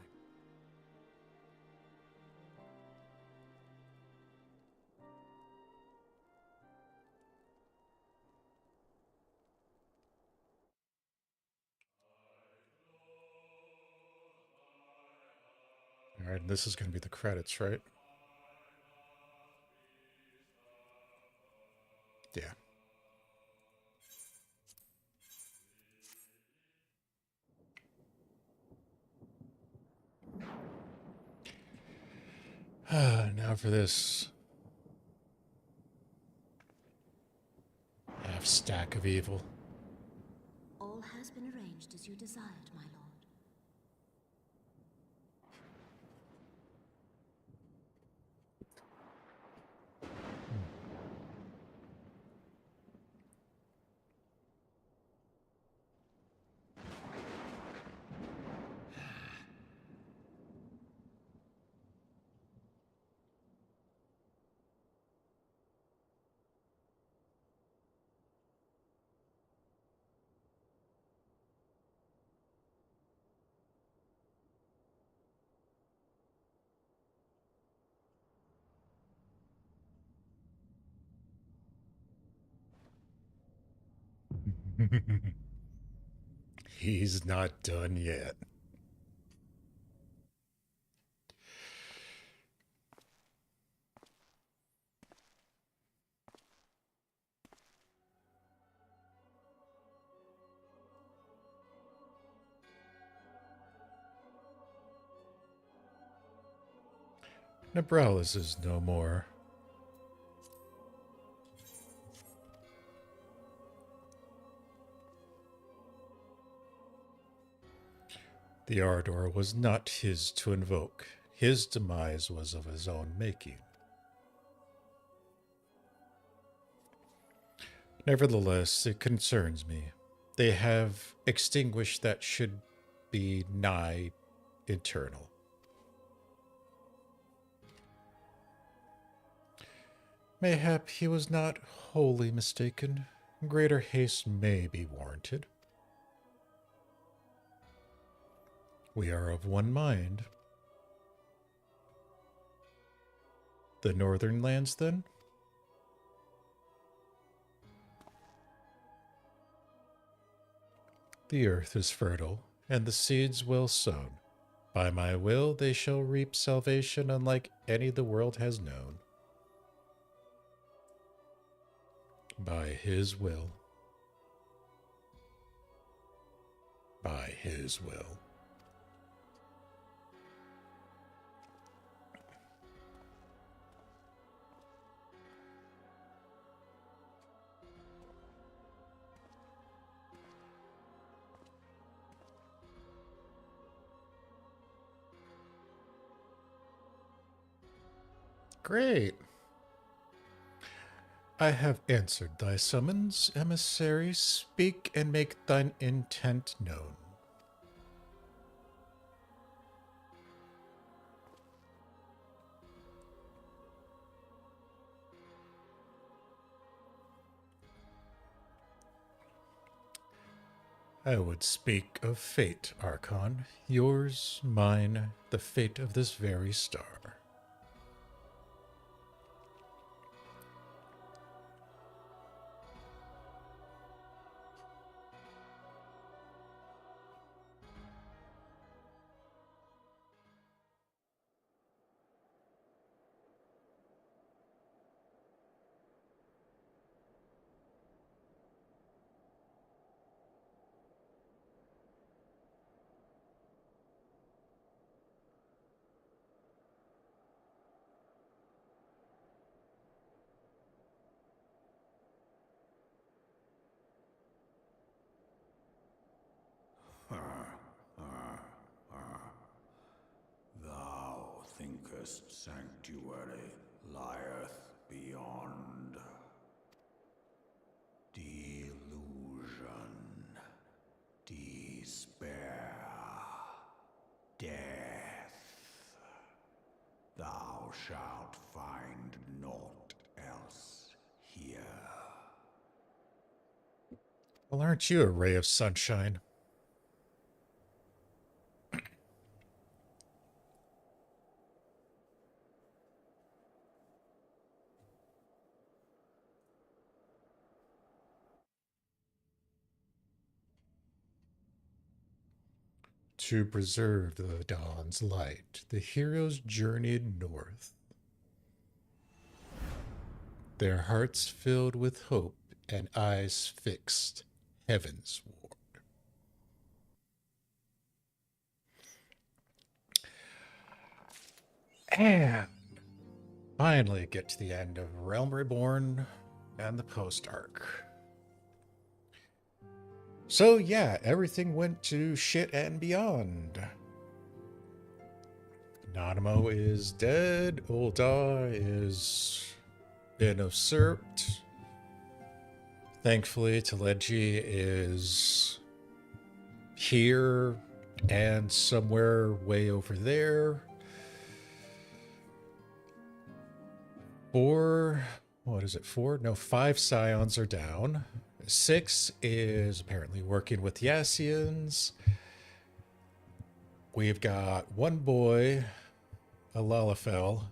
All right, this is going to be the credits, right? Yeah. Now for this half stack of evil. All has been arranged as you desired, my lord. He's not done yet. Nebralis is no more. The Ardor was not his to invoke. His demise was of his own making. Nevertheless, it concerns me. They have extinguished that should be nigh eternal. Mayhap he was not wholly mistaken. Greater haste may be warranted. We are of one mind. The northern lands, then? The earth is fertile, and the seeds well sown. By my will they shall reap salvation unlike any the world has known. By his will. By his will. Great. I have answered thy summons, emissary. Speak and make thine intent known. I would speak of fate, Archon. Yours, mine, the fate of this very star. Thou thinkest sanctuary lieth beyond. Delusion, despair, death. Thou shalt find naught else here. Well, aren't you a ray of sunshine? To preserve the dawn's light, the heroes journeyed north. Their hearts filled with hope and eyes fixed heavenward. And finally get to the end of Realm Reborn and the Post-ARR. So yeah, everything went to shit and beyond. Nanamo is dead. Ul'dah is been usurped. Thankfully, Teleji is here and somewhere way over there. Five scions are down. 6 is apparently working with the Yassians. We've got one boy, a Lalafell,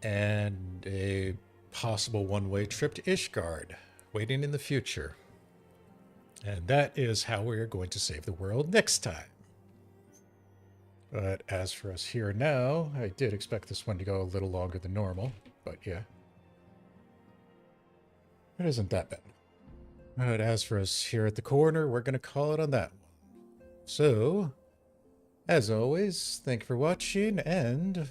and a possible one-way trip to Ishgard. waiting in the future. And that is how we are going to save the world next time. But as for us here now, I did expect this one to go a little longer than normal, but yeah. It isn't that bad. But as for us here at the corner, we're going to call it on that one. So, as always, thank you for watching, and